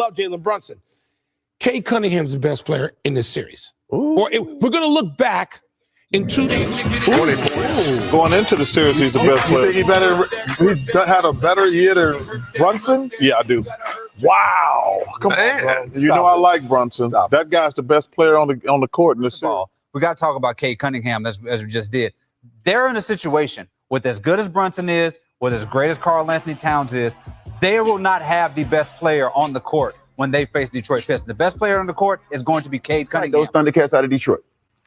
love Jalen Brunson. Cade Cunningham's the best player in this series. We're going to look back in 2 days. Going into the series, he's the best player. You think he had a better year than Brunson? Yeah, I do. Wow. Come on, bro. You know I like Brunson. That guy's the best player on the court in this series. We got to talk about Cade Cunningham as we just did. They're in a situation with as good as Brunson is, with as great as Karl-Anthony Towns is, they will not have the best player on the court when they face Detroit Pistons. The best player on the court is going to be Cade Cunningham. Those Thundercats out of Detroit.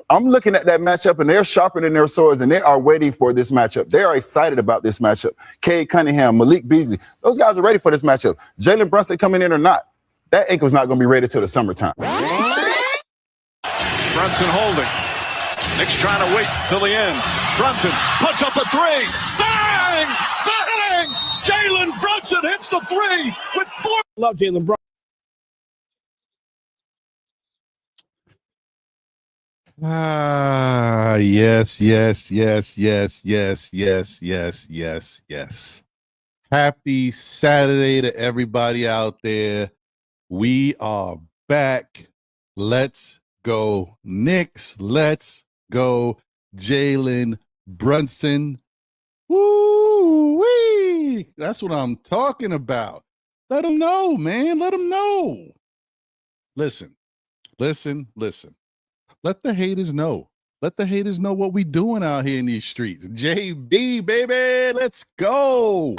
I'm looking at that matchup, and they're sharpening their swords, and they are waiting for this matchup. They are excited about this matchup. Cade Cunningham, Malik Beasley, those guys are ready for this matchup. Jalen Brunson coming in or not, that ankle's not going to be ready till the summertime. Brunson holding. Knicks trying to wait till the end. Brunson puts up a three. Bang! Bang! Jalen Brunson hits the three with 4. Love Jalen Brunson. Yes. Happy Saturday to everybody out there. We are back. Let's go Knicks. Let's go Jalen Brunson. Woo-wee. That's what I'm talking about. Let them know, man. Let them know. Listen. Let the haters know. Let the haters know what we doing out here in these streets. JB, baby, let's go.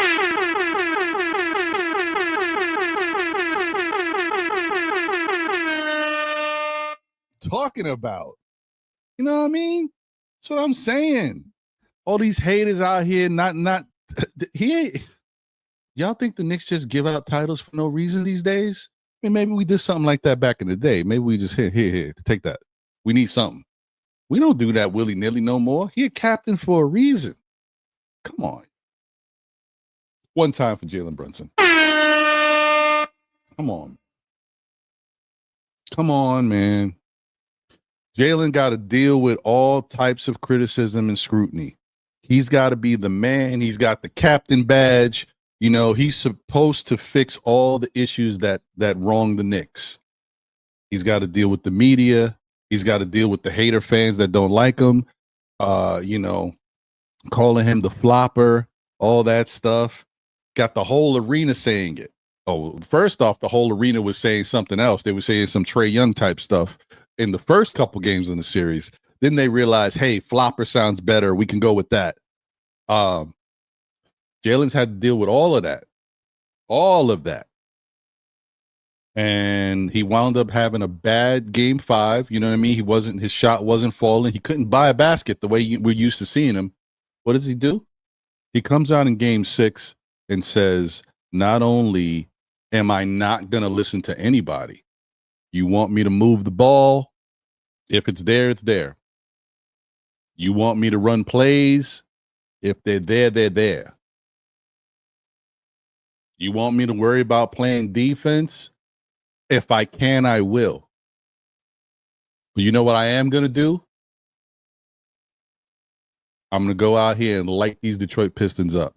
Talking about, you know what I mean? That's what I'm saying. All these haters out here, y'all think the Knicks just give out titles for no reason these days? I mean, maybe we did something like that back in the day. Maybe we just here, take that. We need something. We don't do that willy-nilly no more. He a captain for a reason. Come on. One time for Jalen Brunson. Come on, man. Jalen got to deal with all types of criticism and scrutiny. He's got to be the man. He's got the captain badge. You know, he's supposed to fix all the issues that wrong the Knicks. He's got to deal with the media. He's got to deal with the hater fans that don't like him, calling him the flopper, all that stuff. Got the whole arena saying it. Oh, first off, the whole arena was saying something else. They were saying some Trae Young type stuff in the first couple games in the series. Then they realized, hey, flopper sounds better. We can go with that. Jalen's had to deal with all of that. And he wound up having a bad game 5. You know what I mean? His shot wasn't falling. He couldn't buy a basket the way we're used to seeing him. What does he do? He comes out in game 6 and says, not only am I not going to listen to anybody, you want me to move the ball? If it's there, it's there. You want me to run plays? If they're there, they're there. You want me to worry about playing defense? If I can, I will. But you know what I am going to do? I'm going to go out here and light these Detroit Pistons up.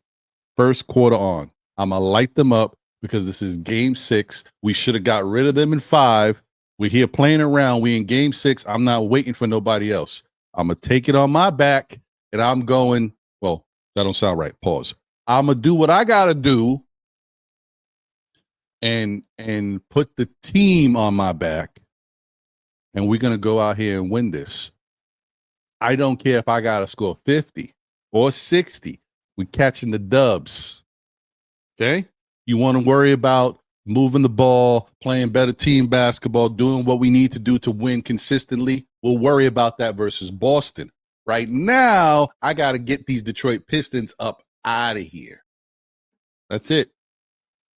First quarter on. I'm going to light them up because this is game 6. We should have got rid of them in 5. We're here playing around. We in game 6. I'm not waiting for nobody else. I'm going to take it on my back and I'm going, well, that don't sound right. Pause. I'm going to do what I got to do and put the team on my back, and we're going to go out here and win this. I don't care if I got to score 50 or 60. We're catching the dubs. Okay? You want to worry about moving the ball, playing better team basketball, doing what we need to do to win consistently. We'll worry about that versus Boston. Right now, I got to get these Detroit Pistons up out of here. That's it.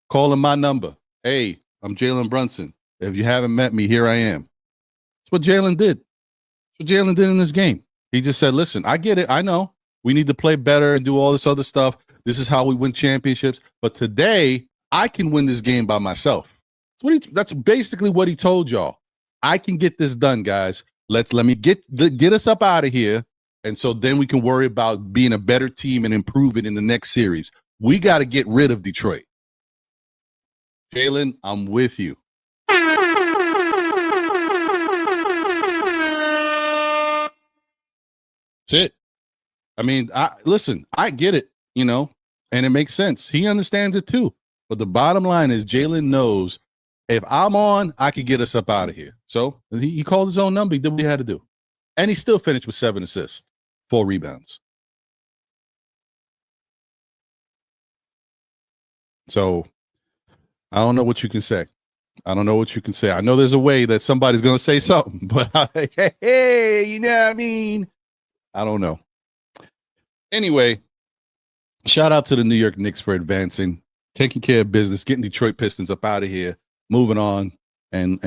Calling my number. Hey, I'm Jalen Brunson. If you haven't met me, here I am. That's what Jalen did. That's what Jalen did in this game. He just said, listen, I get it. I know we need to play better and do all this other stuff. This is how we win championships. But today, I can win this game by myself. That's basically what he told y'all. I can get this done, guys. Let me get us up out of here. And so then we can worry about being a better team and improve it in the next series. We got to get rid of Detroit. Jalen, I'm with you. That's it. I mean, listen, I get it, you know, and it makes sense. He understands it too. But the bottom line is Jalen knows if I'm on, I could get us up out of here. So he called his own number. He did what he had to do. And he still finished with 7 assists, 4 rebounds. So I don't know what you can say. I don't know what you can say. I know there's a way that somebody's going to say something, but hey, you know what I mean? I don't know. Anyway, shout out to the New York Knicks for advancing, taking care of business, getting Detroit Pistons up out of here, moving on, and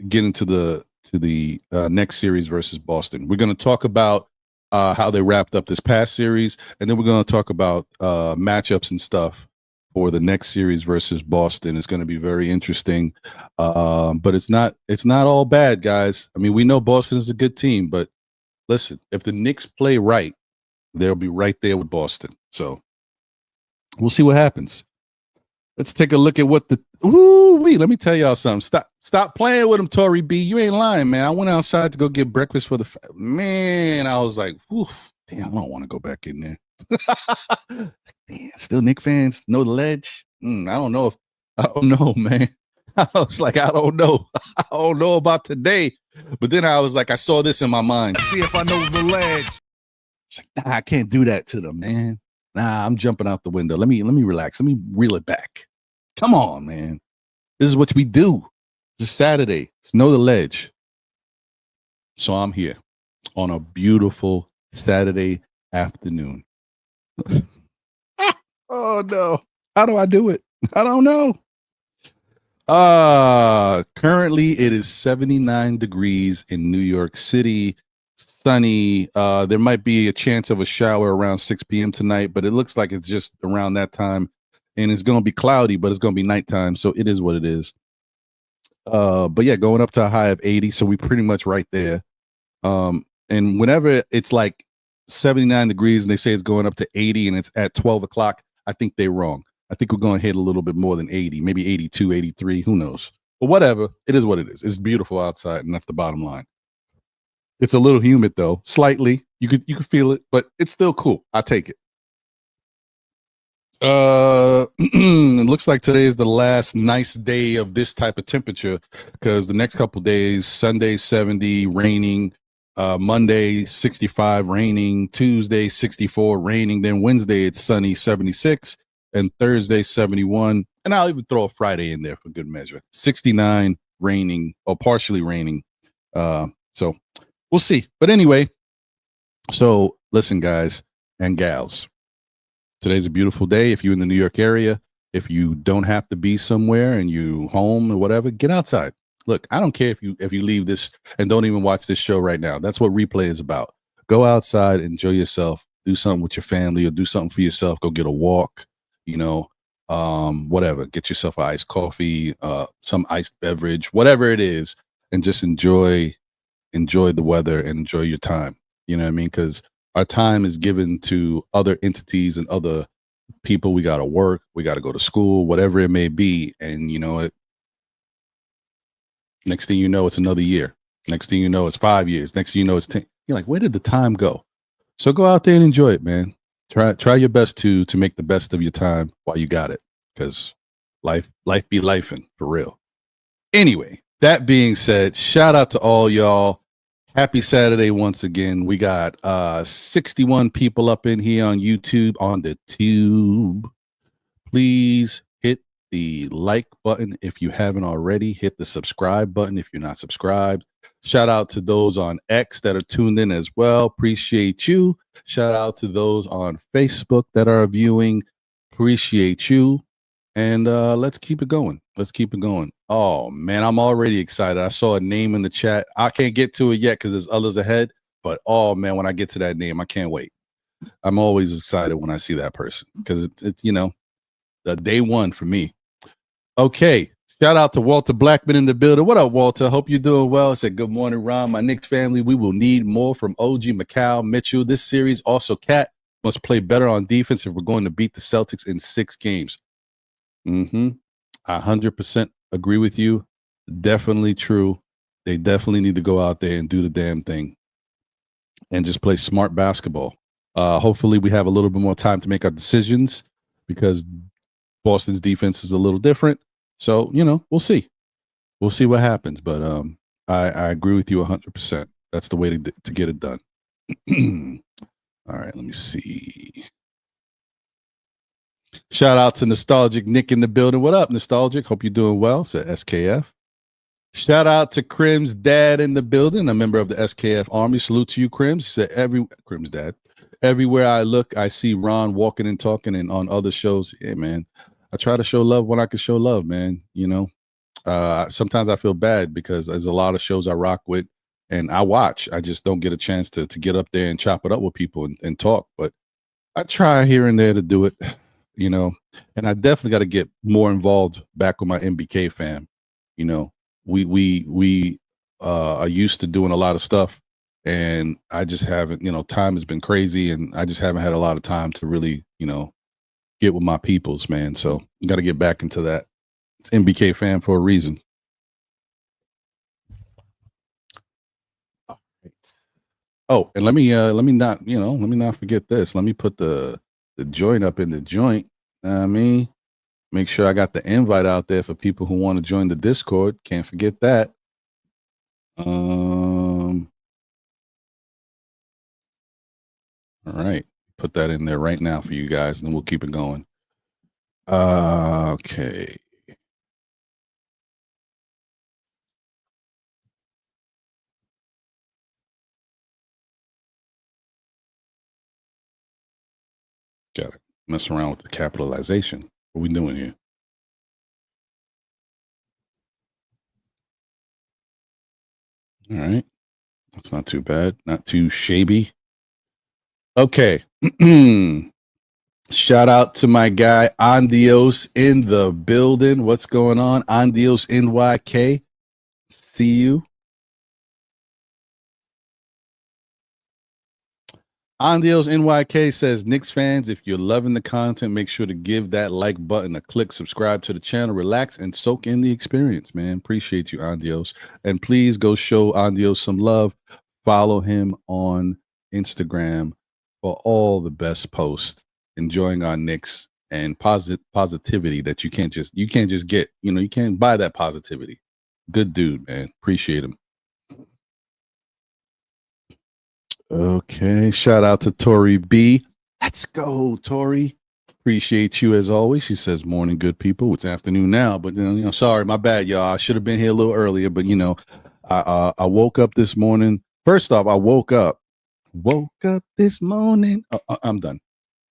getting to the next series versus Boston. We're going to talk about how they wrapped up this past series, and then we're going to talk about matchups and stuff for the next series versus Boston. It's going to be very interesting, but it's not all bad, guys. I mean, we know Boston is a good team, but listen, if the Knicks play right, they'll be right there with Boston. So we'll see what happens. Let's take a look at what let me tell y'all something. Stop playing with him, Tory B. You ain't lying, man. I went outside to go get breakfast for man. I was like, damn, I don't want to go back in there. Damn, still Knicks fans, no ledge. I don't know, man. I was like, I don't know. I don't know about today. But then I was like, I saw this in my mind. See if I know the ledge. It's like, nah, I can't do that to them, man. Nah, I'm jumping out the window. Let me relax. Let me reel it back. Come on, man. This is what we do. It's Saturday. It's know the ledge. So I'm here on a beautiful Saturday afternoon. Oh no. How do I do it? I don't know. Currently it is 79 degrees in New York City. Sunny. There might be a chance of a shower around 6 p.m. tonight, but it looks like it's just around that time. And it's going to be cloudy, but it's going to be nighttime. So it is what it is. But yeah, going up to a high of 80. So we pretty much right there. And whenever it's like 79 degrees and they say it's going up to 80 and it's at 12 o'clock, I think they're wrong. I think we're going to hit a little bit more than 80, maybe 82, 83. Who knows? But whatever. It is what it is. It's beautiful outside, and that's the bottom line. It's a little humid though, slightly. You could feel it, but it's still cool. I take it. It looks like today is the last nice day of this type of temperature because the next couple days, Sunday 70, raining, Monday 65, raining, Tuesday 64, raining, then Wednesday it's sunny, 76, and Thursday 71, and I'll even throw a Friday in there for good measure, 69, raining or partially raining. So we'll see. But anyway, so listen, guys and gals. Today's a beautiful day. If you're in the New York area, if you don't have to be somewhere and you home or whatever, get outside. Look, I don't care if you leave this and don't even watch this show right now. That's what replay is about. Go outside, enjoy yourself, do something with your family or do something for yourself. Go get a walk, whatever. Get yourself an iced coffee, some iced beverage, whatever it is, and just enjoy the weather and enjoy your time. You know what I mean? Because our time is given to other entities and other people. We got to work. We got to go to school, whatever it may be. And next thing you know, it's another year. Next thing you know, it's 5 years. Next thing you know, it's 10. You're like, where did the time go? So go out there and enjoy it, man. Try your best to make the best of your time while you got it. Because life be lifing for real. Anyway, that being said, shout out to all y'all. Happy Saturday once again. We got 61 people up in here on YouTube, on the tube. Please hit the like button if you haven't already. Hit the subscribe button if you're not subscribed. Shout out to those on X that are tuned in as well. Appreciate you. Shout out to those on Facebook that are viewing. Appreciate you. And let's keep it going. Let's keep it going. Oh, man, I'm already excited. I saw a name in the chat. I can't get to it yet because there's others ahead. But, oh, man, when I get to that name, I can't wait. I'm always excited when I see that person because it's the day one for me. Okay. Shout out to Walter Blackman in the building. What up, Walter? Hope you're doing well. I said, good morning, Ron. My Knicks family. We will need more from OG, Macau, Mitchell. This series, also Cat, must play better on defense if we're going to beat the Celtics in 6 games. I 100% agree with you. definitely true. They definitely need to go out there and do the damn thing and just play smart basketball. Hopefully we have a little bit more time to make our decisions because Boston's defense is a little different. So, we'll see. We'll see what happens. But I agree with you 100%. That's the way to get it done. All right, let me see. Shout out to Nostalgic Nick in the building. What up, Nostalgic? Hope you're doing well. So SKF. Shout out to Crim's dad in the building, a member of the SKF Army. Salute to you, Crims. He said, Crim's dad. Everywhere I look, I see Ron walking and talking and on other shows. Yeah, man. I try to show love when I can show love, man. Sometimes I feel bad because there's a lot of shows I rock with and I watch. I just don't get a chance to get up there and chop it up with people and talk. But I try here and there to do it, and I definitely got to get more involved back with my MBK fam. We are used to doing a lot of stuff and I just haven't, time has been crazy and I just haven't had a lot of time to really, get with my peoples, man. So you got to get back into that. It's MBK fan for a reason. All right. Oh, and let me not forget this. Let me put the joint up in the joint. Make sure I got the invite out there for people who want to join the Discord. Can't forget that. All right. Put that in there right now for you guys, and then we'll keep it going. Okay. Got it. Mess around with the capitalization. What we doing here? All right. That's not too bad. Not too shabby. Okay. Shout out to my guy Andios in the building. What's going on? Andios NYK. See you. Andios NYK says, Knicks fans, if you're loving the content, make sure to give that like button a click, subscribe to the channel, relax, and soak in the experience, man. Appreciate you, Andios. And please go show Andios some love. Follow him on Instagram for all the best posts, enjoying our Knicks and positivity that you can't just get. You can't buy that positivity. Good dude, man. Appreciate him. Okay, shout out to Tori B. Let's go, Tori. Appreciate you as always. She says, morning, good people. It's afternoon now, but sorry, my bad, y'all. I should have been here a little earlier, but I woke up this morning. First off, I woke up this morning. I'm done.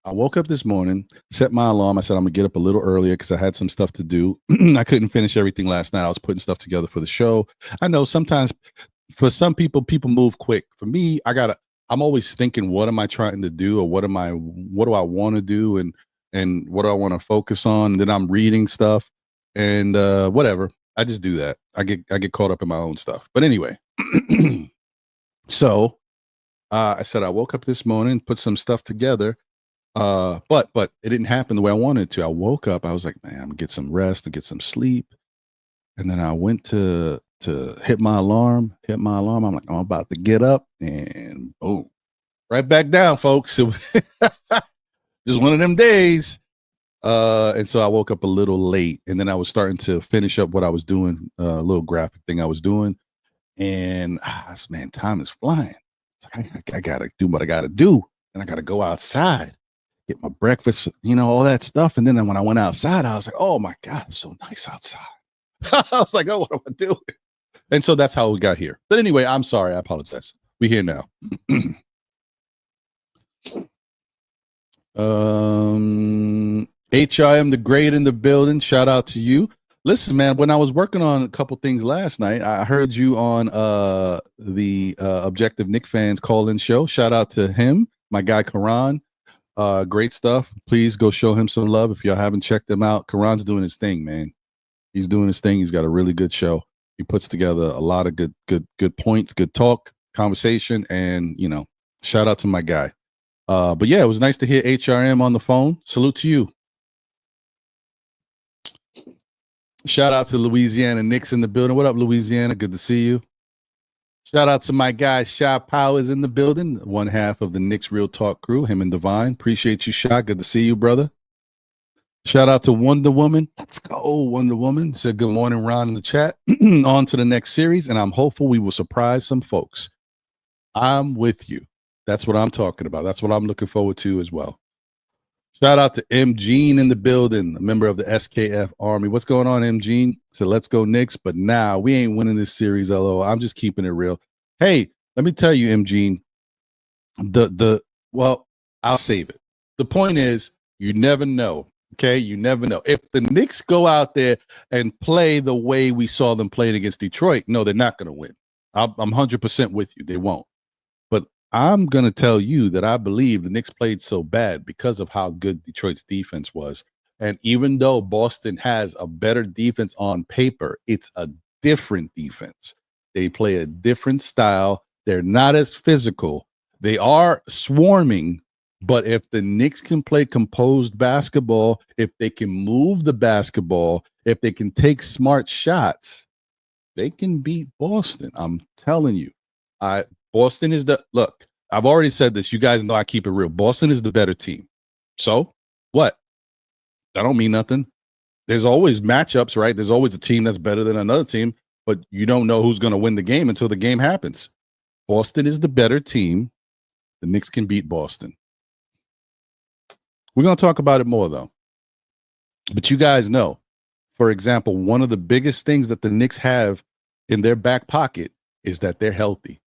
I woke up this morning, set my alarm. I said, I'm gonna get up a little earlier because I had some stuff to do. I couldn't finish everything last night. I was putting stuff together for the show. I know sometimes for some people move quick. For me, I'm always thinking, what am I trying to do, or what do I want to do, and what do I want to focus on? And then I'm reading stuff and whatever. I just do that. I get caught up in my own stuff. But anyway, so I said I woke up this morning, put some stuff together, but it didn't happen the way I wanted to. I woke up, I was like, man, I'm gonna get some rest and get some sleep, and then I went to hit my alarm. I'm like, I'm about to get up, and boom, right back down, folks. It was just one of them days. And so I woke up a little late, and then I was starting to finish up what I was doing, a little graphic thing I was doing. And man, time is flying. It's like, I gotta do what I gotta do. And I gotta go outside, get my breakfast, all that stuff. And then when I went outside, I was like, oh my God, it's so nice outside. I was like, oh, what am I doing? And so that's how we got here. But anyway, I'm sorry. I apologize. We're here now. HIM the Great in the building. Shout out to you. Listen, man, when I was working on a couple things last night, I heard you on the Objective Knicks fans call-in show. Shout out to him, my guy Karan. Great stuff. Please go show him some love if y'all haven't checked him out. Karan's doing his thing, man. He's doing his thing. He's got a really good show. He puts together a lot of good points, good talk, conversation, and shout out to my guy. But yeah, it was nice to hear HRM on the phone. Salute to you. Shout out to Louisiana Knicks in the building. What up, Louisiana? Good to see you. Shout out to my guy, Shy Powers in the building, one half of the Knicks Real Talk crew, him and Divine. Appreciate you, Shy. Good to see you, brother. Shout out to Wonder Woman. Let's go, Wonder Woman. Said good morning, Ron, in the chat. On to the next series, and I'm hopeful we will surprise some folks. I'm with you. That's what I'm talking about. That's what I'm looking forward to as well. Shout out to M. Gene in the building, a member of the SKF Army. What's going on, M. Gene? So let's go Knicks, but now we ain't winning this series, LO. I'm just keeping it real. Hey, let me tell you, M. Gene, well, I'll save it. The point is, you never know, okay? You never know. If the Knicks go out there and play the way we saw them playing against Detroit, no, they're not going to win. I'm 100% with you. They won't. But I'm going to tell you that I believe the Knicks played so bad because of how good Detroit's defense was. And even though Boston has a better defense on paper, it's a different defense. They play a different style. They're not as physical. They are swarming, but if the Knicks can play composed basketball, if they can move the basketball, if they can take smart shots, they can beat Boston. I'm telling you. Boston is look, I've already said this. You guys know I keep it real. Boston is the better team. So what? That don't mean nothing. There's always matchups, right? There's always a team that's better than another team, but you don't know who's going to win the game until the game happens. Boston is the better team. The Knicks can beat Boston. We're going to talk about it more, though. But you guys know, for example, one of the biggest things that the Knicks have in their back pocket is that they're healthy.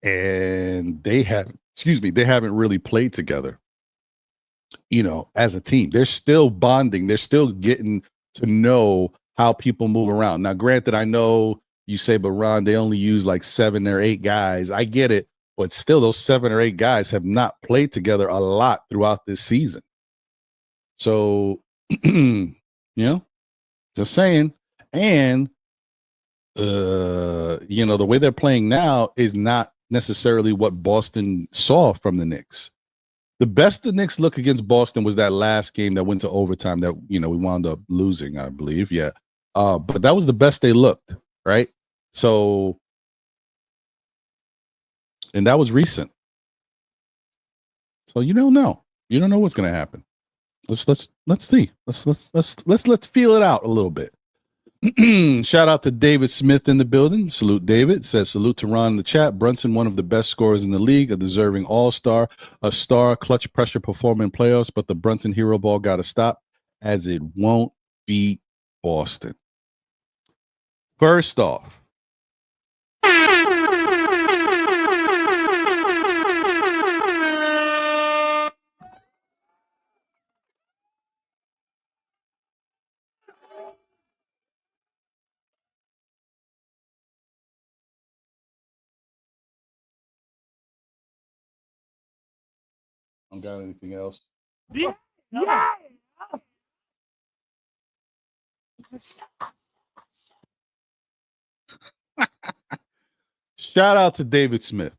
And they haven't really played together, as a team. They're still bonding. They're still getting to know how people move around. Now, granted, I know you say, but Ron, they only use like 7 or 8 guys. I get it, but still those 7 or 8 guys have not played together a lot throughout this season. So, just saying. And, the way they're playing now is not necessarily what Boston saw from the Knicks. The best the Knicks look against Boston was that last game that went to overtime that, we wound up losing, I believe. Yeah. But that was the best they looked, right? So, and that was recent. So you don't know. You don't know what's going to happen. Let's see. Let's feel it out a little bit. Shout out to David Smith in the building. Salute, David. Says salute to Ron in the chat. Brunson, one of the best scorers in the league, a deserving all-star, a star clutch pressure performer in playoffs, but the Brunson hero ball got to stop as it won't beat Boston. First off, I don't got anything else. Yeah. Shout out to David Smith.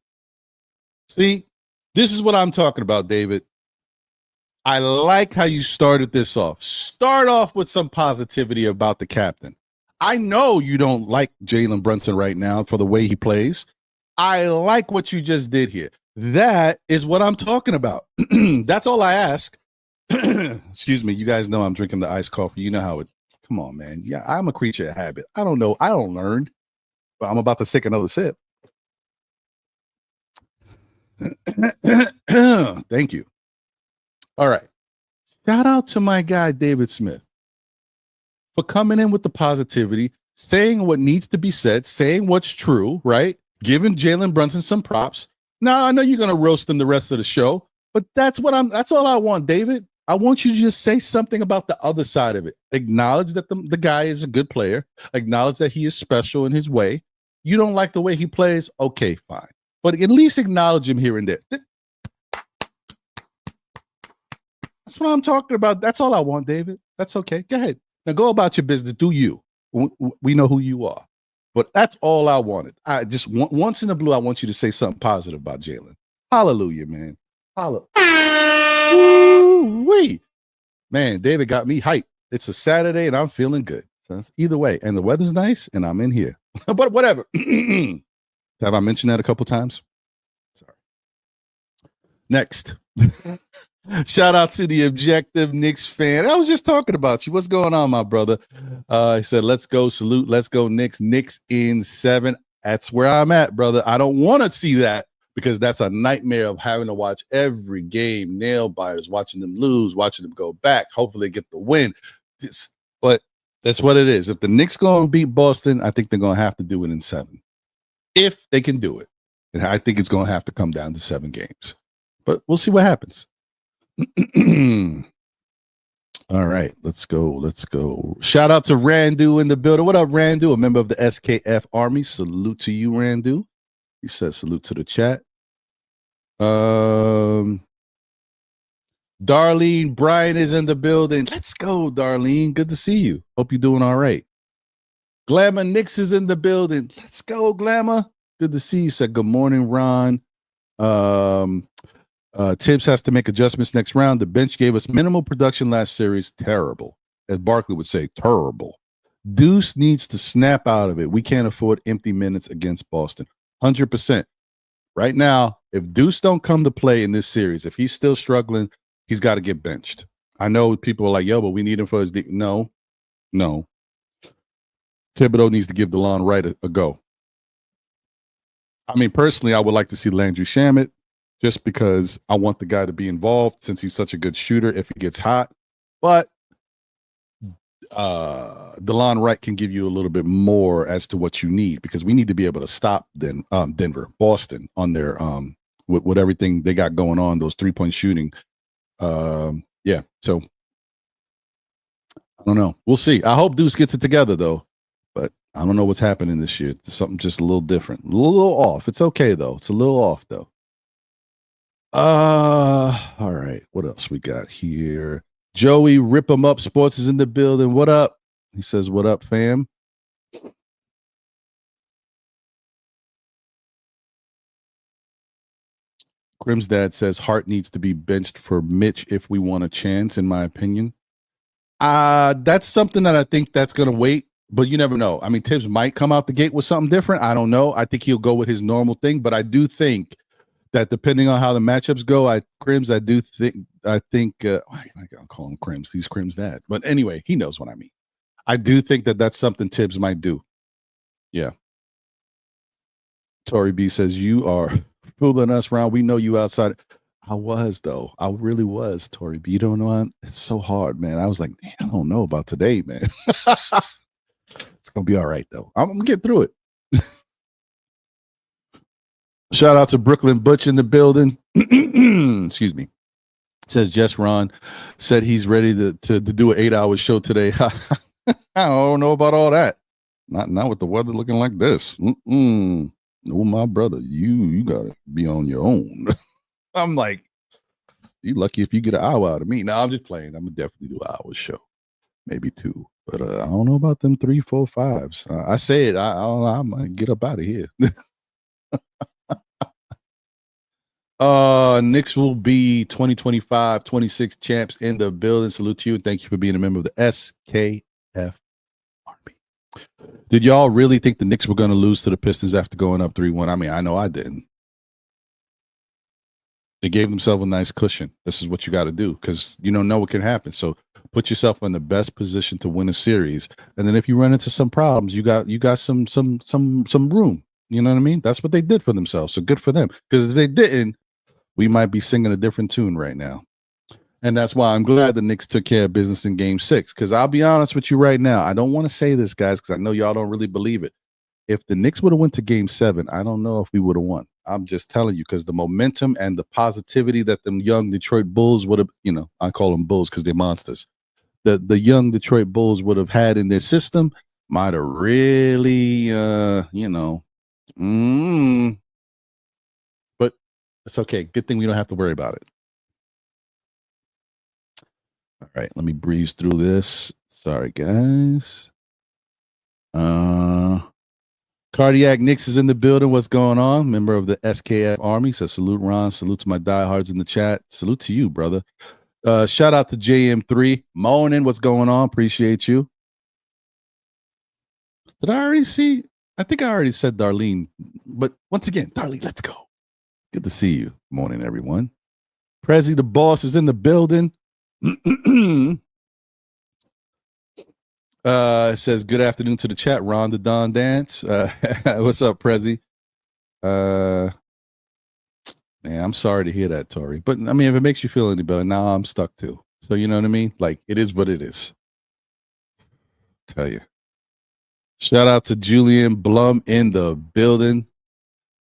See, this is what I'm talking about, David. I like how you started this off. Start off with some positivity about the captain. I know you don't like Jalen Brunson right now for the way he plays. I like what you just did here. That is what I'm talking about. That's all I ask. Excuse me. You guys know I'm drinking the iced coffee. You know how it. Come on, man. Yeah, I'm a creature of habit. I don't know. I don't learn. But I'm about to take another sip. Thank you. All right. Shout out to my guy, David Smith, for coming in with the positivity, saying what needs to be said, saying what's true, right? Giving Jalen Brunson some props. Now, I know you're going to roast him the rest of the show, but that's all I want, David. I want you to just say something about the other side of it. Acknowledge that the guy is a good player. Acknowledge that he is special in his way. You don't like the way he plays? Okay, fine. But at least acknowledge him here and there. That's what I'm talking about. That's all I want, David. That's okay. Go ahead. Now go about your business. Do you. We know who you are. But that's all I wanted. I just once in a blue, I want you to say something positive about Jalen. Hallelujah, man. Hallelujah. Man, David got me hyped. It's a Saturday and I'm feeling good. So either way, and the weather's nice, and I'm in here. But whatever. Have I mentioned that a couple times? Sorry. Next. Shout out to the objective Knicks fan. I was just talking about you. What's going on, my brother? He said, let's go, salute, let's go, Knicks. Knicks in 7. That's where I'm at, brother. I don't want to see that because that's a nightmare of having to watch every game, nail biters, watching them lose, watching them go back. Hopefully they get the win. But that's what it is. If the Knicks going to beat Boston, I think they're going to have to do it in 7. If they can do it. And I think it's going to have to come down to 7 games. But we'll see what happens. All right, let's go. Let's go. Shout out to Randu in the building. What up, Randu? A member of the SKF Army. Salute to you, Randu. He says salute to the chat. Darlene Bryan is in the building. Let's go, Darlene. Good to see you. Hope you're doing all right. Glamour Knicks is in the building. Let's go, Glamour. Good to see you. Said good morning, Ron. Tibs has to make adjustments next round. The bench gave us minimal production last series. Terrible. As Barkley would say, terrible. Deuce needs to snap out of it. We can't afford empty minutes against Boston. 100%. Right now, if Deuce don't come to play in this series, if he's still struggling, he's got to get benched. I know people are like, yo, but we need him for his No. Thibodeau needs to give DeLon Wright a go. I mean, personally, I would like to see Landry Shamet just because I want the guy to be involved since he's such a good shooter if he gets hot. But DeLon Wright can give you a little bit more as to what you need because we need to be able to stop Boston on their with everything they got going on, those 3-point shooting. Yeah, so I don't know. We'll see. I hope Deuce gets it together though. But I don't know what's happening this year. It's something just a little different. A little off. It's okay though. It's a little off though. All right. What else we got here? Joey Rip 'em Up Sports is in the building. What up? He says, what up, fam? Crim's dad says Hart needs to be benched for Mitch if we want a chance, in my opinion. That's something that I think that's gonna wait, but you never know. I mean, Tibbs might come out the gate with something different. I don't know. I think he'll go with his normal thing, but I do think that depending on how the matchups go, I think I'll call him Crims. He's Crim's dad. But anyway, he knows what I mean. I do think that that's something Tibbs might do. Yeah. Tori B says, you are fooling us around. We know you outside. I was, though. I really was, Tori B. You don't know. It's so hard, man. I was like, man, I don't know about today, man. It's going to be all right, though. I'm going to get through it. Shout out to Brooklyn Butch in the building. Excuse me. Says Jess Ron said he's ready to do an 8-hour show today. I don't know about all that. Not with the weather looking like this. Oh, my brother, you gotta be on your own. I'm like, you lucky if you get an hour out of me. No, I'm just playing. I'm gonna definitely do an hour show, maybe 2. But I don't know about them 3, 4, 5s. I said I'm gonna get up out of here. Knicks will be 2025-26 champs in the building. Salute to you and thank you for being a member of the SKF Army. Did y'all really think the Knicks were going to lose to the Pistons after going up 3-1? I mean, I know I didn't. They gave themselves a nice cushion. This is what you got to do because you don't know what can happen. So put yourself in the best position to win a series, and then if you run into some problems, you got some room. You know what I mean? That's what they did for themselves. So good for them. Because if they didn't, we might be singing a different tune right now. And that's why I'm glad the Knicks took care of business in Game 6. Because I'll be honest with you right now. I don't want to say this, guys, because I know y'all don't really believe it. If the Knicks would have went to Game 7, I don't know if we would have won. I'm just telling you because the momentum and the positivity that them young Detroit Bulls would have, I call them Bulls because they're monsters. The young Detroit Bulls would have had in their system might have really, but it's okay. Good thing we don't have to worry about it. All right, let me breeze through this. Sorry, guys. Cardiac Knicks is in the building. What's going on? Member of the SKF Army. Says salute, Ron. Salute to my diehards in the chat. Salute to you, brother. Shout out to JM3. Moaning, what's going on? Appreciate you. Did I already see? I think I already said Darlene. But once again, Darlene, let's go. Good to see you. Morning, everyone. Prezi the boss is in the building. It says good afternoon to the chat. Ron the Don Dance. What's up, Prezi? Man, I'm sorry to hear that, Tori. But I mean, if it makes you feel any better, now I'm stuck too. So you know what I mean? Like it is what it is. Tell you. Shout out to Julian Blum in the building.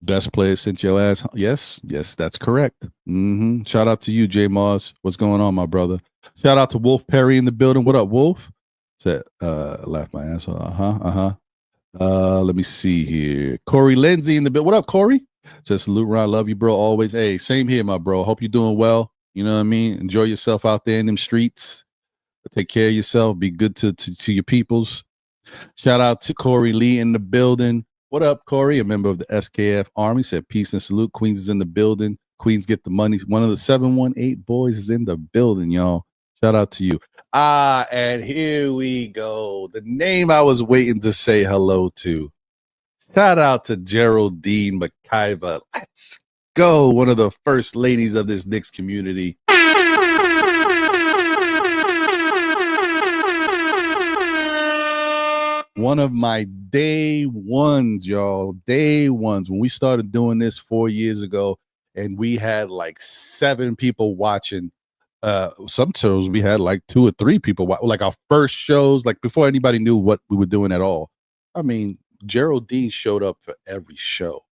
Best player since your ass. Yes, that's correct. Shout out to you, J Mars. What's going on, my brother? Shout out to Wolf Perry in the building. What up, Wolf? Said, laugh my ass off. Let me see here. Corey Lindsay in the building. What up, Corey? Says, salute, Ron. Love you, bro. Always. Hey, same here, my bro. Hope you're doing well. You know what I mean? Enjoy yourself out there in them streets. Take care of yourself. Be good to your peoples. Shout out to Corey Lee in the building. What up, Corey? A member of the SKF Army. Said peace and salute. Queens is in the building. Queens get the money. One of the 718 boys is in the building, y'all. Shout out to you. And here we go. The name I was waiting to say hello to. Shout out to Geraldine McIver. Let's go. One of the first ladies of this Knicks community. One of my day ones, y'all. Day ones. When we started doing this 4 years ago, and we had like 7 people watching. Some shows we had like 2 or 3 people like our first shows, like before anybody knew what we were doing at all. I mean, Geraldine showed up for every show.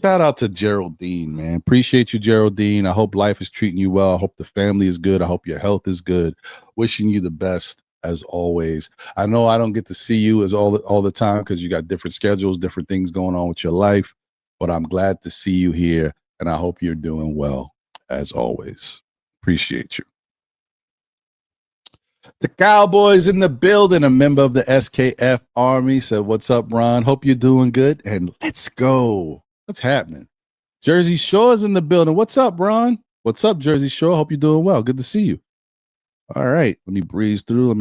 Shout out to Geraldine, man. Appreciate you, Geraldine. I hope life is treating you well. I hope the family is good. I hope your health is good. Wishing you the best as always. I know I don't get to see you as all the time because you got different schedules, different things going on with your life, but I'm glad to see you here, and I hope you're doing well as always. Appreciate you. The Cowboys in the building, a member of the SKF Army, said, what's up, Ron? Hope you're doing good. And let's go. What's happening? Jersey Shore's in the building. What's up, Ron? What's up, Jersey Shore? Hope you're doing well. Good to see you. All right. Let me breeze through.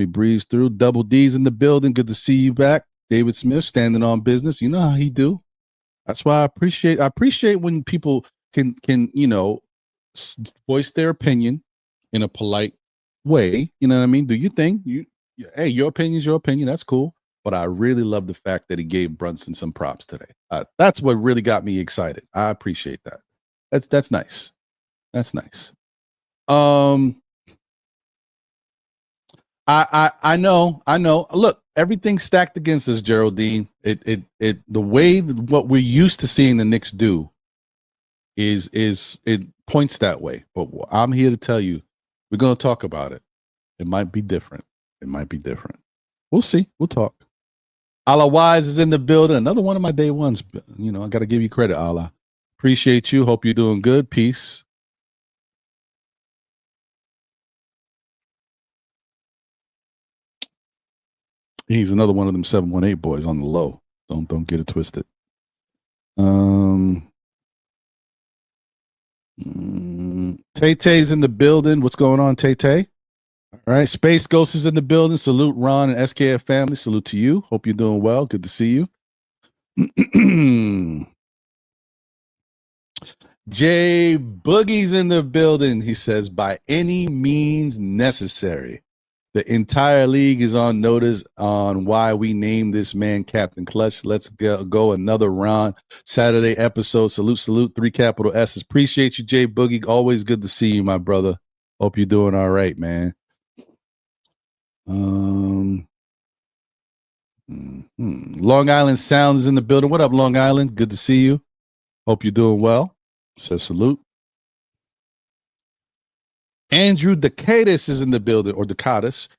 Double D's in the building. Good to see you back. David Smith standing on business. You know how he do. That's why I appreciate when people can voice their opinion in a polite way. You know what I mean? Do your thing. Hey, your opinion's your opinion. That's cool. But I really love the fact that he gave Brunson some props today. That's what really got me excited. I appreciate that. That's nice. That's nice. I know. Look, everything's stacked against us, Geraldine. The way what we're used to seeing the Knicks do is it points that way. But I'm here to tell you, we're going to talk about it. It might be different. We'll see. We'll talk. Allah Wise is in the building. Another one of my day ones. You know, I got to give you credit, Allah. Appreciate you. Hope you're doing good. Peace. He's another one of them 718 boys on the low. Don't get it twisted. Tay-Tay's in the building. What's going on, Tay-Tay? All right. Space Ghost is in the building. Salute, Ron and SKF family. Salute to you. Hope you're doing well. Good to see you. Jay Boogie's in the building. He says, by any means necessary. The entire league is on notice on why we named this man Captain Clutch. Let's go another round. Saturday episode. Salute. 3 capital S's. Appreciate you, Jay Boogie. Always good to see you, my brother. Hope you're doing all right, man. Long Island Sound is in the building. What up, Long Island? Good to see you. Hope you're doing well. Says salute. Andrew Decatus is in the building, or Decatus.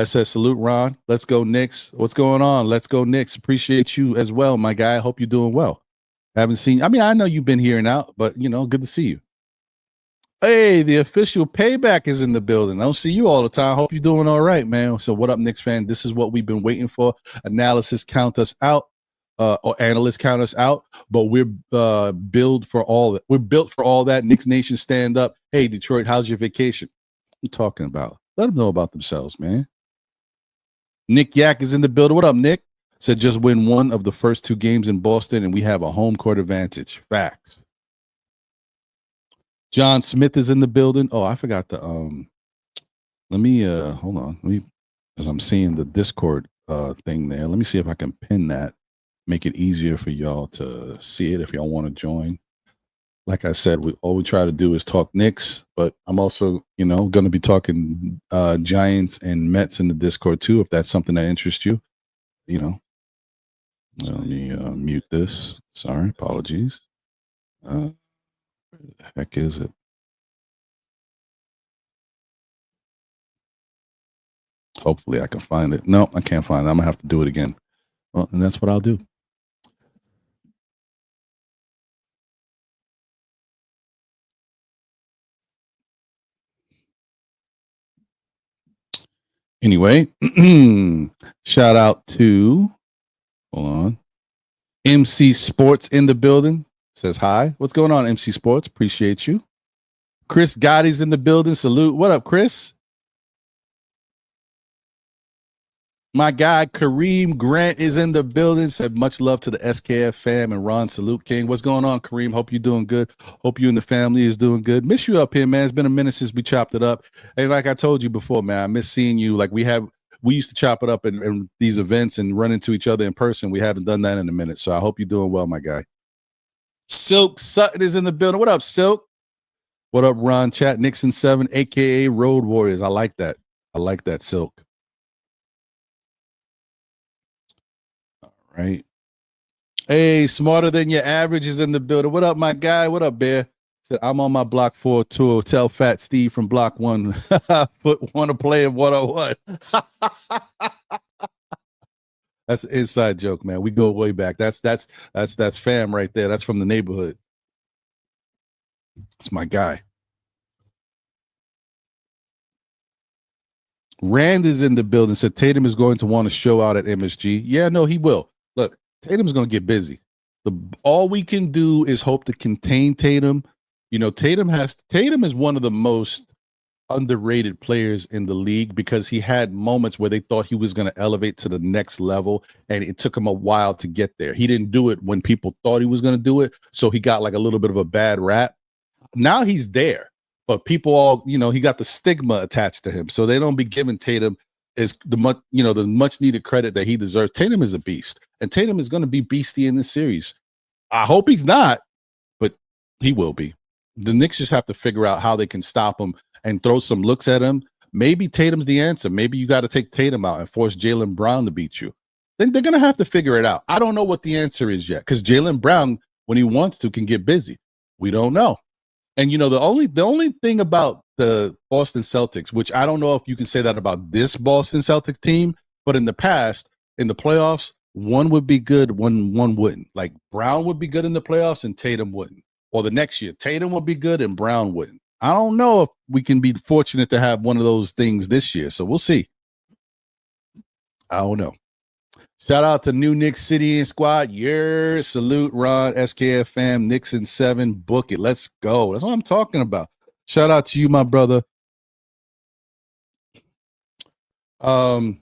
Says salute, Ron. Let's go, Knicks. What's going on? Let's go, Knicks. Appreciate you as well, my guy. Hope you're doing well. Haven't seen. I mean, I know you've been here and out, but good to see you. Hey, the official payback is in the building. I don't see you all the time. Hope you're doing all right, man. So, what up, Knicks fan? This is what we've been waiting for. Analysis count us out, or analysts count us out, but we're built for all that. We're built for all that. Knicks Nation, stand up. Hey, Detroit, how's your vacation? What are you talking about? Let them know about themselves, man. Nick Yak is in the building. What up, Nick? Said just win one of the first 2 games in Boston, and we have a home court advantage. Facts. John Smith is in the building. Oh, I forgot to let me hold on. Let me, as I'm seeing the Discord thing there. Let me see if I can pin that. Make it easier for y'all to see it if y'all want to join. Like I said, all we try to do is talk Knicks, but I'm also, going to be talking Giants and Mets in the Discord too, if that's something that interests you. Let me mute this. Sorry, apologies. Where the heck is it? Hopefully I can find it. No, I can't find it. I'm going to have to do it again. Well, and that's what I'll do. Anyway, shout out to, hold on, MC Sports in the building. Says hi. What's going on, MC Sports? Appreciate you. Chris Gotti's in the building. Salute. What up, Chris? My guy Kareem Grant is in the building. Said much love to the SKF fam and Ron Salute King. What's going on, Kareem? Hope you're doing good. Hope you and the family is doing good. Miss you up here, man. It's been a minute since we chopped it up. And like I told you before, man, I miss seeing you. Like we used to chop it up in these events and run into each other in person. We haven't done that in a minute. So I hope you're doing well, my guy. Silk Sutton is in the building. What up, Silk? What up, Ron? Chat Nixon 7, aka Road Warriors. I like that. I like that, Silk. Right. Hey, smarter than your average is in the building. What up, my guy? What up, Bear? Said I'm on my Block 4 tour. Tell Fat Steve from Block 1. Want to play in 101. That's an inside joke, man. We go way back. That's fam right there. That's from the neighborhood. It's my guy. Rand is in the building. Said Tatum is going to want to show out at MSG. Yeah, no, he will. Look, Tatum's going to get busy. All we can do is hope to contain Tatum. Tatum is one of the most underrated players in the league because he had moments where they thought he was going to elevate to the next level, and it took him a while to get there. He didn't do it when people thought he was going to do it, so he got like a little bit of a bad rap. Now he's there, but people all, he got the stigma attached to him, so they don't be giving Tatum the much needed credit that he deserves. Tatum is a beast, and Tatum is going to be beastie in this series. I hope he's not, but he will be. The Knicks just have to figure out how they can stop him and throw some looks at him. Maybe Tatum's the answer. Maybe you got to take Tatum out and force Jalen Brown to beat you. Then they're going to have to figure it out. I don't know what the answer is yet because Jalen Brown, when he wants to, can get busy. We don't know. And the only thing about the Boston Celtics, which I don't know if you can say that about this Boston Celtics team, but in the past, in the playoffs, one would be good, one wouldn't. Like Brown would be good in the playoffs and Tatum wouldn't. Or the next year, Tatum would be good and Brown wouldn't. I don't know if we can be fortunate to have one of those things this year. So we'll see. I don't know. Shout out to New Knicks City and Squad. Yeah, salute Ron, SKF fam, Knicks and 7. Book it. Let's go. That's what I'm talking about. Shout out to you, my brother. And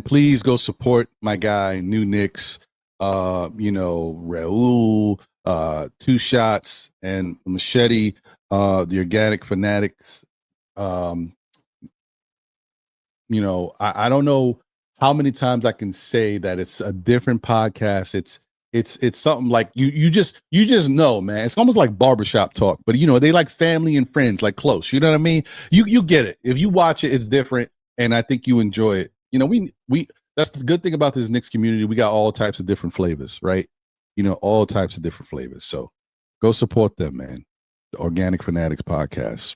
please go support my guy, New Knicks. Raul, Two Shots, and Machete, the Organic Fanatics. I don't know how many times I can say that it's a different podcast. It's something like you just know, man. It's almost like barbershop talk, but they like family and friends, like close. You know what I mean? You get it. If you watch it, it's different, and I think you enjoy it. We that's the good thing about this Knicks community. We got all types of different flavors, right? All types of different flavors. So go support them, man. The Organic Fanatics podcast.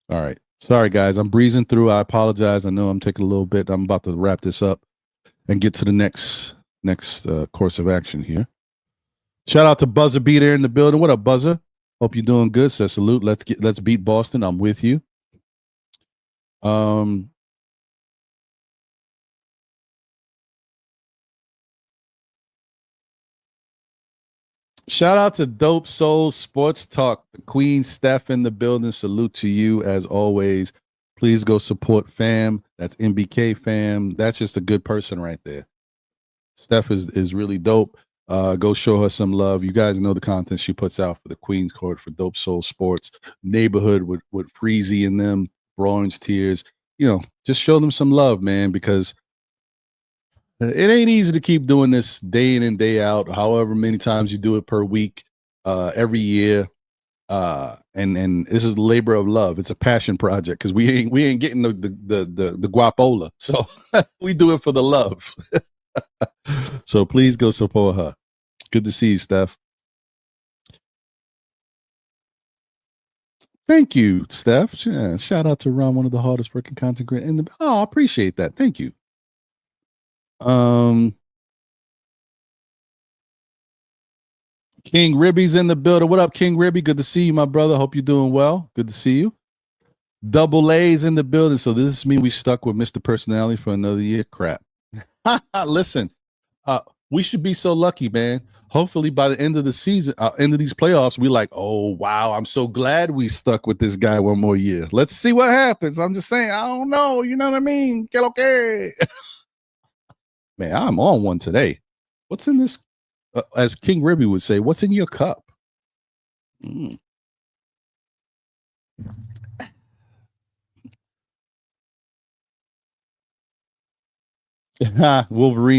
All right. Sorry, guys. I'm breezing through. I apologize. I know I'm taking a little bit. I'm about to wrap this up and get to the next course of action here. Shout out to Buzzer Beater in the building. What up, Buzzer? Hope you're doing good. Says salute. Let's beat Boston. I'm with you. Shout out to Dope Soul Sports Talk, the Queen Steph in the building. Salute to you as always. Please go support fam. That's MBK fam. That's just a good person right there. Steph is really dope. Go show her some love. You guys know the content she puts out for the Queens Court, for Dope Soul Sports, Neighborhood with Freezy and them, Bronze Tears. You know, just show them some love, man, because it ain't easy to keep doing this day in and day out, however many times you do it per week, every year. And this is labor of love. It's a passion project because we ain't getting the guapola. So we do it for the love. So please go support her. Good to see you, Steph. Thank you, Steph. Yeah, shout out to Ron, one of the hardest working content creators in the. Oh, I appreciate that. Thank you. King Ribby's in the building. What up, King Ribby? Good to see you, my brother. Hope you're doing well. Good to see you. Double A's in the building. So this means we stuck with Mr. Personality for another year. Crap. Listen, we should be so lucky, man. Hopefully by the end of the season, end of these playoffs, we're like, oh, wow, I'm so glad we stuck with this guy one more year. Let's see what happens. I'm just saying, I don't know. You know what I mean? Que lo que? Man, I'm on one today. What's in this? As King Ribby would say, what's in your cup? Wolverine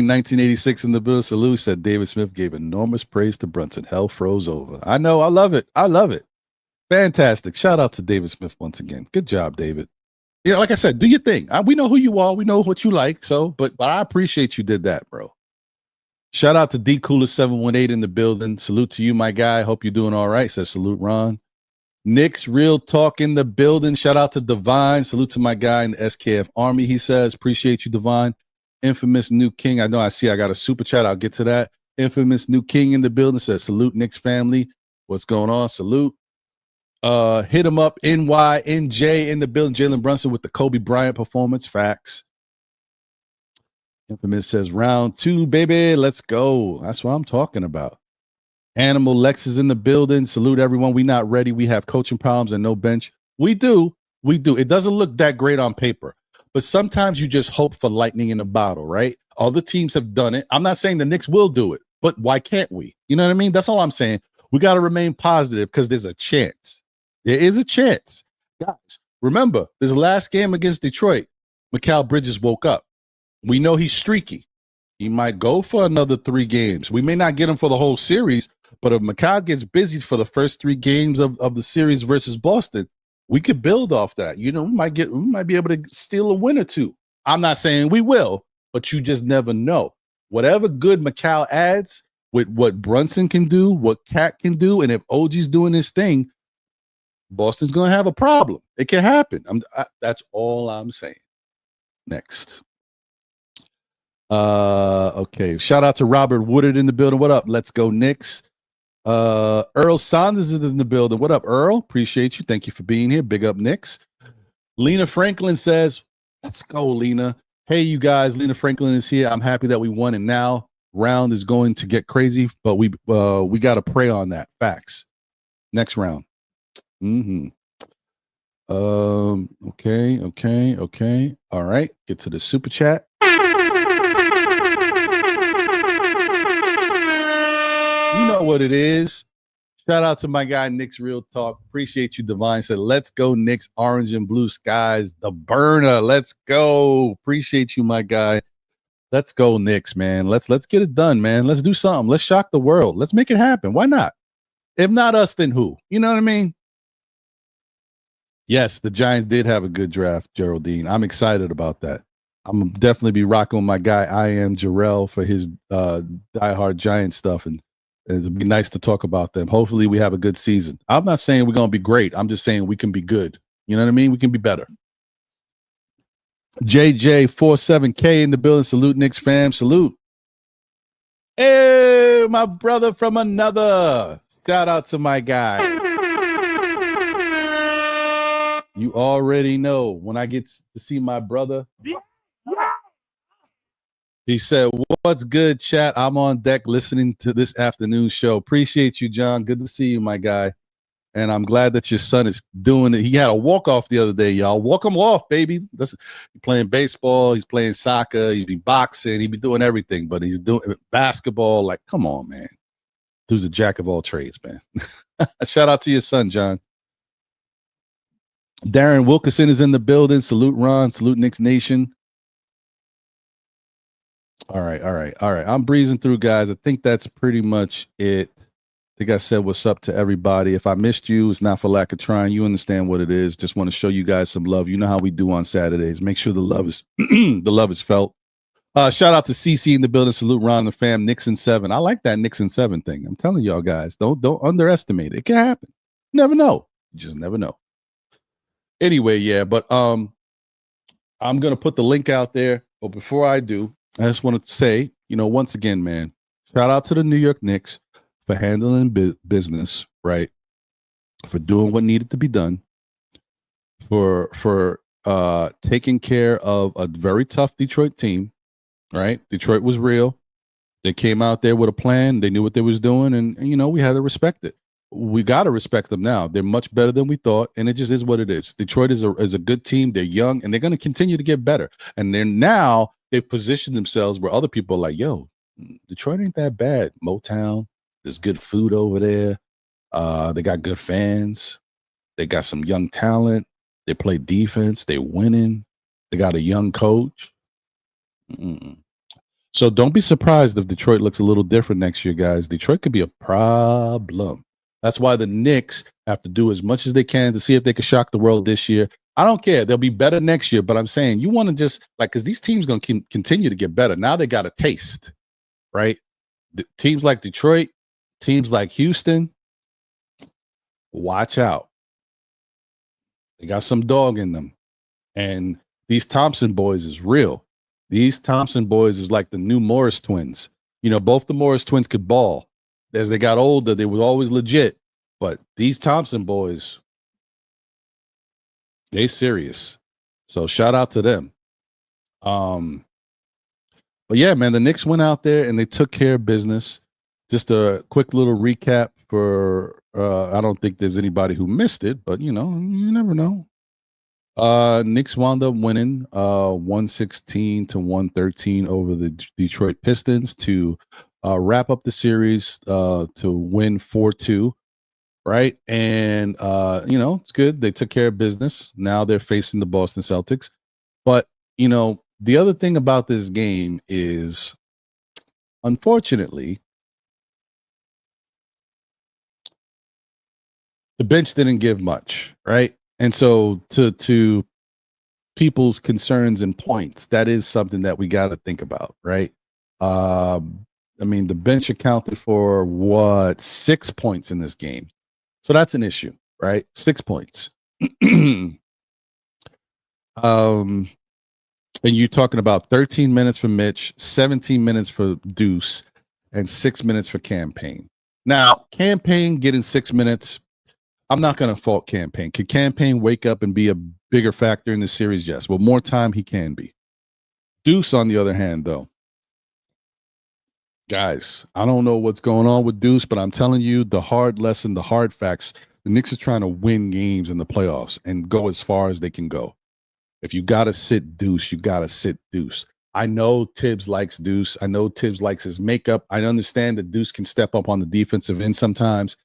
1986 in the bill. Salute said David Smith gave enormous praise to Brunson. Hell froze over. I know. I love it. I love it. Fantastic. Shout out to David Smith once again. Good job, David. Yeah, like I said, do your thing. We know who you are. We know what you like. So, but I appreciate you did that, bro. Shout out to D Cooler 718 in the building. Salute to you, my guy. Hope you're doing all right. Says salute, Ron. Knicks Real Talk in the building. Shout out to Divine. Salute to my guy in the SKF Army. He says, appreciate you, Divine. Infamous New King. I know I got a super chat. I'll get to that. Infamous New King in the building says, salute Knicks family. What's going on? Salute. Hit him up. NYNJ in the building. Jalen Brunson with the Kobe Bryant performance. Facts. Infamous says, round 2, baby. Let's go. That's what I'm talking about. Animal Lex is in the building. Salute everyone. We not ready. We have coaching problems and no bench. We do. It doesn't look that great on paper. But sometimes you just hope for lightning in a bottle, right? Other teams have done it. I'm not saying the Knicks will do it, but why can't we? You know what I mean? That's all I'm saying. We got to remain positive because there's a chance. There is a chance. Guys, remember, this last game against Detroit, Mikal Bridges woke up. We know he's streaky. He might go for another 3 games. We may not get him for the whole series, but if Mikal gets busy for the first 3 games of the series versus Boston, we could build off that. You know, we might be able to steal a win or 2. I'm not saying we will, but you just never know. Whatever good Mikal adds with what Brunson can do, what Cat can do, and if OG's doing his thing, Boston's going to have a problem. It can happen. That's all I'm saying. Next. Okay. Shout out to Robert Woodard in the building. What up? Let's go, Knicks. Earl Saunders is in the building. What up, Earl? Appreciate you. Thank you for being here. Big up, Knicks. Lena Franklin says, let's go, Lena. Hey, you guys. Lena Franklin is here. I'm happy that we won, and now round is going to get crazy, but we got to pray on that. Facts. Next round. Okay. All right. Get to the super chat. You know what it is. Shout out to my guy, Knicks Real Talk. Appreciate you, Divine. Said, let's go, Knicks, orange and blue skies, the burner. Let's go. Appreciate you, my guy. Let's go, Knicks, man. Let's get it done, man. Let's do something. Let's shock the world. Let's make it happen. Why not? If not us, then who? You know what I mean? Yes, the Giants did have a good draft, Geraldine. I'm excited about that. I'm definitely be rocking with my guy, I Am Jarrell, for his diehard Giant stuff, and it'd be nice to talk about them. Hopefully we have a good season. I'm not saying we're going to be great. I'm just saying we can be good. You know what I mean? We can be better. JJ47K in the building. Salute, Knicks fam. Salute. Hey, my brother from another. Shout out to my guy. You already know when I get to see my brother. He said, what's good, chat? I'm on deck listening to this afternoon show. Appreciate you, John. Good to see you, my guy. And I'm glad that your son is doing it. He had a walk-off the other day, y'all. Walk him off, baby. He's playing baseball. He's playing soccer. He'd be boxing. He'd be doing everything, but he's doing basketball. Like, come on, man. Dude's a jack of all trades, man. Shout out to your son, John. Darren Wilkerson is in the building. Salute, Ron. Salute, Knicks Nation. All right. I'm breezing through, guys. I think that's pretty much it. I think I said what's up to everybody. If I missed you, it's not for lack of trying. You understand what it is. Just want to show you guys some love. You know how we do on Saturdays. Make sure the love is the love is felt. Shout out to CC in the building. Salute Ron and the fam. Knicks in 7. I like that Knicks in 7 thing. I'm telling y'all guys, don't underestimate it. It can happen. Never know. You just never know. Anyway, yeah, but I'm gonna put the link out there. But before I do, I just want to say, once again, man, shout out to the New York Knicks for handling business, right? For doing what needed to be done, for taking care of a very tough Detroit team, right? Detroit was real. They came out there with a plan. They knew what they was doing, and we had to respect it. We got to respect them now. They're much better than we thought, and it just is what it is. Detroit is a good team. They're young, and they're going to continue to get better. And they've positioned themselves where other people are like, yo, Detroit ain't that bad. Motown. There's good food over there. They got good fans. They got some young talent. They play defense. They're winning. They got a young coach. So don't be surprised if Detroit looks a little different next year, guys. Detroit could be a problem. That's why the Knicks have to do as much as they can to see if they can shock the world this year. I don't care. They'll be better next year, but I'm saying you want to just because these teams going to continue to get better. Now they got a taste, right? Teams like Detroit, teams like Houston, watch out. They got some dog in them. And these Thompson boys is real. These Thompson boys is like the new Morris twins. Both the Morris twins could ball. As they got older, they were always legit. But these Thompson boys, they serious. So shout out to them. But yeah, man, the Knicks went out there and they took care of business. Just a quick little recap for I don't think there's anybody who missed it, but you never know. Knicks wound up winning 116-113 over the Detroit Pistons to wrap up the series to win 4-2, right? And it's good. They took care of business. Now they're facing the Boston Celtics. But the other thing about this game is, unfortunately, the bench didn't give much, right? And so to people's concerns and points, that is something that we got to think about, right? The bench accounted for 6 points in this game. So that's an issue, right? 6 points. And you're talking about 13 minutes for Mitch, 17 minutes for Deuce, and 6 minutes for Campaign. Now, Campaign getting 6 minutes, I'm not going to fault Campaign. Could Campaign wake up and be a bigger factor in the series? Yes. Well, more time he can be. Deuce, on the other hand, though, guys, I don't know what's going on with Deuce, but I'm telling you the hard lesson, the hard facts, the Knicks are trying to win games in the playoffs and go as far as they can go. If you got to sit Deuce, you got to sit Deuce. I know Tibs likes Deuce. I know Tibs likes his makeup. I understand that Deuce can step up on the defensive end sometimes.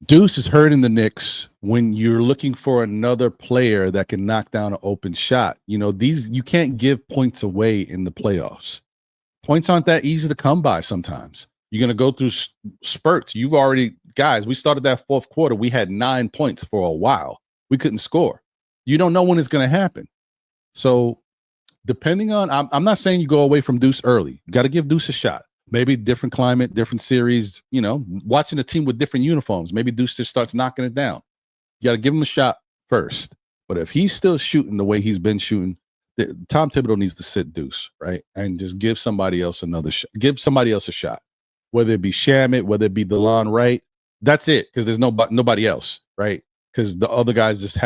Deuce is hurting the Knicks when you're looking for another player that can knock down an open shot. You can't give points away in the playoffs. Points aren't that easy to come by sometimes. You're going to go through spurts. Guys, we started that fourth quarter. We had 9 points for a while. We couldn't score. You don't know when it's going to happen. So depending on, I'm not saying you go away from Deuce early. You got to give Deuce a shot. Maybe different climate, different series, watching a team with different uniforms. Maybe Deuce just starts knocking it down. You got to give him a shot first. But if he's still shooting the way he's been shooting, Tom Thibodeau needs to sit Deuce, right? And just give somebody else another shot. Give somebody else a shot. Whether it be Shamet, whether it be DeLon Wright. That's it, because there's nobody else, right? Because the other guys just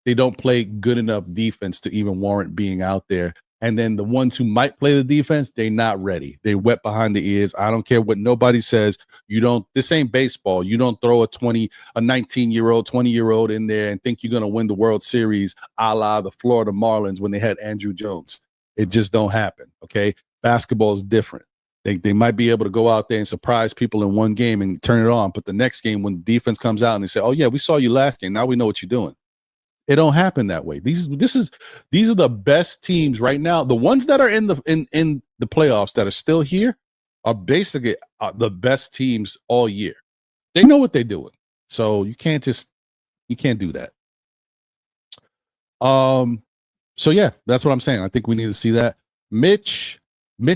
they don't play good enough defense to even warrant being out there And then the ones who might play the defense, they're not ready. They wet behind the ears. I don't care what nobody says. This ain't baseball. You don't throw a 19-year-old, 20-year-old in there and think you're going to win the World Series a la the Florida Marlins when they had Andrew Jones. It just don't happen, okay? Basketball is different. They might be able to go out there and surprise people in one game and turn it on, but the next game when the defense comes out and they say, oh, yeah, we saw you last game. Now we know what you're doing. It don't happen that way. These are the best teams right now. The ones that are in the playoffs that are still here are basically the best teams all year. They know what they're doing. So you can't do that. So yeah, that's what I'm saying. I think we need to see that. Mitch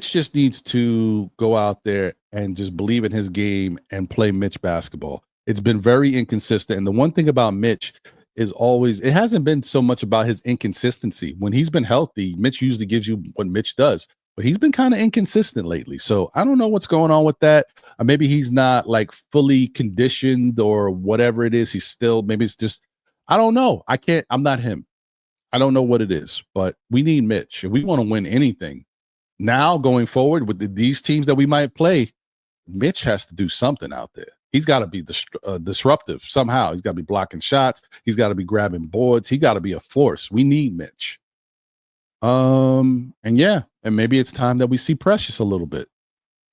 just needs to go out there and just believe in his game and play Mitch basketball. It's been very inconsistent. And the one thing about Mitch is always, it hasn't been so much about his inconsistency. When he's been healthy, Mitch usually gives you what Mitch does, but he's been kind of inconsistent lately. So I don't know what's going on with that. Maybe he's not like fully conditioned or whatever it is. Maybe it's just, I don't know. I'm not him. I don't know what it is, but we need Mitch. If we want to win anything now going forward with these teams that we might play, Mitch has to do something out there. He's got to be disruptive somehow. He's got to be blocking shots. He's got to be grabbing boards. He got to be a force. We need Mitch. And maybe it's time that we see Precious a little bit.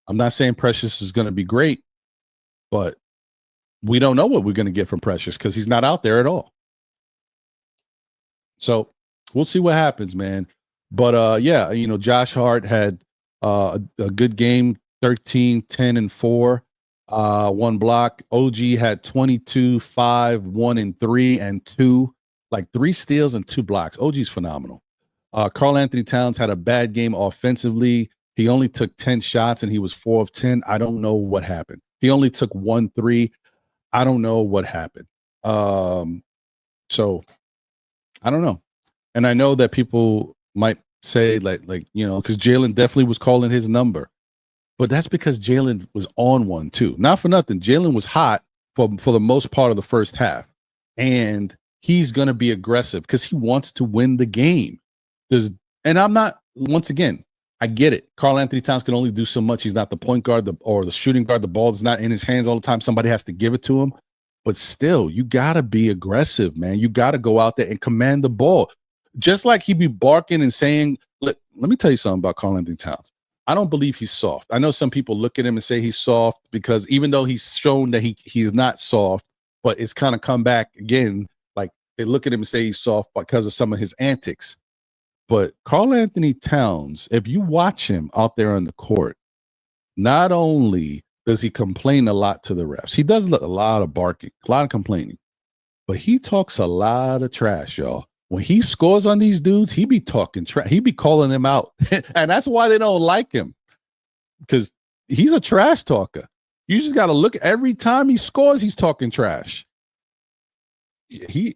I'm not saying Precious is going to be great, but we don't know what we're going to get from Precious because he's not out there at all. So we'll see what happens, man. But Josh Hart had a good game, 13, 10, and 4. 1 block. OG had 22, 5, 1, and 3, and 2, like 3 steals and 2 blocks. OG's phenomenal. Karl Anthony Towns had a bad game offensively. He only took 10 shots and he was 4 of 10. I don't know what happened. He only took 1 3. I don't know what happened. So I don't know. And I know that people might say like, because Jalen definitely was calling his number. But that's because Jalen was on one too. Not for nothing. Jalen was hot for the most part of the first half. And he's going to be aggressive because he wants to win the game. And I'm not, once again, I get it. Karl Anthony Towns can only do so much. He's not the point guard or the shooting guard. The ball is not in his hands all the time. Somebody has to give it to him. But still, you got to be aggressive, man. You got to go out there and command the ball. Just like he be barking and saying, let me tell you something about Karl Anthony Towns. I don't believe he's soft. I know some people look at him and say he's soft because even though he's shown that he's not soft, but it's kind of come back again. Like they look at him and say he's soft because of some of his antics. But Karl Anthony Towns, if you watch him out there on the court, not only does he complain a lot to the refs, he does a lot of barking, a lot of complaining, but he talks a lot of trash, y'all. When he scores on these dudes, he be talking trash. He be calling them out. And that's why they don't like him. Because he's a trash talker. You just got to look. Every time he scores, he's talking trash. He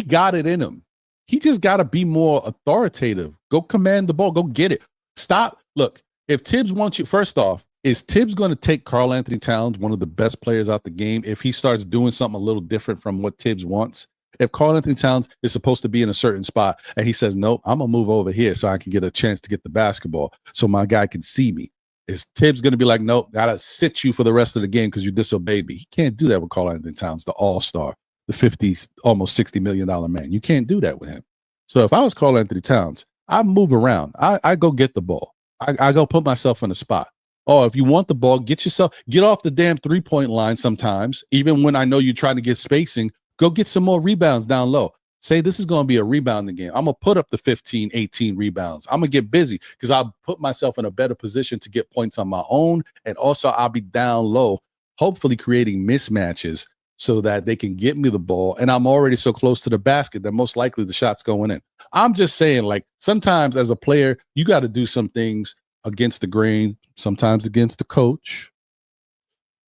got it in him. He just got to be more authoritative. Go command the ball. Go get it. Stop. Look, if Tibs wants you, first off, is Tibs going to take Karl Anthony Towns, one of the best players out the game, if he starts doing something a little different from what Tibs wants? If Karl Anthony Towns is supposed to be in a certain spot and he says, nope, I'm going to move over here so I can get a chance to get the basketball so my guy can see me. Is Tibbs going to be like, nope, got to sit you for the rest of the game because you disobeyed me? He can't do that with Karl Anthony Towns, the all-star, the 50, almost $60 million man. You can't do that with him. So if I was Karl Anthony Towns, I move around. I go get the ball. I go put myself in a spot. Oh, if you want the ball, get off the damn three-point line sometimes, even when I know you're trying to get spacing. Go get some more rebounds down low. Say this is going to be a rebounding game. I'm going to put up the 15, 18 rebounds. I'm going to get busy because I'll put myself in a better position to get points on my own. And also I'll be down low, hopefully creating mismatches so that they can get me the ball. And I'm already so close to the basket that most likely the shot's going in. I'm just saying, like, sometimes as a player, you got to do some things against the grain, sometimes against the coach,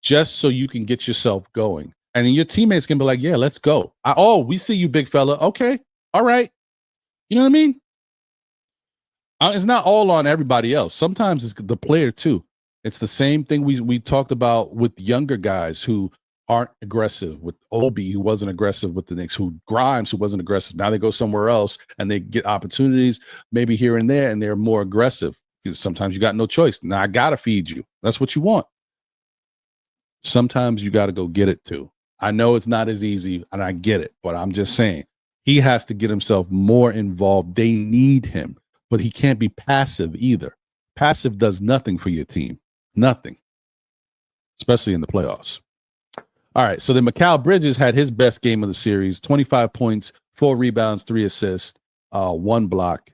just so you can get yourself going. And then your teammates can be like, yeah, let's go. We see you, big fella. Okay. All right. You know what I mean? It's not all on everybody else. Sometimes it's the player too. It's the same thing we talked about with younger guys who aren't aggressive, with Obi, who wasn't aggressive with the Knicks, who Grimes, who wasn't aggressive. Now they go somewhere else and they get opportunities maybe here and there, and they're more aggressive. Because sometimes you got no choice. Now I got to feed you. That's what you want. Sometimes you got to go get it too. I know it's not as easy, and I get it, but I'm just saying he has to get himself more involved. They need him, but he can't be passive either. Passive does nothing for your team. Nothing. Especially in the playoffs. All right, so then Mikal Bridges had his best game of the series, 25 points, 4 rebounds, 3 assists, 1 block.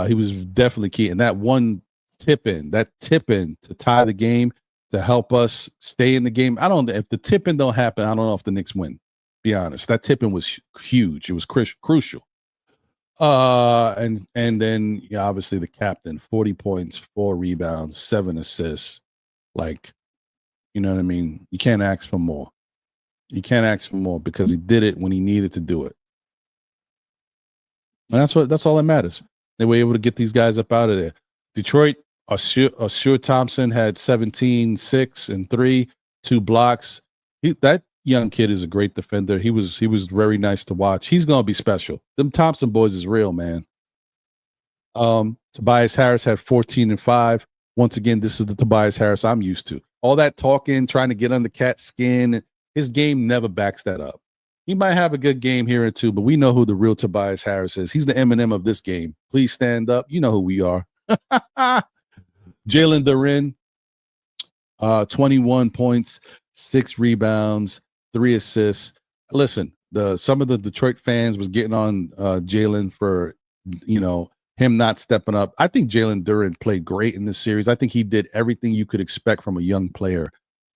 He was definitely key. And that one tip in to tie the game, to help us stay in the game. If the tip in don't happen, I don't know if the Knicks win. Be honest. That tip in was huge. It was crucial. And then obviously the captain, 40 points, 4 rebounds, 7 assists. Like, you know what I mean? You can't ask for more. You can't ask for more because he did it when he needed to do it. And that's all that matters. They were able to get these guys up out of there. Detroit, Assure Thompson had 17, 6, and 3, 2 blocks. That young kid is a great defender. He was very nice to watch. He's gonna be special. Them Thompson boys is real, man. Tobias Harris had 14 and 5. Once again, this is the Tobias Harris I'm used to. All that talking, trying to get under Cat's skin. His game never backs that up. He might have a good game here or two, but we know who the real Tobias Harris is. He's the Eminem of this game. Please stand up. You know who we are. Jalen Duren, 21 points, 6 rebounds, 3 assists. Listen, some of the Detroit fans was getting on Jalen for, him not stepping up. I think Jalen Duren played great in this series. I think he did everything you could expect from a young player,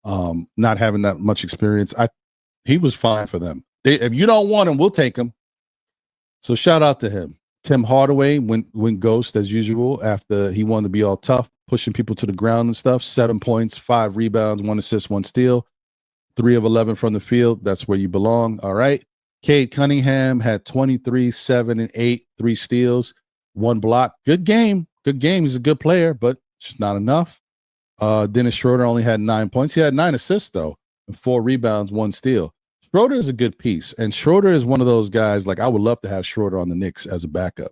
not having that much experience. He was fine for them. If you don't want him, we'll take him. So shout out to him. Tim Hardaway went ghost as usual after he wanted to be all tough, pushing people to the ground and stuff. 7 points, 5 rebounds, 1 assist, 1 steal, 3 of 11 from the field. That's where you belong. All right. Cade Cunningham had 23, 7, and 8, 3 steals, 1 block. Good game. Good game. He's a good player, but it's just not enough. Dennis Schroeder only had 9 points. He had 9 assists, though, and 4 rebounds, 1 steal. Schroeder is a good piece, and Schroeder is one of those guys, like I would love to have Schroeder on the Knicks as a backup.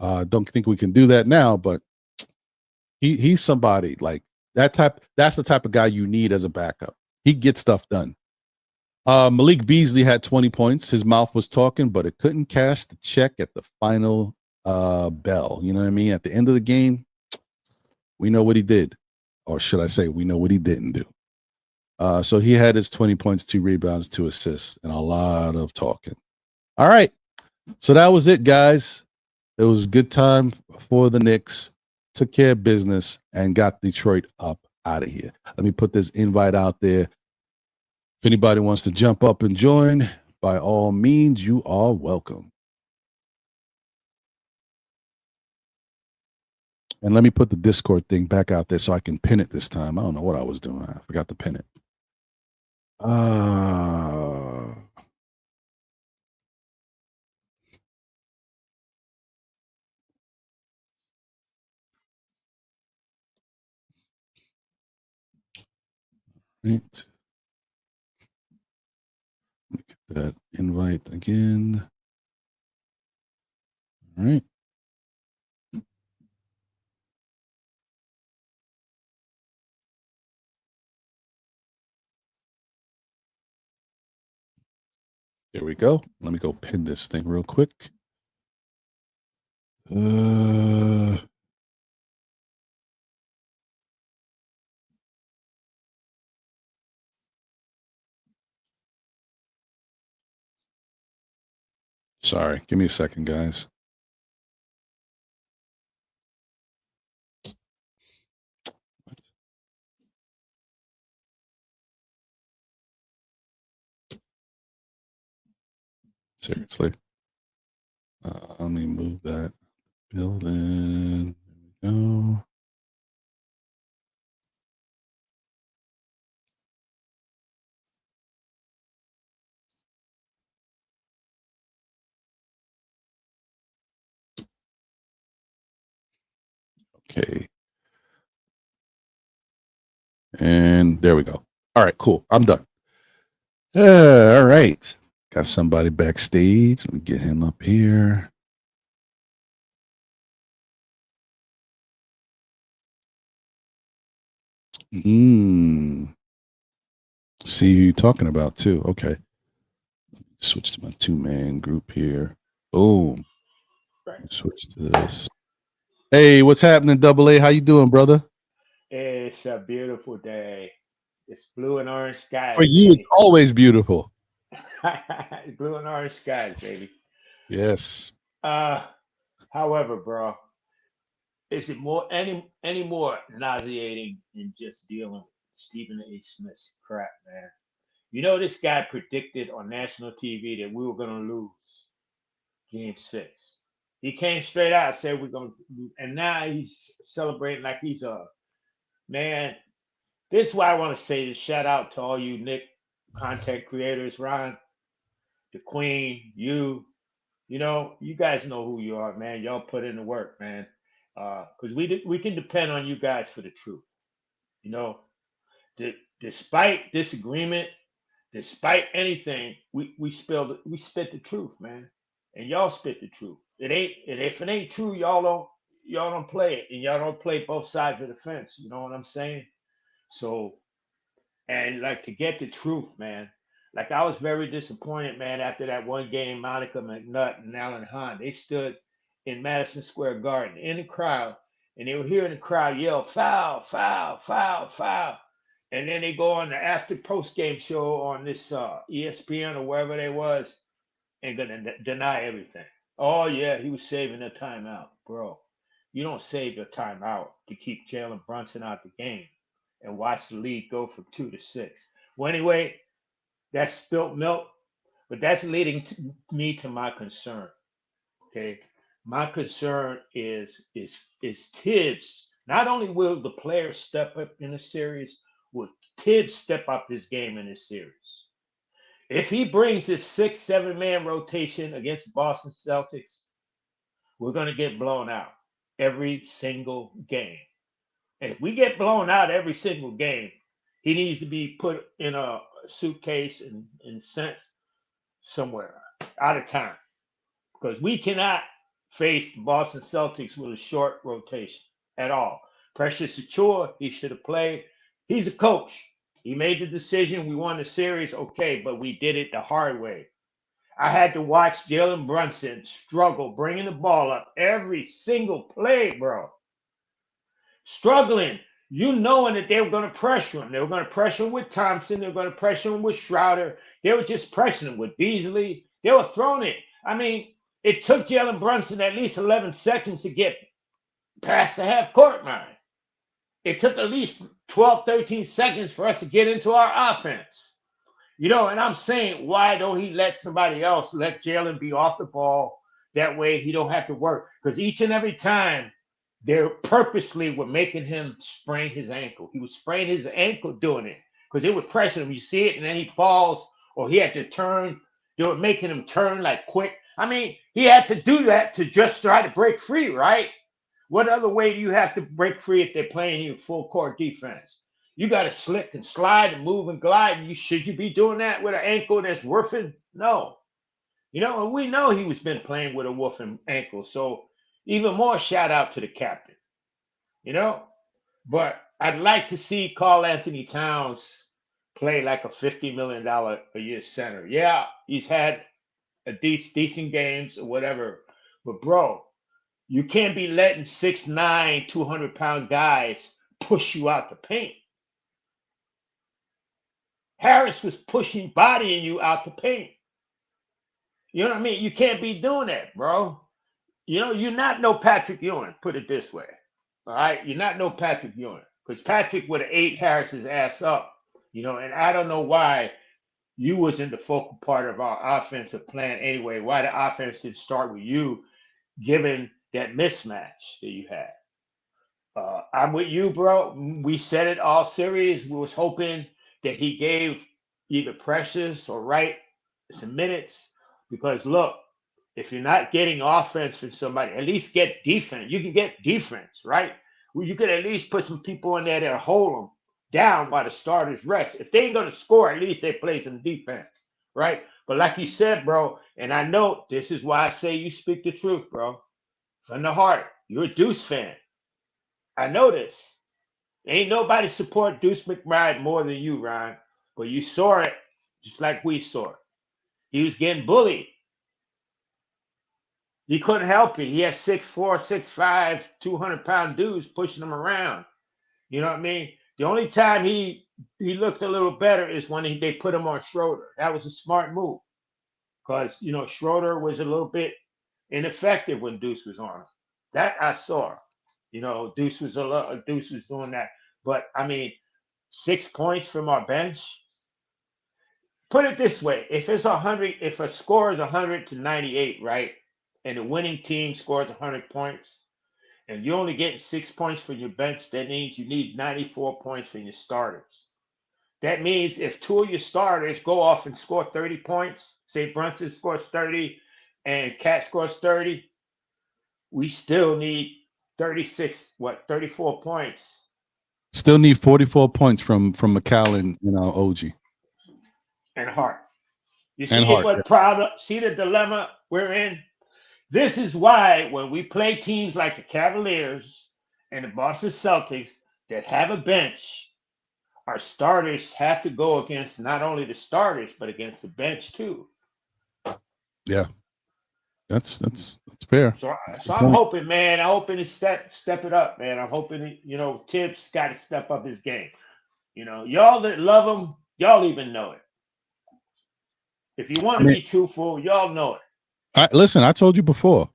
Don't think we can do that now, but he's somebody like that type. That's the type of guy you need as a backup. He gets stuff done. Malik Beasley had 20 points. His mouth was talking, but it couldn't cash the check at the final bell. You know what I mean? At the end of the game, we know what he did. Or should I say, we know what he didn't do. So he had his 20 points, 2 rebounds, 2 assists, and a lot of talking. All right. So that was it, guys. It was a good time for the Knicks. Took care of business and got Detroit up out of here. Let me put this invite out there. If anybody wants to jump up and join, by all means, you are welcome. And let me put the Discord thing back out there so I can pin it this time. I don't know what I was doing. I forgot to pin it. Right. Let me get that invite again. All right. There we go. Let me go pin this thing real quick. Sorry, give me a second, guys. Seriously. Let me move that building. There we go. Okay. And there we go. All right, cool. I'm done. All right. Got somebody backstage. Let me get him up here. See who you're talking about too. Okay. Switch to my 2-man group here. Boom. Switch to this. Hey, what's happening, Double A? How you doing, brother? It's a beautiful day. It's blue and orange skies. For you, it's always beautiful. Blue and orange skies, baby. Yes. However, bro, is it any more nauseating than just dealing with Stephen A. Smith's crap, man? You know, this guy predicted on national TV that we were going to lose Game 6. He came straight out and said we're going to, and now he's celebrating like he's a man. This is why I want to say this. Shout out to all you Nick content creators, Ron, the Queen, you know, you guys know who you are, man. Y'all put in the work, man. Because we can depend on you guys for the truth. You know, despite disagreement, despite anything, we spit the truth, man. And y'all spit the truth. And if it ain't true, y'all don't play it, and y'all don't play both sides of the fence. You know what I'm saying? So, and like to get the truth, man. Like I was very disappointed, man, after that one game, Monica McNutt and Alan Hahn, they stood in Madison Square Garden in the crowd, and they were hearing the crowd yell, foul, foul, foul, foul. And then they go on the after post game show on this ESPN or wherever they was and gonna deny everything. Oh yeah, he was saving a timeout, bro. You don't save your timeout to keep Jalen Brunson out the game and watch the lead go from 2-6. Well, anyway, that's spilt milk, but that's leading me to my concern. Okay, my concern is Tibs. Not only will the players step up in the series, will Tibs step up his game in this series? If he brings his 6-7 man rotation against Boston Celtics, we're going to get blown out every single game. And if we get blown out every single game, he needs to be put in a suitcase and sent somewhere out of town, because we cannot face the Boston Celtics with a short rotation at all. Precious Achua, he should have played. He's a coach. He made the decision. We won the series, okay, but we did it the hard way. I had to watch Jalen Brunson struggle bringing the ball up every single play, bro. Struggling. You knowing that they were going to pressure him. They were going to pressure him with Thompson. They were going to pressure him with Schroeder. They were just pressuring him with Beasley. They were throwing it. I mean, it took Jalen Brunson at least 11 seconds to get past the half court line. It took at least 12, 13 seconds for us to get into our offense. You know, and I'm saying, why don't he let somebody else, let Jalen be off the ball? That way he don't have to work. Because each and every time, they purposely were making him sprain his ankle. He was spraining his ankle doing it because it was pressuring him. You see it, and then he falls, or he had to turn. They were making him turn like quick. I mean, he had to do that to just try to break free, right? What other way do you have to break free if they're playing you full court defense? You got to slick and slide and move and glide. And should you be doing that with an ankle that's woofing? No. You know, and we know he was been playing with a woofing ankle. So even more shout out to the captain. You know, but I'd like to see Karl Anthony Towns play like a $50 million a year center. Yeah, he's had a decent games or whatever. But bro, you can't be letting 6'9", 200-pound guys push you out the paint. Harris was bodying you out the paint. You know what I mean? You can't be doing that, bro. You know, you're not no Patrick Ewing, put it this way. All right? You're not no Patrick Ewing. Because Patrick would have ate Harris's ass up. You know, and I don't know why you wasn't the focal part of our offensive plan anyway. Why the offense didn't start with you, given that mismatch that you had. I'm with you, bro. We said it all series. We was hoping that he gave either Precious or Wright some minutes. Because, look, if you're not getting offense from somebody, at least get defense. You can get defense, right? Well, you could at least put some people in there that hold them down while the starters rest. If they ain't gonna score, at least they play some defense, right? But like you said, bro, and I know this is why I say you speak the truth, bro. From the heart. You're a Deuce fan. I know this. Ain't nobody support Deuce McBride more than you, Ryan. But you saw it just like we saw it. He was getting bullied. He couldn't help it. He had 6'4", 6'5", 200-pound dudes pushing him around. You know what I mean? The only time he looked a little better is when they put him on Schroeder. That was a smart move. Because, you know, Schroeder was a little bit ineffective when Deuce was on him. That I saw. You know, Deuce was doing that. But I mean, 6 points from our bench. Put it this way: if it's 100, if a score is 100 to 98, right, and the winning team scores 100 points, and you're only getting 6 points from your bench, that means you need 94 points from your starters. That means if 2 of your starters go off and score 30 points, say Brunson scores 30 and Cat scores 30, we still need 34 points. Still need 44 points from McCallum and OG. And Hart. You And see Hart, what problem, see the dilemma we're in? This is why when we play teams like the Cavaliers and the Boston Celtics that have a bench, our starters have to go against not only the starters, but against the bench too. Yeah. That's fair. So I'm hoping, man. I'm hoping to step it up, man. I'm hoping, you know, Tibs got to step up his game. You know, y'all that love him, y'all even know it. If you want to be truthful, y'all know it. Listen, I told you before.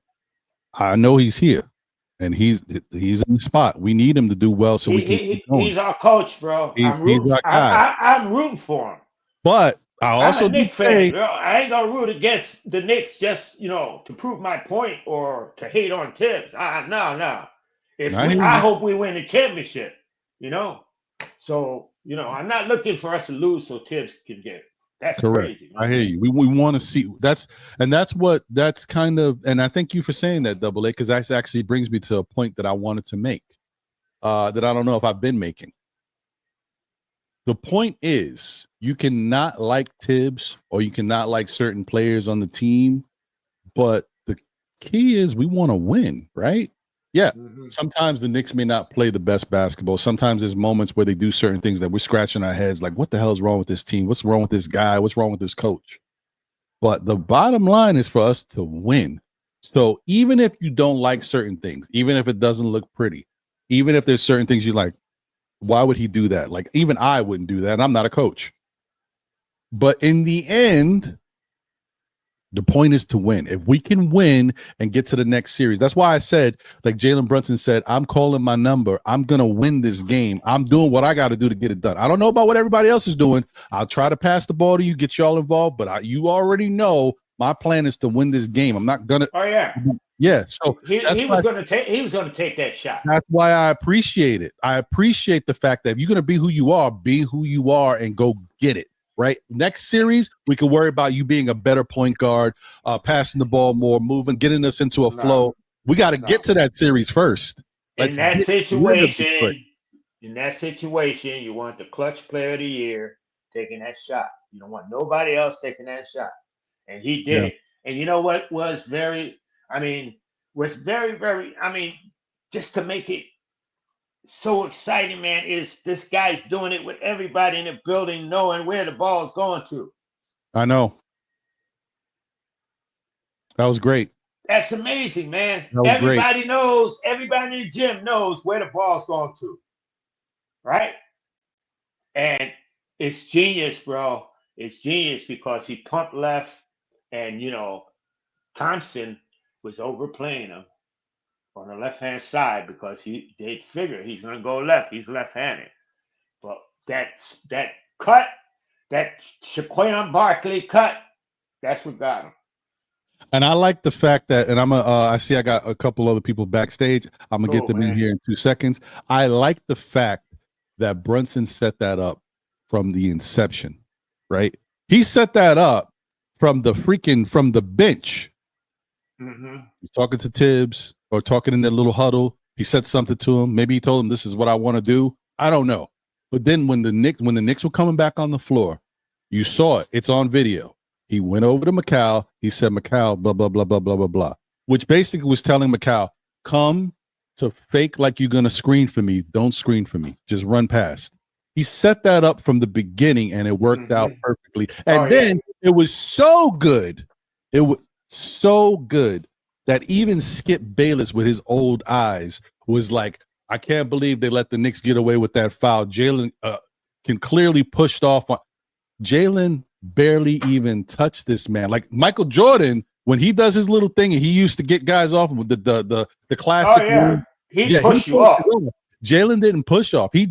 I know he's here, and he's in the spot. We need him to do well so we can keep going. He's our coach, bro. He's our guy. I'm rooting for him. But I also I'm a Knicks fan. Bro. I ain't gonna root against the Knicks just, you know, to prove my point or to hate on Tibs. No. I hope we win the championship, you know. So, you know, I'm not looking for us to lose so Tibs can get it. That's correct. Crazy. I hear you. We want to see that's kind of, and I thank you for saying that, Double A, because that actually brings me to a point that I wanted to make that I don't know if I've been making. The point is, you cannot like Tibs or you cannot like certain players on the team, but the key is we want to win, right? Yeah. Mm-hmm. Sometimes the Knicks may not play the best basketball. Sometimes there's moments where they do certain things that we're scratching our heads like, what the hell is wrong with this team? What's wrong with this guy? What's wrong with this coach? But the bottom line is for us to win. So even if you don't like certain things, even if it doesn't look pretty, even if there's certain things you like, why would he do that? Like, even I wouldn't do that. And I'm not a coach. But in the end, the point is to win. If we can win and get to the next series, that's why I said, like Jalen Brunson said, I'm calling my number. I'm going to win this game. I'm doing what I got to do to get it done. I don't know about what everybody else is doing. I'll try to pass the ball to you, get y'all involved. But you already know my plan is to win this game. I'm not going to. Oh, yeah. Yeah, so he was going to take that shot. That's why I appreciate it. I appreciate the fact that if you're going to be who you are and go get it, right? Next series, we can worry about you being a better point guard, passing the ball more, moving, getting us into a flow. We got to get to that series first. In that situation, you want the clutch player of the year taking that shot. You don't want nobody else taking that shot. And he did it. And you know what was very, just to make it so exciting, man, is this guy's doing it with everybody in the building knowing where the ball is going to. I know. That was great. That's amazing, man. Everybody knows, everybody in the gym knows where the ball's going to. Right? And it's genius, bro. It's genius because he pumped left and, you know, Thompson was overplaying him on the left-hand side because they figure he's going to go left. He's left-handed. But that cut, that Shaquan Barkley cut, that's what got him. And I like the fact that, and I see I got a couple other people backstage. I'm going to get them in here in 2 seconds. I like the fact that Brunson set that up from the inception, right? He set that up from the bench. Mm-hmm. He's talking to Tibs or talking in that little huddle. He said something to him. Maybe he told him, this is what I want to do. I don't know. But then when the Knicks were coming back on the floor, you saw it. It's on video. He went over to Macau. He said, Macau, blah, blah, blah, blah, blah, blah, blah, which basically was telling Macau, come to fake like you're going to screen for me. Don't screen for me. Just run past. He set that up from the beginning, and it worked out perfectly. And then it was so good. It was so good that even Skip Bayless with his old eyes was like, I can't believe they let the Knicks get away with that foul. Jalen can clearly pushed off on. Jalen barely even touched this man. Like Michael Jordan, when he does his little thing and he used to get guys off with the classic. Oh, yeah. He pushed you off. Jalen didn't push off. He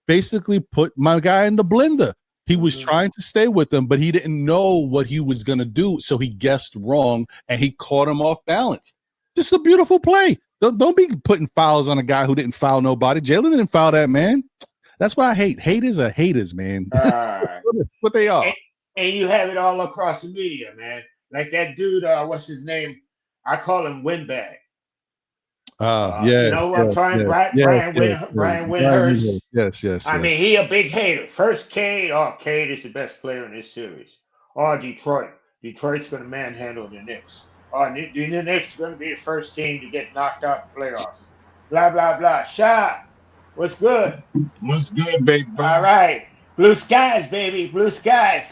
basically put my guy in the blender. He was trying to stay with him, but he didn't know what he was going to do. So he guessed wrong and he caught him off balance. Just a beautiful play. Don't be putting fouls on a guy who didn't foul nobody. Jalen didn't foul that man. That's what I hate. Haters are haters, man. That's what they are. And you have it all across the media, man. Like that dude, what's his name? I call him Windbag. You know what I'm trying? Brian Windhurst. Yes. I mean, he a big hater. First, Cade. Oh, Cade is the best player in this series. Oh, Detroit. Detroit's going to manhandle the Knicks. Oh, the Knicks going to be the first team to get knocked out in the playoffs. Blah, blah, blah. Shot. What's good? What's good, baby? All right. Blue skies, baby. Blue skies.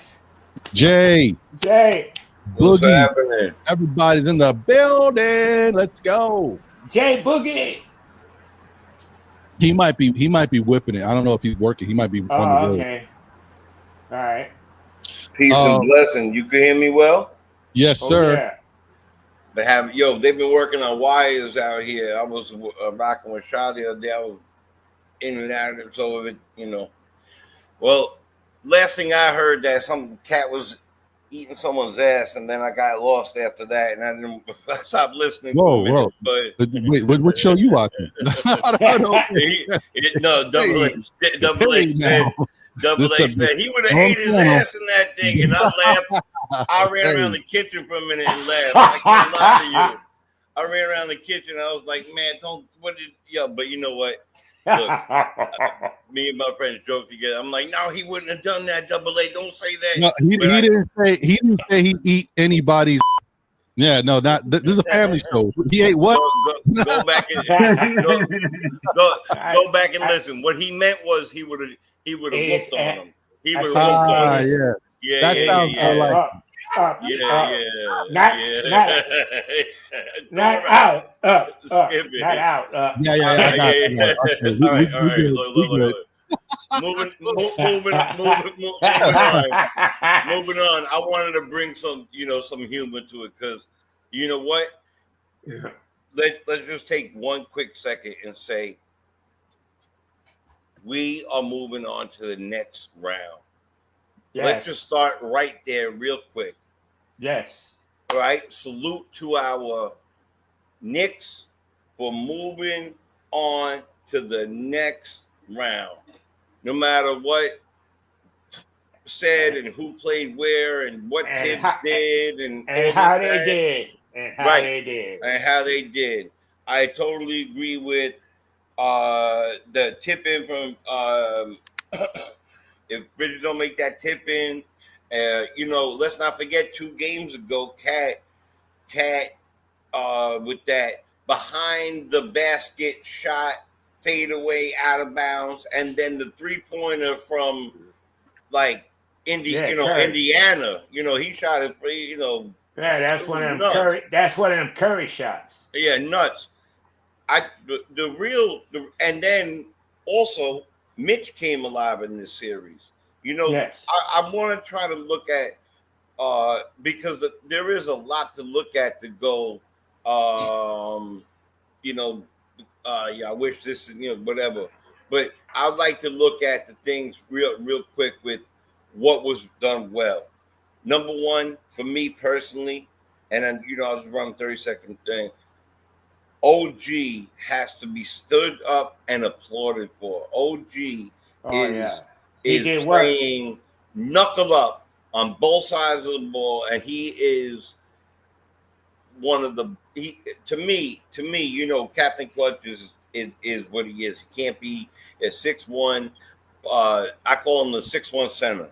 Jay. What's Boogie. happening? Everybody's in the building. Let's go. Jay Boogie. He might be whipping it. I don't know if he's working. He might be on the road. Okay. All right. Peace and blessing. You can hear me well? Yes, sir. Yeah. They've been working on wires out here. I was rocking with Shaw the other day. I was in and out of so it, Well, last thing I heard that some cat was eating someone's ass, and then I got lost after that, and I stopped listening. Whoa. But wait, what show you watching? Double A said he would have ate his ass in that thing, and I laughed. I ran around the kitchen for a minute and laughed. I can't lie to you. I ran around the kitchen. I was like, man, but you know what? Look, me and my friends joked together. I'm like, no, he wouldn't have done that. Double A, don't say that. No, he didn't say he eat anybody's. Yeah, no, not this is a family show. He ate what? Go back and go back and listen. What he meant was he would have whooped on him. He would have whooped on him. Yeah. That sounds like. Not out. Not out. Yeah. All right. Look. Moving on. I wanted to bring some humor to it because you know what? Yeah. Let's just take one quick second and say we are moving on to the next round. Yes. Let's just start right there real quick. Yes. All right. Salute to our Knicks for moving on to the next round. No matter what said and who played where and what Tibs did and how they did. And how they did. I totally agree with the tip in from if Bridges don't make that tip in, let's not forget 2 games ago, Cat with that behind the basket shot, fade away out of bounds, and then the 3-pointer from Indiana. He shot it. Yeah, that's one of them Curry. That's one of them Curry shots. Yeah, nuts. And then also Mitch came alive in this series. Yes. I want to try to look at because there is a lot to look at to go. I wish this is whatever, but I'd like to look at the things real quick with what was done well. Number one, for me personally, and then I was running 30-second thing. OG has to be stood up and applauded for. OG is playing knuckle up on both sides of the ball, and he is one of the. To me, Captain Clutch is what he is. He can't be a 6'1". I call him the 6'1" center.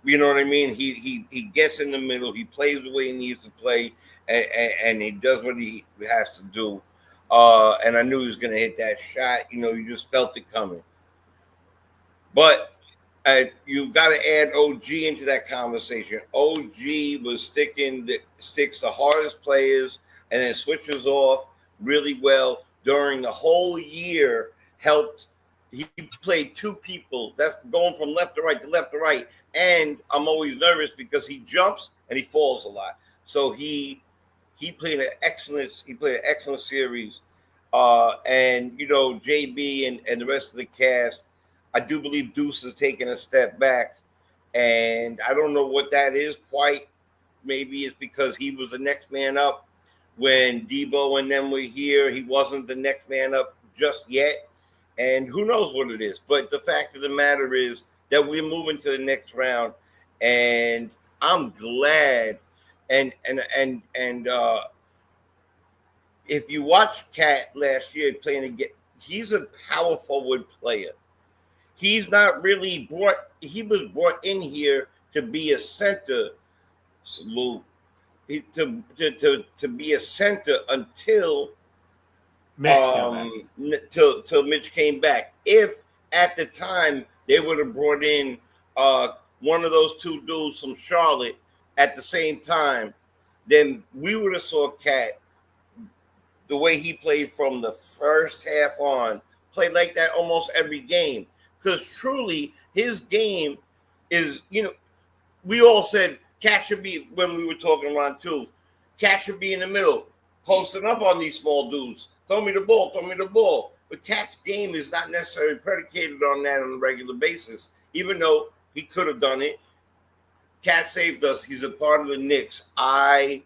You know what I mean? He gets in the middle. He plays the way he needs to play, and he does what he has to do. And I knew he was going to hit that shot. You know, you just felt it coming. But you've got to add OG into that conversation. OG was sticks the hardest players and then switches off really well during the whole year. Helped. He played two people. That's going from left to right to left to right. And I'm always nervous because he jumps and he falls a lot. So he played an excellent series. And you know, JB and the rest of the cast, I do believe Deuce is taking a step back. And I don't know what that is quite. Maybe it's because he was the next man up when Debo and them were here. He wasn't the next man up just yet. And who knows what it is. But the fact of the matter is that we're moving to the next round. And I'm glad. And if you watch Cat last year playing again, he's a power forward player. He's not really he was brought in here to be a center. Salute. To be a center until till Mitch came back. If at the time they would have brought in one of those two dudes from Charlotte at the same time, then we would have saw Cat the way he played from the first half on, played like that almost every game. Because truly, his game is, you know, we all said Cat should be, when we were talking around too, Cat should be in the middle, posting up on these small dudes. Throw me the ball. But Cat's game is not necessarily predicated on that on a regular basis, even though he could have done it. Cat saved us. He's a part of the Knicks. I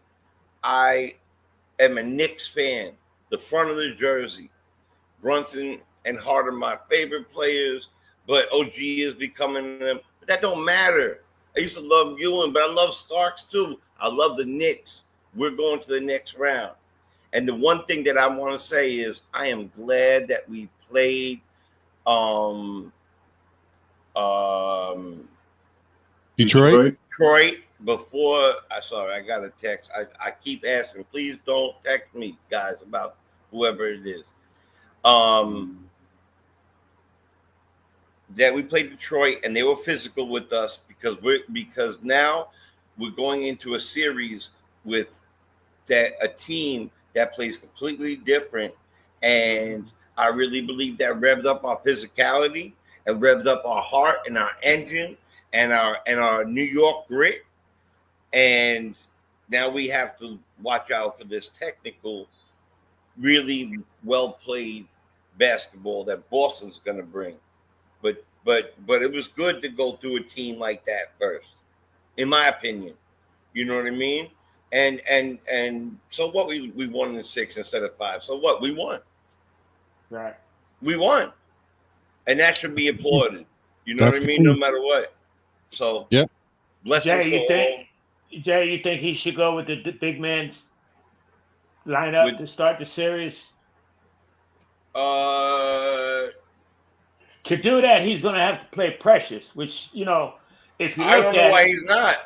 am a Knicks fan. The front of the jersey. Brunson and Hart are my favorite players, but OG is becoming them. But that don't matter. I used to love Ewing, but I love Starks too. I love the Knicks. We're going to the next round. And the one thing that I want to say is I am glad that we played Detroit before. I got a text. I keep asking, please don't text me, guys, about whoever it is. That we played Detroit and they were physical with us because now we're going into a series with a team that plays completely different, and I really believe that revved up our physicality and revved up our heart and our engine and our New York grit. And now we have to watch out for this technical, really well played basketball that Boston's going to bring. But it was good to go through a team like that first, in my opinion. You know what I mean? And so what, we won in 6 instead of 5. So what? We won. Right. We won. And that should be applauded. You know what I mean? No matter what. So yeah. Blessings. Jay, you think he should go with the big man's lineup to start the series? To do that, he's going to have to play Precious, which, you know, if you look I don't know why he's not.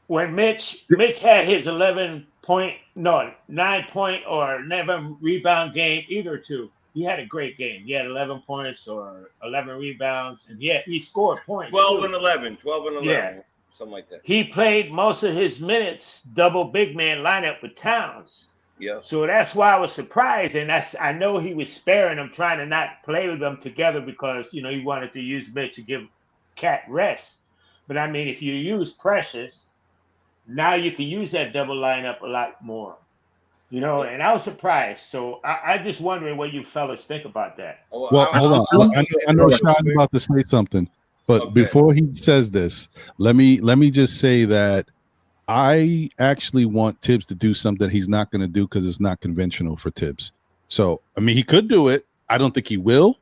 When Mitch had his 9-point or 11 rebound game, either two, he had a great game. He had 11 points or 11 rebounds, and he scored points. 12 and 11, yeah. Something like that. He played most of his minutes double big man lineup with Towns. Yeah. So that's why I was surprised, and I know he was sparing them, trying to not play with them together because, you know, he wanted to use Mitch to give Cat rest. But I mean, if you use Precious, now you can use that double lineup a lot more, you know. And I was surprised. So I just wondering what you fellas think about that. Well, hold on. I know Sean's about to say something, but before he says this, let me just say that I actually want Tibs to do something he's not going to do because it's not conventional for Tibs. So, I mean, he could do it. I don't think he will.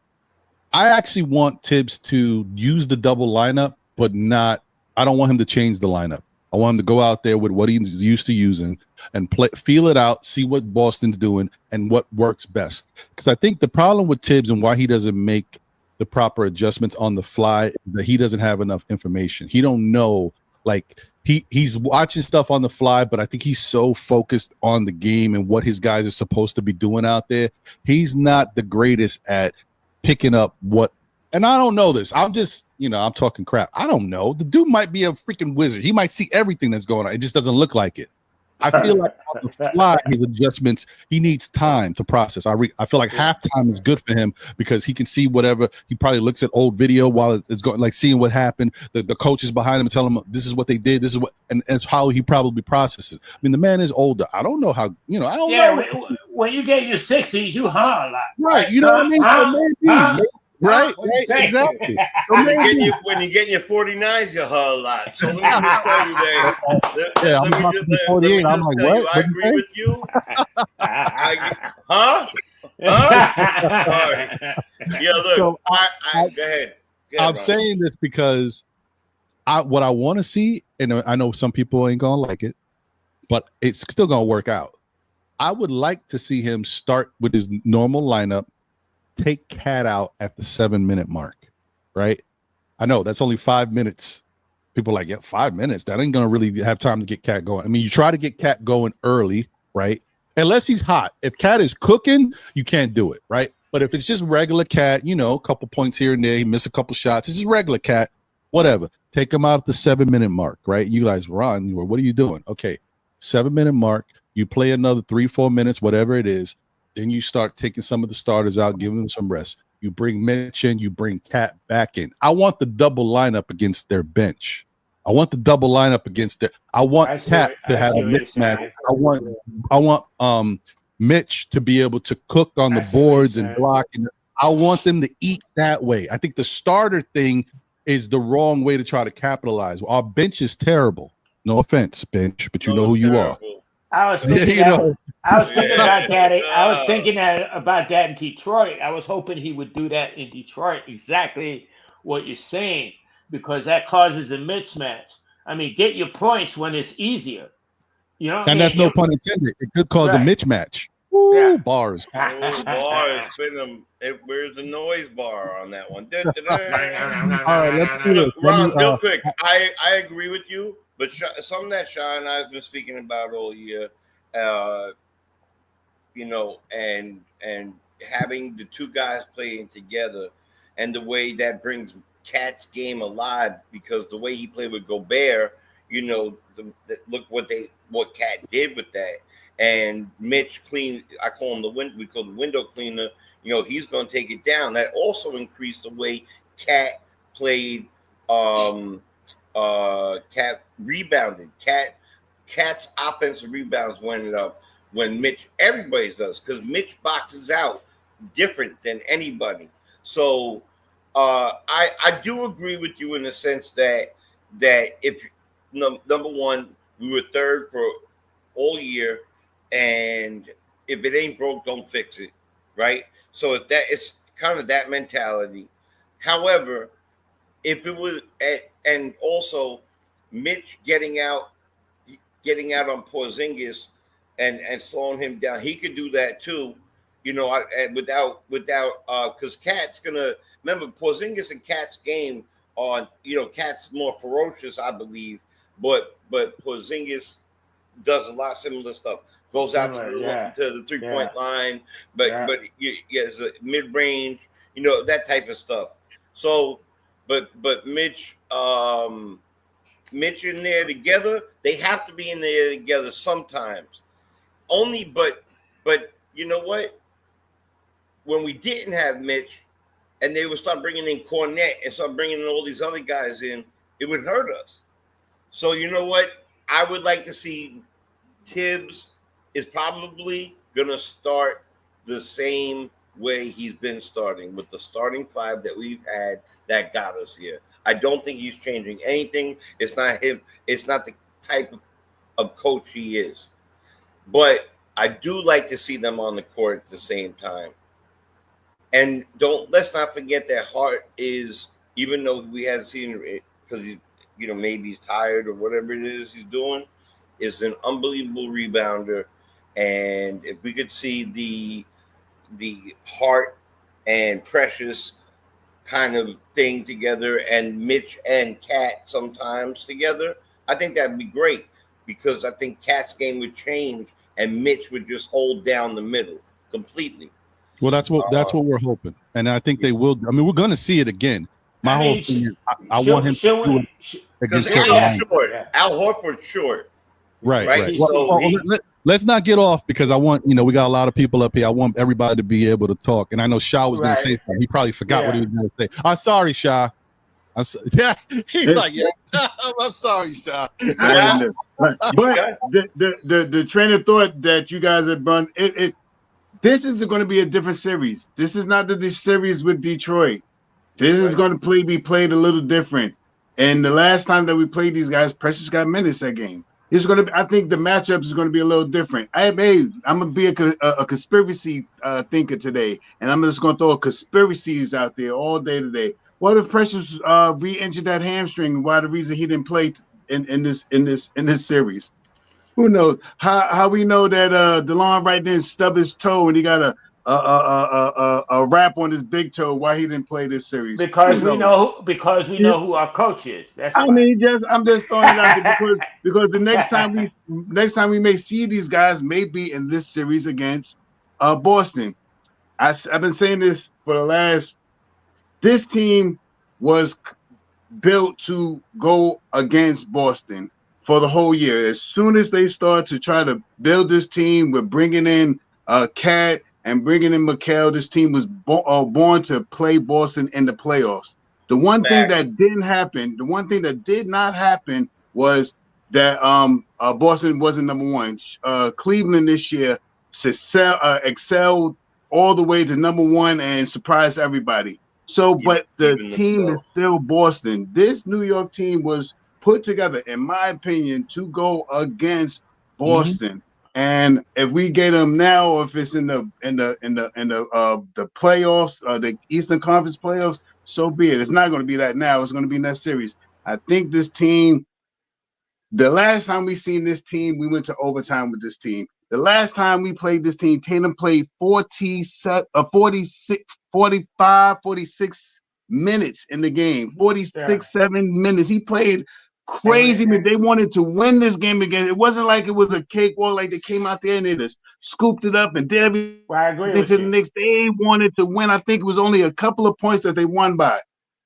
I actually want Tibs to use the double lineup, but I don't want him to change the lineup. I want him to go out there with what he's used to using and feel it out, see what Boston's doing and what works best. Because I think the problem with Tibs and why he doesn't make the proper adjustments on the fly is that he doesn't have enough information. He don't know, like he's watching stuff on the fly, but I think he's so focused on the game and what his guys are supposed to be doing out there. He's not the greatest at picking up what. And I don't know this. I'm just, I'm talking crap. I don't know. The dude might be a freaking wizard. He might see everything that's going on. It just doesn't look like it. I feel like on the fly, his adjustments, he needs time to process. I feel like halftime is good for him because he can see whatever. He probably looks at old video while it's going, like seeing what happened. The coaches behind him tell him this is what they did. This is what, and it's how he probably processes. I mean, the man is older. I don't know how, I don't know. When you get in your 60s, you holler a lot. Right. You know what I mean? Right, exactly. So when you get in your 49s, you hull a lot. So let me just tell you that. Let me 48. I'm like, what? I agree with you. Huh? All right. Yeah, look. So go ahead. I'm saying this because what I want to see, and I know some people ain't gonna like it, but it's still gonna work out. I would like to see him start with his normal lineup. Take Cat out at the 7-minute mark, right? I know that's only 5 minutes. People are like, yeah, 5 minutes. That ain't gonna really have time to get Cat going. I mean, you try to get Cat going early, right? Unless he's hot. If Cat is cooking, you can't do it, right? But if it's just regular Cat, a couple points here and there, he missed a couple shots. It's just regular Cat, whatever. Take him out at the 7-minute mark, right? You guys, Ron, what are you doing? Okay, 7-minute mark. You play another 3-4 minutes, whatever it is. Then you start taking some of the starters out, giving them some rest. You bring Mitch in, you bring Cat back in. I want the double lineup against their bench. I want the double lineup against their. I want Cat to have a mismatch. I want Mitch to be able to cook on the boards and block. And I want them to eat that way. I think the starter thing is the wrong way to try to capitalize. Our bench is terrible. No offense, bench, but you know who you are. I was thinking about that. I was thinking about that in Detroit. I was hoping he would do that in Detroit. Exactly what you're saying, because that causes a mismatch. I mean, get your points when it's easier. And that's no pun intended. It could cause a mismatch. Woo, bars. Bars. Where's the noise bar on that one? All right, let's do this. Ron, real quick. I agree with you. But something that Sean and I have been speaking about all year, and having the two guys playing together, and the way that brings Cat's game alive, because the way he played with Gobert, look what Cat did with that, and Mitch I call him we call the window cleaner. He's going to take it down. That also increased the way Cat played. Cat rebounded. Cat's offensive rebounds went up when Mitch. Everybody does, because Mitch boxes out different than anybody. So I do agree with you in the sense that if number one, we were third for all year, and if it ain't broke, don't fix it, right? So if that, it's kind of that mentality. However, if it was and also Mitch getting out on Porzingis and slowing him down, he could do that too, without because Cat's gonna remember Porzingis and Cat's game on, Cat's more ferocious, I believe, but Porzingis does a lot of similar stuff. Goes out to the 3-point line, but yes, mid range, that type of stuff. So. But Mitch in there together, they have to be in there together sometimes. But you know what? When we didn't have Mitch, and they would start bringing in Cornette and start bringing in all these other guys in, it would hurt us. So you know what? I would like to see Tibs is probably gonna start the same way he's been starting, with the starting five that we've had that got us here. I don't think he's changing anything. It's not him. It's not the type of coach he is. But I do like to see them on the court at the same time. And let's not forget that Hart is, even though we haven't seen it because maybe he's tired or whatever it is he's doing, is an unbelievable rebounder. And if we could see the Hart and Precious kind of thing together, and Mitch and Cat sometimes together, I think that'd be great, because I think Cat's game would change and Mitch would just hold down the middle completely. Well, that's what we're hoping, and I think they will. I mean, we're going to see it again. My whole thing is, I want him to do it against Al's short. Al Horford's short. Right. So let's not get off, because I want, we got a lot of people up here. I want everybody to be able to talk. And I know Shah was going to say something. He probably forgot what he was going to say. I'm sorry, Shah. Yeah, he's like, yeah, I'm sorry, Shah. But the train of thought that you guys have run, this is going to be a different series. This is not the series with Detroit. This is going to be played a little different. And the last time that we played these guys, Precious got minutes that game. It's going to be, I think the matchup is going to be a little different. I'm going to be a conspiracy thinker today, and I'm just going to throw conspiracies out there all day today. What if Precious re-injured that hamstring? Why the reason he didn't play in this series? Who knows? How we know that DeLon right then stubbed his toe and he got a wrap on his big toe? Why he didn't play this series? Because we know who our coach is. That's I'm just throwing it out there because the next time we may see these guys may be in this series against Boston. I've been saying this for the last. This team was built to go against Boston for the whole year. As soon as they start to try to build this team with bringing in Cat and bringing in Mikal, this team was born to play Boston in the playoffs. The one thing that did not happen was that Boston wasn't number one. Cleveland this year excelled all the way to number one and surprised everybody. So, but the team is still Boston. This New York team was put together, in my opinion, to go against Boston. And if we get them now, or if it's in the playoffs, the Eastern Conference playoffs, so be it. It's not going to be that now. It's going to be in that series. I think this team. The last time we seen this team, we went to overtime with this team. The last time we played this team, Tatum played 46 minutes in the game, 7 minutes. He played crazy. They wanted to win this game again. It wasn't like it was a cakewalk, like they came out there and they just scooped it up and did everything to the Knicks. They wanted to win. I think it was only a couple of points that they won by.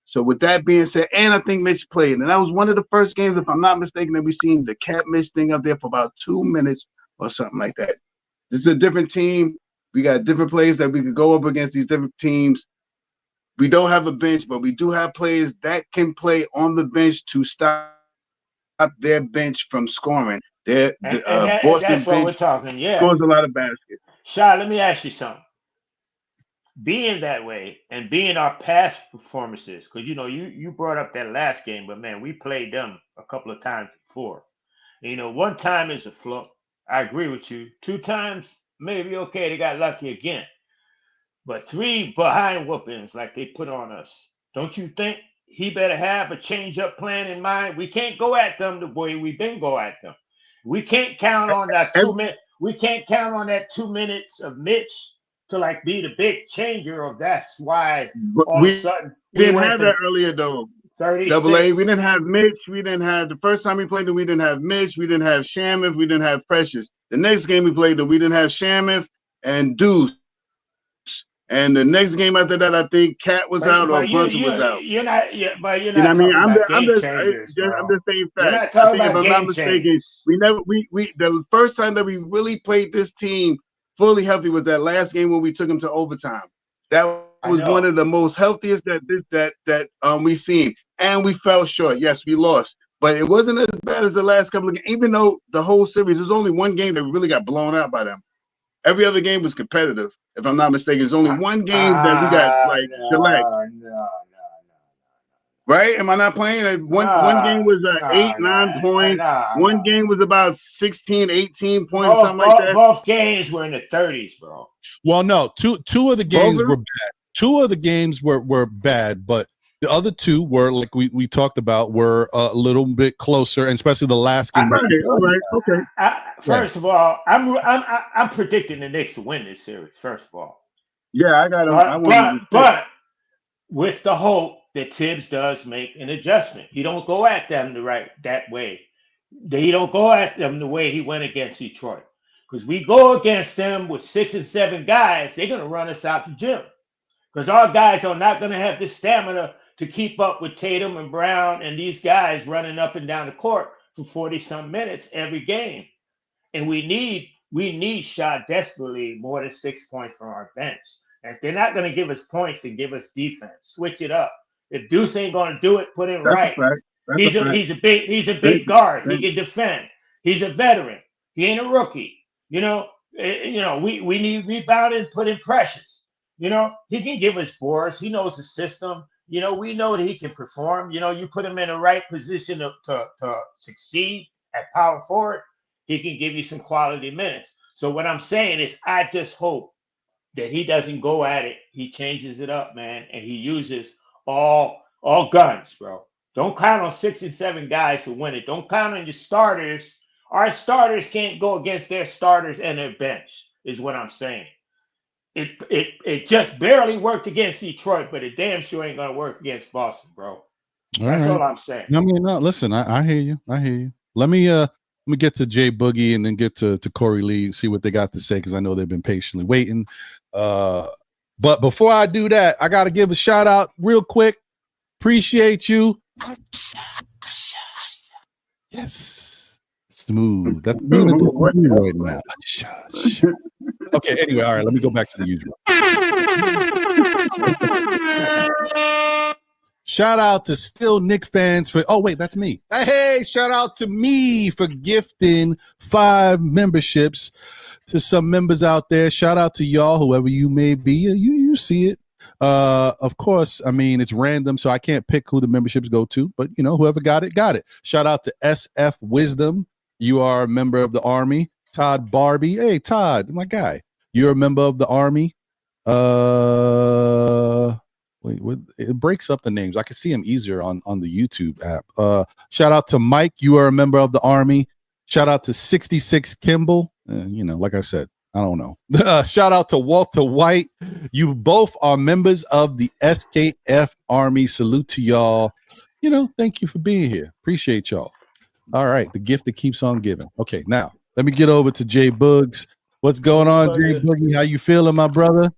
So with that being said, and I think Mitch played. And that was one of the first games, if I'm not mistaken, that we seen the Cat Mitch thing up there for about 2 minutes or something like that. This is a different team. We got different players that we could go up against these different teams. We don't have a bench, but we do have players that can play on the bench to stop their bench from scoring. Boston that's what we're talking. Yeah, scores a lot of baskets. Shah, let me ask you something. Being that way and being our past performances, because you brought up that last game, but man, we played them a couple of times before. And, one time is a flop. I agree with you. 2 times, maybe okay, they got lucky again. But 3 behind whoopings like they put on us. Don't you think he better have a change-up plan in mind? We can't go at them the way we've been go at them. We can't count on that 2 minutes. We can't count on that 2 minutes of Mitch to be the big changer of that's why all of a sudden we didn't have that earlier though. 36. Double A. We didn't have Mitch. We didn't have the first time we played them. We didn't have Mitch. We didn't have Shamuth. We didn't have Precious. The next game we played them, we didn't have Shamuth and Deuce. And the next game after that, I think Cat was out or Brunson was out. You're not. But you're not. You know what I mean? I'm just saying facts. I think if I'm not mistaken, the first time that we really played this team fully healthy was that last game when we took them to overtime. That was one of the most healthiest that we've seen, and we fell short. Yes, we lost, but it wasn't as bad as the last couple of games. Even though the whole series, there's only one game that really got blown out by them. Every other game was competitive. If I'm not mistaken, there's only one game that we got shellacked. No. Right? Am I not playing? One game was 8, 9 points. One game was about 16, 18 points, something like that. Both games were in the 30s, bro. Well, no, two of the games were bad. 2 of the games were bad, but The other two were, like we talked about, were a little bit closer, and especially the last game. All right, okay. First of all, I'm predicting the Knicks to win this series. First of all, yeah, I got them. But with the hope that Tibs does make an adjustment, he don't go at them that way. He don't go at them the way he went against Detroit. Because we go against them with 6 and 7 guys, they're gonna run us out the gym. Because our guys are not gonna have the stamina to keep up with Tatum and Brown and these guys running up and down the court for 40-some minutes every game. And we need shot desperately more than 6 points from our bench. And if they're not going to give us points and give us defense, switch it up. If Deuce ain't going to do it, put it right. He's a big guard. He can defend. He's a veteran. He ain't a rookie. We need rebounding, put in pressures. He can give us boards. He knows the system. We know that he can perform. You put him in the right position to succeed at power forward, he can give you some quality minutes. So what I'm saying is I just hope that he doesn't go at it. He changes it up, man, and he uses all guns, bro. Don't count on 6 and 7 guys to win it. Don't count on your starters. Our starters can't go against their starters and their bench, is what I'm saying. It just barely worked against Detroit, but it damn sure ain't gonna work against Boston, bro. That's all I'm saying. I mean, no, listen, I hear you. I hear you. Let me get to Jay Boogie and then get to Corey Lee, see what they got to say, because I know they've been patiently waiting. But before I do that, I got to give a shout out real quick. Appreciate you. Yes. Smooth. That's me right now. Okay, anyway, all right, let me go back to the usual. Shout out to Still Knicks fans for, oh wait, that's me. Hey, shout out to me for gifting 5 memberships to some members out there. Shout out to y'all, whoever you may be. You see it. Of course, I mean, it's random, so I can't pick who the memberships go to, but whoever got it, got it. Shout out to SF Wisdom. You are a member of the Army. Todd Barbie. Hey, Todd, my guy. You're a member of the Army. Wait, it breaks up the names. I can see them easier on the YouTube app. Shout out to Mike. You are a member of the Army. Shout out to 66 Kimball. Like I said, I don't know. Shout out to Walter White. You both are members of the SKF Army. Salute to y'all. Thank you for being here. Appreciate y'all. All right. The gift that keeps on giving. Okay, now let me get over to Jay Boogs. What's going on, Jay Boogie? How you feeling, my brother?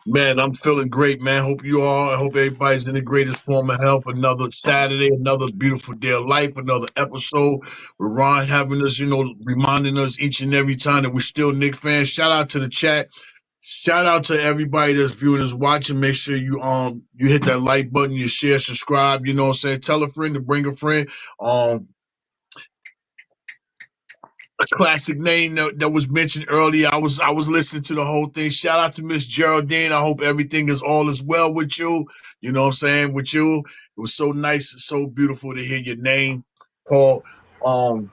Man, I'm feeling great, man. I hope everybody's in the greatest form of health. Another Saturday, another beautiful day of life, another episode with Ron having us, reminding us each and every time that we're still Knicks fans. Shout out to the chat. Shout out to everybody that's viewing us, watching. Make sure you hit that like button, you share, subscribe. You know what I'm saying? Tell a friend to bring a friend. A classic name that was mentioned earlier. I was listening to the whole thing. Shout out to Miss Geraldine. I hope everything is all as well with you. You know what I'm saying? With you. It was so nice and so beautiful to hear your name called. Trying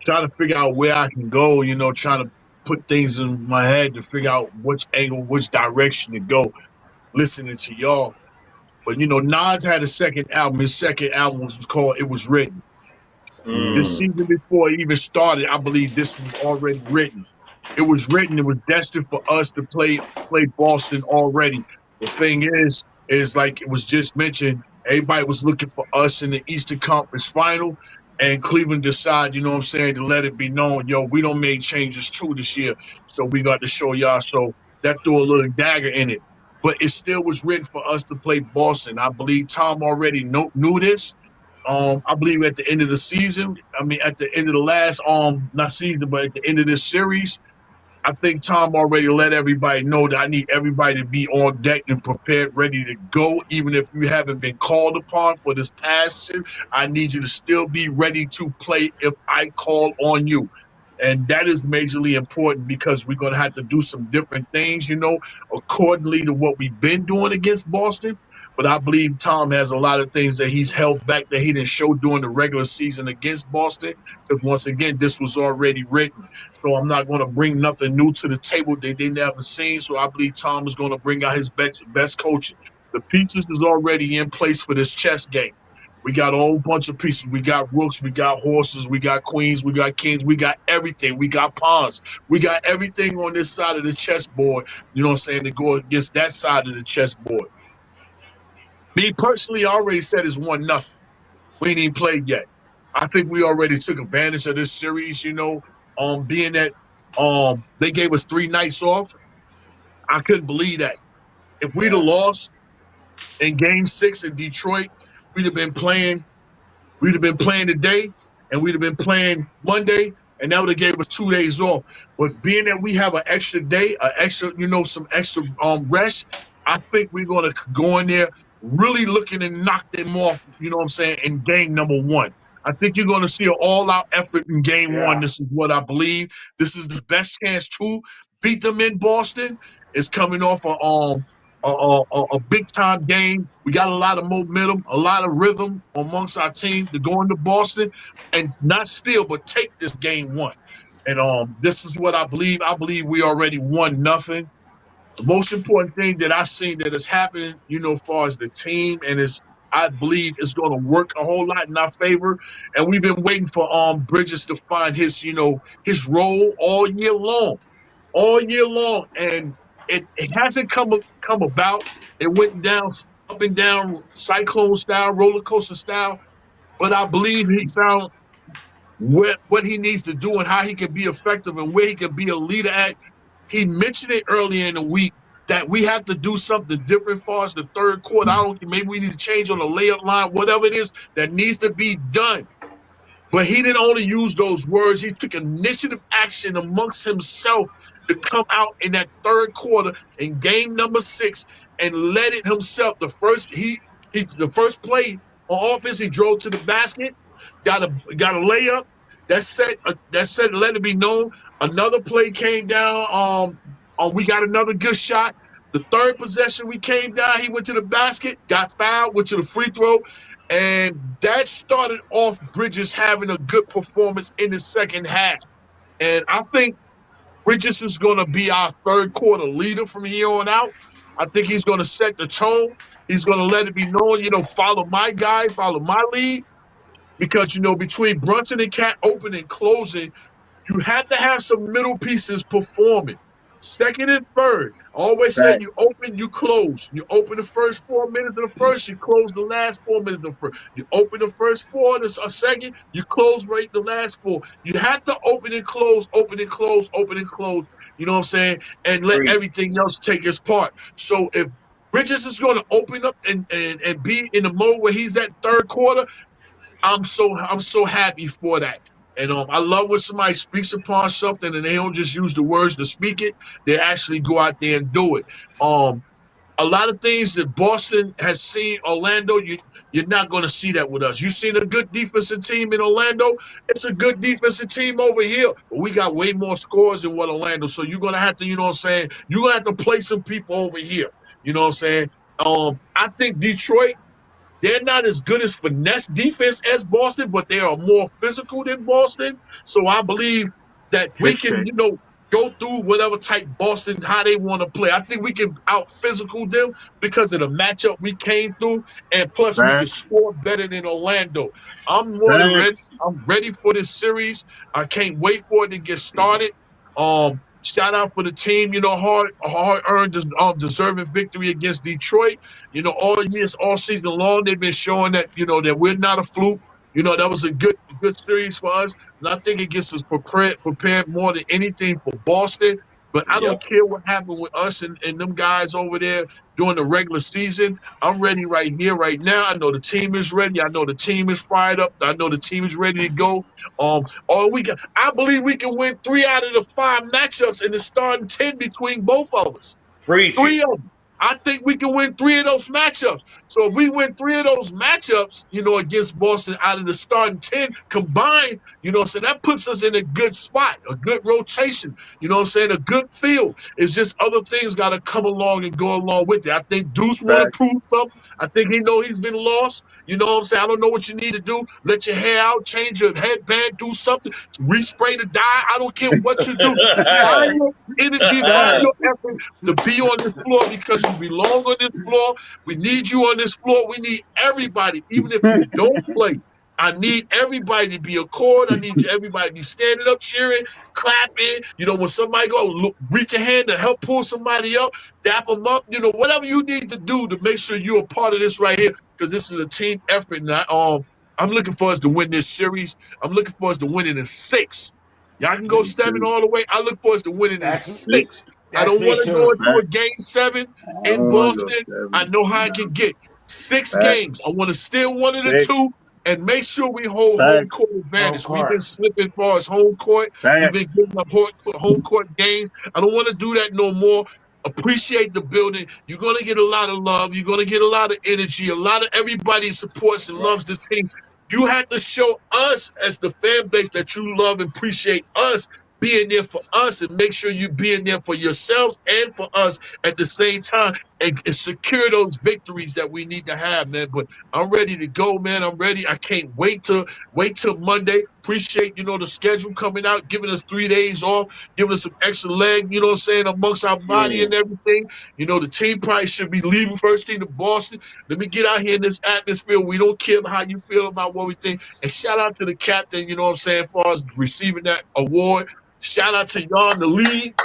to figure out where I can go, trying to put things in my head to figure out which angle, which direction to go, listening to y'all. But Nas had a second album. His second album was called It Was Written. This season before it even started, I believe this was already written. It was written. It was destined for us to play Boston already. The thing is like it was just mentioned, everybody was looking for us in the Eastern Conference Final, and Cleveland decided, to let it be known, we don't make changes too this year, so we got to show y'all. So that threw a little dagger in it. But it still was written for us to play Boston. I believe Tom already knew this. I believe at the end of the season, at the end of the last, not season, but at the end of this series, I think Tom already let everybody know that I need everybody to be on deck and prepared, ready to go. Even if you haven't been called upon for this past series, I need you to still be ready to play if I call on you. And that is majorly important because we're going to have to do some different things, accordingly to what we've been doing against Boston. But I believe Tom has a lot of things that he's held back that he didn't show during the regular season against Boston. Because once again, this was already written. So I'm not going to bring nothing new to the table they never seen. So I believe Tom is going to bring out his best coaching. The pieces is already in place for this chess game. We got a whole bunch of pieces. We got rooks, we got horses, we got queens, we got kings, we got everything. We got pawns. We got everything on this side of the chessboard, you know what I'm saying, to go against that side of the chessboard. Me personally, I already said it's 1-0. We ain't even played yet. I think we already took advantage of this series, you know, being that they gave us 3 nights off. I couldn't believe that. If we'd have lost in Game 6 in Detroit, we'd have been playing today, and we'd have been playing Monday, and that would have gave us 2 days off. But being that we have an extra day, some extra rest, I think we're gonna go in there really looking and knock them off, you know what I'm saying, in game number 1. I think you're going to see an all-out effort in game 1. This is what I believe. This is the best chance to beat them in Boston. It's coming off a big-time game. We got a lot of momentum, a lot of rhythm amongst our team to go into Boston and not steal, but take this game 1. And this is what I believe. I believe we already won nothing. The most important thing that I've seen that is happening, you know, as far as the team, and I believe it's going to work a whole lot in our favor. And we've been waiting for Bridges to find his role all year long. And it hasn't come about. It went down, up and down, cyclone style, roller coaster style. But I believe he found what he needs to do and how he can be effective and where he can be a leader at. He mentioned it earlier in the week that we have to do something different as far as the third quarter. Maybe we need to change on the layup line, whatever it is that needs to be done. But he didn't only use those words. He took initiative action amongst himself to come out in that third quarter in game number 6 and led it himself. The first play on offense, he drove to the basket, got a layup. That said, let it be known. Another play came down. We got another good shot. The third possession we came down, he went to the basket, got fouled, went to the free throw, and that started off Bridges having a good performance in the second half. And I think Bridges is going to be our third quarter leader from here on out. I think he's going to set the tone. He's going to let it be known, follow my guy, follow my lead. Because, between Brunson and Cat open and closing, you have to have some middle pieces performing. Second and third. Always said you open, you close. You open the first 4 minutes of the first, you close the last 4 minutes of the first. You open the first 4 in a second, you close right the last 4. You have to open and close, open and close, open and close. You know what I'm saying? And let everything else take its part. So if Bridges is going to open up and be in the mode where he's at third quarter, I'm so happy for that. And I love when somebody speaks upon something and they don't just use the words to speak it. They actually go out there and do it. A lot of things that Boston has seen Orlando, you're not going to see that with us. You've seen a good defensive team in Orlando. It's a good defensive team over here. But we got way more scores than what Orlando. So you're going to have to, you're going to have to play some people over here. You know what I'm saying? I think Detroit, they're not as good as finesse defense as Boston, but they are more physical than Boston. So I believe that we can, go through whatever type Boston, how they want to play. I think we can out-physical them because of the matchup we came through, and plus we can score better than Orlando. I'm more than ready. I'm ready for this series. I can't wait for it to get started. Shout out for the team, hard-earned, deserving victory against Detroit. All season long, they've been showing that, that we're not a fluke. That was a good series for us. And I think it gets us prepared more than anything for Boston. But I don't care what happened with us and them guys over there during the regular season. I'm ready right here, right now. I know the team is ready. I know the team is fired up. I know the team is ready to go. I believe we can win 3 out of the 5 matchups in the starting 10 between both of us. 3 of them. I think we can win 3 of those matchups. So if we win 3 of those matchups, against Boston out of the starting 10 combined, so that puts us in a good spot, a good rotation, a good field. It's just other things got to come along and go along with it. I think Deuce want to prove something. I think he know he's been lost. I don't know what you need to do. Let your hair out, change your headband, do something, respray the dye. I don't care what you do. Find your energy, find your effort to be on this floor because You belong on this floor. We need you on this floor. We need everybody, even if you don't play. I need everybody to be a chord. I need everybody to be standing up, cheering, clapping. You know, when somebody go, look, reach a hand to help pull somebody up, dap them up. You know, whatever you need to do to make sure you're a part of this right here, because this is a team effort. And I'm looking for us to win this series. I'm looking for us to win it in 6. Y'all can go 7 all the way. I look for us to win it in 6. I don't want to go into a game 7 in Boston. I know how I can get 6 games. I want to steal one of the 2 and make sure we hold home court advantage. We've been slipping as far as home court. We've been giving up home court games. I don't want to do that no more. Appreciate the building. You're going to get a lot of love. You're going to get a lot of energy. A lot of everybody supports and loves this team. You have to show us as the fan base that you love and appreciate us being there for us, and make sure you being there for yourselves and for us at the same time, and secure those victories that we need to have, man. But I'm ready to go, man. I'm ready. I can't wait till Monday. Appreciate, the schedule coming out, giving us 3 days off, giving us some extra leg, you know what I'm saying, amongst our body and everything. The team probably should be leaving first team to Boston. Let me get out here in this atmosphere. We don't care how you feel about what we think. And shout out to the captain, you know what I'm saying, as far as receiving that award. Shout out to y'all in the league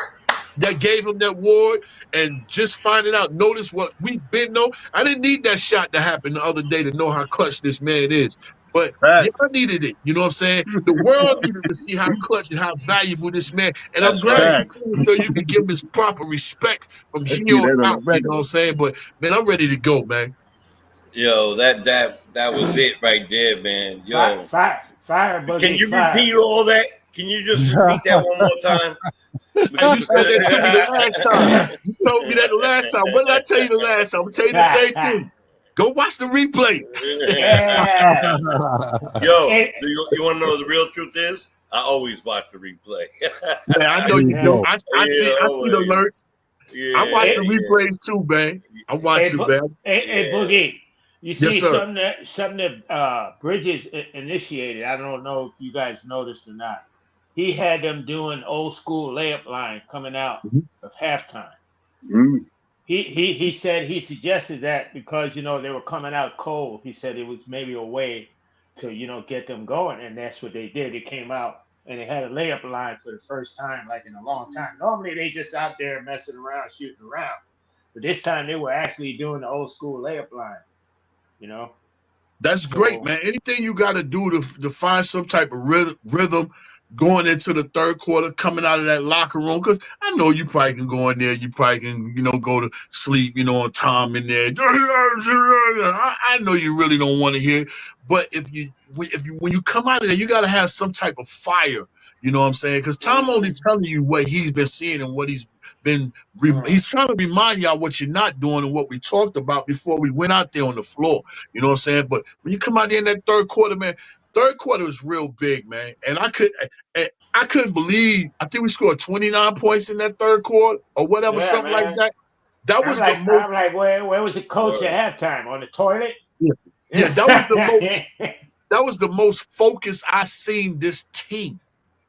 that gave him that award, and just finding out. Notice what we've been know. I didn't need that shot to happen the other day to know how clutch this man is. But y'all needed it. You know what I'm saying? The world needed to see how clutch and how valuable this man. And I'm glad you see it so you can give him his proper respect from here on out. You know what I'm saying? But man, I'm ready to go, man. Yo, that was it right there, man. Yo, fire, can you repeat all that? Can you just repeat that one more time? And you said that to me the last time. You told me that the last time. What did I tell you the last time? I'm going to tell you the same thing. Go watch the replay. Yeah. Yo, you want to know what the real truth is? I always watch the replay. Yeah, I know you do. I see the alerts. Yeah. I watch the replays too, man. I watch it, man. Hey, Boogie, you see Yes, something that Bridges initiated. I don't know if you guys noticed or not. He had them doing old school layup line coming out of halftime. Mm-hmm. He said he suggested that because they were coming out cold. He said it was maybe a way to get them going, and that's what they did. They came out and they had a layup line for the first time like in a long time. Normally they just out there messing around, shooting around, but this time they were actually doing the old school layup line. That's great, man. Anything you got to do to find some type of rhythm going into the third quarter, coming out of that locker room, because I know you probably can go in there, you probably can, go to sleep, on time in there. I know you really don't want to hear it, but when you come out of there, you got to have some type of fire. You know what I'm saying? Because Tom only telling you what he's been seeing and what he's been. He's trying to remind y'all what you're not doing and what we talked about before we went out there on the floor. You know what I'm saying? But when you come out there in that third quarter, man, third quarter was real big, man. And I couldn't believe. I think we scored 29 points in that third quarter or whatever, something like that. That was the most. I'm like, where was the coach at halftime? On the toilet? Yeah, that was the most. That was the most focused I seen this team.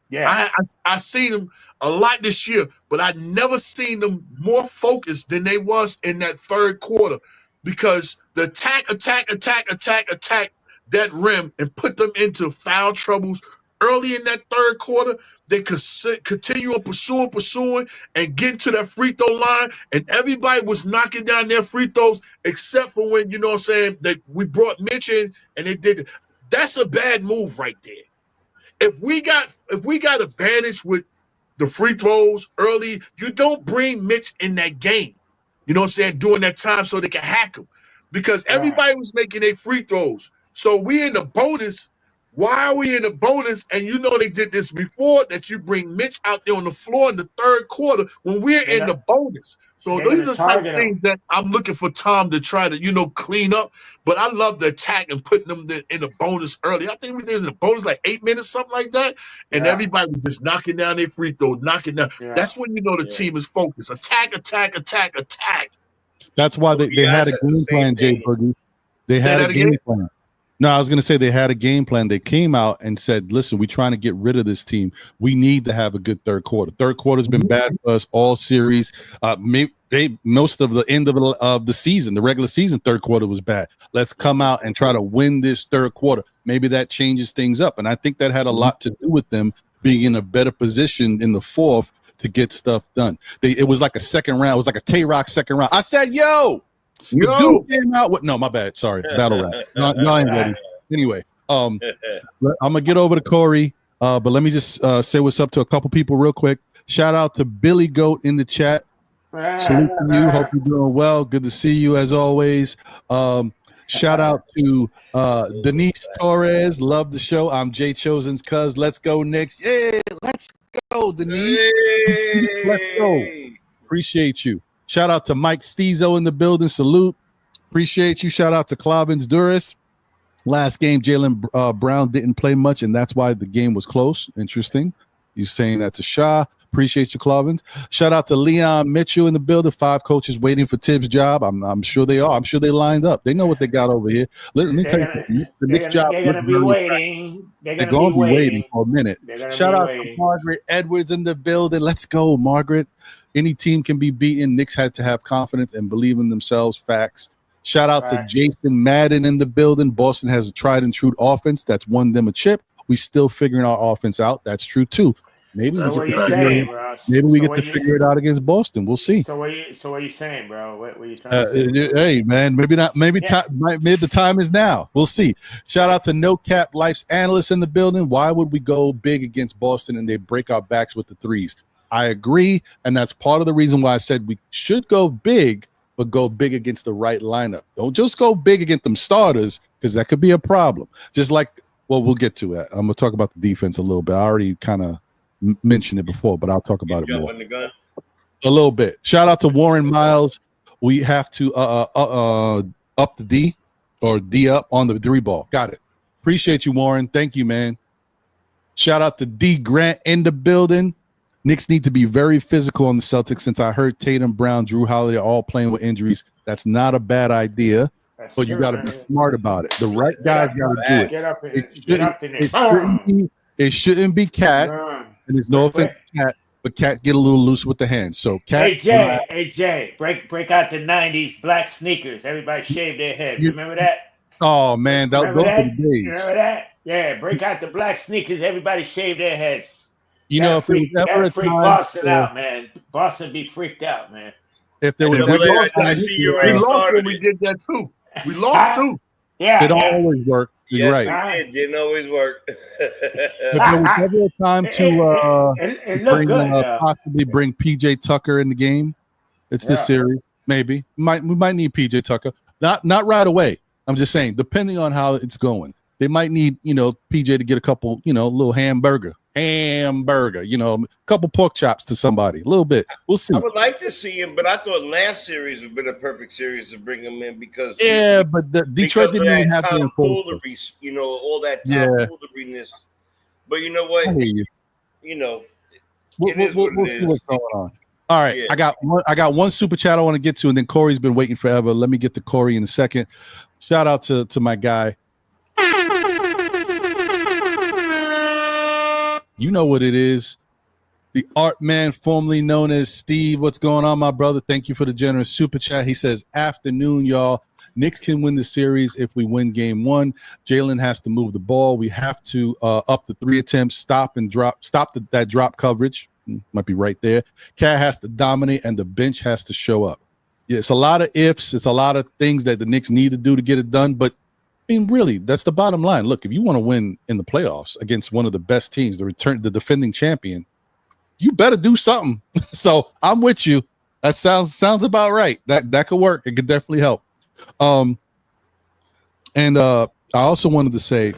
Yeah, I seen them a lot this year, but I never seen them more focused than they was in that third quarter, because the attack that rim and put them into foul troubles early in that third quarter. They could continue on pursuing and get to that free throw line, and everybody was knocking down their free throws except for when, you know what I'm saying, that we brought Mitch in and they did. That's a bad move right there. If we got advantage with the free throws early, you don't bring Mitch in that game. You know what I'm saying? During that time so they can hack him. Because everybody was making their free throws. So we in the bonus. Why are we in the bonus? And they did this before, that you bring Mitch out there on the floor in the third quarter when we're in the bonus. So these are the type of things that I'm looking for Tom to try to, clean up. But I love the attack and putting them in the bonus early. I think we did in the bonus like 8 minutes, something like that. And everybody was just knocking down their free throws, knocking down. Yeah. That's when the team is focused. Attack. That's why they had a game plan, Jay Boogie. They had a game plan. No, I was going to say they had a game plan. They came out and said, listen, we're trying to get rid of this team. We need to have a good third quarter. Third quarter's been bad for us all series. Most of the end of the season, the regular season, third quarter was bad. Let's come out and try to win this third quarter. Maybe that changes things up. And I think that had a lot to do with them being in a better position in the fourth to get stuff done. It was like a second round. It was like a Tay-Rock second round. I said, yo. The dude came out with no, my bad. Sorry, battle rap. No, ain't ready. Anyway, I'm gonna get over to Corey, but let me just say what's up to a couple people real quick. Shout out to Billy Goat in the chat. Salute to you. Hope you're doing well. Good to see you as always. Shout out to Denise Torres. Love the show. I'm Jay Chosen's cuz. Let's go Knicks. Yeah, let's go Denise. Hey. Let's go. Appreciate you. Shout out to Mike Stezo in the building. Salute. Appreciate you. Shout out to Clavins Duras. Last game, Jalen Brown didn't play much, and that's why the game was close. Interesting. He's saying that to Shah. Appreciate you, Clavins. Shout out to Leon Mitchell in the building. 5 coaches waiting for Tibs' job. I'm sure they are. I'm sure they lined up. They know what they got over here. Let me tell you something. The Knicks job. They're going to be waiting. They're going to be waiting for a minute. Shout out to Margaret Edwards in the building. Let's go, Margaret. Any team can be beaten. Knicks had to have confidence and believe in themselves. Facts. Shout out to Jason Madden in the building. Boston has a tried and true offense that's won them a chip. We still figuring our offense out. That's true too. Maybe we get to figure it out against Boston. We'll see. So what are you saying, bro? What are you trying to say? Hey, man, maybe not. Maybe the time is now. We'll see. Shout out to No Cap Life's analyst in the building. Why would we go big against Boston and they break our backs with the threes? I agree, and that's part of the reason why I said we should go big, but go big against the right lineup. Don't just go big against them starters, because that could be a problem. Just like, well, we'll get to that. I'm going to talk about the defense a little bit. I already kind of mentioned it before, but I'll talk about it more. A little bit. Shout out to Warren Miles. We have to up the D or D up on the 3 ball. Got it. Appreciate you, Warren. Thank you, man. Shout out to D Grant in the building. Knicks need to be very physical on the Celtics since I heard Tatum, Brown, Drew Holiday are all playing with injuries. That's not a bad idea, but you got to be smart about it. The right guys got to do it. It shouldn't be Cat, and there's no offense to Cat, but Cat get a little loose with the hands. So Cat, Hey Jay, break out the '90s black sneakers. Everybody shaved their heads. Remember that? Oh man, Remember that? Yeah, break out the black sneakers. Everybody shaved their heads. You know, if there was ever a time, Boston out, man. Boston be freaked out, man. If there was ever a time, we lost when we did that too. We lost too. Yeah, it don't always work. You're right. It didn't always work. If there was ever a time to possibly bring PJ Tucker in the game, it's this series. Maybe we might need PJ Tucker. Not right away. I'm just saying, depending on how it's going, they might need PJ to get a couple little hamburger, a couple pork chops to somebody, a little bit. We'll see. I would like to see him, but I thought last series would have been a perfect series to bring him in because but Detroit didn't even have the foolery, all that fooleriness. But you know what? We'll see what's going on. All right, yeah. I got one super chat I want to get to, and then Corey's been waiting forever. Let me get to Corey in a second. Shout out to my guy. You know what it is. The art man, formerly known as Steve. What's going on, my brother? Thank you for the generous super chat. He says, afternoon, y'all. Knicks can win the series if we win game 1. Jalen has to move the ball. We have to up the 3 attempts, stop that drop coverage. Might be right there. Cat has to dominate, and the bench has to show up. Yeah, it's a lot of ifs. It's a lot of things that the Knicks need to do to get it done, but I mean, really, that's the bottom line. Look, if you want to win in the playoffs against one of the best teams, the defending champion, you better do something. So I'm with you. That sounds about right. That could work. It could definitely help. And I also wanted to say,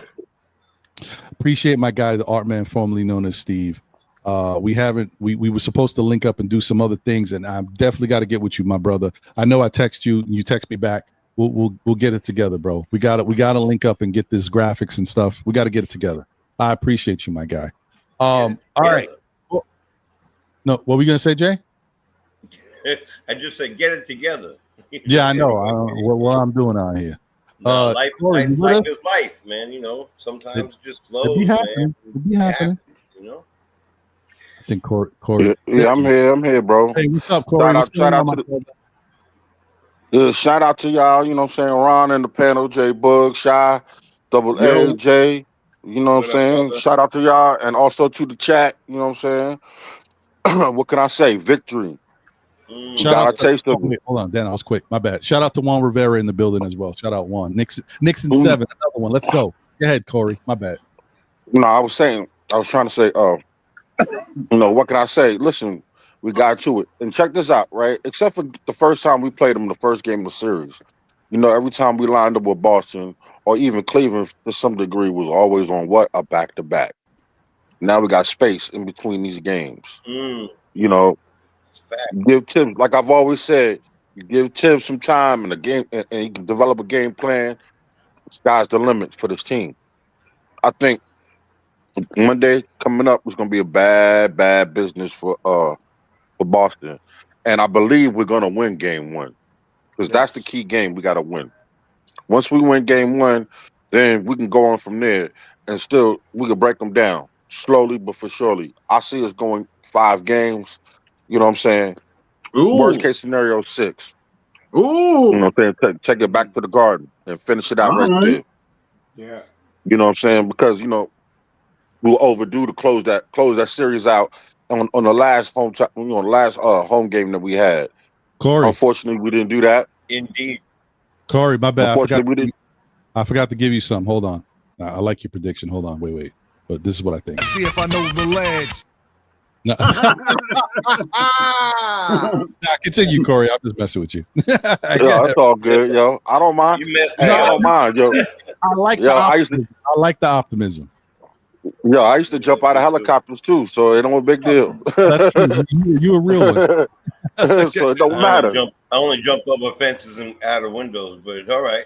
appreciate my guy, the art man, formerly known as Steve. We were supposed to link up and do some other things, and I definitely got to get with you, my brother. I know I text you, and you text me back. We'll get it together, bro. We got to link up and get this graphics and stuff. We got to get it together. I appreciate you, my guy. All right. No, what were we gonna say, Jay? I just said get it together. Yeah, I know. What I'm doing out here. Life Corey, is life, man. You know, sometimes it just flows, man. It'd be happening. You know. I think Corey. Yeah, I'm here, bro. Hey, what's up, Corey? Shout out to y'all. You know what I'm saying? Ron and the panel, J Bug, Shy, Double Yo. A, J. You know what I'm saying? brother? Shout out to y'all, and also to the chat. You know what I'm saying? What can I say? Victory. Shout out to taste of it. Hold on, Dan. I was quick. My bad. Shout out to Juan Rivera in the building as well. Shout out Juan. Knicks and 7. Another one. Let's go. Go ahead, Corey. My bad. No, I was trying to say, what can I say? Listen, we got to it. And check this out, right? Except for the first time we played them in the first game of the series. You know, every time we lined up with Boston or even Cleveland to some degree was always on a back-to-back. Now we got space in between these games. You know, give Tibs, like I've always said, you give Tibs some time in the game and you can develop a game plan. The sky's the limit for this team. I think Monday coming up is going to be a bad business for Boston, and I believe we're going to win Game 1 because that's the key game we got to win. Once we win Game 1, then we can go on from there, and still we can break them down slowly but for surely. I see us going 5 games. You know what I'm saying? Worst case scenario 6. You know what I'm saying? Take it back to the Garden and finish it out right there. Yeah. You know what I'm saying? Because we'll overdue to close that series out on the last home game that we had. Corey. Unfortunately, we didn't do that. Indeed. Corey, my bad. Unfortunately, I forgot to give you some. Hold on. I like your prediction. Hold on. Wait. But this is what I think. See if I know the ledge. No. Continue, Corey. I'm just messing with you. That's all good, yo. I don't mind. I don't mind, yo. I like the optimism. Yo, I used to jump out of helicopters too, so it ain't a big deal. That's true. You a real one. So it don't matter. I only jump over fences and out of windows, but it's all right.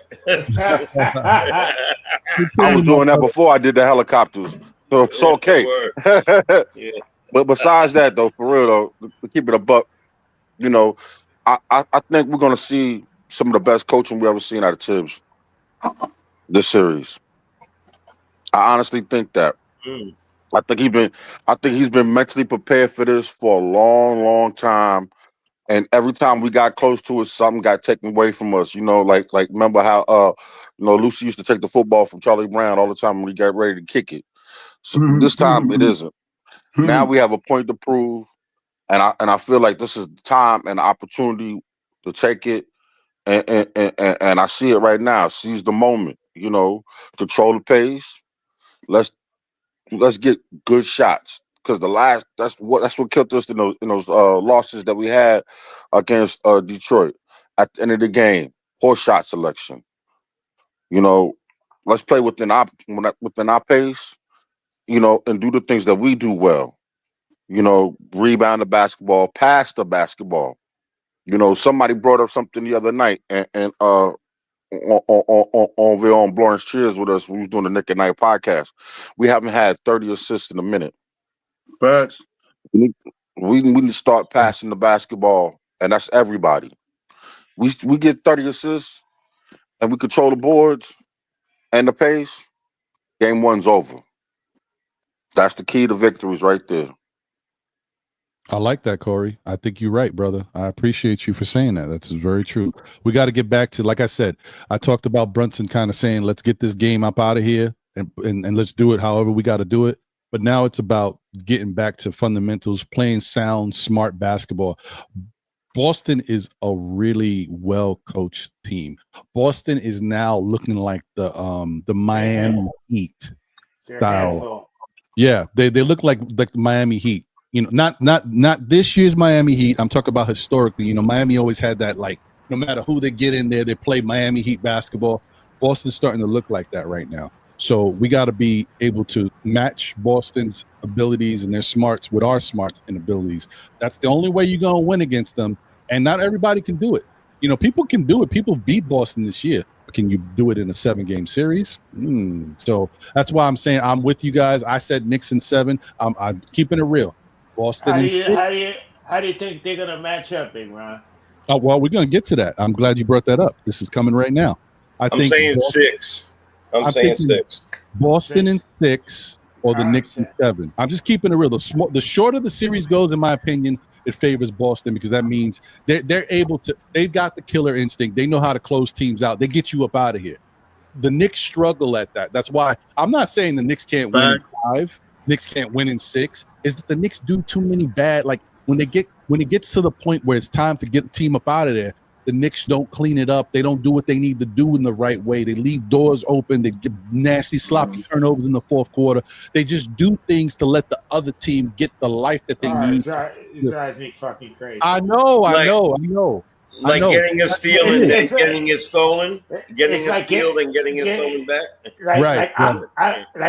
I was doing that before I did the helicopters, so it's okay. Yeah. But besides that, though, for real though, to keep it a buck, you know, I think we're gonna see some of the best coaching we ever seen out of Tibs this series. I honestly think that. I think he's been mentally prepared for this for a long time. And every time we got close to it, something got taken away from us. You know, like remember how Lucy used to take the football from Charlie Brown all the time when he got ready to kick it. So this time it isn't. Now we have a point to prove, and I feel like this is the time and the opportunity to take it. And I see it right now. Seize the moment. You know, control the pace. Let's get good shots. Because that's what killed us in those losses that we had against Detroit. At the end of the game, poor shot selection. You know, let's play within our pace. You know, and do the things that we do well. You know, rebound the basketball, pass the basketball. You know, somebody brought up something the other night, and on Blowing Cheers with us, we was doing the Nick at Night podcast. We haven't had 30 assists in a minute. But we need to start passing the basketball, and that's everybody. We get 30 assists, and we control the boards and the pace. Game 1's over. That's the key to victories right there. I like that, Corey. I think you're right, brother. I appreciate you for saying that. That's very true. We got to get back to, like I said, I talked about Brunson kind of saying, let's get this game up out of here and let's do it however we got to do it. But now it's about getting back to fundamentals, playing sound, smart basketball. Boston is a really well-coached team. Boston is now looking like the Miami Heat style. Yeah, they look like the Miami Heat. You know, not this year's Miami Heat. I'm talking about historically. You know, Miami always had that, like, no matter who they get in there, they play Miami Heat basketball. Boston's starting to look like that right now. So we got to be able to match Boston's abilities and their smarts with our smarts and abilities. That's the only way you're going to win against them. And not everybody can do it. You know, people can do it. People beat Boston this year. Can you do it in a 7-game series? So that's why I'm saying I'm with you guys. I said Knicks in 7. I'm keeping it real. Boston. How do you think they're gonna match up, Big Ron? Oh, well, we're gonna get to that. I'm glad you brought that up. This is coming right now. I'm saying 6. I'm saying 6. Boston in 6 or the Knicks in 7. I'm just keeping it real. The shorter the series goes, in my opinion, it favors Boston because that means they're able to. They've got the killer instinct. They know how to close teams out. They get you up out of here. The Knicks struggle at that. That's why I'm not saying the Knicks can't win in 5. Knicks can't win in 6. Is that the Knicks do too many bad? Like when it gets to the point where it's time to get the team up out of there, the Knicks don't clean it up. They don't do what they need to do in the right way. They leave doors open. They get nasty, sloppy turnovers in the fourth quarter. They just do things to let the other team get the life that they need. It drives me fucking crazy. I know. Like getting a steal and then getting it stolen, getting a steal and getting it stolen back.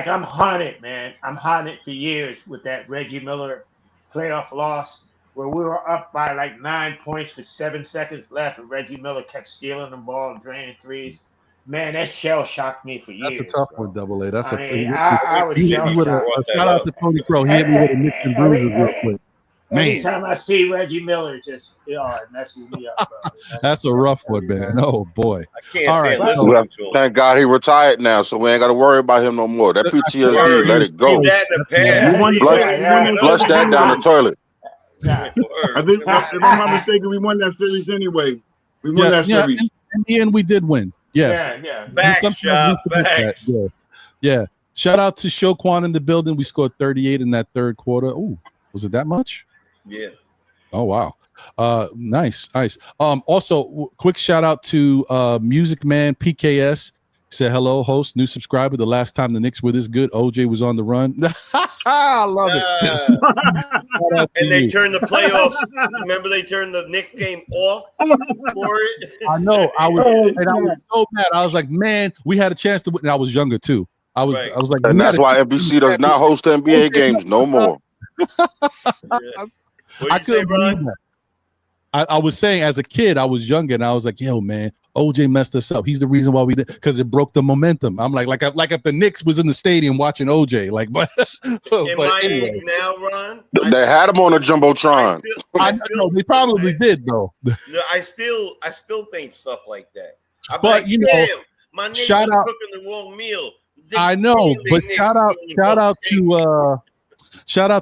I'm haunted, man. I'm haunted for years with that Reggie Miller playoff loss where we were up by like 9 points with 7 seconds left, and Reggie Miller kept stealing the ball and draining threes. Man, that shell shocked me for years. That's a tough one, Double A. That's I was shell shocked. Shout out to Tony Crow. He hit me with a Knicks and bruises real quick. Anytime I see Reggie Miller, it messes me up, bro. That's a rough one, man. Oh boy. I can't All right. Well, thank God he retired now, so we ain't got to worry about him no more. That PTSD, let it go. Flush that down the toilet. I think, if I'm not mistaken, we won that series anyway. We won that series. In the end, we did win. Yes. Facts. Yeah. Shout out to Shoquan in the building. We scored 38 in that third quarter. Ooh, was it that much? Yeah. Oh wow. Nice. Also, quick shout out to Music Man PKS. Said hello, host, new subscriber. The last time the Knicks were this good, OJ was on the run. I love it. And they turned the playoffs. Remember, they turned the Knicks game off for it. I know. I was so mad. I was like, man, we had a chance to win. And I was younger too. I was like, and that's why NBC does not host NBA games no more. I couldn't believe that. I was saying, as a kid, I was younger, and I was like, "Yo, man, OJ messed us up. He's the reason why we did, because it broke the momentum." I'm like if the Knicks was in the stadium watching OJ, like, but anyway. Now, Ron, they had him on a jumbotron. I know they probably did though. I still think stuff like that. But you know, my nigga shout out cooking the wrong meal. I know, but shout out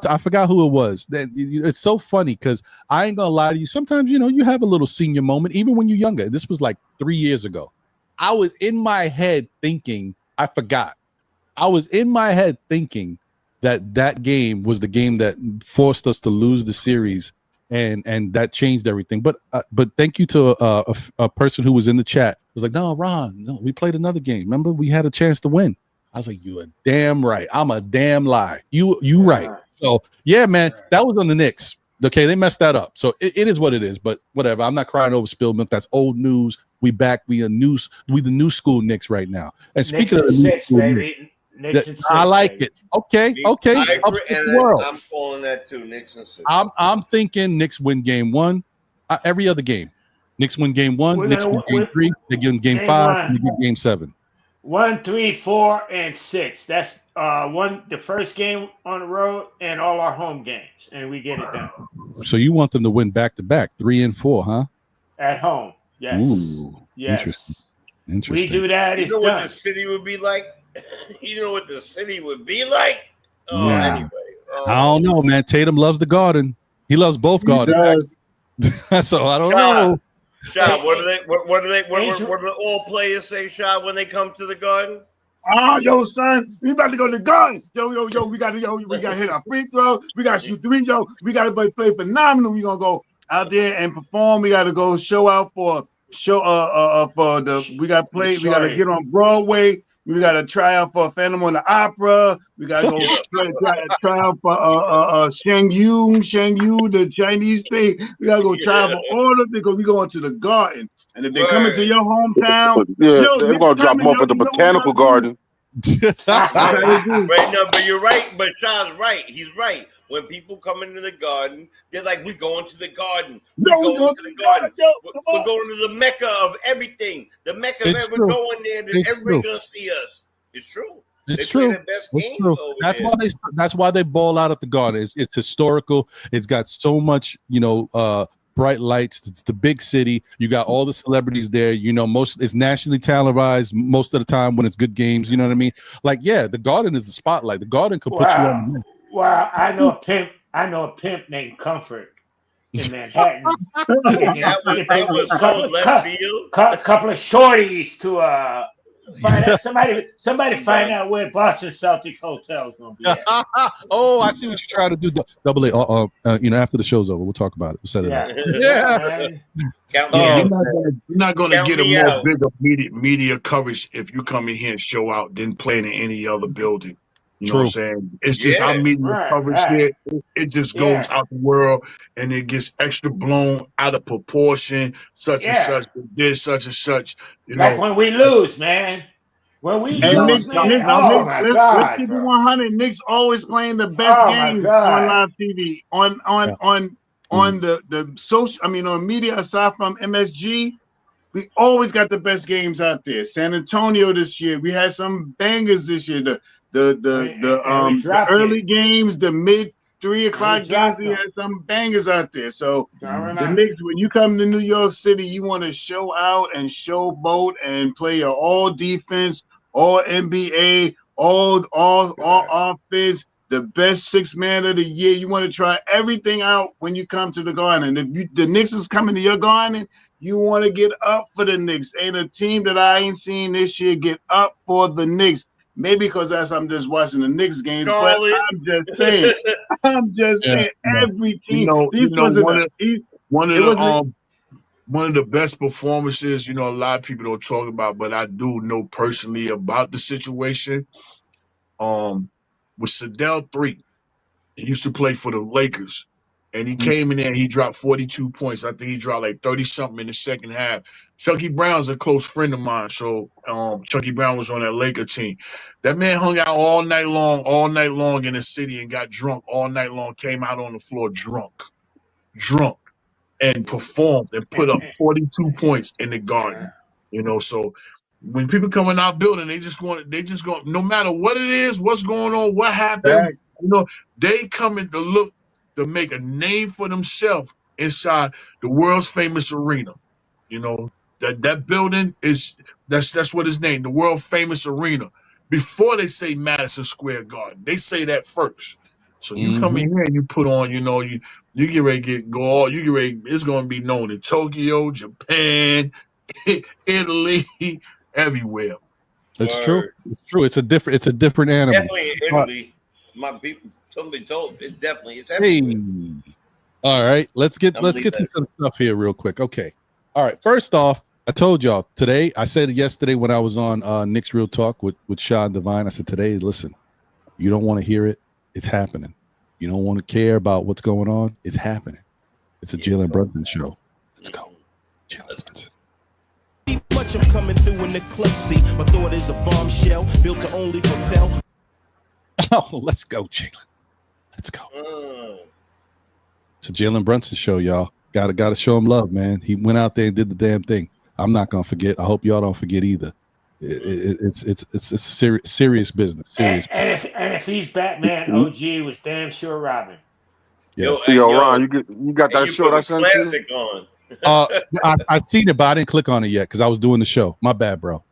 to I forgot who it was. It's so funny because I ain't gonna lie to you. Sometimes you have a little senior moment, even when you're younger. This was like 3 years ago. I was in my head thinking, I forgot. I was in my head thinking that game was the game that forced us to lose the series, and that changed everything. But thank you to a person who was in the chat. It was like, no, Ron, no, we played another game. Remember, we had a chance to win. I was like, you are damn right. I'm a damn lie. You right. So yeah, man, that was on the Knicks. Okay, they messed that up. So it is what it is. But whatever. I'm not crying over spilled milk. That's old news. We back. We the new school Knicks right now. And speaking of the new school Knicks, I like it. Okay. I'm calling that too. Knicks and 6. I'm thinking Knicks win game 1. Every other game. Knicks win game 1. Knicks win game 3. They get game 5. And they get game 7. 1, 3, 4, and 6. That's the first game on the road and all our home games, and we get it done. So you want them to win back to back, 3 and 4, huh? At home, yes. Ooh, yes. Interesting. We do that. You know what the city would be like? Oh, yeah. Anyway. I don't know, man. Tatum loves the Garden. He loves both gardens. So I don't know. Shot, what do the all players say, Shot, when they come to the Garden? Yo, son, we about to go to the Garden. Yo, we got to hit our free throw. We got to shoot 3. Yo, we got to play phenomenal. We gonna go out there and perform. We got to go show out for the. We got to play. We got to get on Broadway. We got to try out for Phantom on the Opera. We got to go try out for Shang Yu, the Chinese thing. We got to go try out for all of it because we going to the Garden. And if they come into your hometown, they're going to drop them off at the Botanical Garden. Right, no, but you're right. But Sean's right. He's right. When people come into the Garden, they're like, we're going to the Garden. We're going to the Garden. We're going to the Mecca of everything. The Mecca of everything. We're going there. Everybody's going to see us. It's true. It's true. That's why they ball out at the Garden. It's historical. It's got so much, bright lights. It's the big city. You got all the celebrities there. You know, it's nationally televised most of the time when it's good games. You know what I mean? Like, yeah, the Garden is the spotlight. The Garden could put you on. Wow, I know a pimp named Comfort in Manhattan. That was so left field. Couple of shorties to find out somebody find out where Boston Celtics hotel is gonna be at. Oh, I see what you're trying to do. Double A. You know, after the show's over, we'll talk about it. We'll set it up. You're not gonna get a more bigger media coverage if you come in here and show out than playing in any other building. You know what I'm saying? It's just our media coverage here. It just goes out the world and it gets extra blown out of proportion. Such and such, this, such and such. You know, like when we lose, man. When we lose, man. Let's keep it 100. Knicks always playing the best games on live TV. On the social, I mean, on media aside from MSG, we always got the best games out there. San Antonio this year, we had some bangers this year. The early games, the mid 3 o'clock games, we had some bangers out there. So the Knicks, when you come to New York City, you want to show out and showboat and play your all defense, all NBA, all offense, the best 6 man of the year. You want to try everything out when you come to the Garden. If the Knicks is coming to your Garden, you want to get up for the Knicks. Ain't a team that I ain't seen this year get up for the Knicks. Maybe because I'm just watching the Knicks games, but I'm just saying. Every team. One of the best performances, you know, a lot of people don't talk about, but I do know personally about the situation. Was Sedell 3. He used to play for the Lakers. And he came in there and he dropped 42 points. I think he dropped like 30-something in the second half. Chucky Brown's a close friend of mine. So Chucky Brown was on that Laker team. That man hung out all night long in the city and got drunk all night long, came out on the floor drunk, and performed and put up 42 points in the Garden. You know, so when people come in our building, they just go, no matter what it is, what's going on, what happened, you know, they come in to look to make a name for themselves inside the world's famous arena. You know, that building that's what it's named, the world famous arena. Before they say Madison Square Garden, they say that first. So you come in here and you put on, you know, you get ready to it's gonna be known in Tokyo, Japan, Italy, everywhere. It's true. It's true. It's a different animal. Definitely in Italy. My people. Somebody told me it's everywhere. All right, let's get to some stuff here real quick. Okay. All right. First off, I told y'all today. I said it yesterday when I was on Knicks Real Talk with Sean Devine. I said today, listen, you don't want to hear it. It's happening. You don't want to care about what's going on. It's happening. It's a Jalen Brunson show. Let's go, Jalen Brunson. Much I'm coming through in the clay seat. My thought is a bombshell built to only propel. Oh, let's go, Jalen. Let's go. It's a Jalen Brunson show, y'all. Gotta show him love, man. He went out there and did the damn thing. I'm not gonna forget. I hope y'all don't forget either. It's a serious business. Serious. And if he's Batman, OG was damn sure Robin. Yes. Yo, Ron, you got that short I sent you? I seen it, but I didn't click on it yet because I was doing the show. My bad, bro.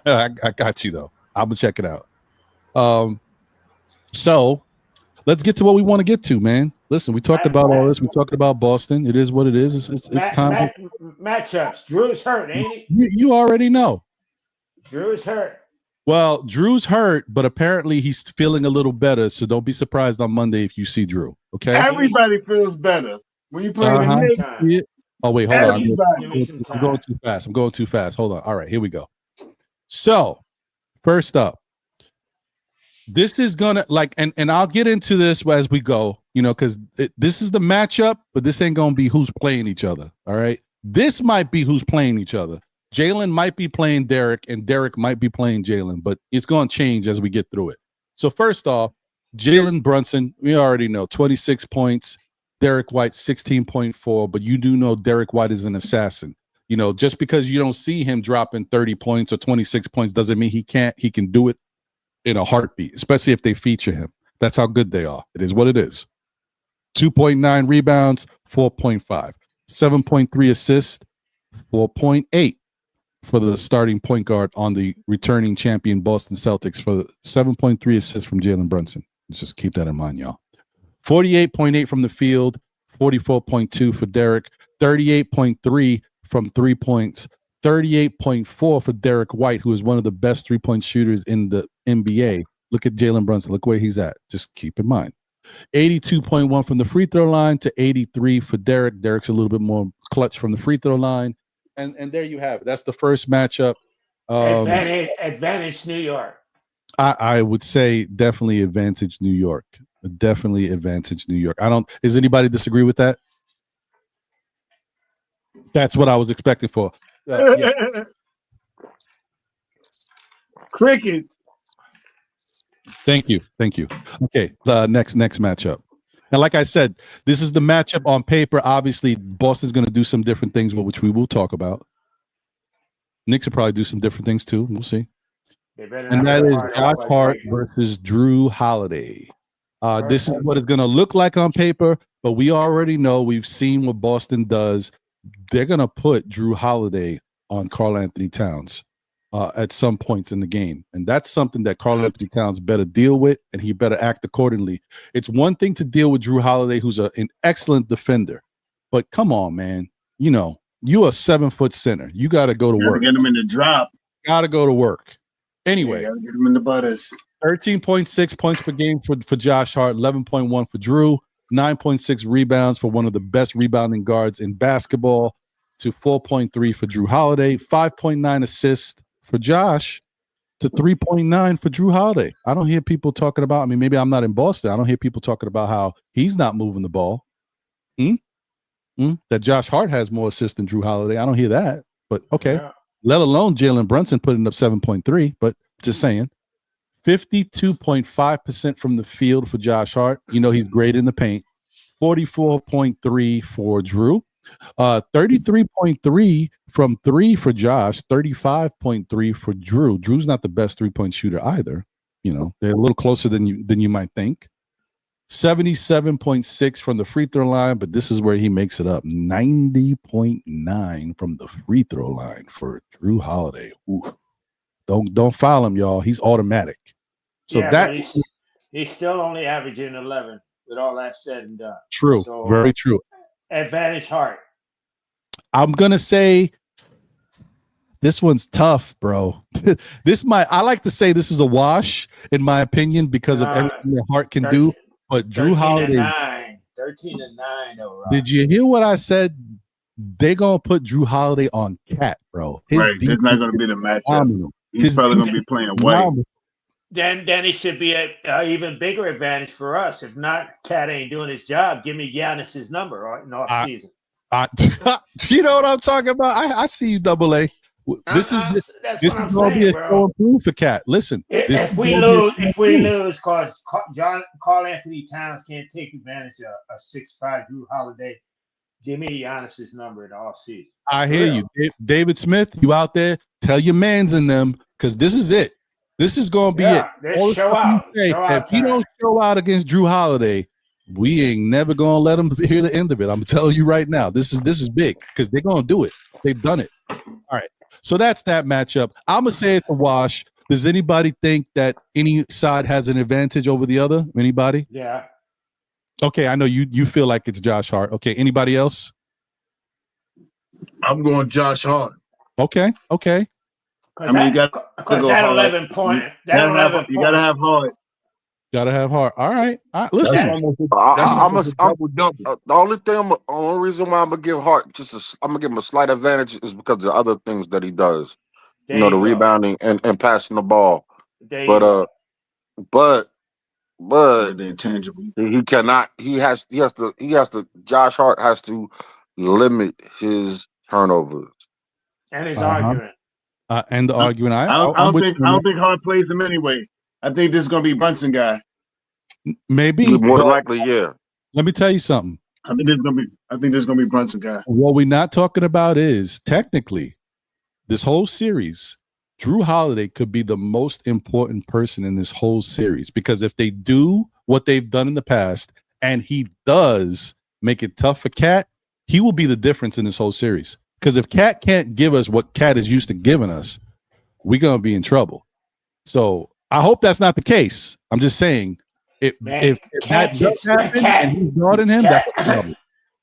I got you though. I'm gonna check it out. So let's get to what we want to get to, man. Listen, we talked about all this. We talked about Boston. It is what it is. It's time. Matchups. Drew's hurt, ain't he? You already know. Drew's hurt. Well, Drew's hurt, but apparently he's feeling a little better. So don't be surprised on Monday if you see Drew. Okay. Everybody feels better when you play the Knicks. Oh wait, hold on. I'm going too fast. Hold on. All right, here we go. So first up. This is gonna and I'll get into this as we go, you know, because this is the matchup, but this ain't gonna be who's playing each other. All right, this might be who's playing each other. Jalen might be playing Derek, and Derek might be playing Jalen, but it's gonna change as we get through it. So first off, Jalen Brunson, we already know 26 points. Derek White 16.4, but you do know Derek White is an assassin. You know, just because you don't see him dropping 30 points or 26 points doesn't mean he can do it in a heartbeat, especially if they feature him. That's how good they are. It is what it is. 2.9 rebounds, 4.5. 7.3 assists, 4.8 for the starting point guard on the returning champion Boston Celtics for 7.3 assists from Jalen Brunson. Let's just keep that in mind, y'all. 48.8 from the field, 44.2 for Derek, 38.3 from 3 points, 38.4 for Derek White, who is one of the best 3-point shooters in the NBA. Look at Jalen Brunson. Look where he's at. Just keep in mind. 82.1 from the free throw line to 83 for Derek. Derek's a little bit more clutch from the free throw line. And there you have it. That's the first matchup. Advantage New York. I would say definitely advantage New York. Definitely advantage New York. Does anybody disagree with that? That's what I was expecting for. Yeah. Cricket. Thank you. Okay, next matchup. And like I said, this is the matchup on paper. Obviously, Boston's going to do some different things, which we will talk about. Knicks will probably do some different things too. We'll see. And that is Josh Hart versus Drew Holiday. This is what it's going to look like on paper, but we already know, we've seen what Boston does. They're going to put Drew Holiday on Karl Anthony Towns at some points in the game. And that's something that Karl Anthony Towns better deal with, and he better act accordingly. It's one thing to deal with Drew Holiday, who's an excellent defender, but come on, man. You know, you're a 7-foot center. You got to go to work. Get him in the drop. Got to go to work. Anyway, get him in the butters. 13.6 points per game for Josh Hart, 11.1 for Drew, 9.6 rebounds for one of the best rebounding guards in basketball, to 4.3 for Drew Holiday, 5.9 assists for Josh, to 3.9 for Drew Holiday. I don't hear people talking about, maybe I'm not in Boston. I don't hear people talking about how he's not moving the ball. That Josh Hart has more assists than Drew Holiday. I don't hear that, but okay. Yeah. Let alone Jalen Brunson putting up 7.3, but just saying. 52.5% from the field for Josh Hart. You know, he's great in the paint. 44.3 for Drew. 33.3 from 3 for Josh. 35.3 for Drew. Drew's not the best 3-point shooter either. You know, they're a little closer than you might think. 77.6 from the free throw line, but this is where he makes it up. 90.9 from the free throw line for Drew Holiday. Ooh. Don't foul him, y'all. He's automatic. So yeah, he's still only averaging 11 with all that said and done. True. So, very true. Advantage Hart. I'm gonna say this one's tough, bro. I like to say this is a wash, in my opinion, because of everything that Hart can do. But Drew Holiday, 13-9, though. Rob. Did you hear what I said? They're gonna put Drew Holiday on Cat, bro. Right, it's not gonna be the matchup. He's probably gonna be playing white. Then it should be an even bigger advantage for us. If not, Cat ain't doing his job. Give me Giannis's number in off season. You know what I'm talking about? I see you, Double A. This is going to be a show and prove for Cat. Listen, if we lose, because Karl Anthony Towns can't take advantage of a 6'5" Drew Holiday, give me Giannis's number in the offseason. I hear you, David Smith. You out there? Tell your mans in them, because this is it. This is going to be it. Show out. If he don't show out against Drew Holiday, we ain't never going to let him hear the end of it. I'm telling you right now. This is big, because they're going to do it. They've done it. All right. So that's that matchup. I'm going to say it's a wash. Does anybody think that any side has an advantage over the other? Anybody? Yeah. Okay, I know you feel like it's Josh Hart. Okay, anybody else? I'm going Josh Hart. Okay. I mean, you got that 11 point. You got to have Hart. Gotta have Hart. All right. Listen. The only reason why I'm gonna give Hart I'm gonna give him a slight advantage is because of the other things that he does. The rebounding and passing the ball. But the intangible. He cannot. He has to. Josh Hart has to limit his turnovers and his argument. And the argument. I don't think Hart plays him anyway. I think this is going to be Brunson guy. Maybe. More likely, yeah. Let me tell you something. I think this is going to be Brunson guy. What we're not talking about is, technically, this whole series, Drew Holiday could be the most important person in this whole series, because if they do what they've done in the past and he does make it tough for Cat, he will be the difference in this whole series. Because if Cat can't give us what Cat is used to giving us, we're gonna be in trouble. So I hope that's not the case. I'm just saying, if that does happen and he's guarding him, that's a problem.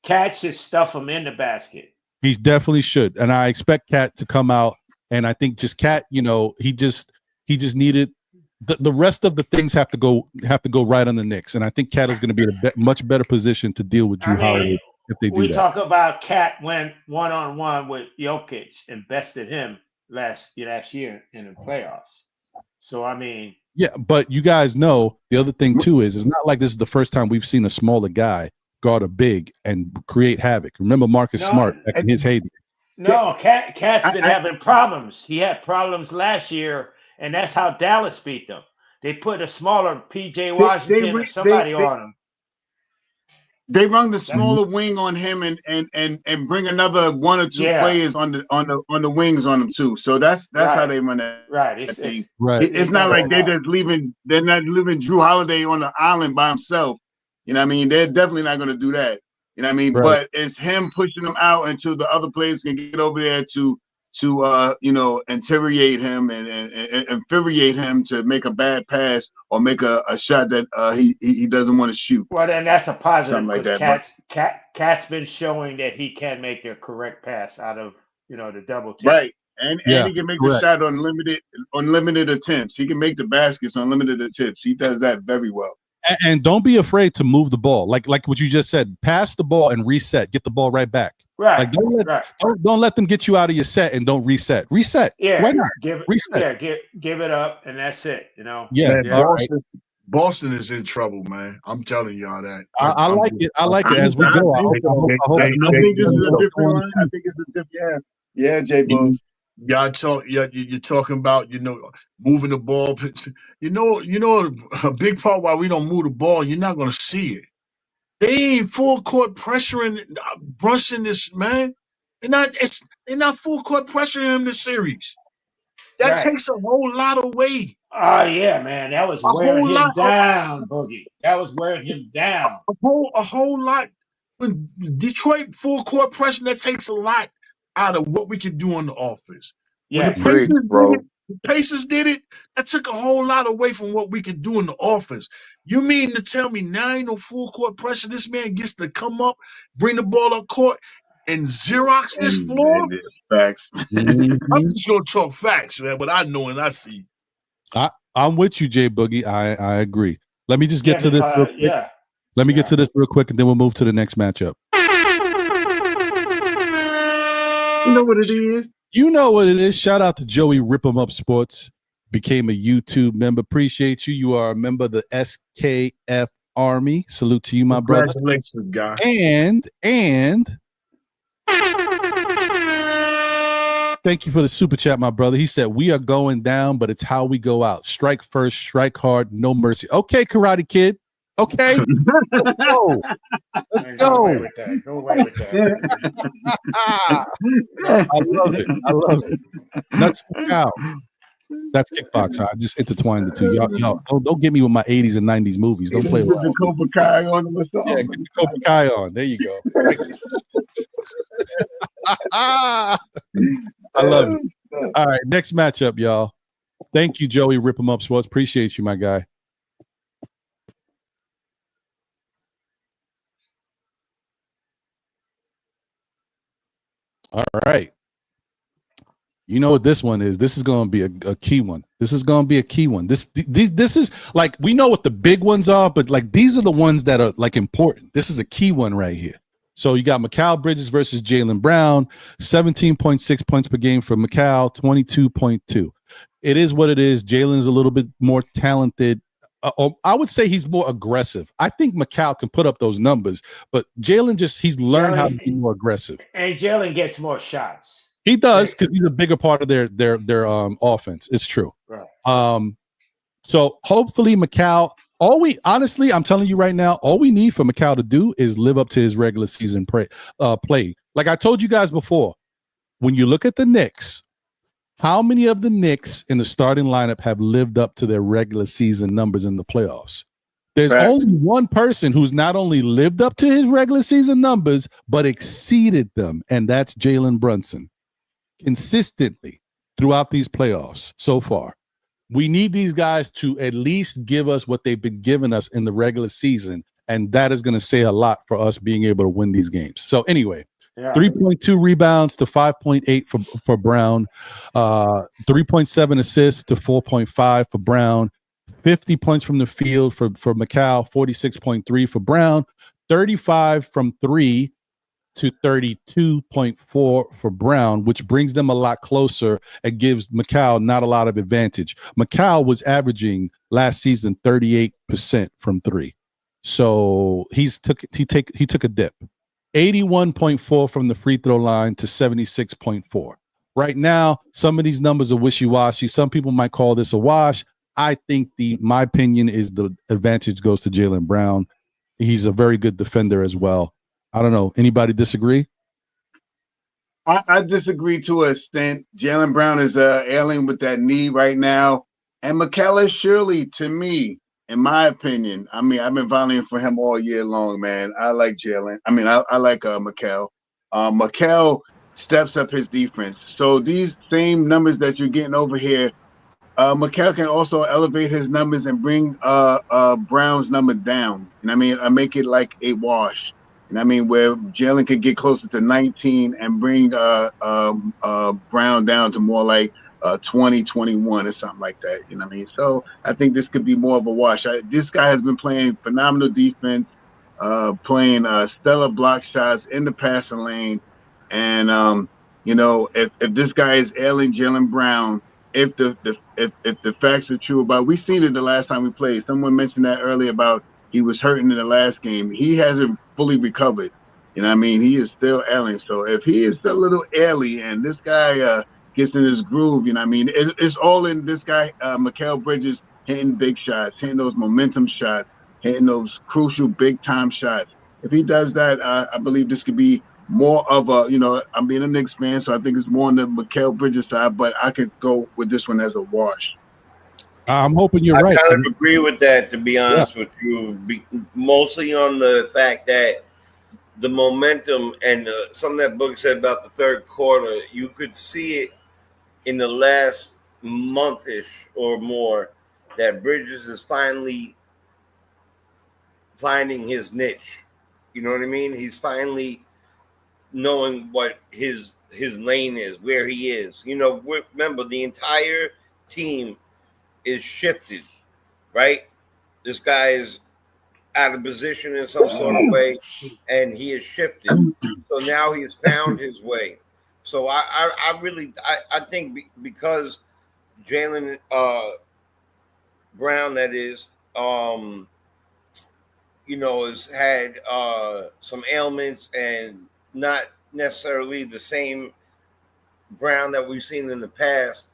Cat should stuff him in the basket. He definitely should, and I expect Cat to come out. And I think just Cat, he just needed the rest of the things have to go right on the Knicks, and I think Cat is going to be in a much better position to deal with Drew Holiday if they do that. We talk about Cat went 1-on-1 with Jokic and bested him last year in the playoffs. So I mean, yeah, but you guys know the other thing too is it's not like this is the first time we've seen a smaller guy guard a big and create havoc. Remember Marcus Smart back in his heyday. No, Cat's been having problems. He had problems last year, and that's how Dallas beat them. They put a smaller P.J. Washington or somebody on him. They run the smaller wing on him and bring another one or two players on the wings on him too. So that's how they run that. Right. It's not like they're not leaving Drew Holiday on the island by himself. You know what I mean? They're definitely not going to do that. You know what I mean? Right. But it's him pushing them out until the other players can get over there to interrogate him and infuriate him to make a bad pass or make a shot that he doesn't want to shoot. Well, then that's a positive. Something like that. Cat's been showing that he can make the correct pass out of the double team. Right. And he can make the shot on limited attempts. He can make the baskets on limited attempts. He does that very well. And don't be afraid to move the ball, like what you just said. Pass the ball and reset. Get the ball right back. Right. Like don't let them get you out of your set and don't reset. Reset. Yeah. Why not? Reset. Yeah. Give it up, and that's it. Yeah. Boston is in trouble, man. I'm telling y'all that. I like it. I like it as we go. I hope I think it's a different one. I think it's a different. Yeah, J-Bo. Y'all you're talking about moving the ball. A big part why we don't move the ball, you're not gonna see it. They ain't full court pressuring Brunson this man. They're not full court pressuring him this series. That takes a whole lot away. Oh yeah, man. That was wearing him down, Boogie. That was wearing him down. A whole lot. When Detroit full court pressure, that takes a lot out of what we can do on the offense. Yeah, when the Pacers did it, that took a whole lot away from what we can do in the offense. You mean to tell me now ain't no full court pressure? This man gets to come up, bring the ball up court, and Xerox this floor? Facts. I'm just gonna talk facts, man, but I know and I see. I'm with you, Jay Boogie. I agree. Let me just get to this real quick. Let me get to this real quick, and then we'll move to the next matchup. You know what it is? You know what it is. Shout out to Joey Rip 'em Up Sports. Became a YouTube member. Appreciate you. You are a member of the SKF Army. Salute to you, my brother. Congratulations, guy. And thank you for the super chat, my brother. He said, we are going down, but it's how we go out. Strike first, strike hard, no mercy. Okay, Karate Kid. Okay. Let's go. Let's go. No way with that. I love it. Nuts to cow. That's kickboxing. I just intertwined the two. Y'all don't get me with my 80s and 90s movies. Don't play with the Cobra Kai on the stuff. Yeah, get the Cobra Kai on. There you go. I love it. All right, next matchup, y'all. Thank you, Joey. Rip 'em Up Sports. Appreciate you, my guy. All right. You know what this one is? This is going to be a key one. This is going to be a key one. This is like, we know what the big ones are, but like these are the ones that are like important. This is a key one right here. So you got Mikal Bridges versus Jalen Brown, 17.6 points per game for Mikal, 22.2. It is what it is. Jalen is a little bit more talented. I would say he's more aggressive. I think Mikal can put up those numbers, but Jalen he's learned how to be more aggressive. And Jalen gets more shots. He does because he's a bigger part of their offense. It's true. Right. So hopefully Mikal. Honestly, I'm telling you right now, all we need for Mikal to do is live up to his regular season play. Like I told you guys before, when you look at the Knicks, how many of the Knicks in the starting lineup have lived up to their regular season numbers in the playoffs? There's Facts. only one person who's not only lived up to his regular season numbers, but exceeded them, and that's Jalen Brunson. Consistently throughout these playoffs so far. We need these guys to at least give us what they've been giving us in the regular season, and that is going to say a lot for us being able to win these games. So anyway, 3.2 rebounds to 5.8 for Brown, 3.7 assists to 4.5 for Brown, 50 points from the field for Macau, 46.3 for Brown, 35 from 3 to 32.4 for Brown, which brings them a lot closer and gives Macau not a lot of advantage. Macau was averaging last season 38% from 3. So he took a dip. 81.4 from the free throw line to 76.4. Right now, some of these numbers are wishy-washy. Some people might call this a wash. I think my opinion is the advantage goes to Jalen Brown. He's a very good defender as well. I don't know. Anybody disagree? I disagree to an extent. Jalen Brown is ailing with that knee right now. And Mikal Shirley, to me, in my opinion, I mean, I've been voting for him all year long, man. I like Jalen. I mean, I like Mikal. Mikal steps up his defense. So these same numbers that you're getting over here, Mikal can also elevate his numbers and bring Brown's number down. And I mean, I make it like a wash. And I mean, where Jalen could get closer to 19 and bring Brown down to more like 20, 21 or something like that. You know what I mean? So I think this could be more of a wash. This guy has been playing phenomenal defense, playing stellar block shots in the passing lane. And, you know, if this guy is ailing Jalen Brown, if the facts are true about, we seen it the last time we played. Someone mentioned that earlier about he was hurting in the last game. He hasn't fully recovered. You know what I mean? He is still ailing. So if he is still a little airly and this guy gets in his groove, you know what I mean? It's all in this guy, Mikal Bridges, hitting big shots, hitting those momentum shots, hitting those crucial big-time shots. If he does that, I believe this could be more of a, you know, I'm being a Knicks fan, so I think it's more on the Mikal Bridges side, but I could go with this one as a wash. I'm hoping you're right. I kind of agree with that, to be honest with you, mostly on the fact that the momentum and something that Book said about the third quarter, you could see it in the last month-ish or more that Bridges is finally finding his niche. You know what I mean? He's finally knowing what his lane is, where he is. You know, remember, the entire team is shifted, right? This guy is out of position in some sort of way, and he is shifted. So now he's found his way. So I really think because Jalen Brown, that is, you know, has had some ailments and not necessarily the same Brown that we've seen in the past.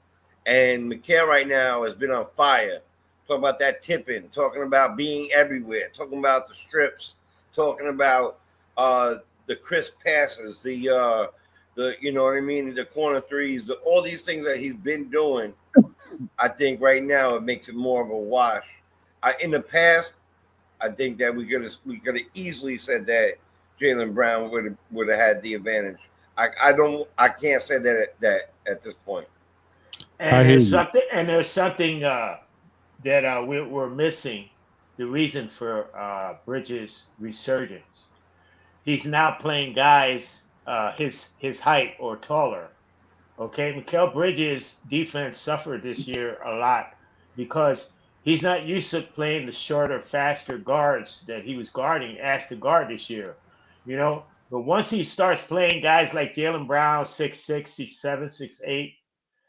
And Mikal right now has been on fire. Talking about that tipping, talking about being everywhere, talking about the strips, talking about the crisp passes, the you know what I mean, the corner threes, all these things that he's been doing. I think right now it makes it more of a wash. In the past, I think that we could have easily said that Jalen Brown would have had the advantage. I can't say that at this point. And there's something that we're missing. The reason for Bridges' resurgence. He's now playing guys his height or taller. Okay, Mikal Bridges' defense suffered this year a lot because he's not used to playing the shorter, faster guards that he was asked to guard this year. You know, but once he starts playing guys like Jalen Brown, 6'6", 6'7", 6'8",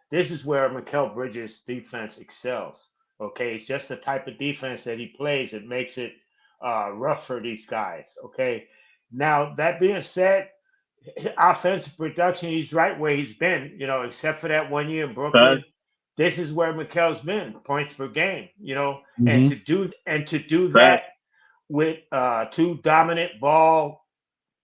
this is where Mikal Bridges' defense excels. Okay, it's just the type of defense that he plays that makes it rough for these guys. Okay, now that being said, offensive production, he's right where he's been. You know, except for that 1 year in Brooklyn. This is where Mikal's been, points per game. You know, and to do that with two dominant ball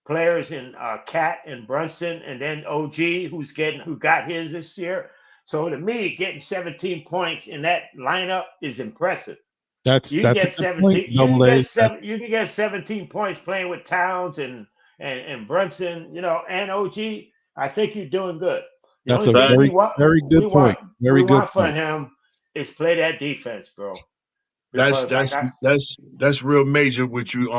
players in Cat and Brunson, and then OG, who got his this year. So to me, getting 17 points in that lineup is impressive. That's You can that's a get good 17. point. Double A. You can get 17 points playing with Towns and Brunson, and OG. I think you're doing good. The That's only a thing very very good point. Very good for point. him is play that defense, bro. That's Because like that's real major with you,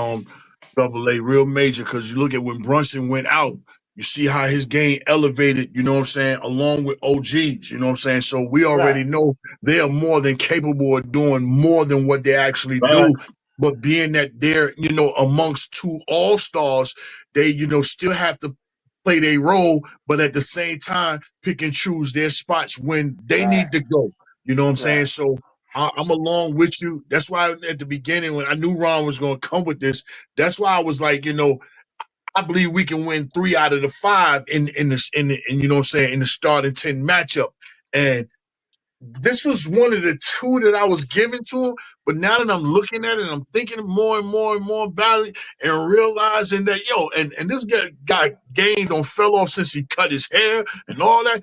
Double A, real major, because you look at when Brunson went out, you see how his game elevated, you know what I'm saying, along with OGs, you know what I'm saying? So we already know they are more than capable of doing more than what they actually do. But being that they're, amongst two all-stars, they, still have to play their role, but at the same time, pick and choose their spots when they need to go. You know what I'm saying? So I'm along with you. That's why at the beginning, when I knew Ron was going to come with this, that's why I was like, I believe we can win 3 out of the 5 in you know what I'm saying, in the starting 10 matchup. And this was one of the 2 that I was giving to him, but now that I'm looking at it, I'm thinking more and more and more about it, and realizing that and this guy gained on fell off since he cut his hair and all that.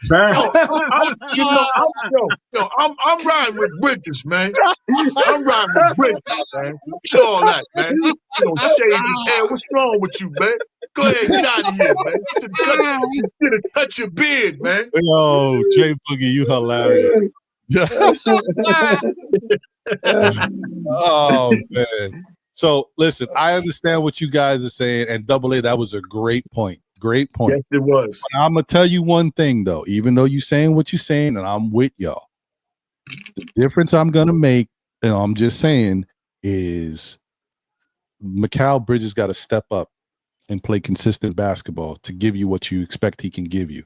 I'm riding with Bridges, man. I'm riding with Bridges, man. Get all that, man. Shave his hair. What's wrong with you, man? Go ahead, get out of here, man. You should have cut your beard, man. Yo, Jay Boogie, you hilarious. Oh man. So listen, I understand what you guys are saying, and Double A, that was a great point. Great point. Yes, it was. But I'm gonna tell you one thing though, even though you're saying what you're saying, and I'm with y'all. The difference I'm gonna make, and I'm just saying, is Mikal Bridges got to step up and play consistent basketball to give you what you expect he can give you.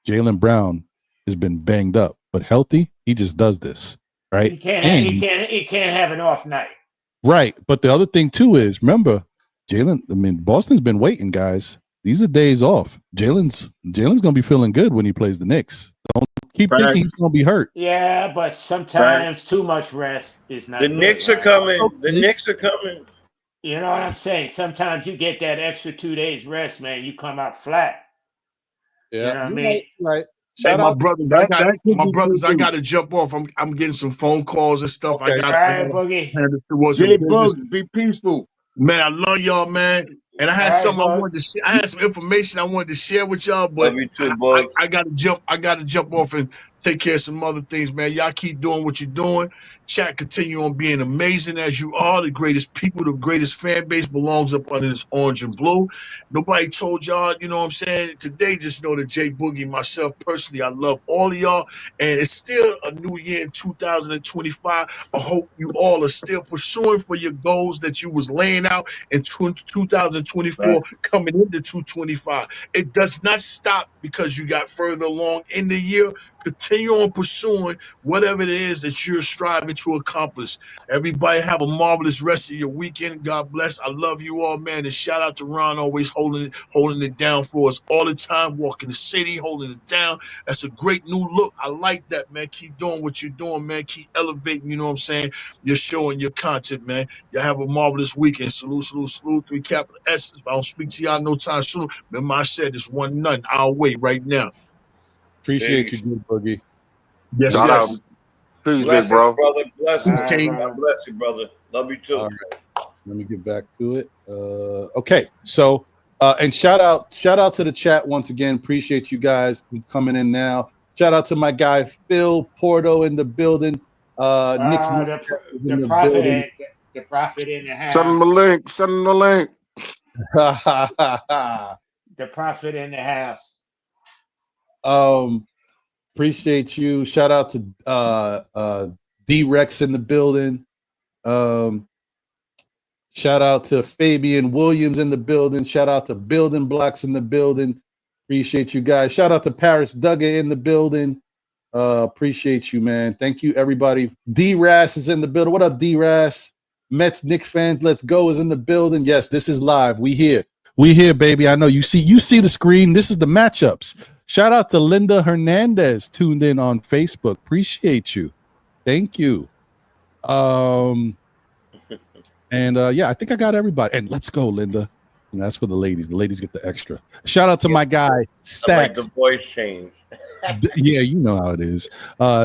Jalen Brown has been banged up, but healthy, he just does this, right? He can't have an off night. Right. But the other thing too is, remember, Boston's been waiting, guys. These are days off. Jalen's gonna be feeling good when he plays the Knicks. Don't keep thinking he's gonna be hurt. Yeah, but sometimes too much rest is not. The Knicks are coming. The Knicks are coming. You know what I'm saying? Sometimes you get that extra 2 days rest, man. You come out flat. Yeah, you know what I mean? Right. Hey, my brothers, I got to jump off. I'm getting some phone calls and stuff. Okay. I got Boogie. Be peaceful. Man, I love y'all, man. And I had something I wanted to share. I had some information I wanted to share with y'all, but I gotta jump. I gotta jump off and take care of some other things, man. Y'all keep doing what you're doing. Chat, continue on being amazing as you are. The greatest people, the greatest fan base belongs up under this orange and blue. Nobody told y'all, you know what I'm saying? Today, just know that Jay Boogie, myself personally, I love all of y'all. And it's still a new year in 2025. I hope you all are still pursuing for your goals that you was laying out in 2024, coming into 225. It does not stop because you got further along in the year. Continue on pursuing whatever it is that you're striving to accomplish. Everybody have a marvelous rest of your weekend. God bless. I love you all, man. And shout out to Ron, always holding it down for us all the time, walking the city, holding it down. That's a great new look. I like that, man. Keep doing what you're doing, man. Keep elevating, you know what I'm saying, your show and your content, man. Y'all have a marvelous weekend. Salute, salute, salute. 3 capital S's. If I don't speak to y'all no time soon, remember I said it's 1-0. I'll wait right now. Appreciate you, good Boogie. Yes, Shout yes. out. Peace, Bless big bro. you, brother. Bless you, King. God bless you, brother. Love you too. All right. Let me get back to it. Okay, so and shout out to the chat once again. Appreciate you guys coming in now. Shout out to my guy Phil Porto in the building. The prophet in the house. Send him the link. Send him the link. The prophet in the house. Appreciate you. Shout out to D-Rex in the building. Shout out to Fabian Williams in the building. Shout out to Building Blocks in the building. Appreciate you guys. Shout out to Paris Duggar in the building. Appreciate you, man. Thank you, everybody. D-Ras is in the building. What up, D-Ras? Mets Knicks fans, let's go is in the building. Yes, this is live. We here. We here, baby. I know you see the screen. This is the matchups. Shout out to Linda Hernandez tuned in on Facebook. Appreciate you. Thank you. And yeah, I think I got everybody. And let's go, Linda. And that's for the ladies. The ladies get the extra. Shout out to my guy, Stacks. I like the voice change. Yeah, you know how it is.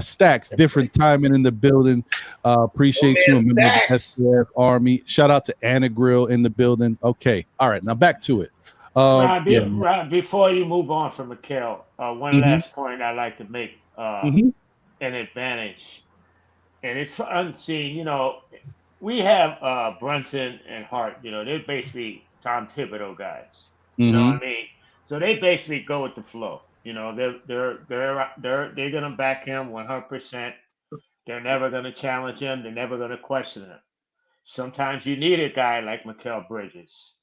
Stacks, different timing in the building. Appreciate you, and members of the SPF Army. Shout out to Anna Grill in the building. Okay, all right, now back to it. Ron, before you move on from Mikhail, one last point I'd like to make an advantage, and it's unseen. You know, we have Brunson and Hart. You know, they're basically Tom Thibodeau guys. You know what I mean? So they basically go with the flow. You know, they're gonna back him 100%. They're never gonna challenge him. They're never gonna question him. Sometimes you need a guy like Mikal Bridges.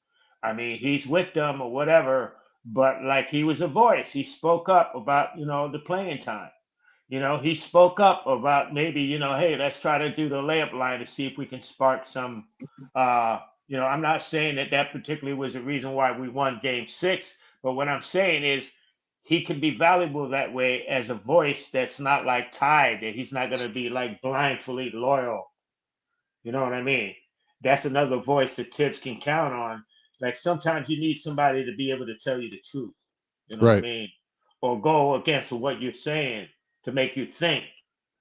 I mean, he's with them or whatever, but like he was a voice. He spoke up about, you know, the playing time. You know, he spoke up about maybe, you know, hey, let's try to do the layup line to see if we can spark some. You know, I'm not saying that particularly was the reason why we won Game 6, but what I'm saying is he can be valuable that way as a voice that's not like tied, that he's not going to be like blindly loyal. You know what I mean? That's another voice that Tibs can count on. Like sometimes you need somebody to be able to tell you the truth. You know what I mean? Or go against what you're saying to make you think.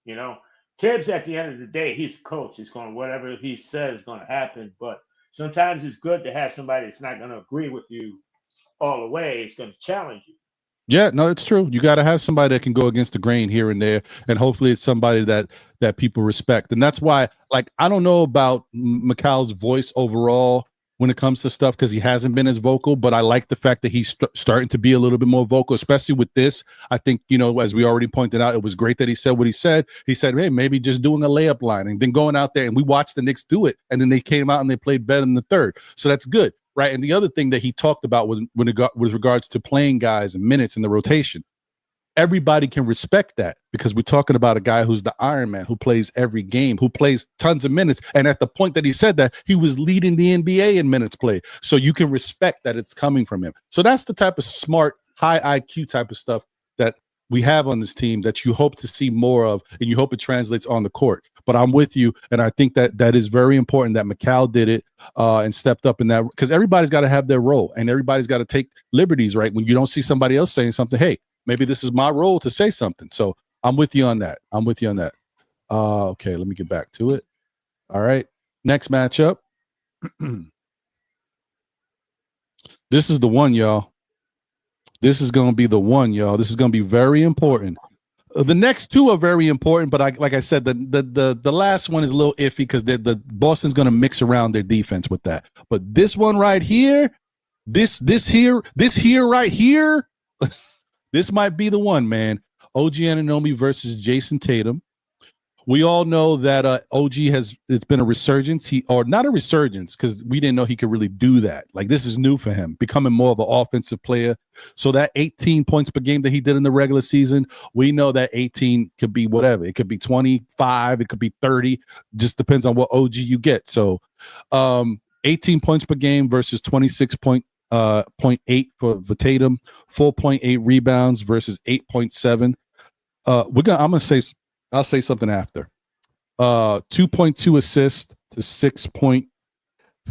You know, Tibs at the end of the day, he's a coach. He's going whatever he says is going to happen. But sometimes it's good to have somebody that's not going to agree with you all the way. It's going to challenge you. Yeah, no, it's true. You got to have somebody that can go against the grain here and there, and hopefully it's somebody that people respect. And that's why, like, I don't know about Mikal's voice overall when it comes to stuff because he hasn't been as vocal, but I like the fact that he's starting to be a little bit more vocal, especially with this. I think, you know, as we already pointed out, it was great that he said what he said. He said, hey, maybe just doing a layup line and then going out there, and we watched the Knicks do it, and then they came out and they played better in the third. So that's good. Right. And the other thing that he talked about with regards to playing guys and minutes in the rotation, everybody can respect that because we're talking about a guy who's the Iron Man, who plays every game, who plays tons of minutes. And at the point that he said that, he was leading the NBA in minutes played. So you can respect that it's coming from him. So that's the type of smart, high IQ type of stuff that we have on this team that you hope to see more of, and you hope it translates on the court. But I'm with you, and I think that is very important that Mikal did it and stepped up in that, because everybody's got to have their role, and everybody's got to take liberties, right? When you don't see somebody else saying something, hey, maybe this is my role to say something. So I'm with you on that. Okay, let me get back to it. All right, next matchup. This is the one, y'all. This is going to be the one, y'all. This is going to be very important. The next two are very important, but like I said, the last one is a little iffy because the Boston's going to mix around their defense with that. But this one right here, this here right here, this might be the one, man. OG Anunoby versus Jason Tatum. We all know that OG it's been a resurgence. Or not a resurgence, because we didn't know he could really do that. Like, this is new for him, becoming more of an offensive player. So that 18 points per game that he did in the regular season, we know that 18 could be whatever. It could be 25, it could be 30. Just depends on what OG you get. So 18 points per game versus 26.8 for Tatum, 4.8 rebounds versus 8.7. I'll say something after. 2.2 assists to 6.6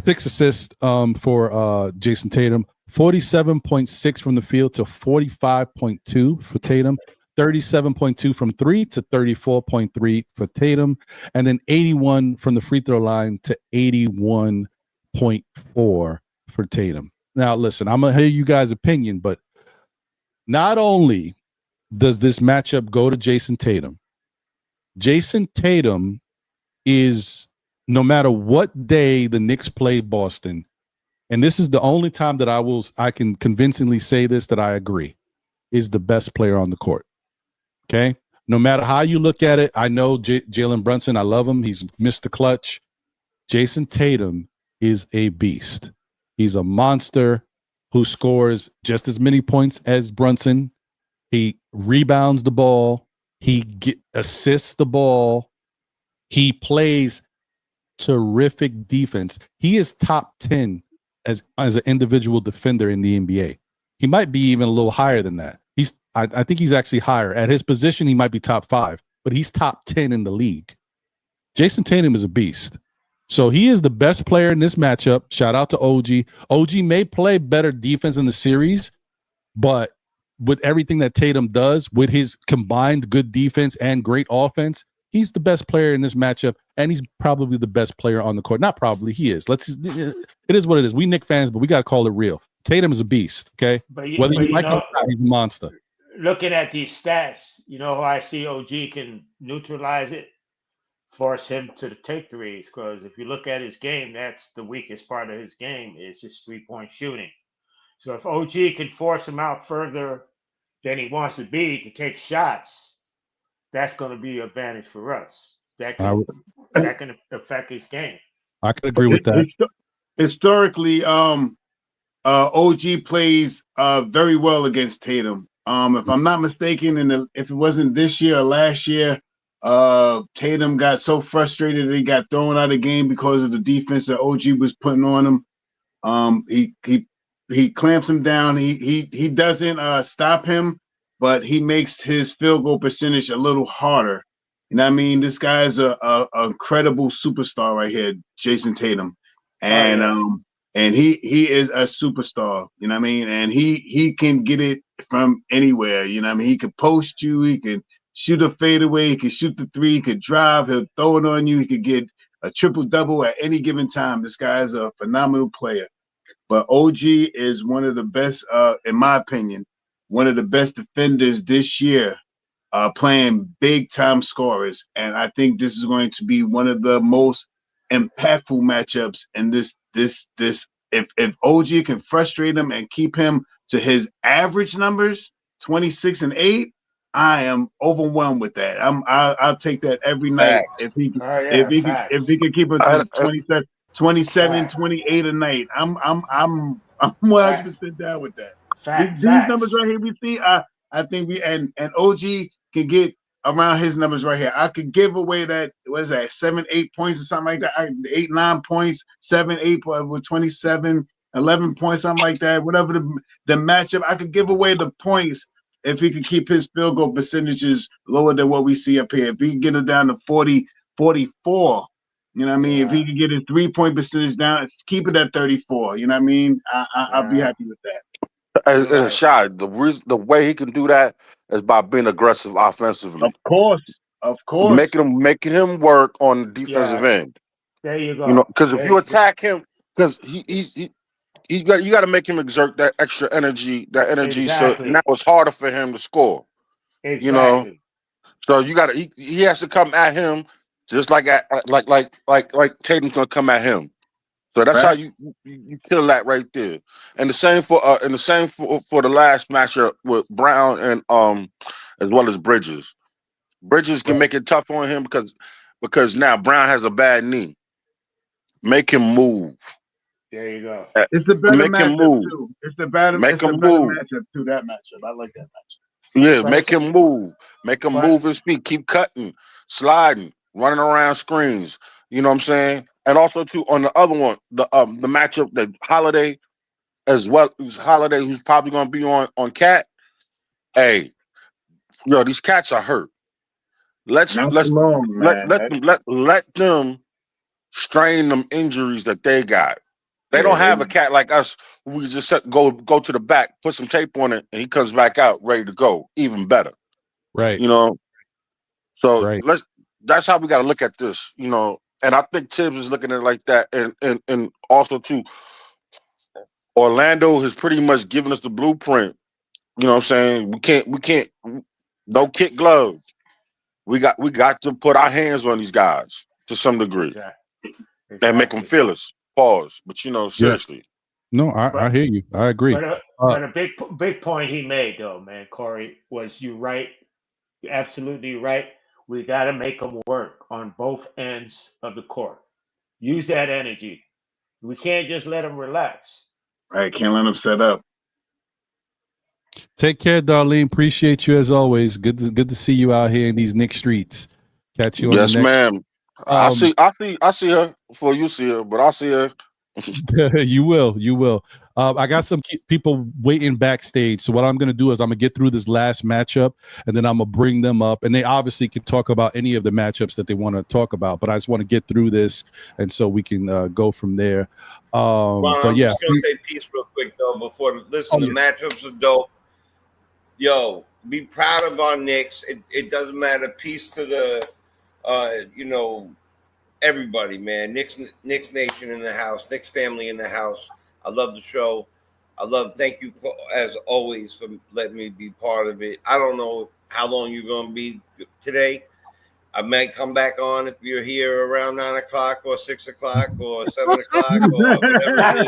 assists for Jason Tatum. 47.6 from the field to 45.2 for Tatum. 37.2 from 3 to 34.3 for Tatum. And then 81 from the free throw line to 81.4 for Tatum. Now, listen, I'm going to hear you guys' opinion, but not only does this matchup go to Jason Tatum, Jason Tatum is, no matter what day the Knicks play Boston, and this is the only time that I can convincingly say this, that I agree, is the best player on the court. Okay? No matter how you look at it, I know Jalen Brunson, I love him. He's Mr. Clutch. Jason Tatum is a beast. He's a monster who scores just as many points as Brunson. He rebounds the ball. He assists the ball. He plays terrific defense. He is top 10 as an individual defender in the NBA. He might be even a little higher than that. I think he's actually higher. At his position, he might be top 5, but he's top 10 in the league. Jason Tatum is a beast. So he is the best player in this matchup. Shout out to OG. OG may play better defense in the series, but with everything that Tatum does, with his combined good defense and great offense, he's the best player in this matchup, and he's probably the best player on the court. Not probably, he is. It is what it is. We Knicks fans, but we got to call it real. Tatum is a beast, okay? Whether you like him or not, he's a monster. Looking at these stats, you know how I see OG can neutralize it, force him to take threes. Because if you look at his game, that's the weakest part of his game is his 3-point shooting. So if OG can force him out further than he wants to be to take shots, that's going to be an advantage for us. That can affect his game. I can agree with that. Historically, OG plays very well against Tatum. If I'm not mistaken, if it wasn't this year or last year, Tatum got so frustrated that he got thrown out of the game because of the defense that OG was putting on him. He clamps him down. He doesn't stop him, but he makes his field goal percentage a little harder. You know what I mean? This guy's a incredible superstar right here, Jason Tatum, and and he is a superstar. You know what I mean? And he can get it from anywhere. You know what I mean? He can post you. He can shoot a fadeaway. He can shoot the three. He could drive. He'll throw it on you. He could get a triple-double at any given time. This guy is a phenomenal player. But OG is one of the best, in my opinion, one of the best defenders this year, playing big-time scorers. And I think this is going to be one of the most impactful matchups in this. If OG can frustrate him and keep him to his average numbers, 26 and 8, I am overwhelmed with that. I'll take that every night if he can keep it to 27, 28 a night. I'm 100% down with that. These numbers right here we see, I think and OG can get around his numbers right here. I could give away that, what is that, 7, 8 points or something like that. 8, 9 points, 7, 8 with 27, 11 points, something like that. Whatever the matchup, I could give away the points if he could keep his field goal percentages lower than what we see up here. If he can get it down to 40, 44, you know what I mean? If he can get his 3-point percentage down, keep it at 34. You know what I mean? I'll be happy with that. And Shy, the way he can do that is by being aggressive offensively. Of course. Making him work on the defensive end. There you go. You know, because if you attack him, because you got to make him exert that extra energy, Exactly. So now it's harder for him to score. Exactly. You know, so you got to he has to come at him just like Tatum's gonna come at him. So that's how you kill that right there. And the same for the last matchup with Brown and as well as Bridges. Bridges can make it tough on him because now Brown has a bad knee. Make him move. There you go. It's the better make him move. Too. It's the better. Make it's him the better move. matchup to that matchup. I like that matchup. Yeah, make him move. Make him move his feet. Keep cutting, sliding, running around screens. You know what I'm saying? And also too on the other one, the matchup that Holiday as well as Holiday, who's probably gonna be on Cat. Hey, these cats are hurt. Let them strain them injuries that they got. They don't have a cat like us. We just go to the back, put some tape on it, and he comes back out ready to go. Even better, right? You know. So that's how we got to look at this. You know, and I think Tibs is looking at it like that, and also too, Orlando has pretty much given us the blueprint. You know what I'm saying? We can't. No kick gloves. We got to put our hands on these guys to some degree, Exactly. and make them feel us. Pause. But seriously. No, I hear you. I agree. But a big point he made though, man, Corey, was you right? You're absolutely right. We got to make them work on both ends of the court. Use that energy. We can't just let them relax. Right, can't let them set up. Take care, Darlene. Appreciate you as always. Good to see you out here in these Knicks streets. Catch you on the next. Yes, ma'am. I see her before you see her, but I'll see her. You will. I got some people waiting backstage. So what I'm going to do is I'm going to get through this last matchup, and then I'm going to bring them up. And they obviously can talk about any of the matchups that they want to talk about. But I just want to get through this, and so we can go from there. I'm just going to say peace real quick, though, before the matchups are dope. yo, be proud of our Knicks. It doesn't matter. Peace to the, everybody, man. Knicks Nation in the house. Knicks family in the house. I love the show. Thank you as always for letting me be part of it. I don't know how long you're going to be today. I might come back on if you're here around 9 o'clock or 6 o'clock or 7 o'clock or whatever it is.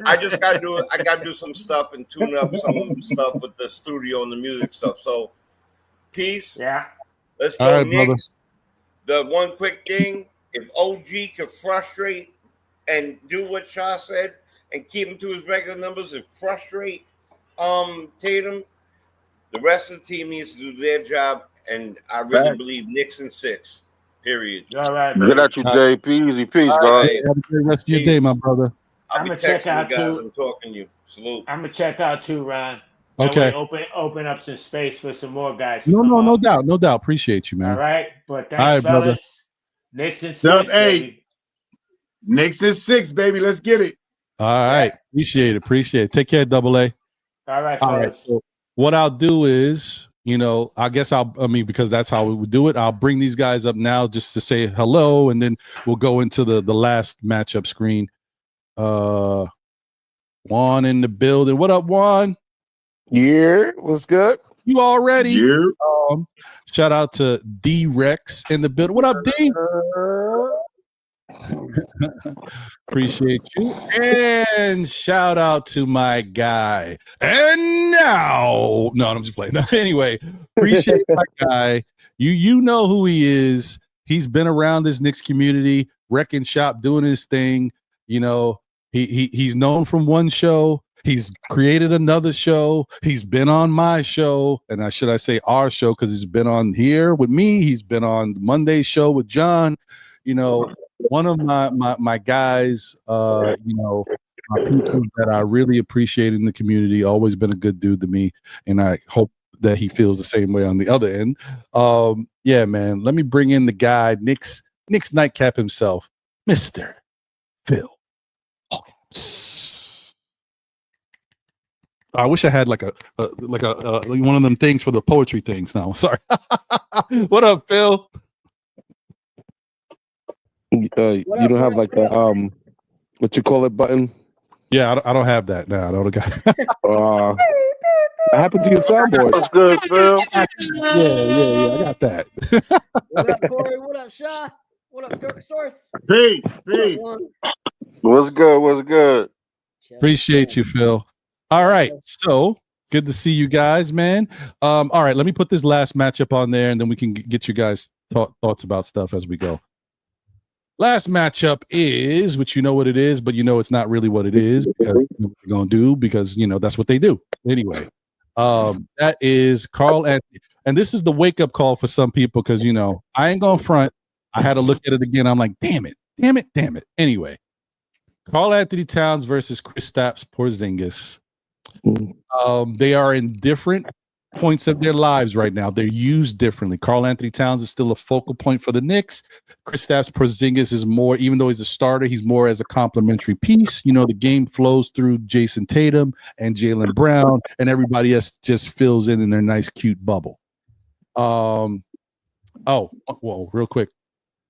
I just got to do some stuff and tune up some stuff with the studio and the music stuff. So, peace. Yeah. Let's go, right, Knicks. The one quick thing, if OG could frustrate and do what Shaw said and keep him to his regular numbers and frustrate Tatum, the rest of the team needs to do their job, and I really believe Knicks in 6. Period. All right, good at you, JP. Easy peace, dog. Have a great rest of your day, my brother. I'll be texting you guys and talking to you. Salute. I'm gonna check out too, Ron. Okay. Open up some space for some more guys. No doubt. Appreciate you, man. All right, but thanks, all right, fellas. brother. Knicks in 6, baby. Knicks in 6, baby. Let's get it. All right. Appreciate it. Take care, Double A. All right, fellas. So what I'll do is, because that's how we would do it. I'll bring these guys up now just to say hello, and then we'll go into the last matchup screen. Juan in the building. What up, Juan? Yeah, what's good? You all ready? Yeah. Shout out to D Rex in the building. What up, D? Appreciate you. And shout out to my guy. And now, no, I'm just playing. No, anyway, appreciate my guy. You know who he is. He's been around this Knicks community, wrecking shop, doing his thing. He's known from one show. He's created another show. He's been on my show, and should I say our show, because he's been on here with me. He's been on Monday's show with John. One of my guys, my people that I really appreciate in the community. Always been a good dude to me, and I hope that he feels the same way on the other end. Yeah, man. Let me bring in the guy, Knicks Nightcap himself, Mr. Phil. I wish I had like a one of them things for the poetry things. No, sorry. What up, Phil? You don't have like a what you call it button? Yeah, I don't have that now. I don't got. What happened to your soundboard? That's good, Phil. Yeah. I got that. What up, Corey? What up, Shaw? What up, Dirk Source? Peace. What's good? Appreciate you, Phil. All right, so good to see you guys, man. All right, let me put this last matchup on there, and then we can get you guys thoughts about stuff as we go. Last matchup is, which you know what it is, but it's not really what it is, because what they're gonna do, because that's what they do. Anyway, that is Carl Anthony, and this is the wake up call for some people, because I ain't gonna front. I had to look at it again. I'm like, damn it. Anyway, Carl Anthony Towns versus Kristaps Porzingis. They are in different points of their lives right now. They're used differently. Carl Anthony Towns is still a focal point for the Knicks. Kristaps Porzingis is more, even though he's a starter, he's more as a complementary piece. The game flows through Jason Tatum and Jalen Brown, and everybody else just fills in their nice, cute bubble. Real quick.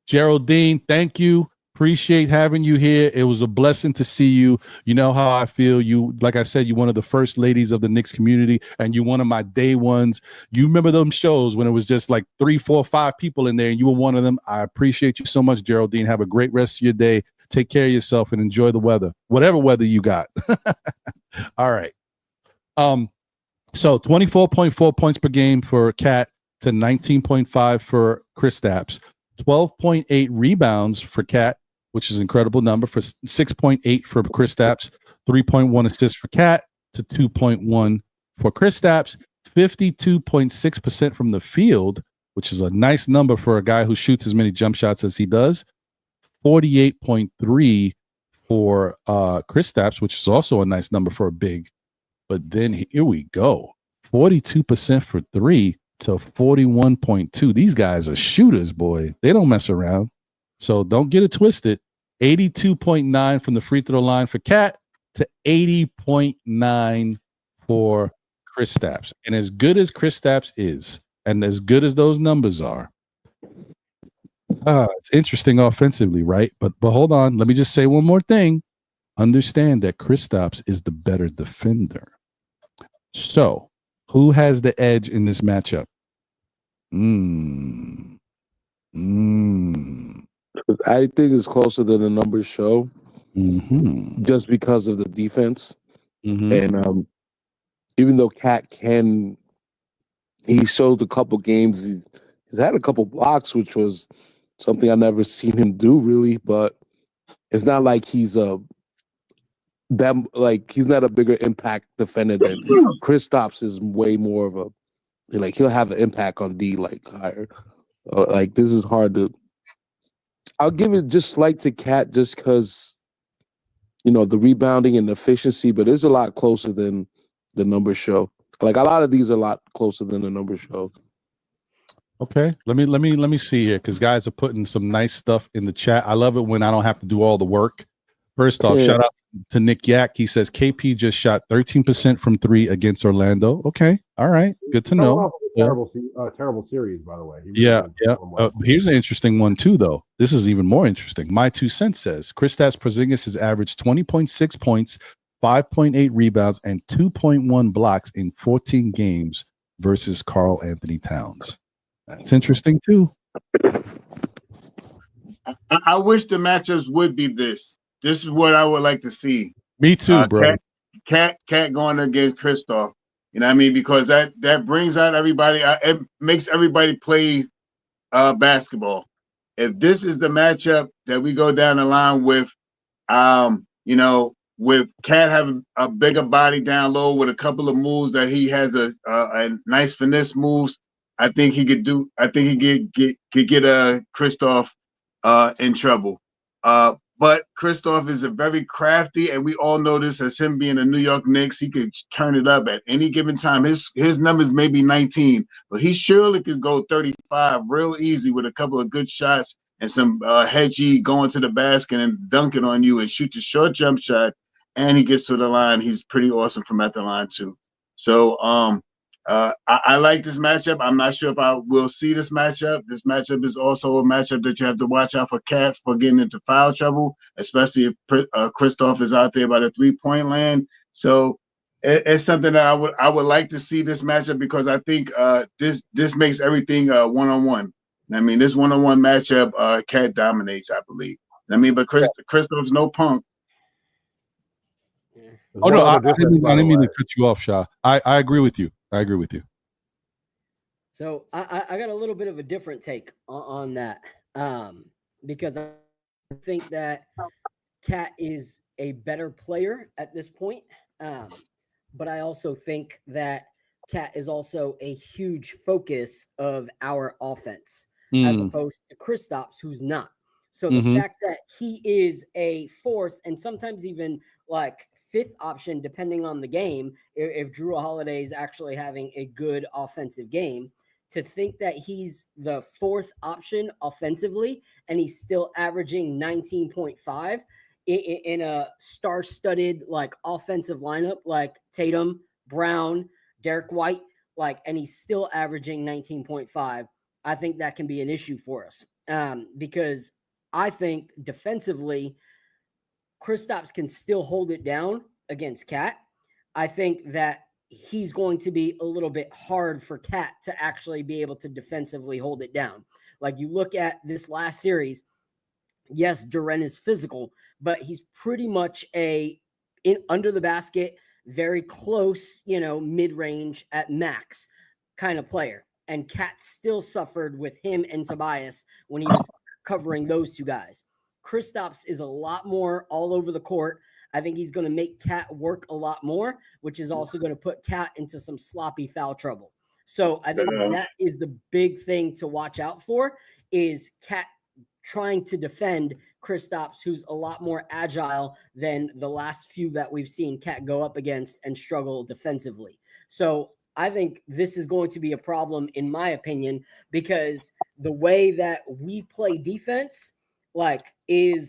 Geraldine, thank you. Appreciate having you here. It was a blessing to see you. You know how I feel. You, like I said, you're one of the first ladies of the Knicks community, and you're one of my day ones. You remember them shows when it was just like 3, 4, 5 people in there, and you were one of them. I appreciate you so much, Geraldine. Have a great rest of your day. Take care of yourself and enjoy the weather, whatever weather you got. All right. So 24.4 points per game for Cat to 19.5 for Kristaps. 12.8 rebounds for Cat, which is an incredible number, for 6.8 for Kristaps, 3.1 assists for Cat to 2.1 for Kristaps, 52.6% from the field, which is a nice number for a guy who shoots as many jump shots as he does, 48.3 for Kristaps, which is also a nice number for a big. But then here we go, 42% for 3 to 41.2. These guys are shooters, boy. They don't mess around. So don't get it twisted. 82.9 from the free throw line for Cat, to 80.9 for Kristaps. And as good as Kristaps is, and as good as those numbers are, it's interesting offensively, right? But hold on. Let me just say one more thing. Understand that Kristaps is the better defender. So, who has the edge in this matchup? I think it's closer than the numbers show, just because of the defense. Mm-hmm. And even though Cat he showed a couple games, he's had a couple blocks, which was something I never seen him do really. But it's not like he's he's not a bigger impact defender than Kristaps is. Way more of a he'll have an impact on D higher. This is hard to. I'll give it just slight to Cat just because, the rebounding and efficiency, but it's a lot closer than the numbers show. A lot of these are a lot closer than the numbers show. Okay, let me see here because guys are putting some nice stuff in the chat. I love it when I don't have to do all the work. First off, shout out to Nick Yak. He says KP just shot 13% from 3 against Orlando. Okay, all right, good to know. Terrible series, by the way. Yeah. Here's an interesting one too, though. This is even more interesting. My 2 cents says Kristaps Porzingis has averaged 20.6 points, 5.8 rebounds, and 2.1 blocks in 14 games versus Karl Anthony Towns. That's interesting too. I wish the matchups would be this. This is what I would like to see. Me too, bro. Cat going against Kristaps. You know what I mean? Because that brings out everybody. It makes everybody play basketball. If this is the matchup that we go down the line with, with Cat having a bigger body down low with a couple of moves that he has a nice finesse moves, I think he could do. I think he could get Kristaps in trouble. But Kristaps is a very crafty, and we all know this as him being a New York Knicks. He could turn it up at any given time. His numbers may be 19, but he surely could go 35 real easy with a couple of good shots and some hedgy going to the basket and dunking on you and shoot your short jump shot. And he gets to the line. He's pretty awesome from at the line too. So I like this matchup. I'm not sure if I will see this matchup. This matchup is also a matchup that you have to watch out for Cat for getting into foul trouble, especially if Kristaps is out there by the 3-point land. So it's something that I would like to see this matchup because I think this makes everything one-on-one. I mean, this one-on-one matchup, Cat dominates, I believe. I mean, but Kristaps no punk. Oh no, I didn't mean to cut you off, Shah. I agree with you. So I got a little bit of a different take on that because I think that Cat is a better player at this point, but I also think that Cat is also a huge focus of our offense as opposed to Kristaps, who's not. So the fact that he is a 4th and sometimes even 5th option, depending on the game, if Drew Holiday is actually having a good offensive game, to think that he's the 4th option offensively and he's still averaging 19.5 in a star-studded offensive lineup like Tatum, Brown, Derek White, and he's still averaging 19.5. I think that can be an issue for us because I think defensively, Kristaps can still hold it down against Cat. I think that he's going to be a little bit hard for Cat to actually be able to defensively hold it down. You look at this last series, yes, Duren is physical, but he's pretty much under the basket, very close, mid-range at max kind of player. And Cat still suffered with him and Tobias when he was covering those 2 guys. Kristaps is a lot more all over the court. I think he's going to make Cat work a lot more, which is also going to put Cat into some sloppy foul trouble. So I think that is the big thing to watch out for is Cat trying to defend Kristaps, who's a lot more agile than the last few that we've seen Cat go up against and struggle defensively. So I think this is going to be a problem, in my opinion, because the way that we play defense is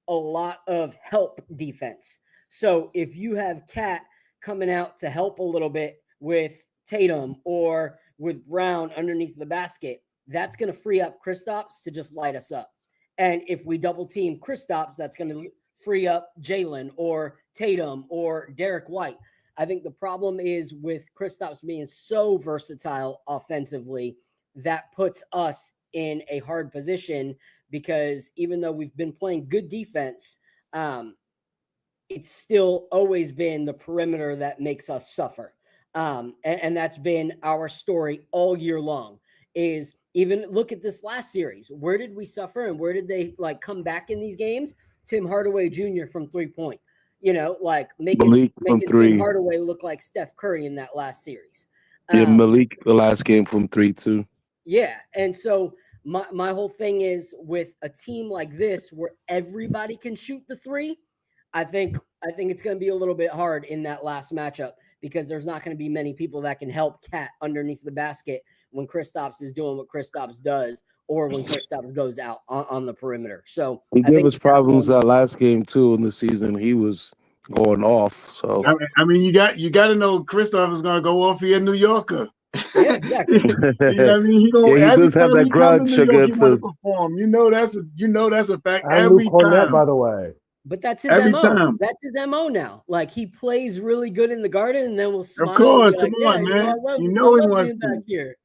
a lot of help defense. So if you have Cat coming out to help a little bit with Tatum or with Brown underneath the basket, that's going to free up Kristaps to just light us up. And if we double team Kristaps, that's going to free up Jalen or Tatum or Derek White. I think the problem is with Kristaps being so versatile offensively, that puts us in a hard position because even though we've been playing good defense, it's still always been the perimeter that makes us suffer. And that's been our story all year long. Is even look at this last series. Where did we suffer and where did they like come back in these games? Tim Hardaway Jr. from 3-point, like making Tim Hardaway look like Steph Curry in that last series. Yeah, Malik the last game from 3 too. Yeah, and so my whole thing is with a team like this where everybody can shoot the 3. I think it's going to be a little bit hard in that last matchup because there's not going to be many people that can help Cat underneath the basket when Kristaps is doing what Kristaps does or when Kristaps goes out on the perimeter. So he gave us problems that last game too in the season. He was going off. So I mean, you got to know Kristaps is going to go off here in New Yorker. Yeah, exactly. I mean, he does have that grudge against us. Perform. That's a fact. And Every Luke Cornett, time, by the way. But that's his every MO. time. That's his MO now. Like he plays really good in the Garden, and then we'll smile. Of course, and be come like, on, yeah, man. I love He being wants back here.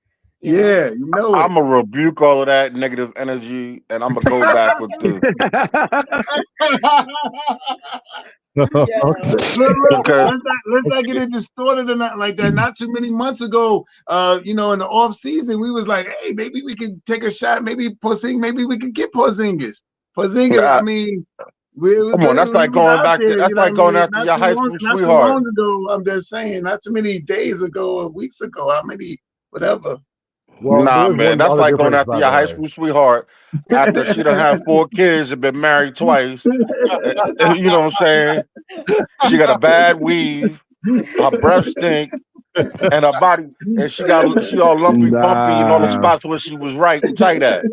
Yeah, I'm gonna rebuke all of that negative energy, and I'm gonna go back with the. Let's not get it distorted or not like that. Not too many months ago, in the off season, we was like, hey, maybe we could take a shot. Maybe we could get Porzingis. I mean, come on, that's like going back. That's like going after your high school sweetheart. Not too long ago, I'm just saying. Not too many days ago or weeks ago. How many? Whatever. Well, nah, man, that's like going after your high school sweetheart after she done had 4 kids and been married twice. You know what I'm saying? She got a bad weave, her breath stink, and her body, and she all lumpy, bumpy, and all the spots where she was right and tight at.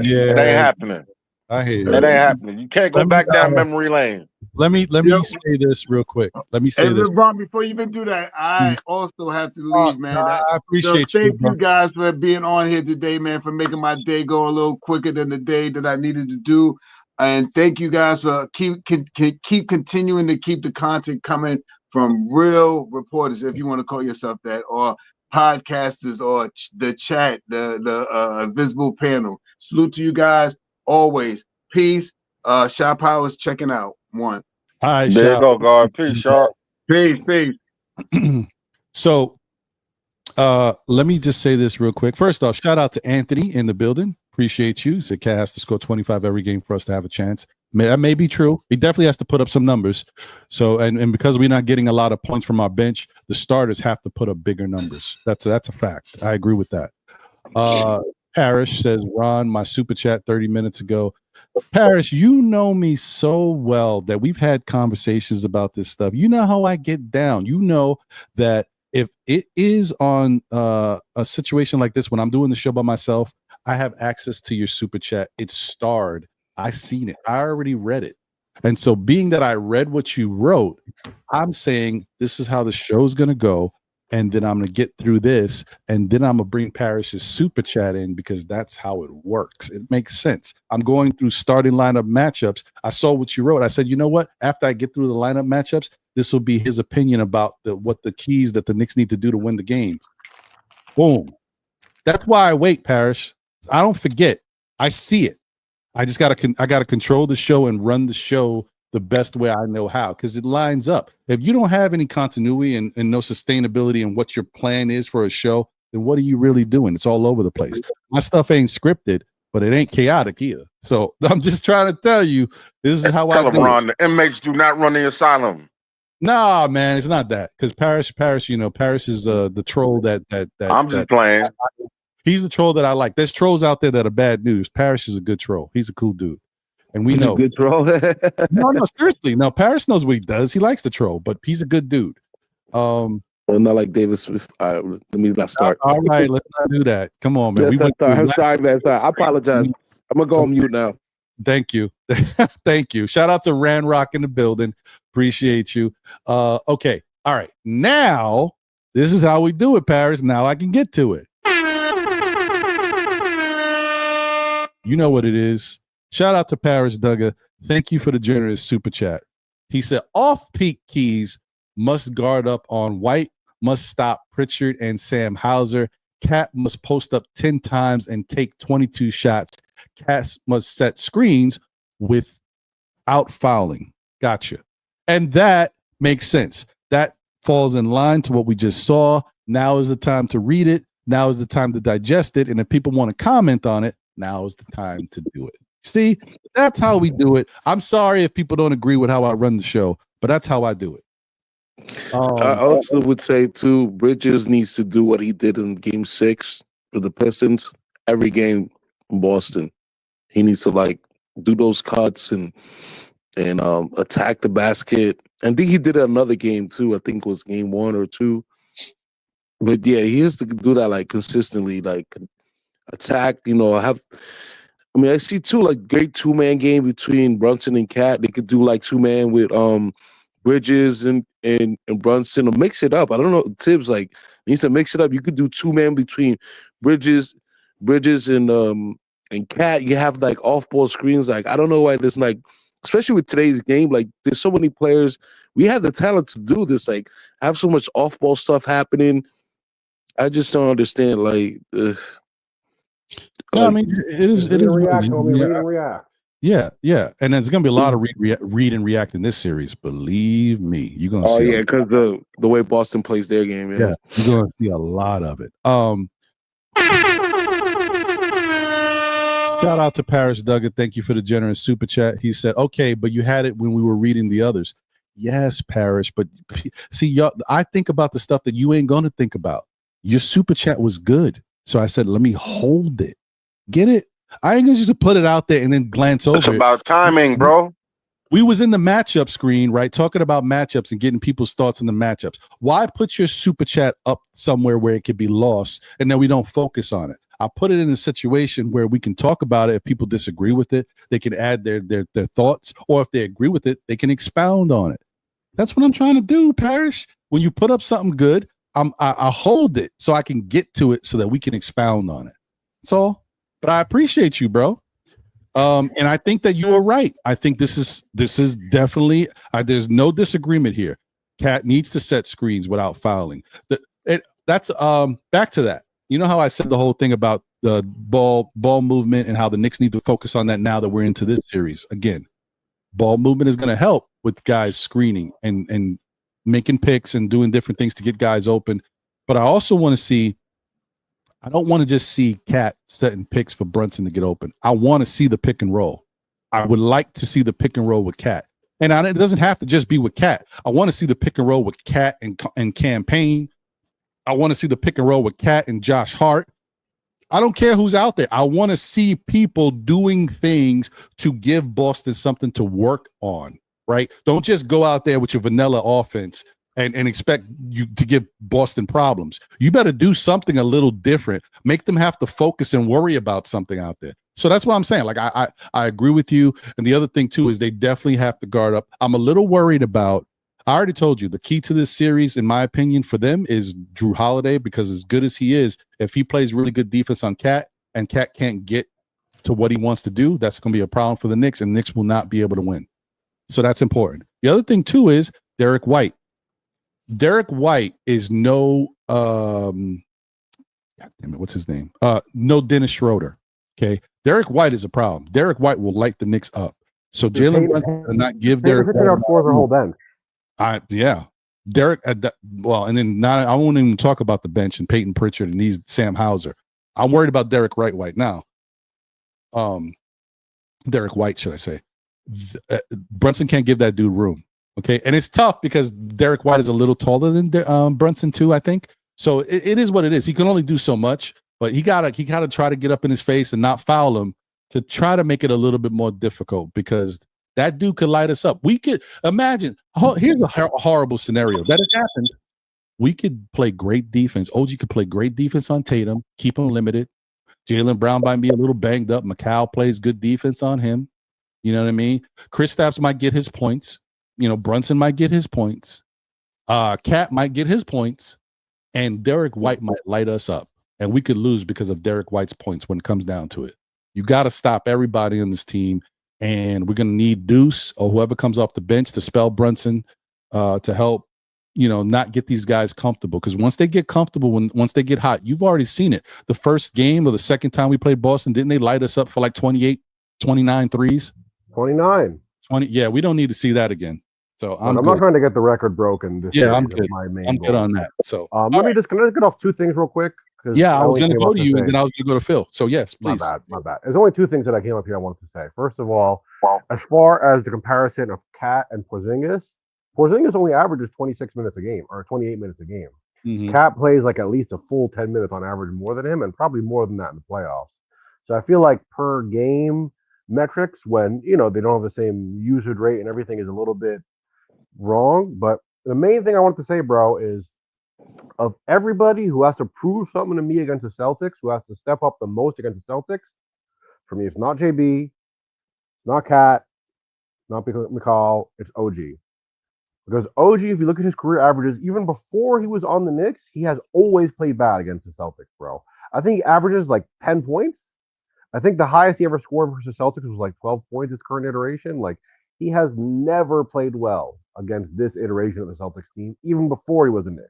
Yeah, it ain't happening. I hear you. It ain't happening. You can't go back down memory lane. Let me say this real quick. Let me say this. LeBron, before you even do that, I also have to leave, man. I appreciate you. Thank you guys for being on here today, man, for making my day go a little quicker than the day that I needed to do. And thank you guys for keep continuing to keep the content coming from real reporters, if you want to call yourself that, or podcasters, or the chat, the visible panel. Salute to you guys always. Peace. Shop Powers checking out. One. All right, there you go, guard. Peace, Sharp. Peace. So let me just say this real quick. First off, shout out to Anthony in the building. Appreciate you. Said Cat has to score 25 every game for us to have a chance. That may be true. He definitely has to put up some numbers. So and because we're not getting a lot of points from our bench, the starters have to put up bigger numbers. That's a fact. I agree with that. Parrish says, Ron, my super chat 30 minutes ago. Parrish, you know me so well that we've had conversations about this stuff. You know how I get down. You know that if it is on a situation like this, when I'm doing the show by myself, I have access to your super chat. It's starred. I seen it. I already read it. And so being that I read what you wrote, I'm saying this is how the show's going to go. And then I'm going to get through this, and then I'm going to bring Parrish's super chat in because that's how it works. It makes sense. I'm going through starting lineup matchups. I saw what you wrote. I said, you know what? After I get through the lineup matchups, this will be his opinion about what the keys that the Knicks need to do to win the game. Boom. That's why I wait, Parrish. I don't forget. I see it. I just got to control the show and run the show the best way I know how, because it lines up. If you don't have any continuity and no sustainability in what your plan is for a show, then what are you really doing? It's all over the place. My stuff ain't scripted, but it ain't chaotic either. So I'm just trying to tell you, this is how I do LeBron, it. the inmates do not run the asylum. Nah, man, it's not that. Because Parrish, Parrish is the troll that I'm just playing. He's the troll that I like. There's trolls out there that are bad news. Parrish is a good troll. He's a cool dude. And we know. Good troll. no, seriously. No, Parrish knows what he does. He likes the troll, but he's a good dude. Well, not like David Smith. Let me not start. All right, let's not do that. Come on, man. I'm sorry, man. I apologize. I'm gonna go on mute now. Thank you. Thank you. Shout out to Ran Rock in the building. Appreciate you. Okay. All right. Now, this is how we do it, Paris. Now I can get to it. You know what it is. Shout out to Paris Duggar. Thank you for the generous super chat. He said, off-peak keys must guard up on White, must stop Pritchard and Sam Hauser. Cat must post up 10 times and take 22 shots. Cat must set screens without fouling. Gotcha. And that makes sense. That falls in line to what we just saw. Now is the time to read it. Now is the time to digest it. And if people want to comment on it, now is the time to do it. See, that's how we do it. I'm sorry if people don't agree with how I run the show, but that's how I do it. I also would say, too, Bridges needs to do what he did in Game 6 with the Pistons. Every game in Boston, he needs to, like, do those cuts and attack the basket. I think he did it another game, too. I think it was Game 1 or 2. But, yeah, he has to do that, like, consistently, like, attack, I see too, like, great two-man game between Brunson and Cat. They could do like two-man with Bridges and Brunson, or mix it up. I don't know. Tibs like needs to mix it up. You could do two-man between Bridges and Cat. You have like off-ball screens. Like, I don't know why there's like, especially with today's game, like there's so many players. We have the talent to do this. Like, have so much off-ball stuff happening. I just don't understand. Like, no, I mean, it is. React, homie. Read and react. Yeah, and there's gonna be a lot of read and react in this series. Believe me, you're gonna see. Oh yeah, because the way Boston plays their game. Yeah, you're gonna see a lot of it. Shout out to Paris Duggar. Thank you for the generous super chat. He said, "Okay, but you had it when we were reading the others." Yes, Paris, but see, y'all, I think about the stuff that you ain't gonna think about. Your super chat was good, so I said, "Let me hold it." Get it? I ain't gonna just put it out there and then glance over. It's about timing, bro. We was in the matchup screen, right? Talking about matchups and getting people's thoughts on the matchups. Why put your super chat up somewhere where it could be lost and then we don't focus on it? I put it in a situation where we can talk about it. If people disagree with it, they can add their thoughts, or if they agree with it, they can expound on it. That's what I'm trying to do, Parrish. When you put up something good, I hold it so I can get to it so that we can expound on it. That's all. But I appreciate you, bro. And I think that you are right. I think this is definitely there's no disagreement here. Cat needs to set screens without fouling. That's back to that. You know how I said the whole thing about the ball movement and how the Knicks need to focus on that now that we're into this series. Again, ball movement is going to help with guys screening and making picks and doing different things to get guys open. But I also want to see. I don't want to just see Cat setting picks for Brunson to get open. I want to see the pick and roll. I would like to see the pick and roll with Cat. And it doesn't have to just be with Cat. I want to see the pick and roll with Cat and Campaign. I want to see the pick and roll with Cat and Josh Hart. I don't care who's out there. I want to see people doing things to give Boston something to work on, right? Don't just go out there with your vanilla offense and expect you to give Boston problems. You better do something a little different. Make them have to focus and worry about something out there. So that's what I'm saying. Like, I agree with you. And the other thing, too, is they definitely have to guard up. I'm a little worried about, I already told you, the key to this series, in my opinion, for them is Drew Holiday, because as good as he is, if he plays really good defense on Cat and Cat can't get to what he wants to do, that's going to be a problem for the Knicks, and Knicks will not be able to win. So that's important. The other thing, too, is Derek White. Derek White is no God damn it, what's his name? No Dennis Schroeder. Okay. Derek White is a problem. Derek White will light the Knicks up. So Jalen Brunson will not give Derek White out for the whole bench. Yeah. Derek and then now I won't even talk about the bench and Peyton Pritchard and these Sam Hauser. I'm worried about Derek White now. Derek White, should I say. Brunson can't give that dude room. Okay, and it's tough because Derek White is a little taller than Brunson too, I think. So it is what it is. He can only do so much, but he gotta try to get up in his face and not foul him to try to make it a little bit more difficult, because that dude could light us up. We could imagine. Here's a horrible scenario that has happened. We could play great defense. OG could play great defense on Tatum, keep him limited. Jalen Brown might be a little banged up. Macau plays good defense on him. You know what I mean? Kristaps might get his points. Brunson might get his points. Cat might get his points, and Derek White might light us up, and we could lose because of Derek White's points when it comes down to it. You got to stop everybody on this team, and we're going to need Deuce or whoever comes off the bench to spell Brunson to help, not get these guys comfortable. Because once they get comfortable, once they get hot, you've already seen it. The first game or the second time we played Boston, didn't they light us up for like 28, 29 threes? 29. 20. Yeah, we don't need to see that again. So I'm not trying to get the record broken. This I'm series. good. My main I'm goal. good on that. So let me just get off two things real quick. Yeah, I was going to go to you, and then I was going to go to Phil. So yes, please. My bad. There's only two things that I came up here I wanted to say. First of all, as far as the comparison of Cat and Porzingis only averages 26 minutes a game or 28 minutes a game. Mm-hmm. Cat plays like at least a full 10 minutes on average more than him, and probably more than that in the playoffs. So I feel like per game metrics, when they don't have the same usage rate and everything is a little bit wrong. But the main thing I want to say, bro, is of everybody who has to prove something to me against the Celtics, who has to step up the most against the Celtics, for me, it's not JB, not Cat, not McCall, it's OG. Because OG, if you look at his career averages, even before he was on the Knicks, he has always played bad against the Celtics, bro. I think he averages like 10 points. I think the highest he ever scored versus Celtics was like 12 points his current iteration. Like, he has never played well against this iteration of the Celtics team, even before he was a Knick.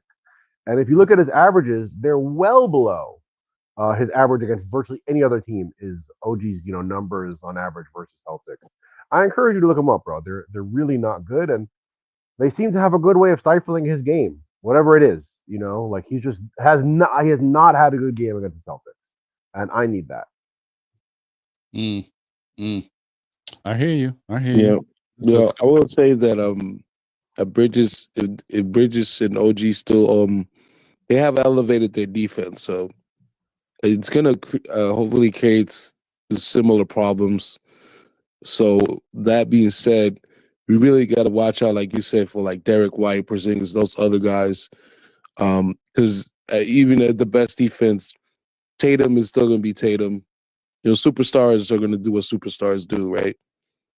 And if you look at his averages, they're well below his average against virtually any other team is OG's, numbers on average versus Celtics. I encourage you to look them up, bro. They're really not good, and they seem to have a good way of stifling his game, whatever it is. Like he has not had a good game against the Celtics, and I need that. I hear you. Yeah, I will say that Bridges, if Bridges and OG still they have elevated their defense, so it's gonna hopefully creates similar problems. So that being said, we really got to watch out, like you said, for like Derek White, Porzingis, those other guys, because even at the best defense, Tatum is still gonna be Tatum. Superstars are gonna do what superstars do, right?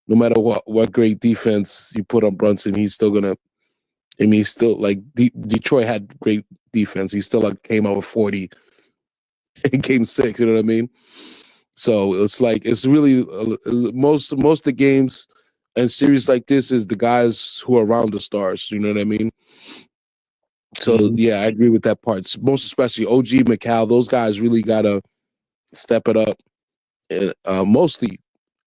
No matter what great defense you put on Brunson, he's still gonna. He's still like Detroit had great defense. He still came out with 40 in Game 6. You know what I mean? So it's really most of the games and series like this is the guys who are around the stars. You know what I mean? So yeah, I agree with that part. Most especially OG, McCall, those guys really gotta step it up. And mostly,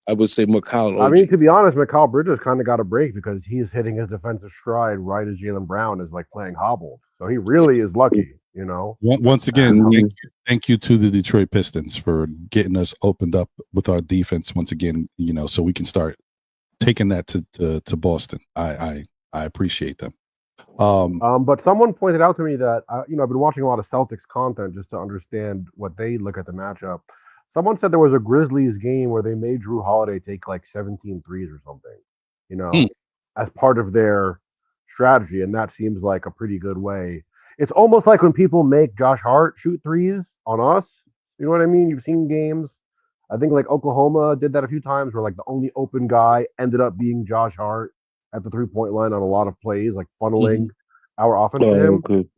I would say McCall and OG. I mean, to be honest, McCall Bridges kind of got a break because he's hitting his defensive stride right as Jalen Brown is like playing hobbled. So he really is lucky, Once again, thank you to the Detroit Pistons for getting us opened up with our defense once again, so we can start taking that to Boston. I appreciate them. But someone pointed out to me that I've been watching a lot of Celtics content just to understand what they look at the matchup. Someone said there was a Grizzlies game where they made Drew Holiday take like 17 threes or something, as part of their strategy. And that seems like a pretty good way. It's almost like when people make Josh Hart shoot threes on us. You know what I mean? You've seen games. I think like Oklahoma did that a few times where like the only open guy ended up being Josh Hart at the 3-point line on a lot of plays, like funneling our offense to him. Okay.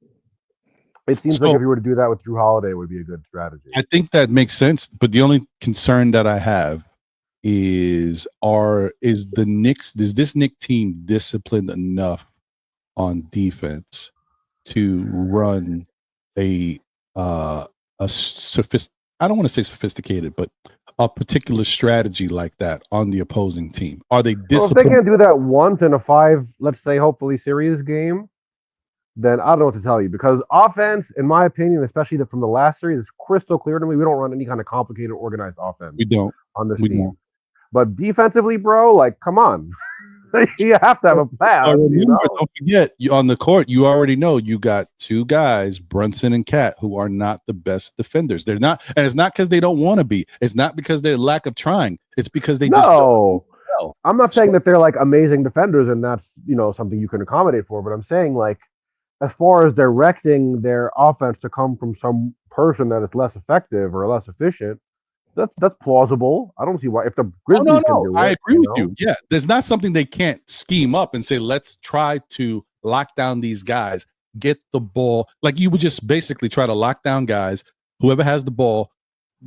It seems like if you were to do that with Drew Holiday, it would be a good strategy. I think that makes sense, but the only concern that I have is the Knicks, is this Knicks team disciplined enough on defense to run I don't want to say sophisticated, but a particular strategy like that on the opposing team? Are they disciplined? Well, if they can't do that once in a 5, let's say, hopefully series game, then I don't know what to tell you. Because offense, in my opinion, especially from the last series, is crystal clear to me. We don't run any kind of complicated, organized offense. We don't. On this team. But defensively, bro, like, come on. You have to have a plan. Don't forget, on the court, you already know you got two guys, Brunson and Cat, who are not the best defenders. They're not, and it's not because they don't want to be. It's not because they're lack of trying. It's because they just don't. I'm not saying that they're like amazing defenders and that's something you can accommodate for, but I'm saying like as far as directing their offense to come from some person that is less effective or less efficient, That's plausible. I don't see why if the Oh, Grizzlies no, can no. do I it. agree you with know? you. Yeah. There's not something they can't scheme up and say, let's try to lock down these guys, get the ball. Like you would just basically try to lock down guys, whoever has the ball,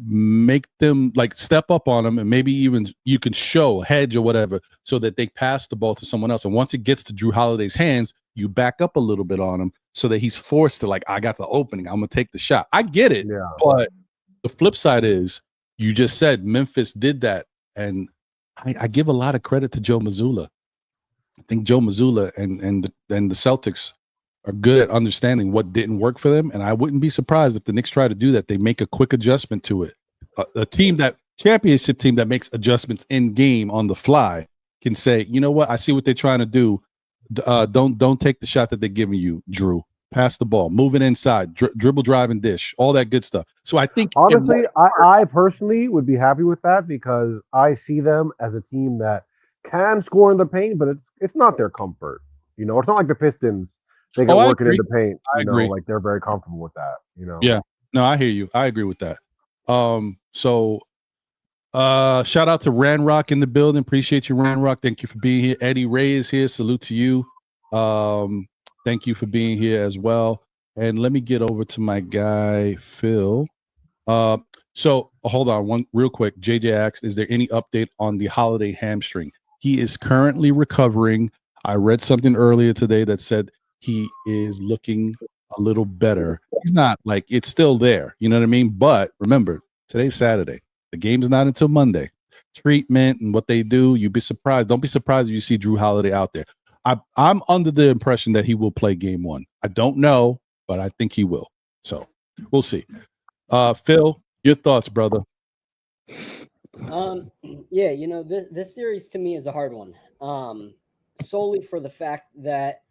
make them like step up on them, and maybe even you can show hedge or whatever so that they pass the ball to someone else. And once it gets to Drew Holiday's hands, you back up a little bit on him so that he's forced to like, I got the opening. I'm going to take the shot. I get it. Yeah. But the flip side is you just said Memphis did that. And I give a lot of credit to Joe Mazzulla. I think Joe Mazzulla and the Celtics are good at understanding what didn't work for them. And I wouldn't be surprised if the Knicks try to do that. They make a quick adjustment to it. A team championship team that makes adjustments in game on the fly can say, you know what? I see what they're trying to do. Don't take the shot that they're giving you, Drew. Pass the ball, move it inside, dribble, drive, and dish, all that good stuff. So I think honestly, I personally would be happy with that because I see them as a team that can score in the paint, but it's not their comfort. You know, it's not like the Pistons. They get working in the paint. I agree. Like they're very comfortable with that. You know. Yeah. No, I hear you. I agree with that. So shout out to Ranrock in the building. Appreciate you, Ranrock. Thank you for being here. Eddie Ray is here. Salute to you. Thank you for being here as well. And let me get over to my guy, Phil. So hold on one real quick. JJ asked, is there any update on the Holiday hamstring? He is currently recovering. I read something earlier today that said he is looking a little better. He's not like it's still there. You know what I mean? But remember, today's Saturday. The game's not until Monday. Treatment and what they do, you'd be surprised. Don't be surprised if you see Drew Holiday out there. I'm under the impression that he will play game one. I don't know, but I think he will. So we'll see. Phil, your thoughts, brother? Yeah, you know, this series to me is a hard one. Solely for the fact that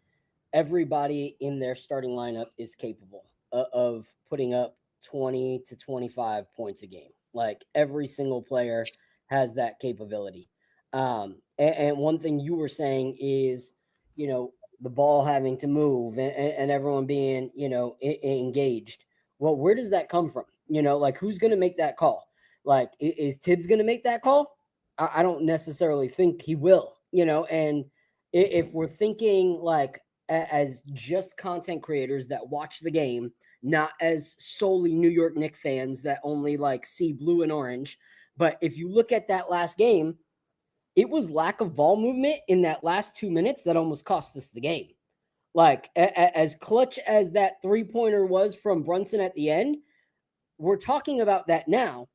everybody in their starting lineup is capable of putting up 20 to 25 points a game. Like every single player has that capability. And one thing you were saying is, you know, the ball having to move and everyone being, you know, engaged. Well, where does that come from? You know, like who's going to make that call? Like, is Tibs going to make that call? I don't necessarily think he will, you know, and if we're thinking like as just content creators that watch the game, not as solely New York Knicks fans that only like see blue and orange. But if you look at that last game, it was lack of ball movement in that last 2 minutes that almost cost us the game. Like as clutch as that 3-pointer was from Brunson at the end, we're talking about that now.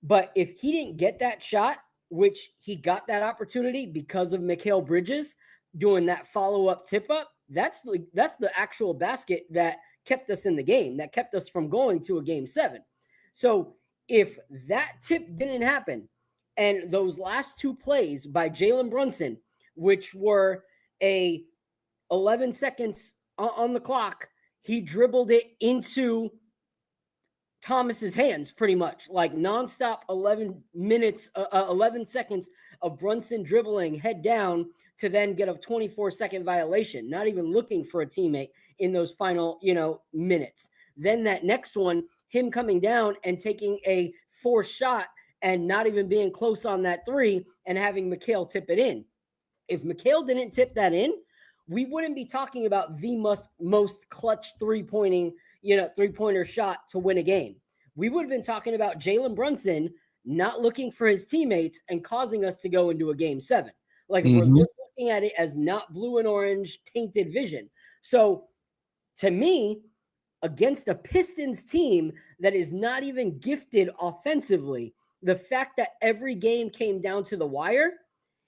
But if he didn't get that shot, which he got that opportunity because of Mikal Bridges doing that follow-up tip-up, that's the actual basket that kept us in the game, that kept us from going to a game 7. So if that tip didn't happen and those last 2 plays by Jalen Brunson, which were 11 seconds on the clock, he dribbled it into Thomas's hands pretty much, like nonstop 11 seconds of Brunson dribbling head down to then get a 24-second violation, not even looking for a teammate in those final, you know, minutes. Then that next one, him coming down and taking a forced shot and not even being close on that 3 and having Mikal tip it in. If Mikal didn't tip that in, we wouldn't be talking about the most clutch three-pointer shot to win a game. We would have been talking about Jalen Brunson not looking for his teammates and causing us to go into a game 7. Like if we're just looking at it as not blue and orange tainted vision. So to me, against a Pistons team that is not even gifted offensively, the fact that every game came down to the wire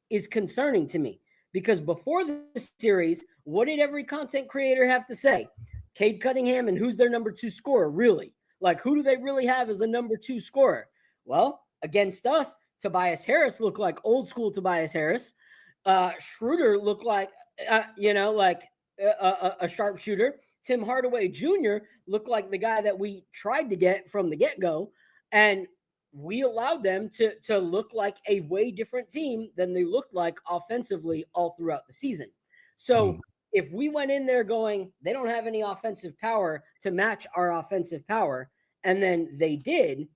is concerning to me. Because before the series, what did every content creator have to say? Cade Cunningham and who's their number 2 scorer, really? Like, who do they really have as a number 2 scorer? Well, against us, Tobias Harris looked like old school Tobias Harris. Schroeder looked like, a sharpshooter. Tim Hardaway Jr. looked like the guy that we tried to get from the get-go. And we allowed them to look like a way different team than they looked like offensively all throughout the season. So if we went in there going, they don't have any offensive power to match our offensive power, and then they did,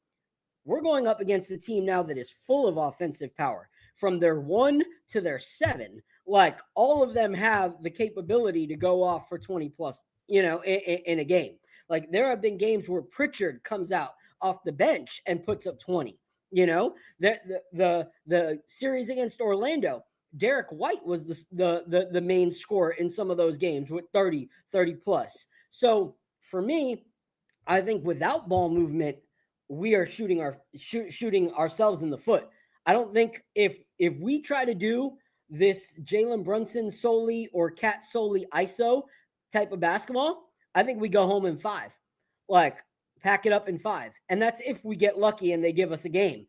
We're going up against a team now that is full of offensive power. From their 1 to their 7, like all of them have the capability to go off for 20 plus, in a game. Like there have been games where Pritchard comes out off the bench and puts up 20. The series against Orlando, Derek White was the main scorer in some of those games with 30 plus. So for me, I think without ball movement, we are shooting ourselves in the foot. I don't think if we try to do this Jalen Brunson solely or Cat solely ISO type of basketball, I think we go home in 5. Like pack it up in 5. And that's if we get lucky and they give us a game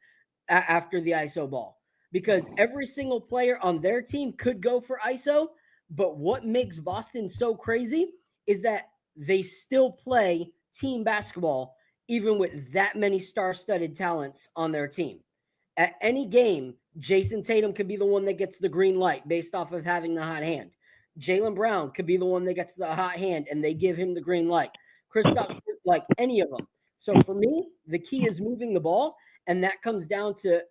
after the ISO ball. Because every single player on their team could go for ISO, but what makes Boston so crazy is that they still play team basketball even with that many star-studded talents on their team. At any game, Jason Tatum could be the one that gets the green light based off of having the hot hand. Jaylen Brown could be the one that gets the hot hand and they give him the green light. Kristaps, like any of them. So for me, the key is moving the ball, and that comes down to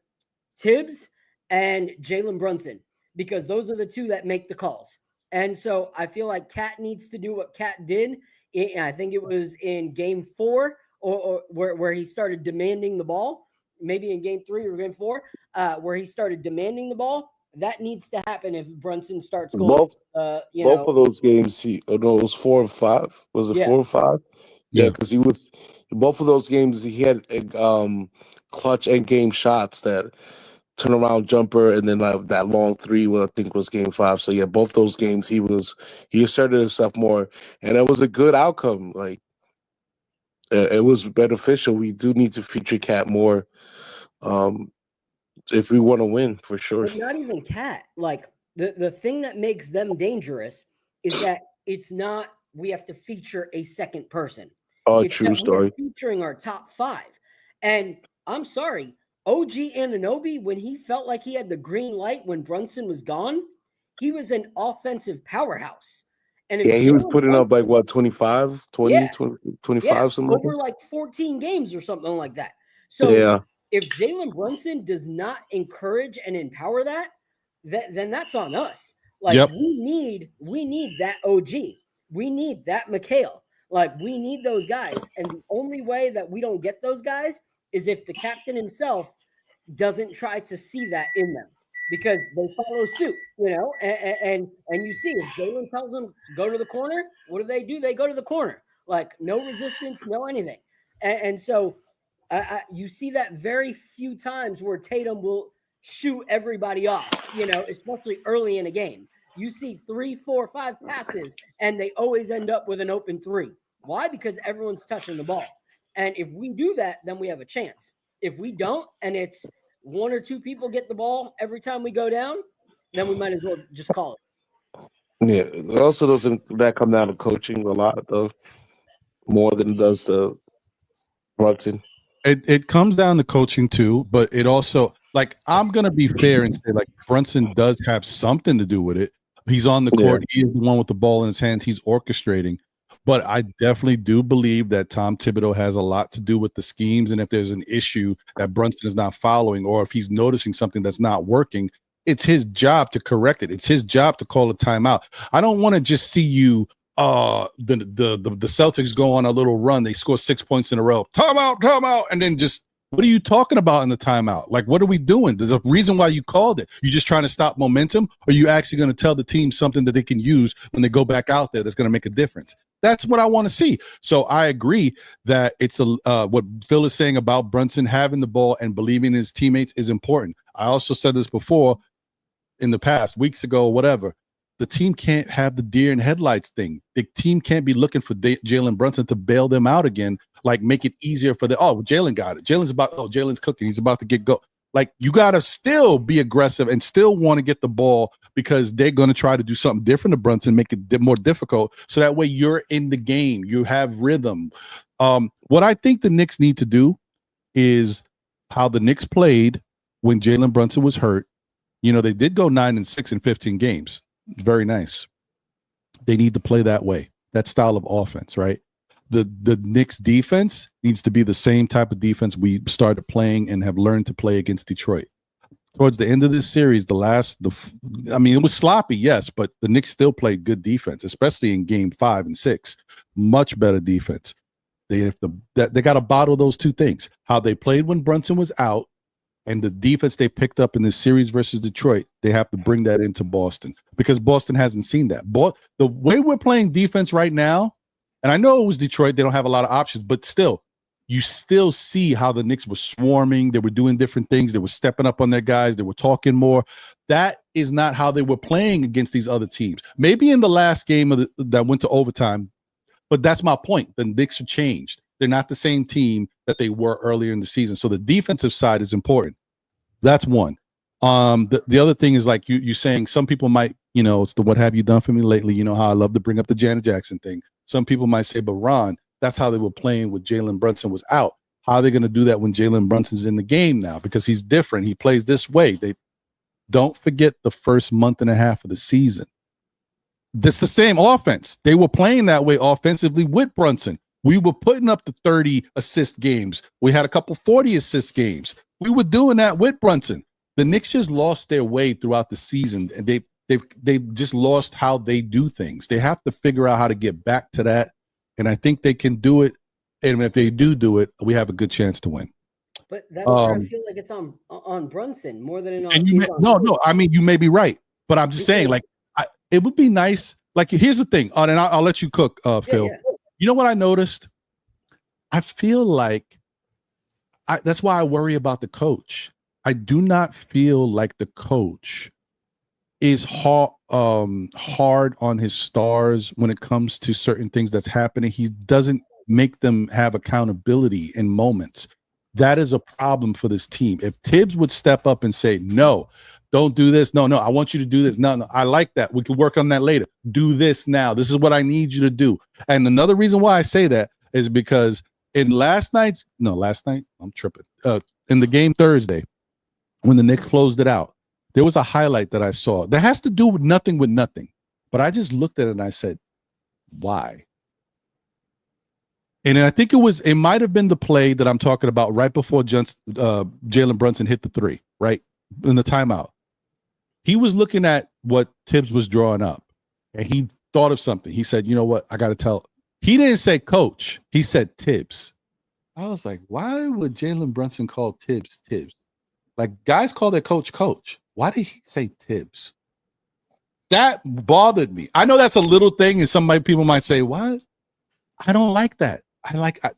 Tibs and Jalen Brunson, because those are the two that make the calls. And so I feel like Cat needs to do what Cat did. I think it was in game 4 or where he started demanding the ball. Maybe in game 3 or game 4, where he started demanding the ball. That needs to happen if Brunson starts going. Both of those games, it was 4 and 5. Was it 4 and 5? Yeah, because he was both of those games. He had clutch end game shots, that turnaround jumper, and then that long 3. What I think was game 5. So yeah, both those games he asserted himself more, and it was a good outcome. Like it was beneficial. We do need to feature Cat more if we want to win, for sure. But not even Cat. Like the thing that makes them dangerous is that it's not we have to feature a second person. Oh, It's true that story. we're featuring our top 5. And I'm sorry, OG Anunoby, when he felt like he had the green light when Brunson was gone, he was an offensive powerhouse. And if He was Jalen putting up Brunson- like what, 25, 20, Yeah. 25, something like over that. like 14 games or something like that. So Yeah. if Jalen Brunson does not encourage and empower that, then that's on us. Like Yep. we need that OG. We need that Mikhail. Like we need those guys. And the only way that we don't get those guys is if the captain himself doesn't try to see that in them, because they follow suit, and you see if Jalen tells them go to the corner, what do? They go to the corner. Like no resistance, no anything. And so you see that very few times where Tatum will shoot everybody off, especially early in a game. You see 3, 4, 5 passes, and they always end up with an open 3. Why? Because everyone's touching the ball. And if we do that, then we have a chance. If we don't, and it's 1 or 2 people get the ball every time we go down, then we might as well just call it. Yeah. It also doesn't that come down to coaching a lot, though, more than it does to Brunson. It comes down to coaching too, but it also, like, I'm gonna be fair and say, like, Brunson does have something to do with it. He's on the court. He is the one with the ball in his hands. He's orchestrating. But I definitely do believe that Tom Thibodeau has a lot to do with the schemes. And if there's an issue that Brunson is not following, or if he's noticing something that's not working, it's his job to correct it. It's his job to call a timeout. I don't want to just see you the Celtics go on a little run. They score 6 points in a row. Timeout, and then just, what are you talking about in the timeout? Like, what are we doing? There's a reason why you called it. You just trying to stop momentum, or are you actually going to tell the team something that they can use when they go back out there that's going to make a difference? That's what I want to see. So I agree that it's what Phil is saying about Brunson having the ball and believing in his teammates is important. I also said this before in the past, weeks ago, whatever. The team can't have the deer in headlights thing. The team can't be looking for Jalen Brunson to bail them out again, like make it easier for Jalen got it. Jalen's cooking. He's about to get go. Like, you got to still be aggressive and still want to get the ball, because they're going to try to do something different to Brunson, make it more difficult. So that way you're in the game. You have rhythm. What I think the Knicks need to do is how the Knicks played when Jalen Brunson was hurt. They did go 9-6 in 15 games. Very nice. They need to play that way, that style of offense, right? the Knicks defense needs to be the same type of defense we started playing and have learned to play against Detroit. Towards the end of this series, it was sloppy, yes, but the Knicks still played good defense, especially in game 5 and 6. Much better defense. They got to bottle those two things. How they played when Brunson was out and the defense they picked up in this series versus Detroit, they have to bring that into Boston because Boston hasn't seen that. The way we're playing defense right now, and I know it was Detroit, they don't have a lot of options, but still, you still see how the Knicks were swarming. They were doing different things. They were stepping up on their guys. They were talking more. That is not how they were playing against these other teams. Maybe in the last game that went to overtime, but that's my point. The Knicks have changed. They're not the same team that they were earlier in the season. So the defensive side is important. That's one. The other thing is like you saying some people might, it's the what have you done for me lately? You know how I love to bring up the Janet Jackson thing. Some people might say, but Ron, that's how they were playing with Jalen Brunson was out. How are they going to do that when Jalen Brunson's in the game now? Because he's different. He plays this way. They don't forget the first month and a half of the season. That's the same offense. They were playing that way offensively with Brunson. We were putting up the 30 assist games. We had a couple 40 assist games. We were doing that with Brunson. The Knicks just lost their way throughout the season, and they've just lost how they do things. They have to figure out how to get back to that. And I think they can do it. And if they do it, we have a good chance to win. But that's where I feel like it's on Brunson more than on. No. I mean, you may be right, but I'm just saying, like, it would be nice. Like, here's the thing, and I'll let you cook, Phil. Yeah. You know what I noticed? I feel like that's why I worry about the coach. I do not feel like the coach is hard on his stars when it comes to certain things that's happening. He doesn't make them have accountability in moments. That is a problem for this team. If Tibs would step up and say, no, don't do this. No, I want you to do this. No, I like that. We can work on that later. Do this now. This is what I need you to do. And another reason why I say that is because in last night, I'm tripping. In the game Thursday, when the Knicks closed it out, there was a highlight that I saw that has to do with nothing, but I just looked at it and I said, why? And I think it might have been the play that I'm talking about right before Jalen Brunson hit the 3, right? In the timeout. He was looking at what Tibs was drawing up and he thought of something. He said, you know what? I got to tell. He didn't say coach. He said Tibs. I was like, why would Jalen Brunson call Tibs? Like, guys call their coach. Why did he say Tibs? That bothered me. I know that's a little thing, and people might say, "What?" I don't like that.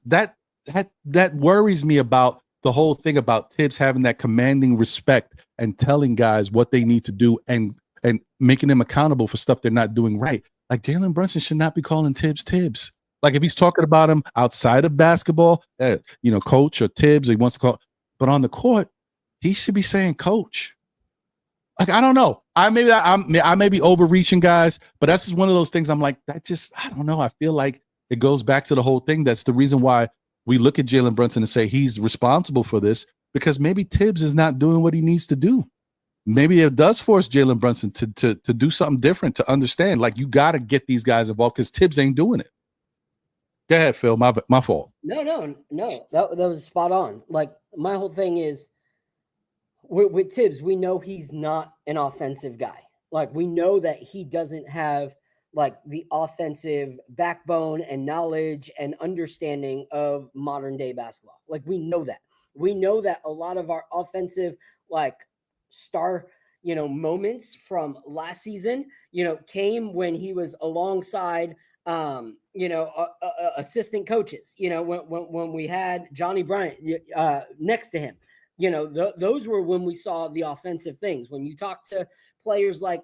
That worries me about the whole thing about Tibs having that commanding respect and telling guys what they need to do and making them accountable for stuff they're not doing right. Like Jalen Brunson should not be calling Tibs. Like if he's talking about him outside of basketball, coach or Tibs, he wants to call, but on the court, he should be saying coach. Like, I don't know. I may be overreaching, guys, but that's just one of those things I'm like, I don't know. I feel like it goes back to the whole thing. That's the reason why we look at Jalen Brunson and say he's responsible for this, because maybe Tibs is not doing what he needs to do. Maybe it does force Jalen Brunson to do something different, to understand, like, you got to get these guys involved because Tibs ain't doing it. Go ahead, Phil. My fault. No. That was spot on. Like, my whole thing is, with Tibs, we know he's not an offensive guy. Like, we know that he doesn't have like the offensive backbone and knowledge and understanding of modern day basketball. Like, we know that. We know that a lot of our offensive, like, star, moments from last season, came when he was alongside, assistant coaches, when we had Johnny Bryant next to him. Those were when we saw the offensive things. When you talk to players like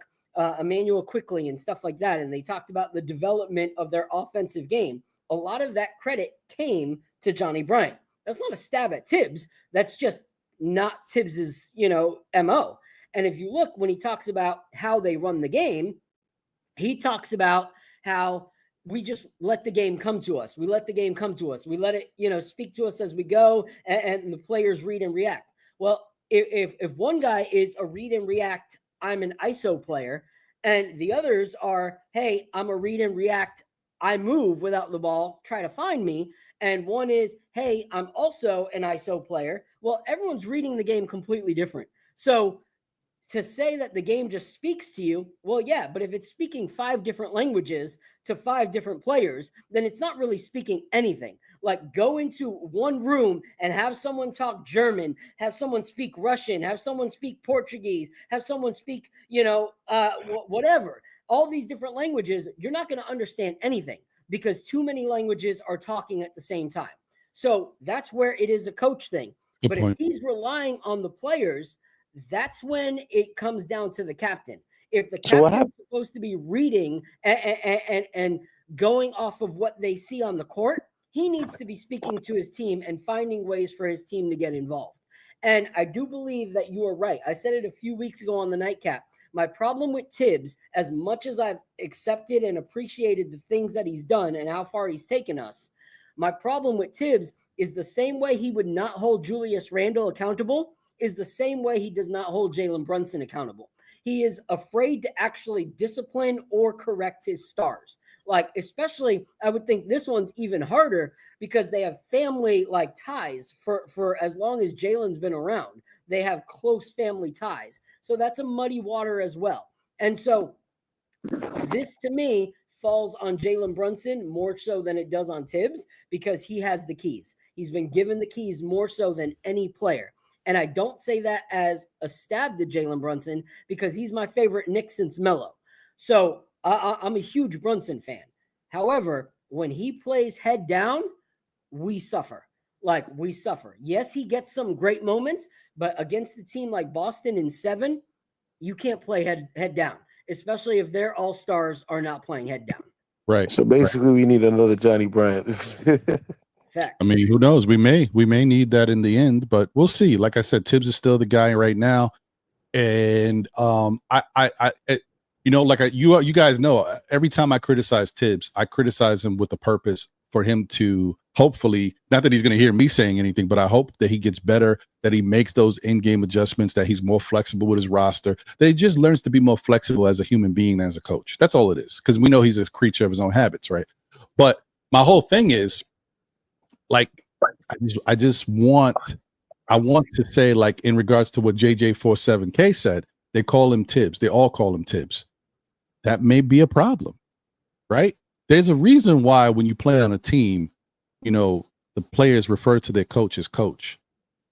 Emmanuel Quickly and stuff like that, and they talked about the development of their offensive game, a lot of that credit came to Johnny Bryant. That's not a stab at Tibs. That's just not Tibbs's, MO. And if you look, when he talks about how they run the game, he talks about how we just let the game come to us. We let the game come to us. We let it, speak to us as we go, and the players read and react. Well, if one guy is a read and react, I'm an ISO player, and the others are, hey, I'm a read and react, I move without the ball, try to find me. And one is, hey, I'm also an ISO player. Well, everyone's reading the game completely different. So to say that the game just speaks to you, well, yeah, but if it's speaking 5 different languages to 5 different players, then it's not really speaking anything. Like, go into one room and have someone talk German, have someone speak Russian, have someone speak Portuguese, have someone speak, whatever. All these different languages, you're not going to understand anything because too many languages are talking at the same time. So that's where it is a coach thing. Good but point. if he's relying on the players, that's when it comes down to the captain. If the captain's supposed to be reading and going off of what they see on the court, he needs to be speaking to his team and finding ways for his team to get involved. And I do believe that you are right. I said it a few weeks ago on the nightcap. My problem with Tibs, as much as I've accepted and appreciated the things that he's done and how far he's taken us, my problem with Tibs is the same way he would not hold Julius Randle accountable is the same way he does not hold Jalen Brunson accountable. He is afraid to actually discipline or correct his stars. Like, especially, I would think this one's even harder because they have family like ties for as long as Jalen's been around. They have close family ties. So that's a muddy water as well. And so this to me falls on Jalen Brunson more so than it does on Tibs because he has the keys. He's been given the keys more so than any player. And I don't say that as a stab to Jalen Brunson because he's my favorite Knick since Melo. So I'm a huge Brunson fan. However, when he plays head down, we suffer. Like, we suffer. Yes, he gets some great moments, but against a team like Boston in 7, you can't play head down, especially if their all-stars are not playing head down. Right. So basically, we need another Johnny Bryant. Facts. I mean, who knows? We may need that in the end, but we'll see. Like I said, Tibs is still the guy right now, and you guys know, every time I criticize Tibs, I criticize him with a purpose for him to hopefully, not that he's going to hear me saying anything, but I hope that he gets better, that he makes those in-game adjustments, that he's more flexible with his roster, that he just learns to be more flexible as a human being than as a coach. That's all it is, because we know he's a creature of his own habits, right? But my whole thing is, like, I want to say, like, in regards to what JJ47K said, they call him Tibs. They all call him Tibs. That may be a problem, right? There's a reason why when you play on a team, the players refer to their coach as coach.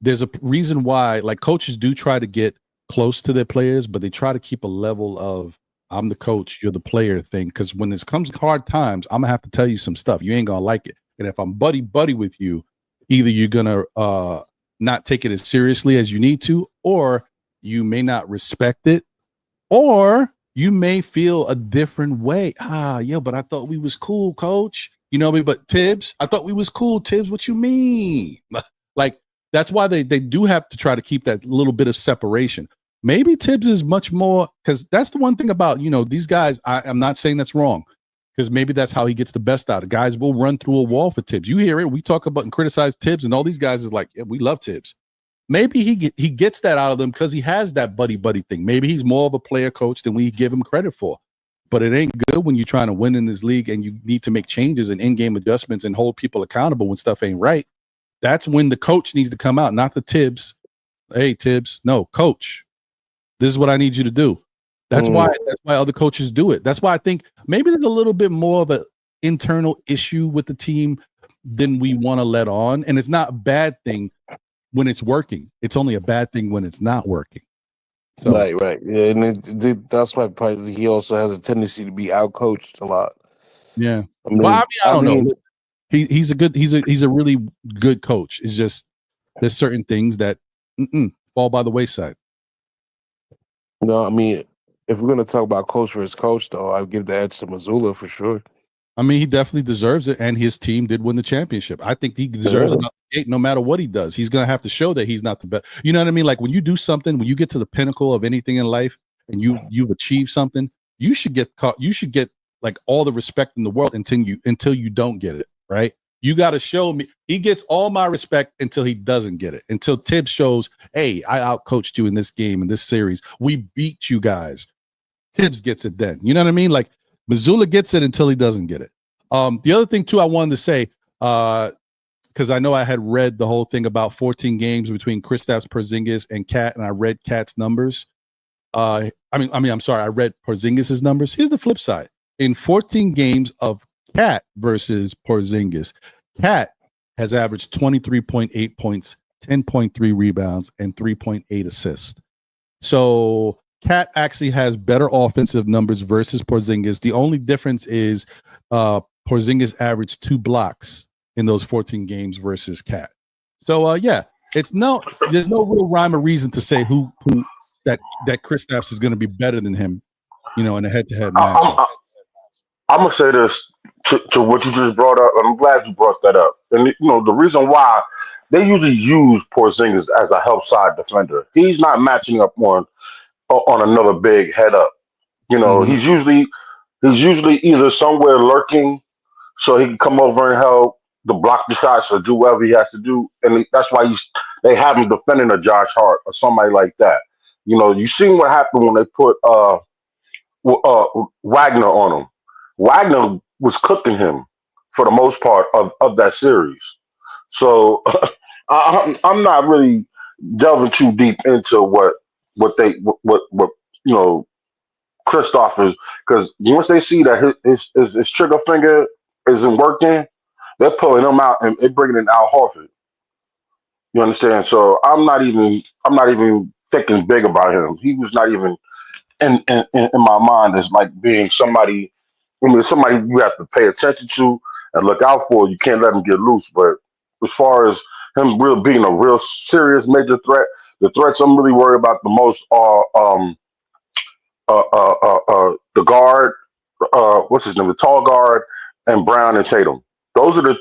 There's a reason why, like, coaches do try to get close to their players, but they try to keep a level of I'm the coach, you're the player thing. Because when it comes to hard times, I'm going to have to tell you some stuff. You ain't going to like it. And if I'm buddy with you, either you're going to not take it as seriously as you need to, or you may not respect it, or you may feel a different way. But I thought we was cool, coach. You know what I mean? But Tibs, I thought we was cool. Tibs, what you mean? Like, that's why they do have to try to keep that little bit of separation. Maybe Tibs is much more, because that's the one thing about, these guys, I'm not saying that's wrong, because maybe that's how he gets the best out of guys. Will run through a wall for Tibs. You hear it. We talk about and criticize Tibs, and all these guys is like, yeah, we love Tibs. Maybe he gets that out of them because he has that buddy thing. Maybe he's more of a player coach than we give him credit for. But it ain't good when you're trying to win in this league and you need to make changes and in-game adjustments and hold people accountable when stuff ain't right. That's when the coach needs to come out, not the Tibs. Hey, Tibs, no, coach. This is what I need you to do. That's why other coaches do it. That's why I think maybe there's a little bit more of an internal issue with the team than we want to let on. And it's not a bad thing when it's working. It's only a bad thing when it's not working. So, right. Yeah, and that's why probably he also has a tendency to be outcoached a lot. Yeah. I don't know. He's a really good coach. It's just there's certain things that fall by the wayside. No, I mean, if we're going to talk about coach versus coach, though, I'd give the edge to Mazzulla for sure. I mean, he definitely deserves it, and his team did win the championship. I think he deserves it no matter what he does. He's going to have to show that he's not the best. You know what I mean? Like, when you do something, when you get to the pinnacle of anything in life and you've achieved something, you should get like all the respect in the world until you don't get it, right? You got to show me. He gets all my respect until he doesn't get it. Until Tibs shows, hey, I outcoached you in this game, in this series. We beat you guys. Tibs gets it then. You know what I mean? Like, Mazzulla gets it until he doesn't get it. The other thing too, I wanted to say, because I know I had read the whole thing about 14 games between Kristaps Porzingis and Cat, and I read Cat's numbers. I'm sorry, I read Porzingis's numbers. Here's the flip side. In 14 games of Cat versus Porzingis, Cat has averaged 23.8 points, 10.3 rebounds, and 3.8 assists. So Cat actually has better offensive numbers versus Porzingis. The only difference is Porzingis averaged 2 blocks in those 14 games versus Cat. So there's no real rhyme or reason to say who that Kristaps is going to be better than him, in a head-to-head matchup. I'm gonna say this to what you just brought up. I'm glad you brought that up. And the reason why they usually use Porzingis as a help side defender. He's not matching up on another big head up. He's usually either somewhere lurking so he can come over and help to block the shots or do whatever he has to do. And that's why they have him defending a Josh Hart or somebody like that. You seen what happened when they put Wagner on him. Wagner was cooking him for the most part of that series. So I'm not really delving too deep into what Kristaps is, because once they see that his trigger finger isn't working, they're pulling him out and they're bringing in Al Horford. You understand? So I'm not even thinking big about him. He was not even in my mind as like being somebody. Somebody you have to pay attention to and look out for. You can't let him get loose. But as far as him being a real serious major threat, the threats I'm really worried about the most are the guard, what's his name, the tall guard, and Brown and Tatum. Those are the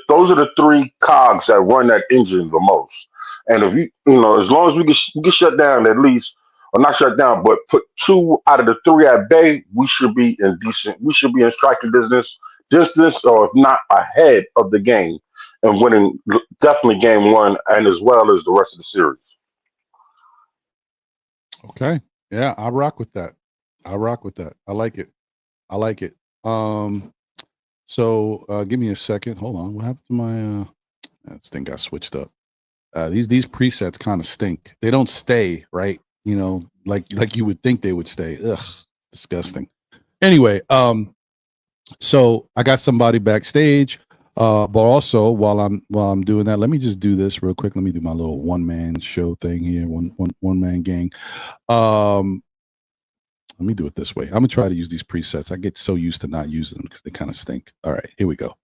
3 cogs that run that engine the most. And if as long as we get shut down at least, or not shut down, but put 2 out of the 3 at bay, we should be in striking distance, or if not ahead of the game, and winning definitely game 1 and as well as the rest of the series. Okay. Yeah, I rock with that. I like it. So give me a second. Hold on. What happened to my this thing got switched up. These presets kind of stink. They don't stay, right? Like you would think they would stay. Ugh, disgusting. Anyway, so I got somebody backstage. But also while I'm doing that, let me just do this real quick. Let me do my little one-man show thing here. One-man gang. Let me do it this way. I'm gonna try to use these presets. I get so used to not using them because they kind of stink. All right, here we go.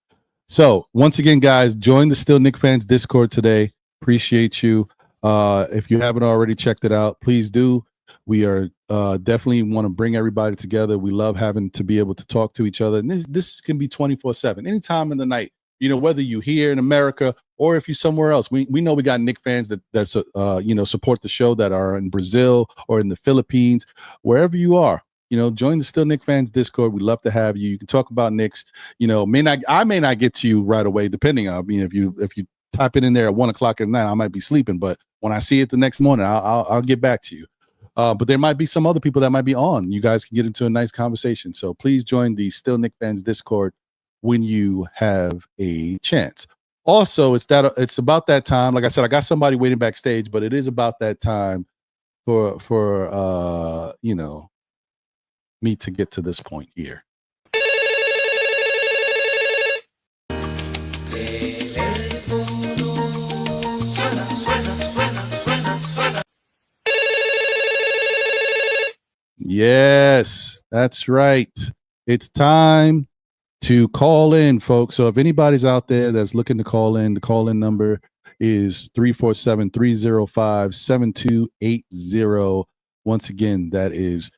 So once again, guys, join the Still Knicks Fans Discord today. Appreciate you. If you haven't already checked it out, please do. We are definitely want to bring everybody together. We love having to be able to talk to each other. And this can be 24/7, anytime in the night. Whether you're here in America or if you're somewhere else. We know we got Knicks fans that support the show that are in Brazil or in the Philippines, wherever you are. Join the Still Knicks Fans Discord. We'd love to have you. You can talk about Knicks. I may not get to you right away, depending on if you type it in there at 1 o'clock at night, I might be sleeping. But when I see it the next morning, I'll get back to you. But there might be some other people that might be on. You guys can get into a nice conversation. So please join the Still Knicks Fans Discord when you have a chance. Also, it's about that time. Like I said, I got somebody waiting backstage, but it is about that time for me to get to this point here. Yes, that's right. It's time to call in, folks. So if anybody's out there that's looking to call in, the call-in number is 347-305-7280. Once again, that is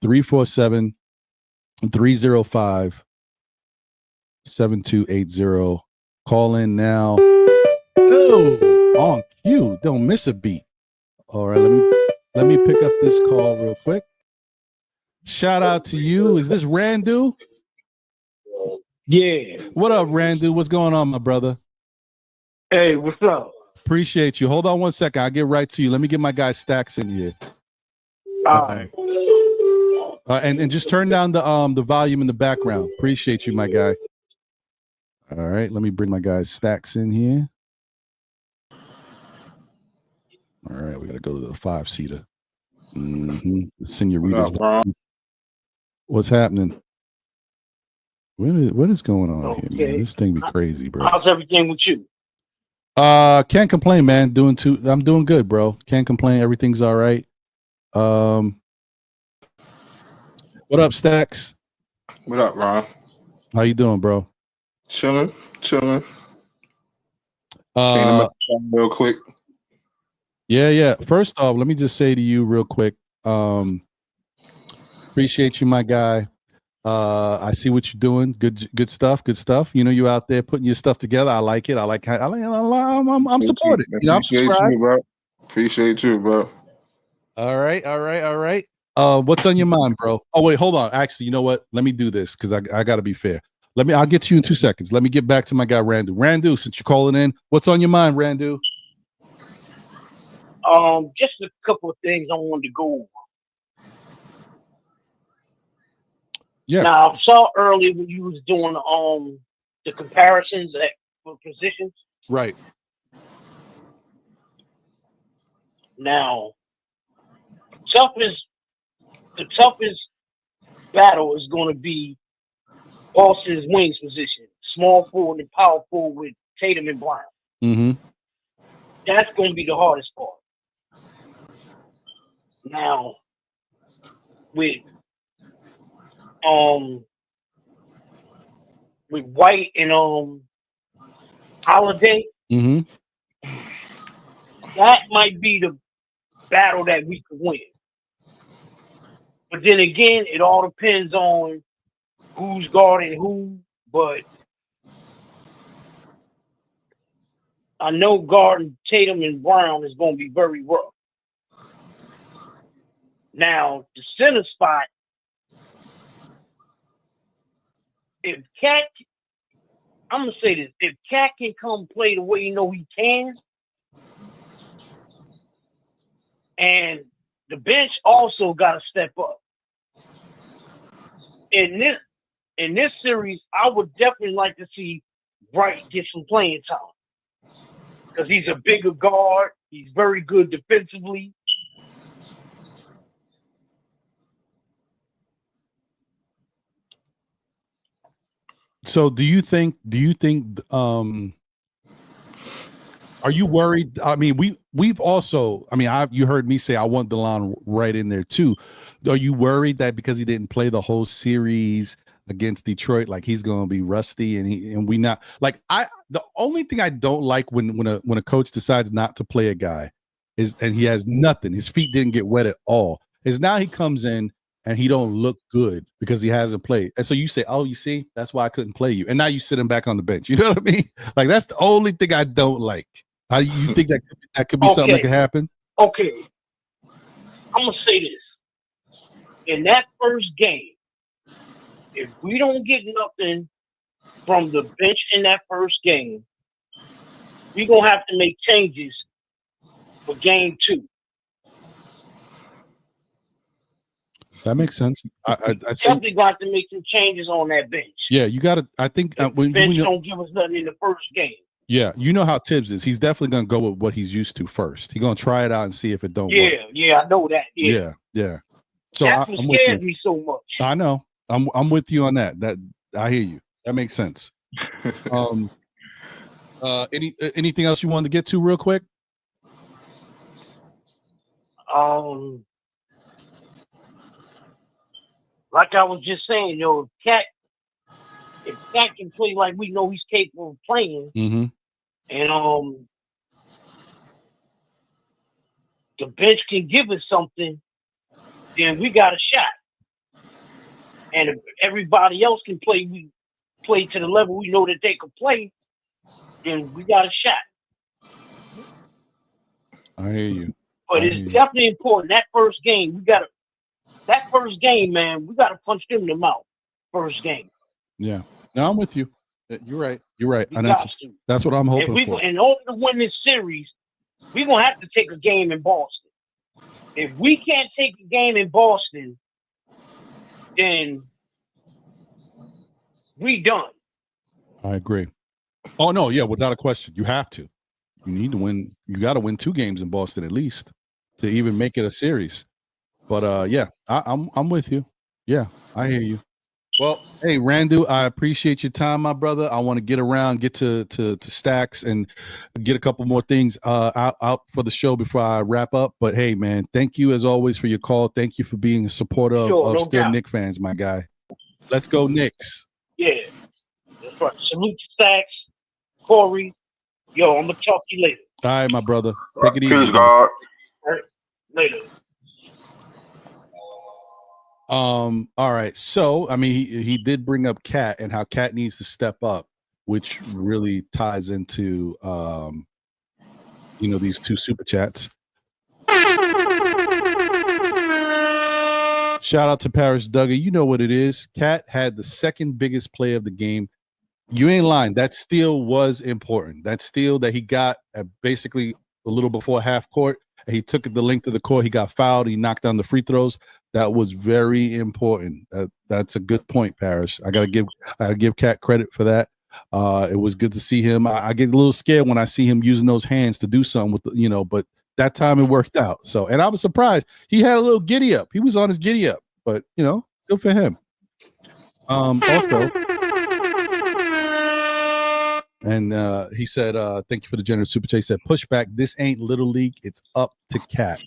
347-305-7280. Call in now. Oh, on cue. Don't miss a beat. All right, let me pick up this call real quick. Shout out to you. Is this Randu? Yeah. What up, Randu? What's going on, my brother? Hey, what's up? Appreciate you. Hold on one second. I'll get right to you. Let me get my guy Stacks in here. All right. And just turn down the volume in the background. Appreciate you, my guy. All right, let me bring my guys Stacks in here. All right, we got to go to the 5-seater. Senoritas. What's happening? What is going on here, man? This thing be crazy, bro. How's everything with you? Can't complain, man. I'm doing good, bro. Can't complain. Everything's all right. What up, Stacks? What up, Ron? How you doing, bro? Chilling. Came to real quick. Yeah. First off, let me just say to you real quick. Appreciate you, my guy. I see what you're doing. Good stuff. You know, you out there putting your stuff together. I like it. I'm supported. You know, I'm subscribed. Appreciate you, bro. All right. What's on your mind, bro? Oh, wait, hold on. Actually, you know what? Let me do this because I got to be fair. I'll get to you in 2 seconds. Let me get back to my guy, Randu. Randu, since you're calling in, what's on your mind, Randu? Just a couple of things I wanted to go over. Yeah. Now, I saw earlier when you was doing the comparisons for positions. Right. Now, the toughest battle is going to be Boston's wings position, small forward and power forward with Tatum and Brown. Mm-hmm. That's going to be the hardest part. Now, with White and Holiday, that might be the battle that we could win. But then again, it all depends on who's guarding who. But I know guarding Tatum and Brown is going to be very rough. Now, the center spot, I'm going to say this, if Cat can come play the way you know he can, and the bench also got to step up. In this series, I would definitely like to see Bright get some playing time because he's a bigger guard. He's very good defensively. So do you think are you worried? I mean, we've also, I mean, you heard me say I want DeLon right in there too. Are you worried that because he didn't play the whole series against Detroit, like he's going to be rusty and we not like the only thing I don't like when a coach decides not to play a guy is, and he has nothing, his feet didn't get wet at all, is now he comes in and he don't look good because he hasn't played. And so you say, oh, you see, that's why I couldn't play you. And now you sit him back on the bench. You know what I mean? Like, that's the only thing I don't like. How you think that could be something that could happen? Okay. I'm going to say this. In that first game, if we don't get nothing from the bench in that first game, we're going to have to make changes for game 2. That makes sense. I definitely got to make some changes on that bench. Yeah, you got to. I think when bench don't give us nothing in the first game. Yeah, you know how Tibs is. He's definitely going to go with what he's used to first. He's going to try it out and see if it don't work. Yeah, I know that. Yeah. So that's what scares me so much. I know. I'm with you on that. That I hear you. That makes sense. Anything else you wanted to get to real quick? Like I was just saying, if Cat can play like we know he's capable of playing, and the bench can give us something, then we got a shot. And if everybody else can play to the level we know that they can play, then we got a shot. I hear you. But it's definitely important. That first game, man, we got to punch them in the mouth. First game. Yeah. No, I'm with you. You're right. And that's what I'm hoping for. In order to win this series, we're going to have to take a game in Boston. If we can't take a game in Boston, then we done. I agree. Oh no, yeah, without a question, you have to. You need to win. You got to win 2 games in Boston at least to even make it a series. But yeah, I'm with you. Yeah, I hear you. Well, hey, Randu, I appreciate your time, my brother. I want to get around, get to Stacks, and get a couple more things out for the show before I wrap up. But hey, man, thank you as always for your call. Thank you for being a supporter of Still Knicks fans, my guy. Let's go, Knicks. Yeah, that's right. Salute to Stacks, Corey. Yo, I'm gonna talk to you later. All right, my brother. Take it easy. Peace, God. All right, later. All right. So, I mean, he did bring up Cat and how Cat needs to step up, which really ties into these 2 super chats. Shout out to Paris Duggar. You know what it is. Cat had the 2nd biggest play of the game. You ain't lying. That steal was important. That steal that he got at basically a little before half court. And he took it the length of the court. He got fouled. He knocked down the free throws. That was very important. That's a good point, Parrish. I gotta give Cat credit for that. It was good to see him. I get a little scared when I see him using those hands to do something with but that time it worked out. So, and I was surprised. He had a little giddy up. He was on his giddy up, but good for him. Also, and he said, thank you for the generous super chat. He said, pushback, this ain't Little League. It's up to Cat.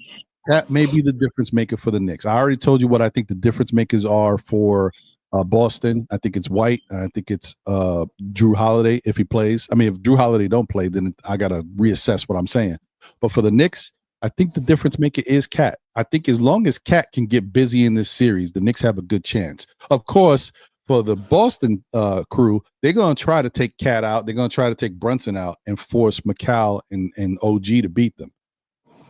That may be the difference maker for the Knicks. I already told you what I think the difference makers are for Boston. I think it's White, and I think it's Drew Holiday if he plays. I mean, if Drew Holiday don't play, then I got to reassess what I'm saying. But for the Knicks, I think the difference maker is Cat. I think as long as Cat can get busy in this series, the Knicks have a good chance. Of course, for the Boston crew, they're going to try to take Cat out. They're going to try to take Brunson out and force McCall and OG to beat them.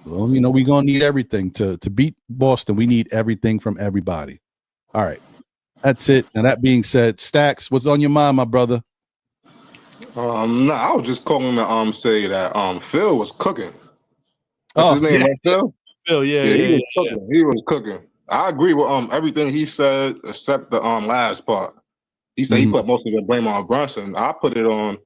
Well, we're going to need everything to beat Boston. We need everything from everybody. All right. That's it. Now, that being said, Stacks, what's on your mind, my brother? No, I was just calling to say that Phil was cooking. That's his name, right, Phil? Phil, He was cooking. He was cooking. I agree with everything he said except the last part. He said he put most of the blame on Brunson. I put it on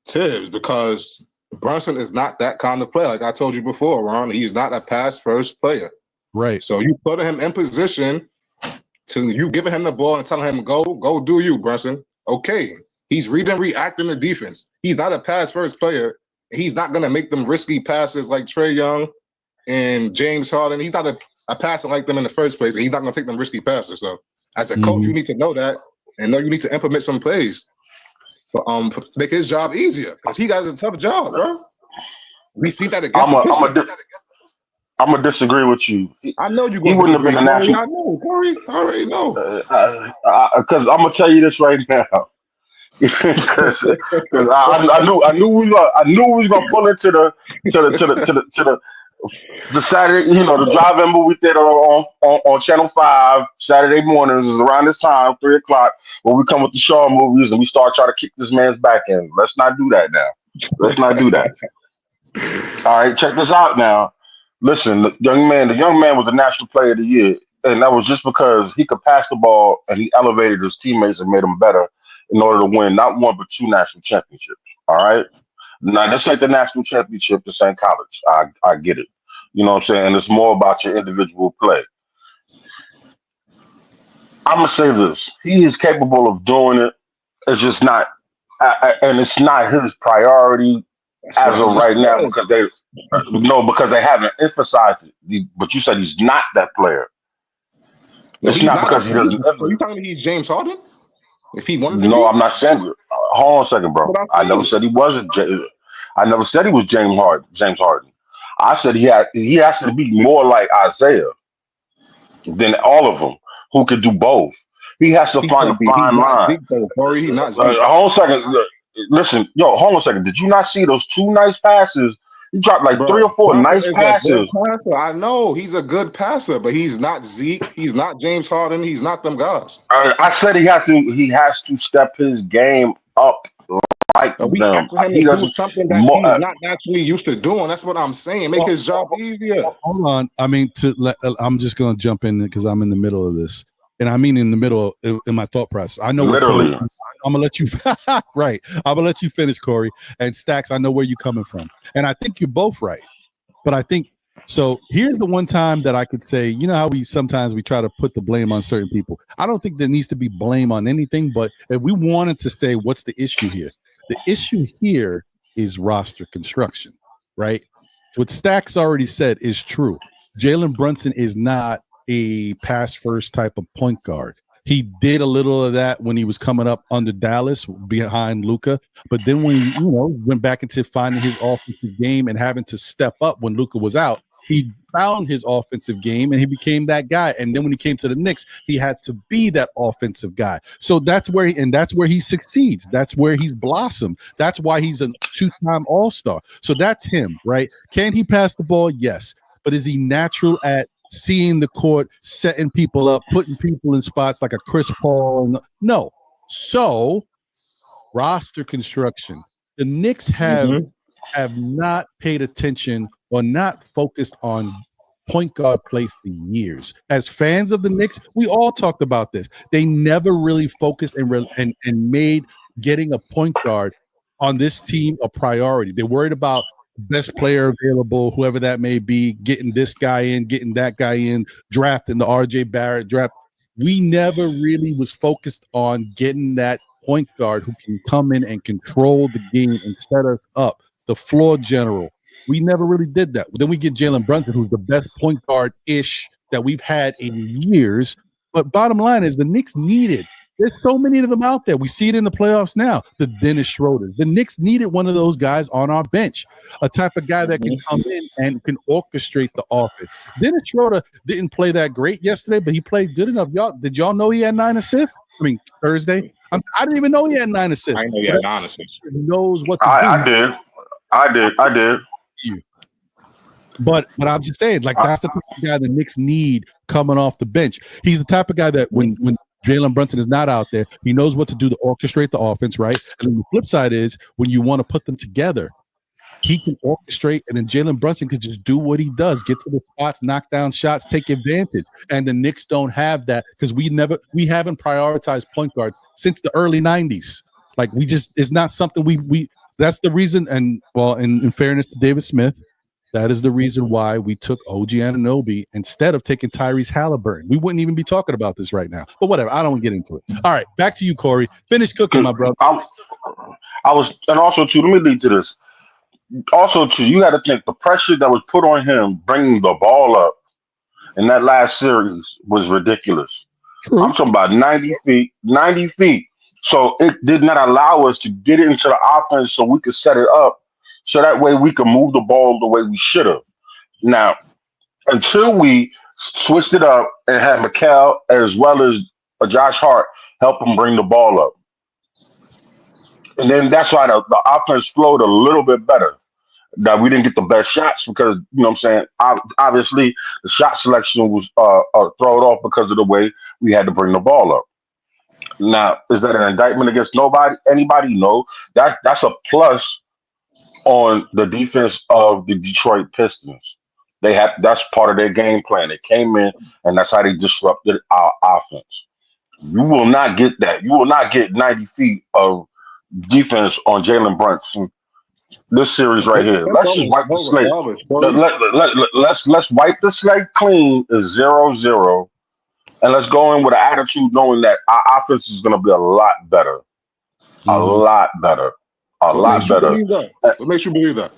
Tibs because Brunson is not that kind of player. Like I told you before, Ron, he's not a pass first player. Right. So you put him in position to you giving him the ball and telling him go do you, Brunson. Okay. He's reading, reacting to defense. He's not a pass first player. He's not gonna make them risky passes like Trae Young and James Harden. He's not a passer like them in the first place, and he's not gonna take them risky passes. So as a coach, you need to know that and know you need to implement some plays. To make his job easier, because he got a tough job, bro. We see that against the Pistons. I'm gonna disagree with you. I know you. He wouldn't have been a national. I know, Corey. I already know. Because I'm gonna tell you this right now. Because I knew we was gonna pull into the Saturday, the drive-in movie theater on Channel 5 Saturday mornings is around this time, 3:00, when we come with the Shaw movies and we start trying to kick this man's back in. Let's not do that now. Let's not do that. All right, check this out now. Listen, the young man was the National Player of the Year, and that was just because he could pass the ball and he elevated his teammates and made them better in order to win not 1 but 2 national championships. All right. Now, this ain't the national championship. This ain't college. I get it. You know what I'm saying? And it's more about your individual play. I'm going to say this. He is capable of doing it. It's just not, and it's not his priority as of right now because they haven't emphasized it. But you said he's not that player. It's not because he doesn't. Are you telling me he's James Harden? If he wanted to No, I'm not saying it. Hold on a second, bro. I never said he wasn't. I never said he was James Harden. I said he has to be more like Isaiah than all of them who could do both. He has to find a fine line. Hold on a second. Listen, hold on a second. Did you not see those 2 nice passes? He dropped like 3 or 4 nice passes. I know he's a good passer, but he's not Zeke. He's not James Harden. He's not them guys. I said he has to step his game up like them. He doesn't do something that he's not actually used to doing. That's what I'm saying. Make his job easier. Hold on. I mean, I'm just going to jump in because I'm in the middle of this. and I mean in the middle in my thought process. I know Literally. Corey, I'm gonna let you right. I'm gonna let you finish, Corey. And Stacks, I know where you're coming from, and I think you're both right. But I think so. Here's the one time that I could say, you know how we sometimes try to put the blame on certain people. I don't think there needs to be blame on anything. But if we wanted to say what's the issue here, the issue here is roster construction, right? What Stacks already said is true. Jalen Brunson is not a pass first type of point guard. He did a little of that when he was coming up under Dallas behind Luka, but then when he, went back into finding his offensive game and having to step up when Luka was out, he found his offensive game and he became that guy. And then when he came to the Knicks, he had to be that offensive guy. So that's where he succeeds. That's where he's blossomed. That's why he's a 2-time All-Star. So that's him, right? Can he pass the ball? Yes. But is he natural at seeing the court, setting people up, putting people in spots like a Chris Paul? No. So roster construction. The Knicks have not paid attention or not focused on point guard play for years. As fans of the Knicks, we all talked about this. They never really focused and made getting a point guard on this team a priority. They're worried about best player available, whoever that may be, getting this guy in, getting that guy in, drafting the RJ Barrett draft. We never really was focused on getting that point guard who can come in and control the game and set us up, the floor general. We never really did that. Then we get Jalen Brunson, who's the best point guard-ish that we've had in years. But bottom line is the Knicks needed. There's so many of them out there. We see it in the playoffs now. The Dennis Schroeder. The Knicks needed one of those guys on our bench, a type of guy that can come in and can orchestrate the offense. Dennis Schroeder didn't play that great yesterday, but he played good enough. Did y'all know he had 9 assists? I mean, Thursday. I didn't even know he had 9 assists. I know he had 9 assists. He knows what to do. I did. But I'm just saying, like, that's the type of guy the Knicks need coming off the bench. He's the type of guy that when Jalen Brunson is not out there, he knows what to do to orchestrate the offense, right? And the flip side is when you want to put them together, he can orchestrate, and then Jalen Brunson can just do what he does, get to the spots, knock down shots, take advantage. And the Knicks don't have that because we haven't prioritized point guards since the early 90s. Like, it's not something we that's the reason. And well, in fairness to David Smith, that is the reason why we took OG Anunoby instead of taking Tyrese Halliburton. We wouldn't even be talking about this right now. But whatever, I don't get into it. All right, back to you, Corey. Finish cooking, my brother. And also too, let me lead to this. Also too, you got to think the pressure that was put on him bringing the ball up in that last series was ridiculous. True. I'm talking about 90 feet. So it did not allow us to get into the offense so we could set it up. So that way we could move the ball the way we should have. Now, until we switched it up and had Mikal as well as Josh Hart help him bring the ball up. And then that's why the offense flowed a little bit better. That we didn't get the best shots because, you know what I'm saying, obviously the shot selection was thrown off because of the way we had to bring the ball up. Now, is that an indictment against anybody? No. That's a plus on the defense of the Detroit Pistons. That's part of their game plan. They came in and that's how they disrupted our offense. You will not get that. You will not get 90 feet of defense on Jalen Brunson this series right here. Let's just wipe the slate. Let's wipe the slate clean. Is 0-0. And let's go in with an attitude knowing that our offense is going to be a lot better. A lot better. What makes you believe that?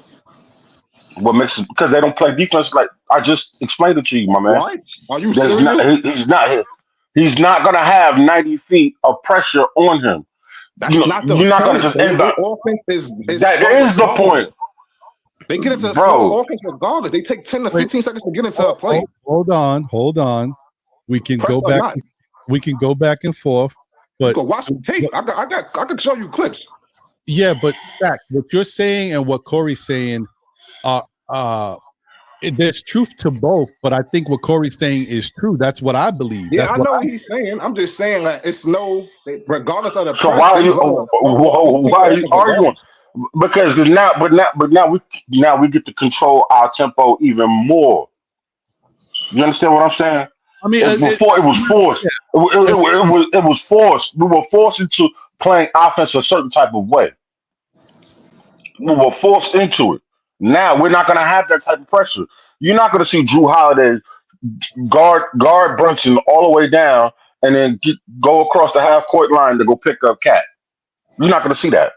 What makes it, because they don't play defense like I just explained it to you, my man. What? Are you serious? He's not going to have 90 feet of pressure on him. You're not going to just end up. Offense is that is the point. They get into a slow offense regardless. They take 10 to 15 seconds to get into a play. Hold on. We can go back. We can go back and forth. But you can watch the tape. I can show you clips. Yeah, but fact, what you're saying and what Corey's saying, there's truth to both. But I think what Corey's saying is true. That's what I believe. Yeah, I know what he's saying. I'm just saying that it's regardless of the. So why are you arguing? Because now we get to control our tempo even more. You understand what I'm saying? I mean, it was forced. It was forced. We were forced into playing offense a certain type of way. We were forced into it. Now we're not going to have that type of pressure. You're not going to see Drew Holiday guard Brunson all the way down and then go across the half court line to go pick up Cat. You're not going to see that.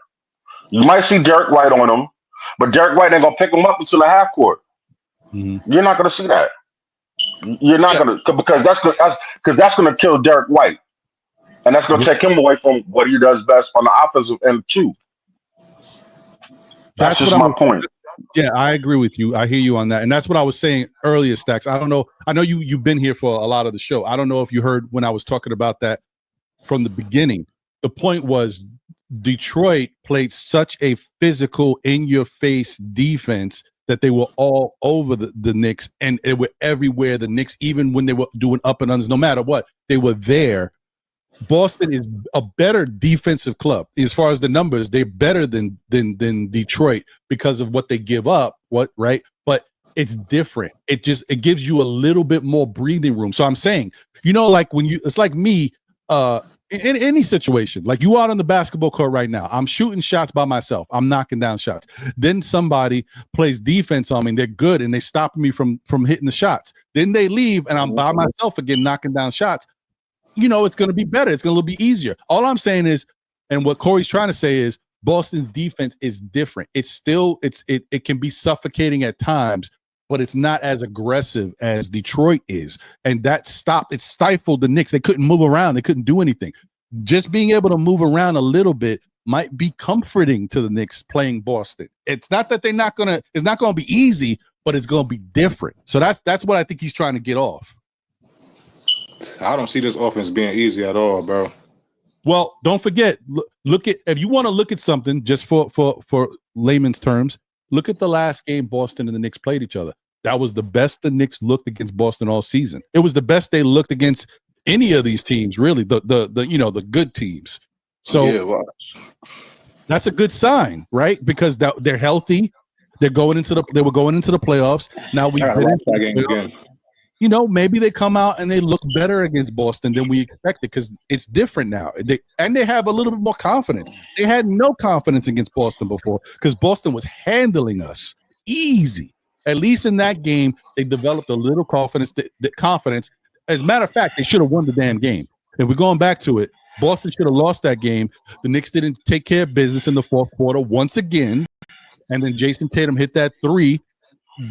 You might see Derek White on him, but Derek White ain't going to pick him up until the half court. Mm-hmm. You're not going to see that. You're not going to, because that's going to kill Derek White, and that's going to take him away from what he does best on the offensive end too. That's just my point. Yeah, I agree with you. I hear you on that, and that's what I was saying earlier, Stacks. I don't know. I know you've been here for a lot of the show. I don't know if you heard when I was talking about that from the beginning. The point was Detroit played such a physical, in-your-face defense that they were all over the Knicks, and they were everywhere. The Knicks, even when they were doing up and unders, no matter what, they were there. Boston is a better defensive club as far as the numbers. They're better than Detroit because of what they give up. Right? But it's different. It gives you a little bit more breathing room. So I'm saying, like it's like me. In any situation, like you out on the basketball court right now, I'm shooting shots by myself. I'm knocking down shots. Then somebody plays defense on me, and they're good, and they stop me from hitting the shots. Then they leave, and I'm by myself again knocking down shots. It's going to be better. It's going to be easier. All I'm saying is, and what Corey's trying to say is, Boston's defense is different. It's still it can be suffocating at times, but it's not as aggressive as Detroit is. And it stifled the Knicks. They couldn't move around. They couldn't do anything. Just being able to move around a little bit might be comforting to the Knicks playing Boston. It's not that it's not going to be easy, but it's going to be different. So that's what I think he's trying to get off. I don't see this offense being easy at all, bro. Well, don't forget, look at, if you want to look at something just for layman's terms, look at the last game Boston and the Knicks played each other. That was the best the Knicks looked against Boston all season. It was the best they looked against any of these teams, really, the good teams. So that's a good sign, right? Because they're healthy. They were going into the playoffs. Now we lost that game again. Maybe they come out and they look better against Boston than we expected because it's different now. They have a little bit more confidence. They had no confidence against Boston before because Boston was handling us easy. At least in that game, they developed a little confidence. Confidence. As a matter of fact, they should have won the damn game. If we're going back to it, Boston should have lost that game. The Knicks didn't take care of business in the fourth quarter once again. And then Jason Tatum hit that three.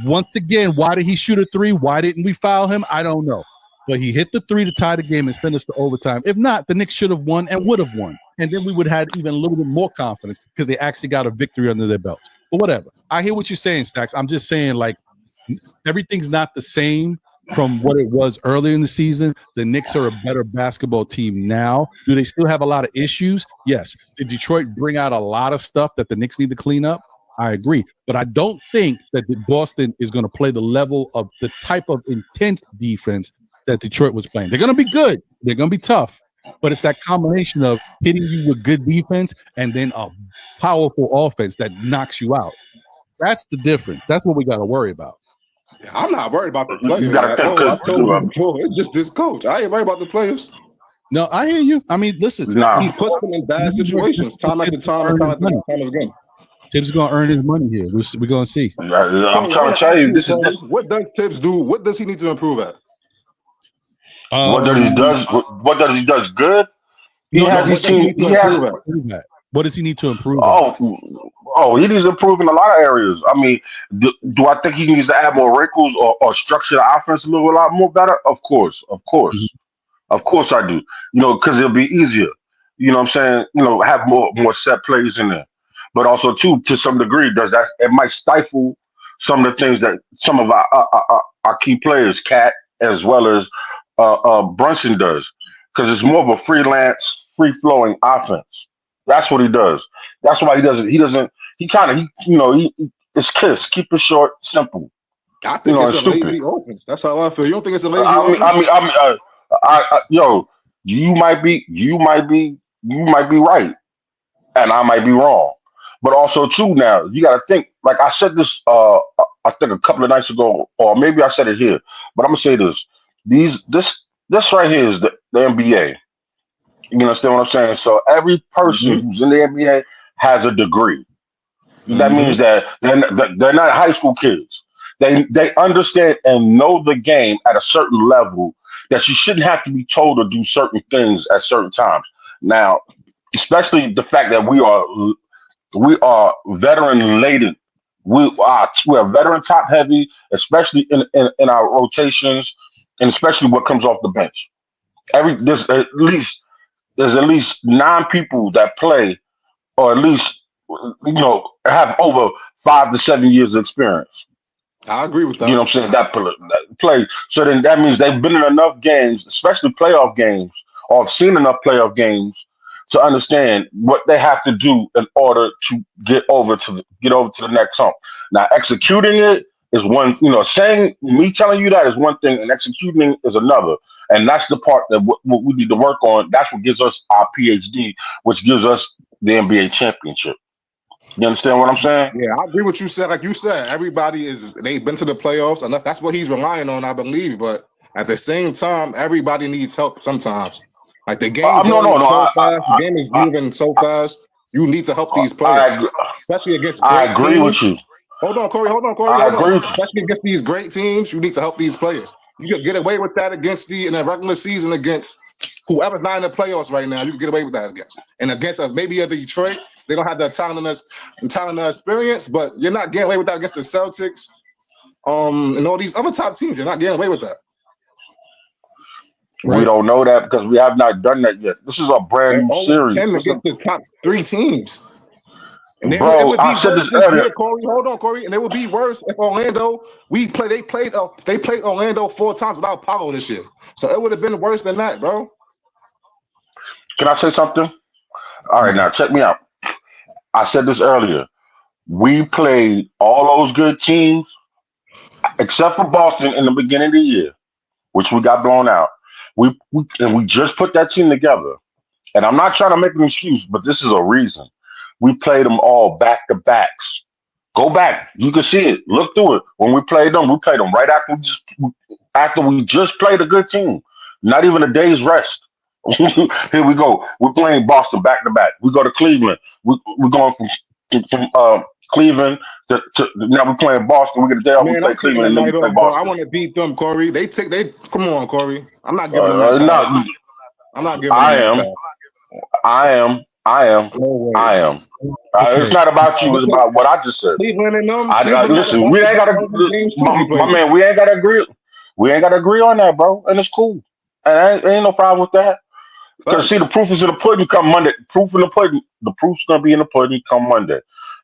Once again, why did he shoot a three? Why didn't we foul him? I don't know. But he hit the three to tie the game and send us to overtime. If not, the Knicks should have won and would have won. And then we would have had even a little bit more confidence because they actually got a victory under their belts. But whatever. I hear what you're saying, Stacks. I'm just saying, everything's not the same from what it was earlier in the season. The Knicks are a better basketball team now. Do they still have a lot of issues? Yes. Did Detroit bring out a lot of stuff that the Knicks need to clean up? I agree. But I don't think that Boston is going to play the level of the type of intense defense that Detroit was playing. They're going to be good. They're going to be tough. But it's that combination of hitting you with good defense and then a powerful offense that knocks you out. That's the difference. That's what we got to worry about. I'm not worried about the players. I told you before, it's just this coach. I ain't worried about the players. No, I hear you. I mean, listen. He puts them in bad situations time after time again. Tibbs is going to earn his money here. We're going to see. I'm trying to tell you, what does Tibbs do? What does he need to improve at? What does he does good? He has his team. What does he need to improve? He needs to improve in a lot of areas. I mean, do I think he needs to add more wrinkles or structure the offense a lot more better? Of course, of course I do. Because it'll be easier. You know what I'm saying? Have more set plays in there. But also, too, to some degree, it might stifle some of the things that some of our key players, Cat as well as Brunson, does, because it's more of a freelance, free-flowing offense. That's what he does. That's why he doesn't. It's KISS. Keep it short, simple. I think it's a lazy offense. That's how I feel. You don't think it's a lazy offense? You might be right, and I might be wrong. But also, too, now, you got to think, like I said this, I think a couple of nights ago, or maybe I said it here, but I'm going to say this. This right here is the NBA. You understand what I'm saying? So every person who's in the NBA has a degree. That means that they're not high school kids. They understand and know the game at a certain level that you shouldn't have to be told to do certain things at certain times. Now, especially the fact that we are veteran laden. We are veteran top heavy, especially in our rotations, and especially what comes off the bench. There's at least 9 people that play, or at least have over 5 to 7 years of experience. I agree with that. You know what I'm saying? That play. So then that means they've been in enough games, especially playoff games, or have seen enough playoff games to understand what they have to do in order to get over to the next hump. Now, executing it is one. Saying me telling you that is one thing, and executing is another. And that's the part that what we need to work on. That's what gives us our PhD, which gives us the NBA championship. You understand what I'm saying? Yeah, I agree with you said. Like you said, they've been to the playoffs enough. That's what he's relying on, I believe. But at the same time, everybody needs help sometimes. Like the game the game is moving so fast. You need to help these players, especially against great I agree teams. with you. Hold on, Corey. Hold on. Especially against these great teams, you need to help these players. You can get away with that in a regular season against whoever's not in the playoffs right now. You can get away with that against. And against maybe a Detroit, they don't have the talent and experience, but you're not getting away with that against the Celtics, and all these other top teams. You're not getting away with that. We don't know that because we have not done that yet. This is a brand new series. 10 against the top 3 teams. And Bro, I said this earlier. Corey, hold on, Corey. And it would be worse if Orlando. They played Orlando 4 times without Paolo this year. So it would have been worse than that, bro. Can I say something? All right, now check me out. I said this earlier. We played all those good teams, except for Boston in the beginning of the year, which we got blown out. We just put that team together. And I'm not trying to make an excuse, but this is a reason. We played them all back to backs. Go back. You can see it. Look through it. When we played them right after we just played a good team. Not even a day's rest. Here we go. We're playing Boston back to back. We go to Cleveland. We're going from Cleveland to now we're playing Boston. We get a day off. We play Cleveland and then we play Boston. I want to beat them, Corey. Come on, Corey. I'm not giving them that. I'm not giving them that. I am. It's not about you. It's about what I just said. Cleveland and them. Listen, we ain't got to. My man, we ain't got to agree. We ain't got to agree on that, bro. And it's cool. And ain't no problem with that. Because see, the proof is in the pudding come Monday. The proof's gonna be in the pudding come Monday.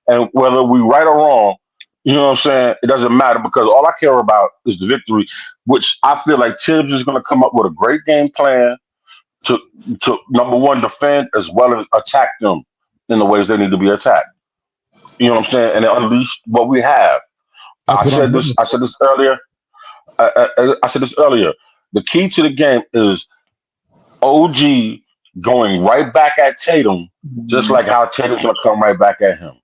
And whether we right or wrong, you know what I'm saying, it doesn't matter because all I care about is the victory, which I feel like Tibs is gonna come up with a great game plan to number one, defend as well as attack them in the ways they need to be attacked. You know what I'm saying? And unleash what we have. I said this earlier. I said this earlier. The key to the game is OG going right back at Tatum, just like how Tatum's gonna come right back at him.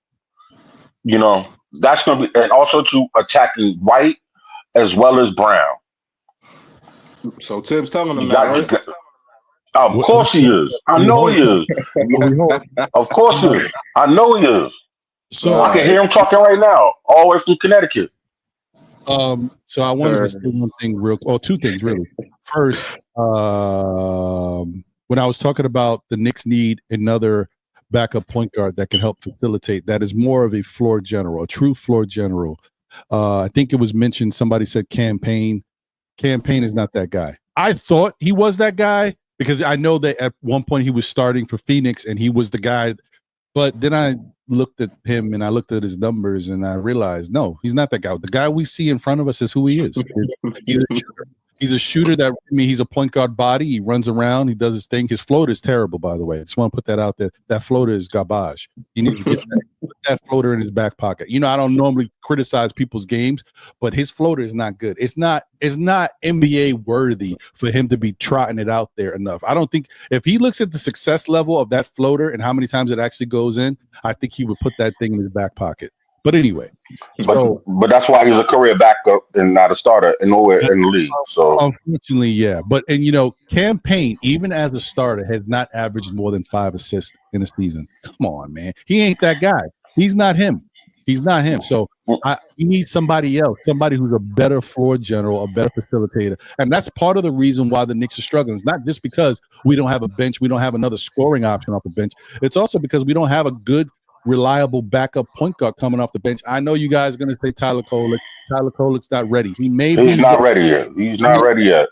You know, that's gonna be, and also to attacking White as well as Brown. So Tibbs telling them that, right? Of course he is. I know he is. Of course he is. I know he is. So I can hear him talking right now, all the way from Connecticut. So I wanted to say one thing two things really. First, when I was talking about the Knicks need another backup point guard that can help facilitate, that is more of a floor general, a true floor general. I think it was mentioned, somebody said Campaign. Campaign is not that guy. I thought he was that guy because I know that at one point he was starting for Phoenix and he was the guy. But then I looked at him and I looked at his numbers and I realized, no, he's not that guy. The guy we see in front of us is who he is. He's a shooter. He's a shooter that, he's a point guard body. He runs around. He does his thing. His floater is terrible, by the way. I just want to put that out there. That floater is garbage. You need to put that floater in his back pocket. You know, I don't normally criticize people's games, but his floater is not good. It's not NBA worthy for him to be trotting it out there enough. I don't think if he looks at the success level of that floater and how many times it actually goes in, I think he would put that thing in his back pocket. But anyway, but that's why he's a career backup and not a starter and nowhere in the league. So unfortunately, yeah. But Cam Payne, even as a starter, has not averaged more than 5 assists in a season. Come on, man. He ain't that guy. He's not him. He's not him. So we need somebody else, somebody who's a better floor general, a better facilitator. And that's part of the reason why the Knicks are struggling. It's not just because we don't have a bench, we don't have another scoring option off the bench. It's also because we don't have a good, reliable backup point guard coming off the bench. I know you guys are going to say Tyler Kolek. Tyler Kolek's not ready. He's not ready yet. He's not ready yet.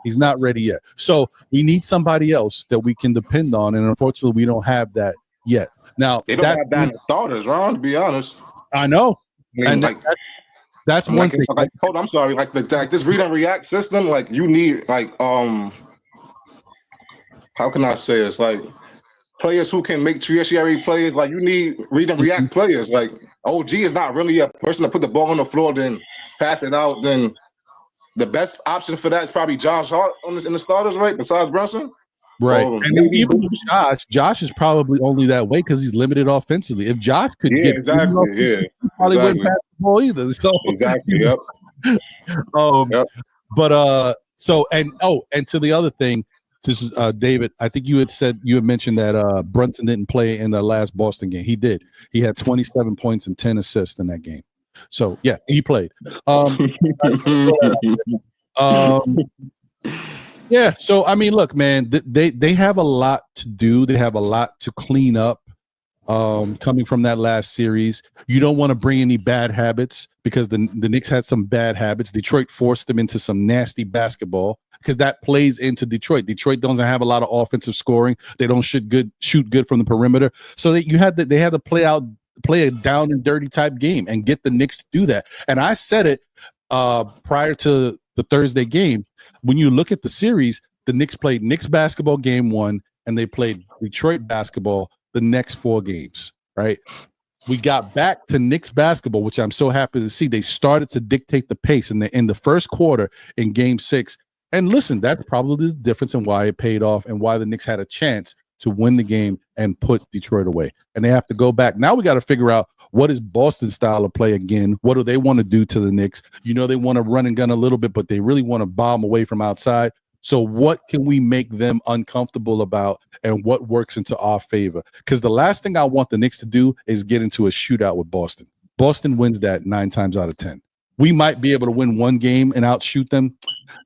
He's not ready yet. So we need somebody else that we can depend on. And unfortunately, we don't have that yet. Now, they don't have that in the starters, Ron, to be honest. I know. I mean, and that's one thing. Hold on, I'm sorry. Like this read and react system, like you need how can I say this? Like players who can make tertiary plays. Like you need read and react players. Like OG is not really a person to put the ball on the floor, then pass it out. Then the best option for that is probably Josh Hart in the starters, right? Besides Brunson. Right. And even Josh is probably only that way because he's limited offensively. If Josh could get he probably wouldn't pass the ball either. So exactly. Yep. But and to the other thing, this is David. I think you had mentioned that Brunson didn't play in the last Boston game. He did. He had 27 points and 10 assists in that game. So yeah, he played. Yeah, so I mean, look, man, they have a lot to do. They have a lot to clean up coming from that last series. You don't want to bring any bad habits because the Knicks had some bad habits. Detroit forced them into some nasty basketball because that plays into Detroit. Detroit doesn't have a lot of offensive scoring. They don't shoot good from the perimeter. So they had to play a down and dirty type game and get the Knicks to do that. And I said it prior to the Thursday game. When you look at the series, the Knicks played Knicks basketball game 1, and they played Detroit basketball the next 4 games, right? We got back to Knicks basketball, which I'm so happy to see. They started to dictate the pace in the first quarter in game 6. And listen, that's probably the difference in why it paid off and why the Knicks had a chance to win the game and put Detroit away. And they have to go back. Now we got to figure out what is Boston's style of play again. What do they want to do to the Knicks? You know, they want to run and gun a little bit, but they really want to bomb away from outside. So what can we make them uncomfortable about and what works into our favor? Because the last thing I want the Knicks to do is get into a shootout with Boston. Boston wins that 9 times out of 10. We might be able to win one game and outshoot them.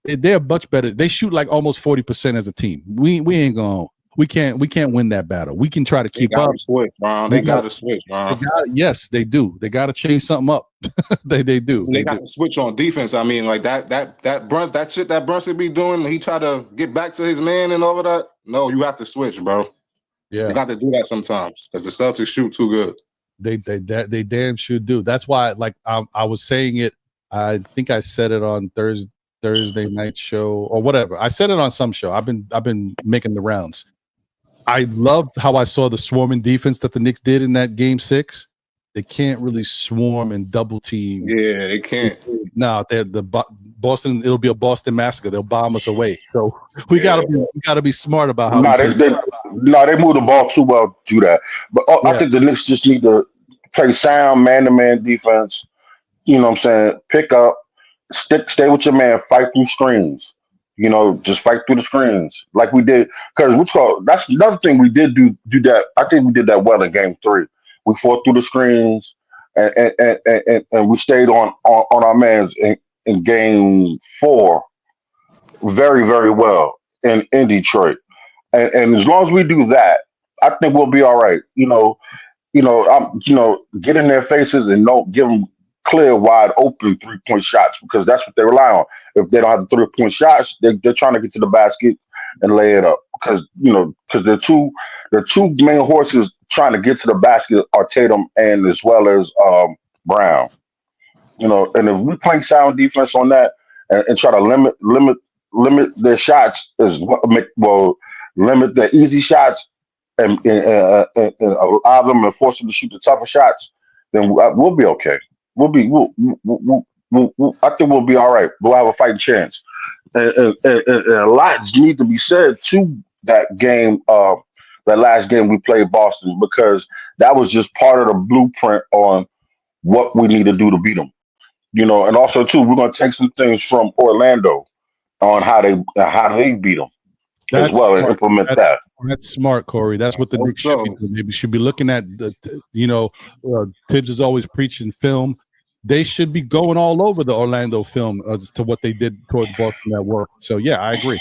They're much better. They shoot like almost 40% as a team. We ain't going to. We can't win that battle. We can try to keep up. They got to switch, Ron. Yes, they do. They got to change something up. they do. They got to switch on defense. I mean, like that Brunson be doing. He try to get back to his man and all of that. No, you have to switch, bro. Yeah, you got to do that sometimes because the Celtics shoot too good. They damn sure do. That's why, like I was saying it. I think I said it on Thursday night show or whatever. I said it on some show. I've been making the rounds. I loved how I saw the swarming defense that the Knicks did in that game 6. They can't really swarm and double team. Yeah, they can't. No, they're Boston. It'll be a Boston massacre. They'll bomb us away. So we gotta be smart about how. They move the ball too well to do that. But I think the Knicks just need to play sound man-to-man defense. You know what I'm saying? Pick up, stay with your man, fight through screens. You know, just fight through the screens like we did. Because that's another thing we did do that. I think we did that well in game 3. We fought through the screens and we stayed on our mans in game 4 very, very well in Detroit. And as long as we do that, I think we'll be all right. Get in their faces and don't give them clear, wide open 3-point shots because that's what they rely on. If they don't have the 3-point shots, they're trying to get to the basket and lay it up because the two main horses trying to get to the basket are Tatum and as well as Brown. And if we play sound defense on that and try to limit their shots limit the easy shots and allow them and force them to shoot the tougher shots, then we'll be okay. I think we'll be all right. We'll have a fighting chance. And a lot needs to be said to that game, that last game we played Boston, because that was just part of the blueprint on what we need to do to beat them. You know, and also too, we're going to take some things from Orlando on how they beat them as That's well and smart. implement That's, that. that's smart, Corey. That's what the Knicks should be doing. Maybe should be looking at Tibbs is always preaching film. They should be going all over the Orlando film as to what they did towards Boston at work. So yeah, I agree.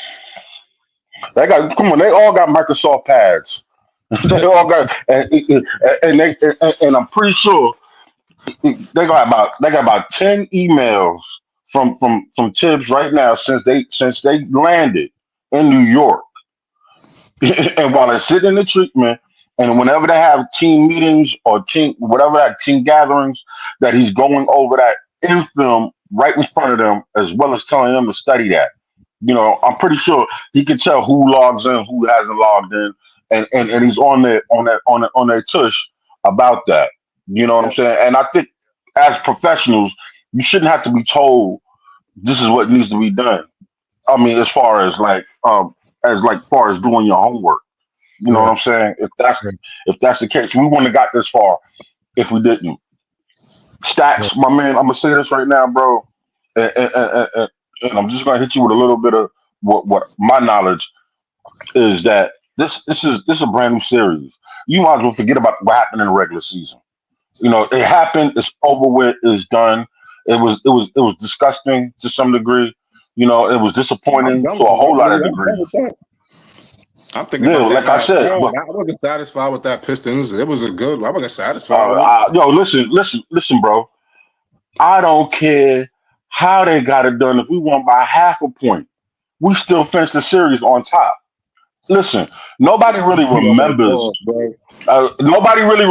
They all got Microsoft pads. They all got, and I'm pretty sure they got about 10 emails from Tibbs right now since they landed in New York. And while they're sitting in the treatment, and whenever they have team meetings or team gatherings, that he's going over that in film right in front of them, as well as telling them to study that. You know, I'm pretty sure he can tell who logs in, who hasn't logged in, and he's on their tush about that. You know what I'm saying? And I think as professionals, you shouldn't have to be told this is what needs to be done. I mean, as far as far as doing your homework. You know what I'm saying? If that's the case, we wouldn't have got this far if we didn't. Stats, my man. I'm gonna say this right now, bro, and I'm just gonna hit you with a little bit of what my knowledge is that this is a brand new series. You might as well forget about what happened in the regular season. You know, it happened. It's over with. It's done. It was disgusting to some degree. You know, it was disappointing to a whole lot of degrees. I'm thinking about that. Like I said, I wasn't satisfied with that Pistons. It was a good. I wasn't satisfied. Listen, bro. I don't care how they got it done. If we won by half a point, we still finished the series on top. Listen, nobody really remembers. Nobody really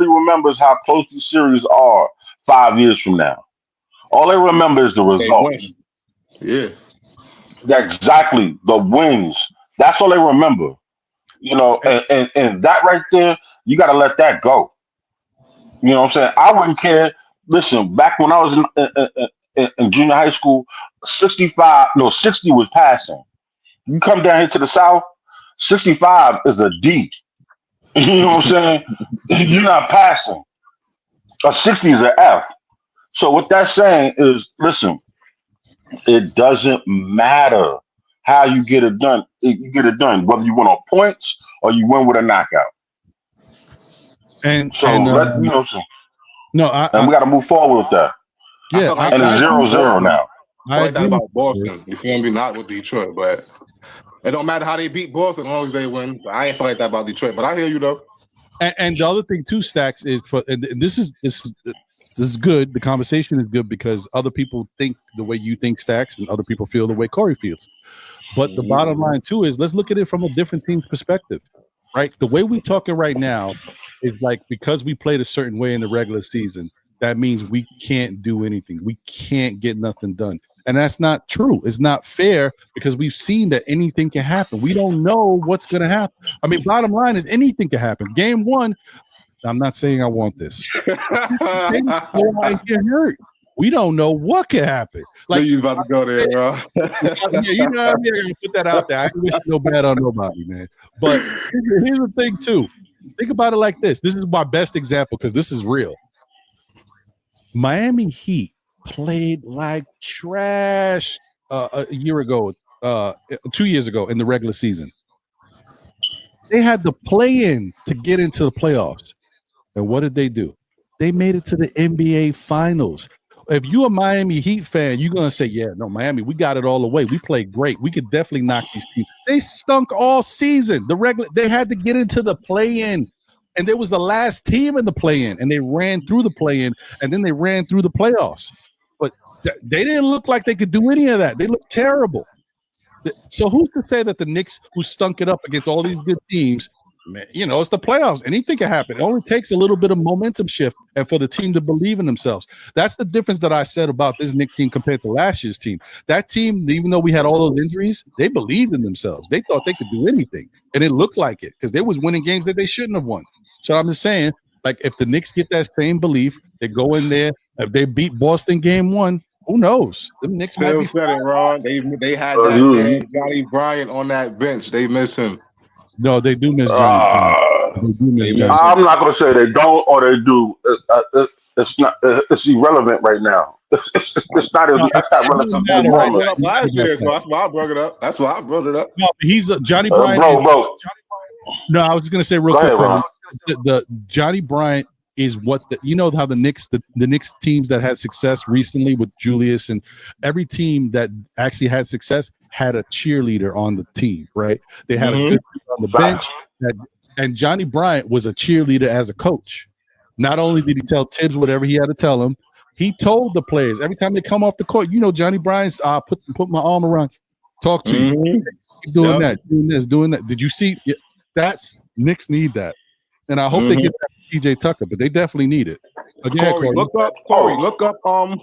remembers how close these series are 5 years from now. All they remember is the results. Yeah. Exactly. The wins. That's all they remember. You know, and that right there, you got to let that go. You know what I'm saying? I wouldn't care. Listen, back when I was in junior high school, 60 was passing. You come down here to the South, 65 is a D. You know what I'm saying? You're not passing. A 60 is an F. So what that's saying is, listen, it doesn't matter how you get it done. You get it done, whether you win on points or you win with a knockout. And so and, we got to move forward with that. Yeah, and it's 0-0 now. I like that about Boston. You feel me? Not with Detroit, but it don't matter how they beat Boston as long as they win. I ain't feel like that about Detroit, but I hear you though. And the other thing too, Stacks, is this is good. The conversation is good because other people think the way you think, Stacks, and other people feel the way Corey feels. But the bottom line too is let's look at it from a different team's perspective, right? The way we talking right now is like because we played a certain way in the regular season, that means we can't do anything. We can't get nothing done. And that's not true. It's not fair because we've seen that anything can happen. We don't know what's going to happen. I mean, bottom line is anything can happen. Game one, I'm not saying I want this. Get hurt. We don't know what could happen. Like you about to go there, bro. You know what I mean? I gotta put that out there. I wish no bad on nobody, man. But here's the thing, too. Think about it like this. This is my best example because this is real. Miami Heat played like trash a year ago, 2 years ago in the regular season. They had to play in to get into the playoffs. And what did they do? They made it to the NBA Finals. If you're a Miami Heat fan, you're going to say, yeah, no, Miami, we got it all the way. We played great. We could definitely knock these teams. They stunk all season. They had to get into the play-in. And they was the last team in the play-in, and they ran through the play-in, and then they ran through the playoffs. But they didn't look like they could do any of that. They looked terrible. So who's to say that the Knicks, who stunk it up against all these good teams, man, you know, it's the playoffs. Anything can happen. It only takes a little bit of momentum shift and for the team to believe in themselves. That's the difference that I said about this Knicks team compared to last year's team. That team, even though we had all those injuries, they believed in themselves. They thought they could do anything, and it looked like it because they was winning games that they shouldn't have won. So I'm just saying, like, if the Knicks get that same belief, they go in there. If they beat Boston game one, who knows? The Knicks might be said it wrong. They had that Johnny Bryant on that bench. They miss him. No, they do miss Johnny. They do miss Amen. Johnny. I'm not gonna say they don't or they do. It's not. It's irrelevant right now. It's not. No, That's not it relative doesn't to the matter right Brought now. it moment, up last year, so that's why I brought it up. That's why I brought it up. No, he's Johnny Bryant. bro. No, I was just gonna say real Go quick, ahead, Ron. the Johnny Bryant is what you know how the Knicks teams that had success recently with Julius and every team that actually had success had a cheerleader on the team, right? They had a good on the bench, and Johnny Bryant was a cheerleader as a coach. Not only did he tell Tibs whatever he had to tell him, he told the players every time they come off the court. You know, Johnny Bryant's put my arm around, talk to you, keep doing that, doing this, doing that. Did you see? That's Knicks need that, and I hope they get that from PJ Tucker, but they definitely need it. Again, Corey, look up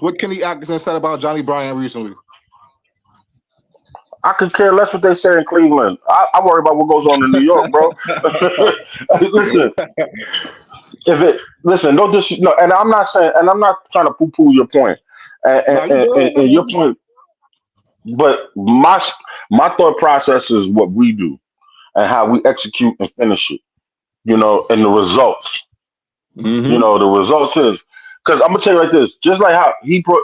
what Kenny Atkinson said about Johnny Bryant recently. I could care less what they say in Cleveland. I worry about what goes on in New York, bro. Listen, no, and I'm not saying, and I'm not trying to poo-poo your point, and your point, but my thought process is what we do and how we execute and finish it, you know, and the results. You know, the results is because I'm gonna tell you like this, just like how he brought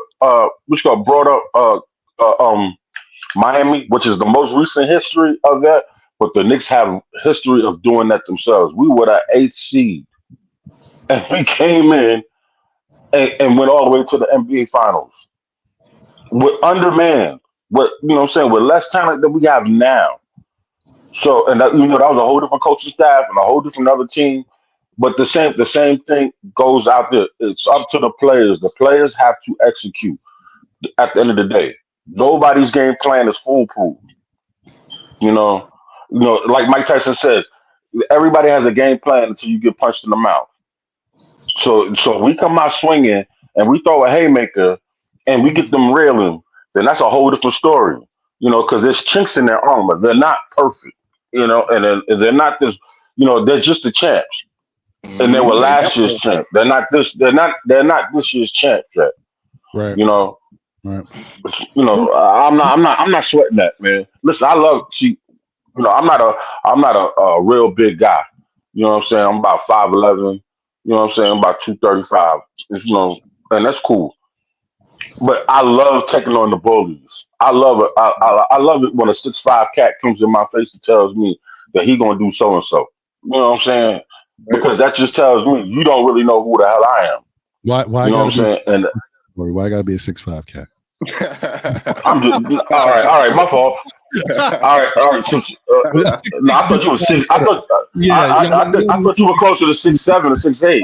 up Miami, which is the most recent history of that, but the Knicks have history of doing that themselves. We were the 8th seed, and we came in and went all the way to the NBA Finals with undermanned, with what I'm saying, with less talent than we have now. So, and that, that was a whole different coaching staff and a whole different other team. But the same thing goes out there. It's up to the players. The players have to execute. At the end of the day, nobody's game plan is foolproof. You know, like Mike Tyson says, everybody has a game plan until you get punched in the mouth. So we come out swinging and we throw a haymaker and we get them reeling, then that's a whole different story. Because there's chinks in their armor. They're not perfect. And they're not this. They're just the champs. And they were last year's champ. They're not this. They're not this year's champs yet. Right. Right. I'm not sweating that, man. Listen, I love. I'm not a real big guy. You know what I'm saying? I'm about 5'11". You know what I'm saying? I'm about 235. And that's cool. But I love taking on the bullies. I love it. I love it when a 6'5" cat comes in my face and tells me that he gonna do so and so. You know what I'm saying? Because that just tells me you don't really know who the hell I am. Why you know what I'm saying? And why I gotta be a 6'5" cat? I'm just all right. My fault. All right. No, I thought you were 6. I thought you were closer to 6'7" or 6'8".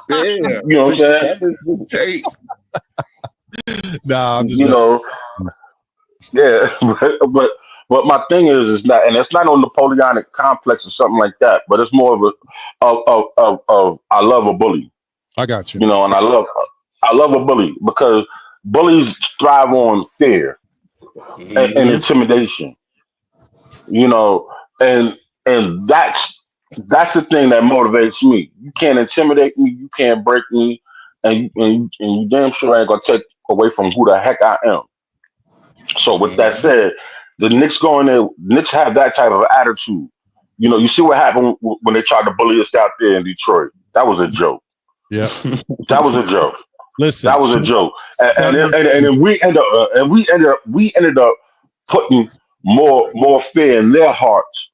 Yeah, you know what I'm saying? 6'8". Nah, I'm just yeah, but my thing is not, and it's not no Napoleonic complex or something like that, but it's more of I love a bully. I got you. And I love a bully because bullies thrive on fear and intimidation. And that's the thing that motivates me. You can't intimidate me, you can't break me, and you damn sure ain't gonna take away from who the heck I am. So with that said, the Knicks going there, Knicks have that type of attitude. You see what happened when they tried to bully us out there in Detroit. That was a joke. Yeah, that was a joke. Listen, that was a joke. And then we ended up putting more fear in their hearts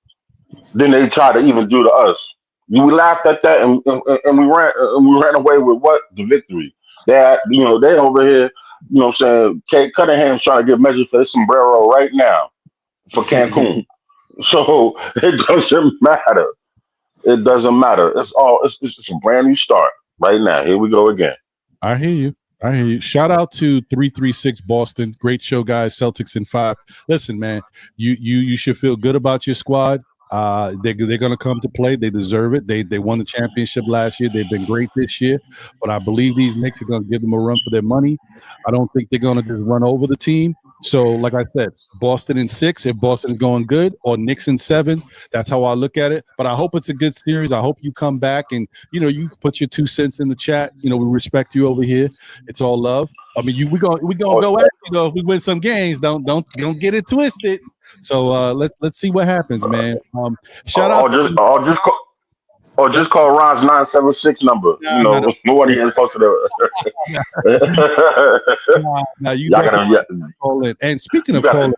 than they tried to even do to us. We laughed at that and we ran away with what? The victory. They over here. You know what I'm saying? Cunningham's trying to get measured for his sombrero right now for Cancun. So it doesn't matter. It doesn't matter. It's just a brand new start right now. Here we go again. I hear you. Shout out to 336 Boston. Great show, guys. Celtics in 5. Listen, man, you should feel good about your squad. They're going to come to play. They deserve it. They won the championship last year. They've been great this year. But I believe these Knicks are going to give them a run for their money. I don't think they're going to just run over the team. So, like I said, Boston in 6 if Boston is going good, or Knicks in 7. That's how I look at it. But I hope it's a good series. I hope you come back and, you put your 2 cents in the chat. We respect you over here. It's all love. I mean, we gonna go at if we win some games. Don't get it twisted. So let's see what happens, man. Shout out. Or just call Ron's 976 number. Nobody is supposed to. Now you Y'all gotta call in. And speaking of calling,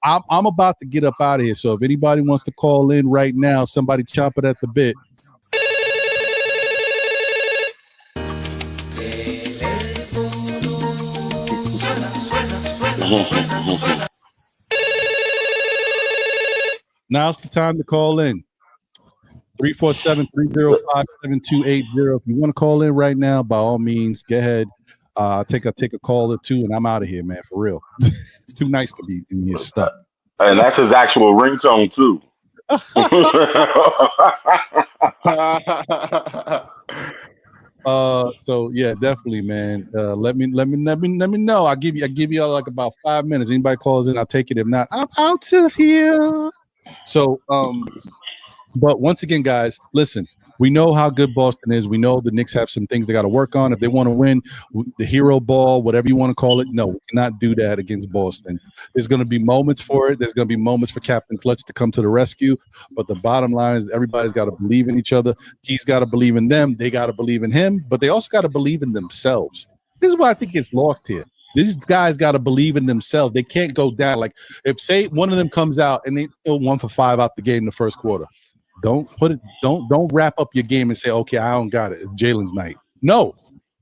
I'm about to get up out of here. So if anybody wants to call in right now, somebody chop it at the bit. Now's the time to call in. 347-305-7280. If you want to call in right now, by all means, go ahead. Take a call or two, and I'm out of here, man. For real, it's too nice to be in here stuck. And that's his actual ringtone too. So yeah, definitely, man. Let me know. I'll give you like about 5 minutes. Anybody calls in, I'll take it. If not, I'm out of here. So but once again, guys, listen, we know how good Boston is. We know the Knicks have some things they got to work on. If they want to win the hero ball, whatever you want to call it, no, we cannot do that against Boston. There's going to be moments for it. There's going to be moments for Captain Clutch to come to the rescue. But the bottom line is everybody's got to believe in each other. He's got to believe in them. They got to believe in him. But they also got to believe in themselves. This is why I think it's lost here. These guys got to believe in themselves. They can't go down. Like, if, say, one of them comes out and they go 1 for 5 out the game in the first quarter. Don't wrap up your game and say, okay, I don't got it. It's Jalen's night. No,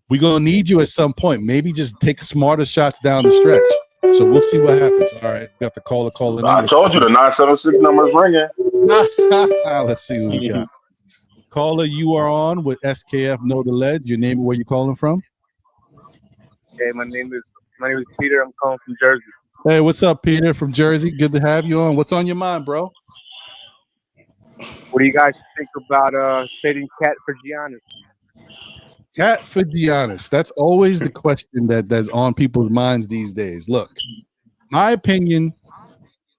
we're going to need you at some point. Maybe just take smarter shots down the stretch. So we'll see what happens. All right. Got the caller calling. I told you the 976 number is ringing. Let's see who we got. Caller, you are on with SKF Know the Ledge. Your name and where you calling from? Hey, my name is Peter. I'm calling from Jersey. Hey, what's up, Peter from Jersey? Good to have you on. What's on your mind, bro? What do you guys think about trading Cat for Giannis? Cat for Giannis. That's always the question that's on people's minds these days. Look, my opinion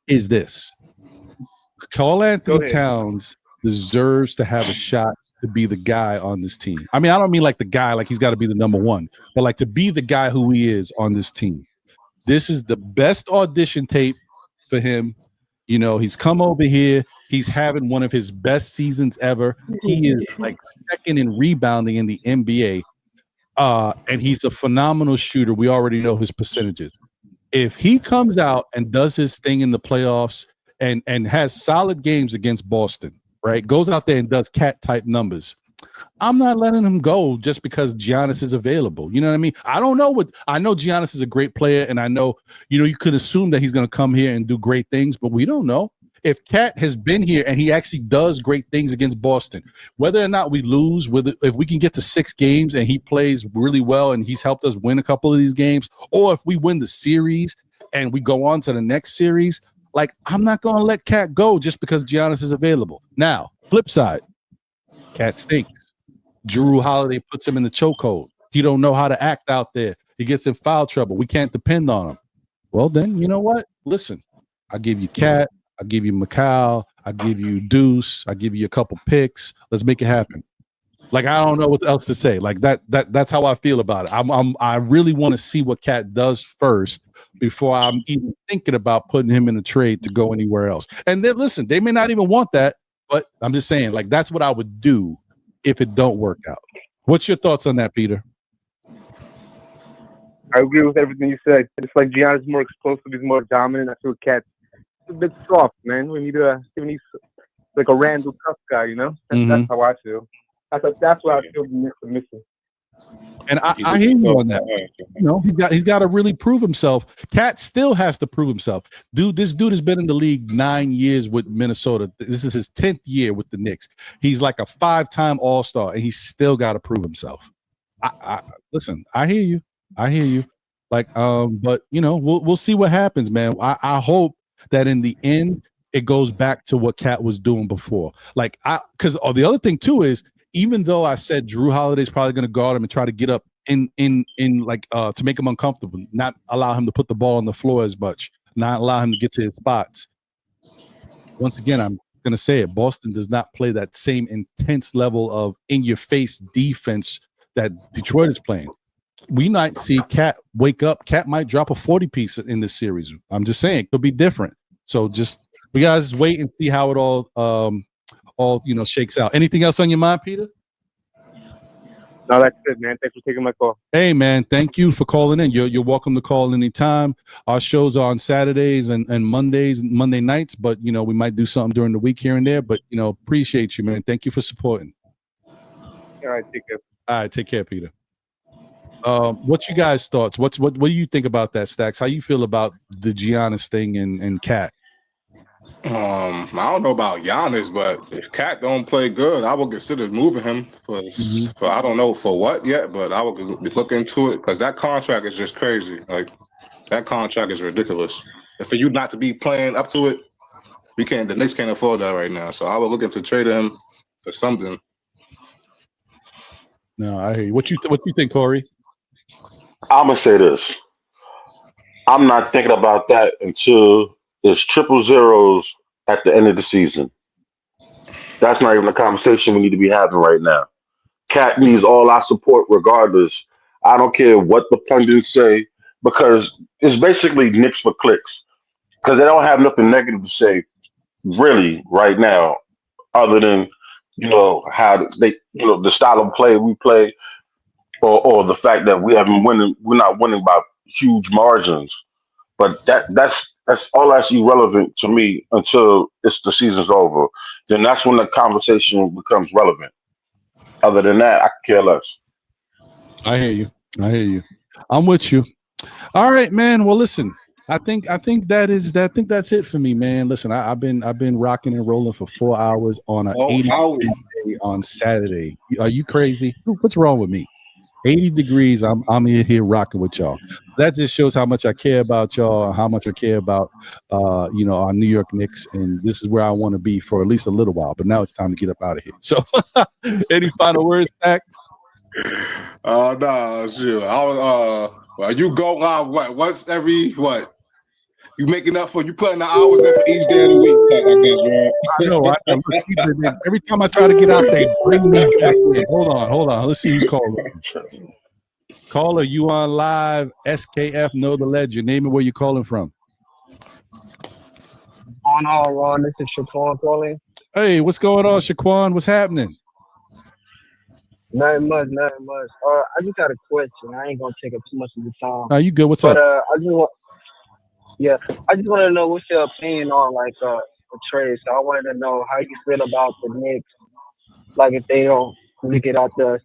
is this. Karl Anthony Towns deserves to have a shot to be the guy on this team. I mean, I don't mean like the guy, like he's got to be the number one, but like to be the guy who he is on this team. This is the best audition tape for him. You know, he's come over here. He's having one of his best seasons ever. He is like second in rebounding in the NBA. And he's a phenomenal shooter. We already know his percentages. If he comes out and does his thing in the playoffs and has solid games against Boston, right? Goes out there and does cat type numbers. I'm not letting him go just because Giannis is available. You know what I mean? I know Giannis is a great player, and I know, you could assume that he's going to come here and do great things, but we don't know. If Cat has been here and he actually does great things against Boston, whether or not we lose, if we can get to 6 games and he plays really well and he's helped us win a couple of these games, or if we win the series and we go on to the next series, like, I'm not going to let Cat go just because Giannis is available. Now, flip side, Cat stinks. Jrue Holiday puts him in the chokehold. He don't know how to act out there. He gets in foul trouble. We can't depend on him. Well, then, you know what? Listen, I'll give you Cat. I'll give you Macau. I'll give you Deuce. I'll give you a couple picks. Let's make it happen. Like, I don't know what else to say. Like, that's how I feel about it. I really want to see what Cat does first before I'm even thinking about putting him in a trade to go anywhere else. And then, listen, they may not even want that, but I'm just saying, like, that's what I would do if it don't work out. What's your thoughts on that, Peter? I agree with everything you said. It's like Giannis is more explosive, he's more dominant. I feel Cat's a bit soft, man. We need like a Randall tough guy, That's how I feel. That's what I feel the Knicks are missing. And I hear you on that. He's got to really prove himself. Cat still has to prove himself. This dude has been in the league 9 years with Minnesota. This is his 10th year with the Knicks. He's like a 5-time All-Star, and he's still got to prove himself. Listen, I hear you. Like, but we'll see what happens, man. I hope that in the end it goes back to what Cat was doing before. Like, because the other thing too is, even though I said Jrue Holiday's probably going to guard him and try to get up in to make him uncomfortable, not allow him to put the ball on the floor as much, not allow him to get to his spots. Once again, I'm going to say it. Boston does not play that same intense level of in-your-face defense that Detroit is playing. We might see Cat wake up. Cat might drop a 40-piece in this series. I'm just saying, it could be different. So we guys wait and see how it all all shakes out. Anything else on your mind, Peter? No, that's it, man. Thanks for taking my call. Hey, man, thank you for calling in. You're welcome to call anytime. Our shows are on Saturdays and Monday nights, but, we might do something during the week here and there. But, appreciate you, man. Thank you for supporting. All right, take care. All right, take care, Peter. What's you guys' thoughts? What do you think about that, Stacks? How you feel about the Giannis thing and Cat? I don't know about Giannis, but if Cat don't play good, I would consider moving him for I don't know for what yet, but I would look into it because that contract is just crazy. Like that contract is ridiculous. And for you not to be playing up to it, the Knicks can't afford that right now. So I would look into trading him for something. No, I hear you. What you think, Corey? I'm gonna say this. I'm not thinking about that until there's triple zeros at the end of the season. That's not even a conversation we need to be having right now. Cat needs all our support regardless. I don't care what the pundits say because it's basically Knicks for clicks because they don't have nothing negative to say really right now other than how they the style of play we play or the fact that we're not winning by huge margins. But that's all that's irrelevant to me until the season's over. Then that's when the conversation becomes relevant. Other than that, I could care less. I hear you. I'm with you. All right, man. Well, listen. I think that's it for me, man. Listen, I've been rocking and rolling for 4 hours on an 80 day on Saturday. Are you crazy? What's wrong with me? 80 degrees. I'm here rocking with y'all. That just shows how much I care about y'all, how much I care about our New York Knicks, and this is where I want to be for at least a little while. But now it's time to get up out of here. So, any final words, Zach? No, sure. Well, you go once every what? You making up for you putting the hours in for each day of the week. I know. Look, every time I try to get out there, bring me back in. Hold on. Let's see who's calling. Caller, you on live? SKF, know the legend. Name it where you're calling from. On all, Ron. This is Shaquan calling. Hey, what's going on, Shaquan? What's happening? Nothing much. I just got a question. I ain't gonna take up too much of the time. Are you good? What's up? I just want to know what's your opinion on a trade. So I wanted to know how you feel about the Knicks, like if they don't get out the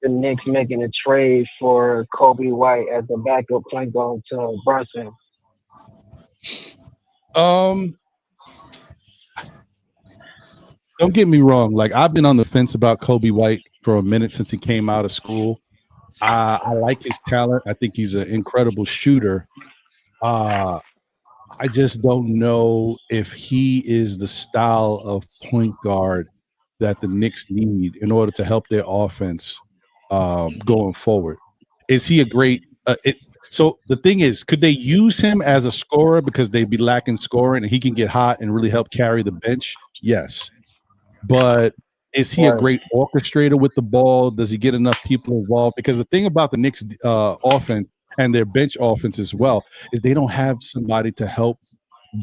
Knicks making a trade for Kobe White as the backup point guard to Brunson. Don't get me wrong. Like, I've been on the fence about Kobe White for a minute since he came out of school. I like his talent. I think he's an incredible shooter. I just don't know if he is the style of point guard that the Knicks need in order to help their offense going forward. Is he a great so the thing is, could they use him as a scorer because they'd be lacking scoring and he can get hot and really help carry the bench? Yes. But is he a great orchestrator with the ball? Does he get enough people involved? Because the thing about the Knicks offense and their bench offense as well is they don't have somebody to help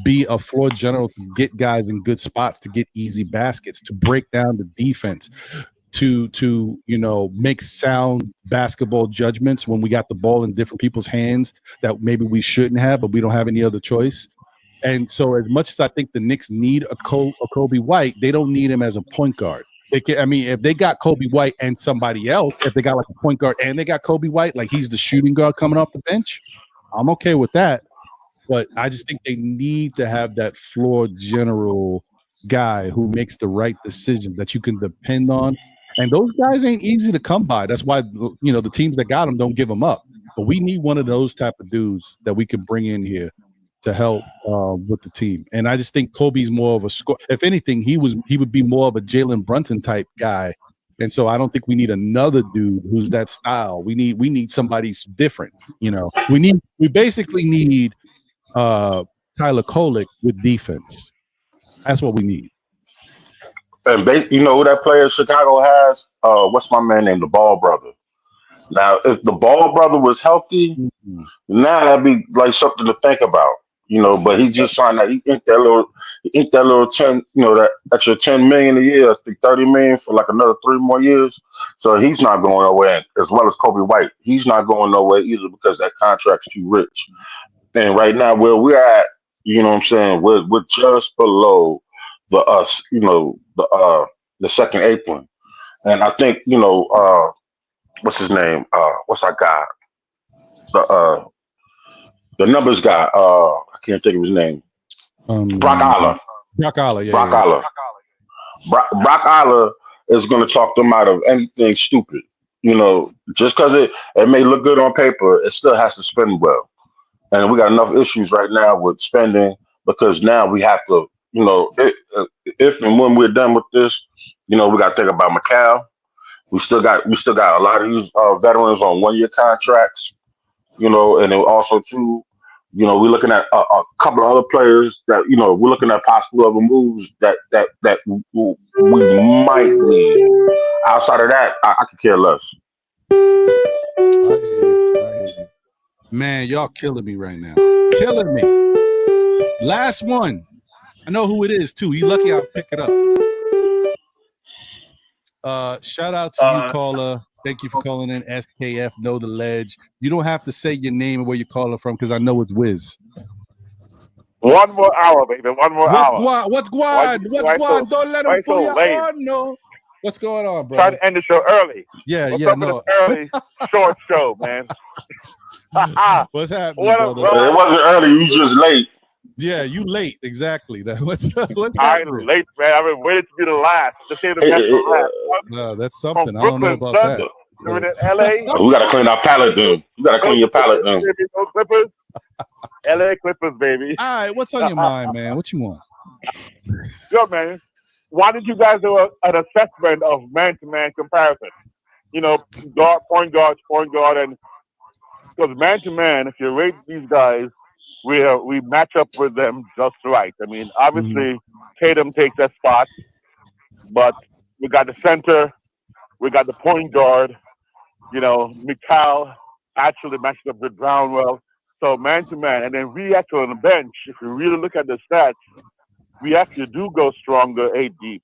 be a floor general to get guys in good spots, to get easy baskets, to break down the defense, to make sound basketball judgments when we got the ball in different people's hands that maybe we shouldn't have, but we don't have any other choice. And so as much as I think the Knicks need a Kobe White, they don't need him as a point guard. If they got Kobe White and somebody else, if they got like a point guard and they got Kobe White, like he's the shooting guard coming off the bench, I'm okay with that. But I just think they need to have that floor general guy who makes the right decisions that you can depend on. And those guys ain't easy to come by. That's why, the teams that got them don't give them up. But we need one of those type of dudes that we can bring in here to help with the team. And I just think Kobe's more of a score. If anything, he would be more of a Jalen Brunson type guy. And so I don't think we need another dude who's that style. We need somebody different. We basically need Tyler Kolek with defense. That's what we need. And who that player Chicago has? What's my man named? The Ball brother. Now, if the Ball brother was healthy, now that'd be like something to think about. But he just signed that. He inked that little 10, that extra 10 million a year. I think 30 million for like another 3 more years. So he's not going nowhere. As well as Kobe White, he's not going nowhere either because that contract's too rich. And right now, where we're at, you know what I'm saying, we're just below the second apron. And I think, what's his name? What's our guy? The numbers guy. I can't think of his name. Brock Aller. Brock Aller, yeah. Brock yeah. Aller. Brock Aller is going to talk them out of anything stupid. Just because it may look good on paper, it still has to spend well. And we got enough issues right now with spending because now we have to, if and when we're done with this, we got to think about Macau. We still got a lot of these veterans on 1-year contracts, and then also too, we're looking at a couple of other players that we're looking at possible other moves that we might need. Outside of that, I could care less. Man, y'all killing me right now. Killing me. Last one. I know who it is too. You lucky I'll pick it up. Shout out to you, caller. Thank you for calling in. SKF, Know the Ledge. You don't have to say your name and where you're calling from because I know it's Wiz. One more hour, baby. One more hour. What's going? Don't let him fool you. Oh, no. What's going on, bro? Try to end the show early. Yeah, What's yeah, up with this early short show, man? What's happening, What brother? It wasn't early. You was just late. Yeah, you late. Exactly. What's I'm happening? late, man. I've been waiting to be the last. To say the best for last. No, that's something. From I don't know Brooklyn, about son. that. Living in LA. We got to clean our palate, dude. You got to clean your palate, dude. No Clippers. LA Clippers, baby. All right, what's on your mind, man? What you want? Yo, man. Why did you guys do an assessment of man-to-man comparison? Point guard, and because man-to-man, if you rate these guys, we match up with them just right. I mean, obviously, Tatum takes that spot, but we got the center, we got the point guard. Mikal actually matched up with Brown well. So man-to-man, and then we actually on the bench, if you really look at the stats, we actually do go stronger 8 deep.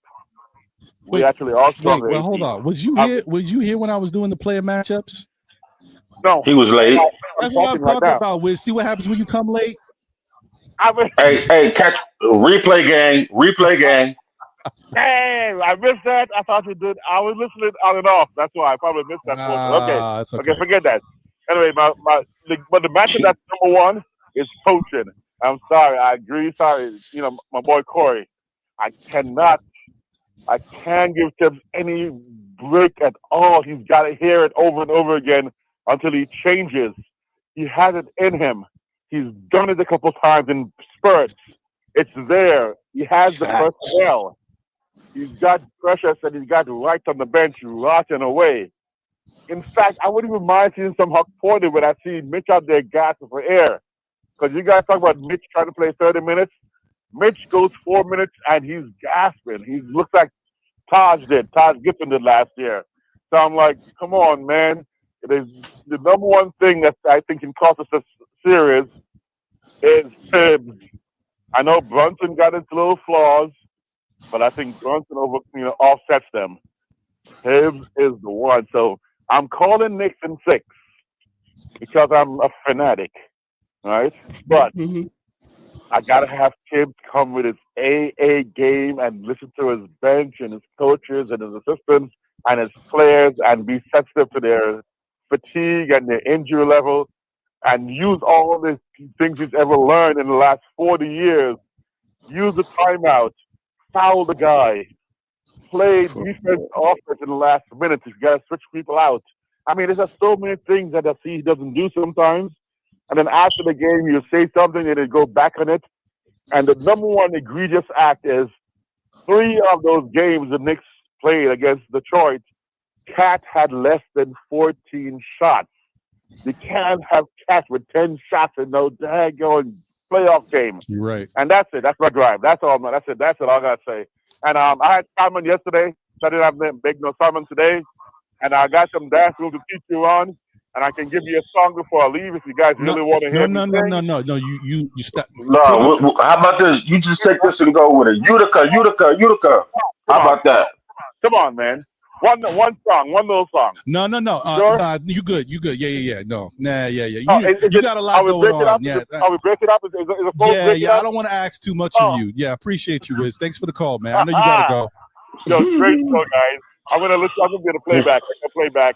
We actually are stronger. Wait, hold on. Was you here? Was you here when I was doing the player matchups? No, he was late. That's what I'm talking about. Wiz, see what happens when you come late. Hey, catch replay gang. Hey, I missed that. I thought you did. I was listening on and off. That's why I probably missed that. Okay, forget that. Anyway, but the matchup that's number one is coaching. I'm sorry. I agree. Sorry. My boy Corey. I can't give Tibs any break at all. He's got to hear it over and over again until he changes. He has it in him. He's done it a couple times in spurts. It's there. He has the personnel. He's got Precious and he's got Wright on the bench rotting away. In fact, I wouldn't even mind seeing some Huck Porter when I see Mitch out there gasping for air. Because you guys talk about Mitch trying to play 30 minutes. Mitch goes 4 minutes and he's gasping. He looks like Taj Gibson did last year. So I'm like, come on, man. The number one thing that I think can cost us this series is Tibs. I know Brunson got his little flaws, but I think Brunson offsets them. Tibs is the one. So I'm calling Knicks in 6 because I'm a fanatic, right? But I gotta have Tibs come with his AA game and listen to his bench and his coaches and his assistants and his players and be sensitive to their fatigue and their injury level and use all these things he's ever learned in the last 40 years. Use the timeout, foul the guy, play defense, offense in the last minutes. You gotta switch people out. I mean, there's just so many things that I see he doesn't do sometimes. And then after the game, you say something and then go back on it. And the number one egregious act is 3 of those games the Knicks played against Detroit, Cat had less than 14 shots. You can't have Cat with 10 shots in no daggone playoff game. You're right. And that's it. That's my drive. That's all. That's it. That's all I gotta say. And I had Simon yesterday. So I didn't have big no Simon today. And I got some dance moves to teach you on. and I can give you a song before I leave if you guys really want to hear me sing. No. You stop. No, how about this? You just take this and go with it. Utica. How about that? Come on, man. One song, one little song. No. Sure? Nah, you good. Yeah. No. Nah, yeah. Oh, You got a lot going on. Yeah. Are we break it up? Is a phone break it I up? don't want to ask too much of you. Yeah, appreciate you, Wiz. Thanks for the call, man. I know you gotta go. Yo, great show, guys. I'm gonna be able to play back. I'm gonna play back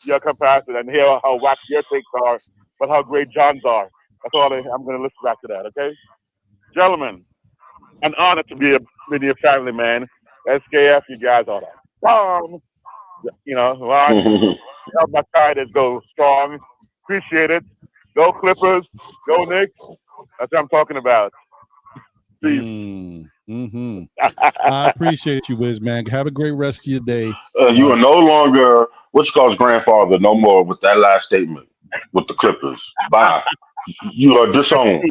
your comparison and hear how whack your takes are, but how great John's are. That's all I'm gonna listen back to that. Okay, gentlemen, an honor to be with your family, man. SKF, you guys are the bomb. You know, Ron, help my Tigers go strong. Appreciate it. Go Clippers. Go Knicks. That's what I'm talking about. I appreciate you, Wiz, man. Have a great rest of your day. You are no longer what's called grandfather no more with that last statement with the Clippers. Bye. You are disowned.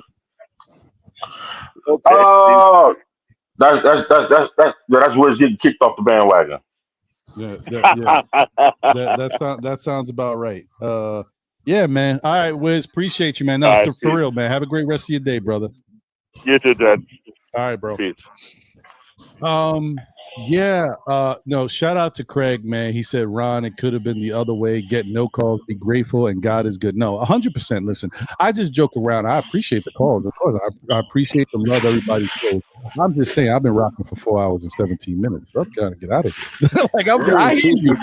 Okay. That's Wiz getting kicked off the bandwagon. Yeah. That sounds about right. Yeah, man. All right, Wiz. Appreciate you, man. No, All right, for real, man. Have a great rest of your day, brother. You too, Dad. All right, bro. Peace. No, shout out to Craig, man. He said, Ron, it could have been the other way. Get no calls, be grateful, and God is good. No, 100%. Listen, I just joke around. I appreciate the calls. Of course, I appreciate the love everybody shows. I'm just saying, I've been rocking for 4 hours and 17 minutes. I'm trying to get out of here. I hear you.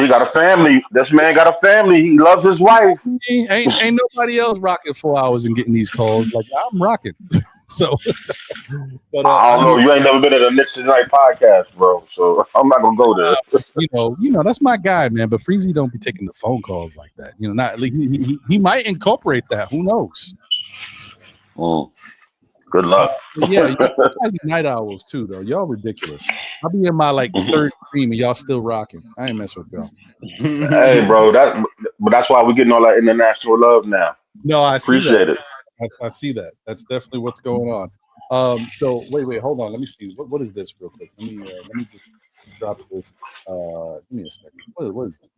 He got a family. This man got a family. He loves his wife. Ain't nobody else rocking 4 hours and getting these calls. Like, I'm rocking. So, but I don't know. You ain't never been at a Knicks Tonight podcast, bro. So I'm not gonna go there. You know, that's my guy, man. But Freezy don't be taking the phone calls like that. You know, not like he might incorporate that. Who knows? Good luck. Yeah, you guys are night owls too, though. Y'all ridiculous. I'll be in my third stream and y'all still rocking. I ain't messing with y'all. Hey, bro. That's why we're getting all that international love now. No, I appreciate it. I see that. That's definitely what's going on. So wait, hold on. Let me see. What is this real quick? Let me just drop this. Give me a second. What is this?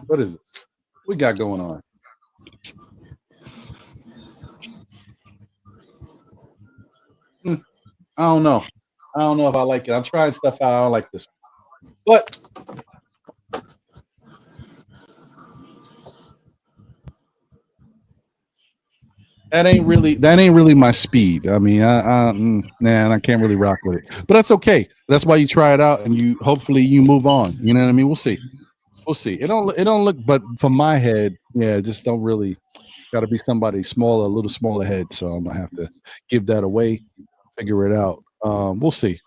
What is this? What we got going on? I don't know. I don't know if I like it. I'm trying stuff out. I don't like this. But that ain't really my speed. I mean, I can't really rock with it. But that's okay. That's why you try it out and hopefully you move on. You know what I mean? We'll see. It don't look, but from my head, yeah, just don't really. Got to be somebody smaller, a little smaller head. So I'm gonna have to give that away, figure it out. We'll see.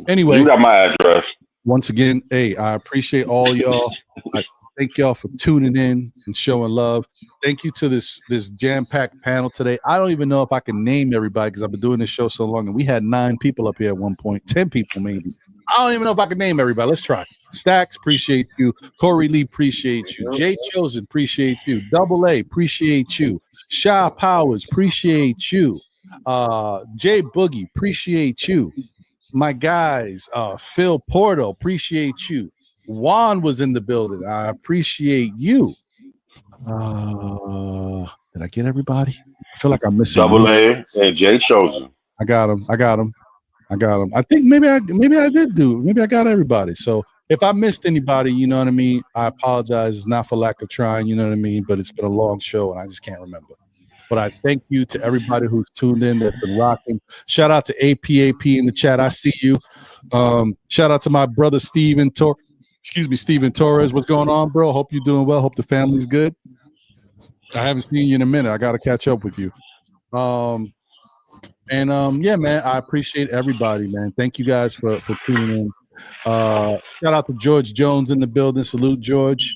Anyway, you got my address. Once again, hey, I appreciate all y'all. I thank y'all for tuning in and showing love. Thank you to this jam-packed panel today. I don't even know if I can name everybody because I've been doing this show so long, and we had 9 people up here at one point, 10 people maybe. I don't even know if I can name everybody. Let's try. Stacks, appreciate you. Corey Lee, appreciate you. Jay Chosen, appreciate you. Double A, appreciate you. Sha Powers, appreciate you. Jay Boogie, appreciate you. My guys, Phil Porto, appreciate you. Juan was in the building. I appreciate you. Did I get everybody? I feel like I'm missing Double A and Jay Chosen. I got him. I think maybe I did do. Maybe I got everybody. So if I missed anybody, you know what I mean, I apologize. It's not for lack of trying, you know what I mean, but it's been a long show and I just can't remember. But I thank you to everybody who's tuned in, that's been rocking. Shout out to APAP in the chat. I see you. Shout out to my brother Steven Torres. What's going on, bro? Hope you're doing well. Hope the family's good. I haven't seen you in a minute. I got to catch up with you. Yeah, man, I appreciate everybody, man. Thank you guys for tuning in. Shout out to George Jones in the building. Salute, George.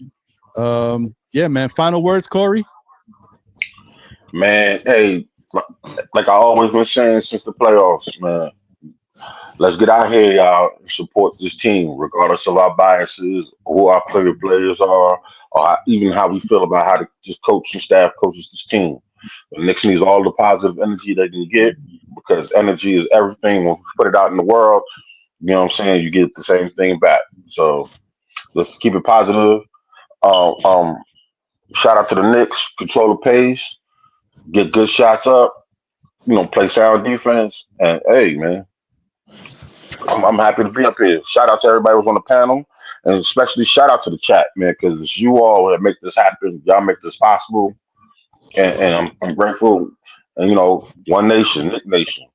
Yeah, man. Final words, Corey? Man, hey, like I always been saying since the playoffs, man, let's get out here, y'all, and support this team, regardless of our biases, who our players are, or even how we feel about how this coach and staff coaches this team. The Knicks needs all the positive energy they can get because energy is everything. When you put it out in the world, you know what I'm saying, you get the same thing back. So let's keep it positive. Shout out to the Knicks, control the pace, get good shots up, play sound defense, and hey, man, I'm happy to be up here. Shout out to everybody who's on the panel, and especially shout out to the chat, man, because it's you all that make this happen. Y'all make this possible, and I'm grateful. And One Nation, Nick Nation.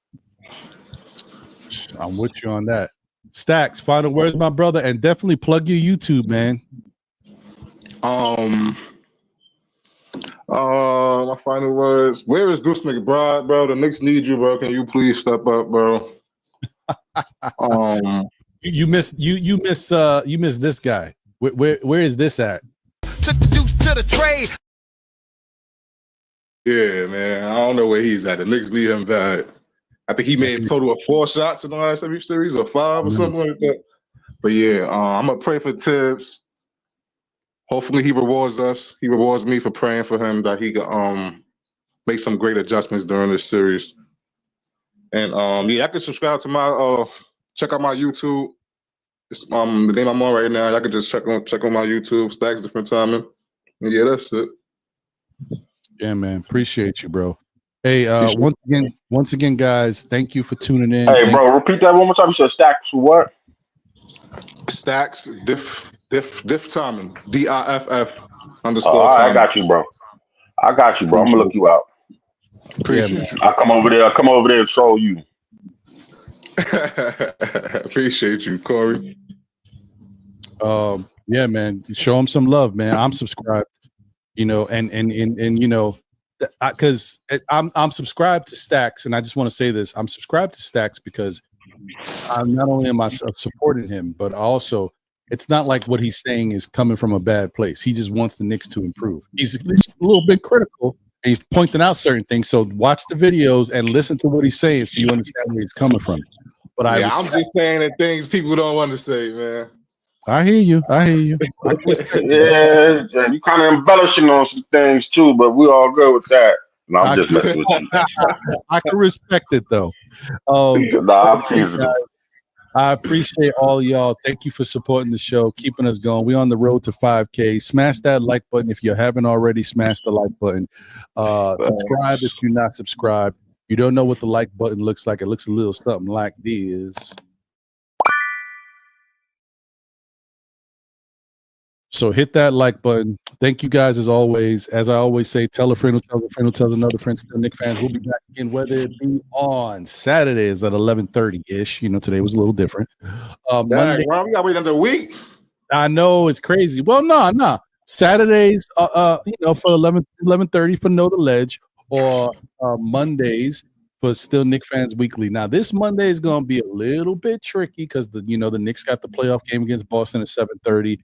I'm with you on that. Stacks, final words, my brother, and definitely plug your YouTube, man. My final words. Where is Deuce McBride, bro? The Knicks need you, bro. Can you please step up, bro? You miss this guy. Where is this at? Took the Deuce to the trade. Yeah, man. I don't know where he's at. The Knicks need him bad. I think he made a total of 4 shots in the last every series, or 5 or something like that. But yeah, I'm gonna pray for Tibs. Hopefully he rewards us. He rewards me for praying for him that he can make some great adjustments during this series. And I can subscribe to my check out my YouTube. It's the name I'm on right now. I can just check on my YouTube, Stacks Different Timing. And yeah, that's it. Yeah, man. Appreciate you, bro. Hey, once again, guys, thank you for tuning in. Hey, bro, repeat that one more time. You said Stacks for what? Stacks Diff Timing. DIFF _. I got you, bro. I'm gonna look you out. Appreciate you. I'll come over there and troll you. Appreciate you, Corey. Yeah, man. Show him some love, man. I'm subscribed. Because I'm subscribed to Stacks, and I just want to say this: I'm subscribed to Stacks because I'm not only am I supporting him, but also it's not like what he's saying is coming from a bad place. He just wants the Knicks to improve. He's a little bit critical, and he's pointing out certain things. So watch the videos and listen to what he's saying, so you understand where he's coming from. But I'm just saying the things people don't want to say, man. I hear you. Yeah, you kind of embellishing on some things too, but we all good with that. No, I'm just messing with you. I can respect it though. I'm teasing. I appreciate all y'all. Thank you for supporting the show, keeping us going. We're on the road to 5K. Smash that like button if you haven't already. Smash the like button. Subscribe if you're not subscribed. You don't know what the like button looks like. It looks a little something like this. So hit that like button. Thank you guys as always. As I always say, tell a friend who tells a friend who tells another friend. Still Knicks fans. We'll be back again, whether it be on Saturdays at 11:30-ish. Today was a little different. Monday, we gotta wait another week. I know it's crazy. Well, no. Saturdays, for 11:30 for Know the Ledge, or Mondays for Still Knicks Fans Weekly. Now, this Monday is going to be a little bit tricky because the Knicks got the playoff game against Boston at 7:30.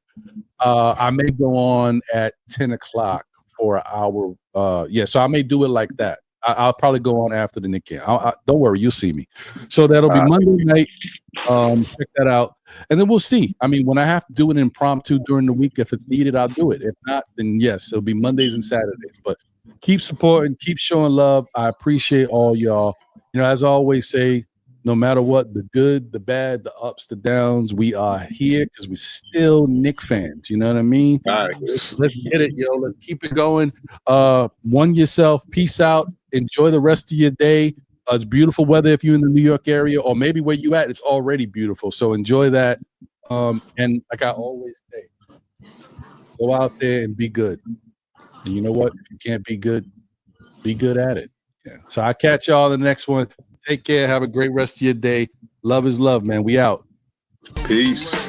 I may go on at 10 o'clock for an hour. So I may do it like that. I'll probably go on after the Knicks game. Don't worry, you'll see me. So that'll be Monday night. Check that out. And then we'll see. I mean, when I have to do it impromptu during the week, if it's needed, I'll do it. If not, then yes, it'll be Mondays and Saturdays. But keep supporting, keep showing love. I appreciate all y'all. As I always say, no matter what, the good, the bad, the ups, the downs, we are here because we still Knicks fans. You know what I mean? Nice. Let's get it, yo. Let's keep it going. One yourself. Peace out. Enjoy the rest of your day. It's beautiful weather if you're in the New York area, or maybe where you at, it's already beautiful. So enjoy that. And like I always say, go out there and be good. And you know what? If you can't be good at it. Yeah. So I'll catch y'all in the next one. Take care. Have a great rest of your day. Love is love, man. We out. Peace.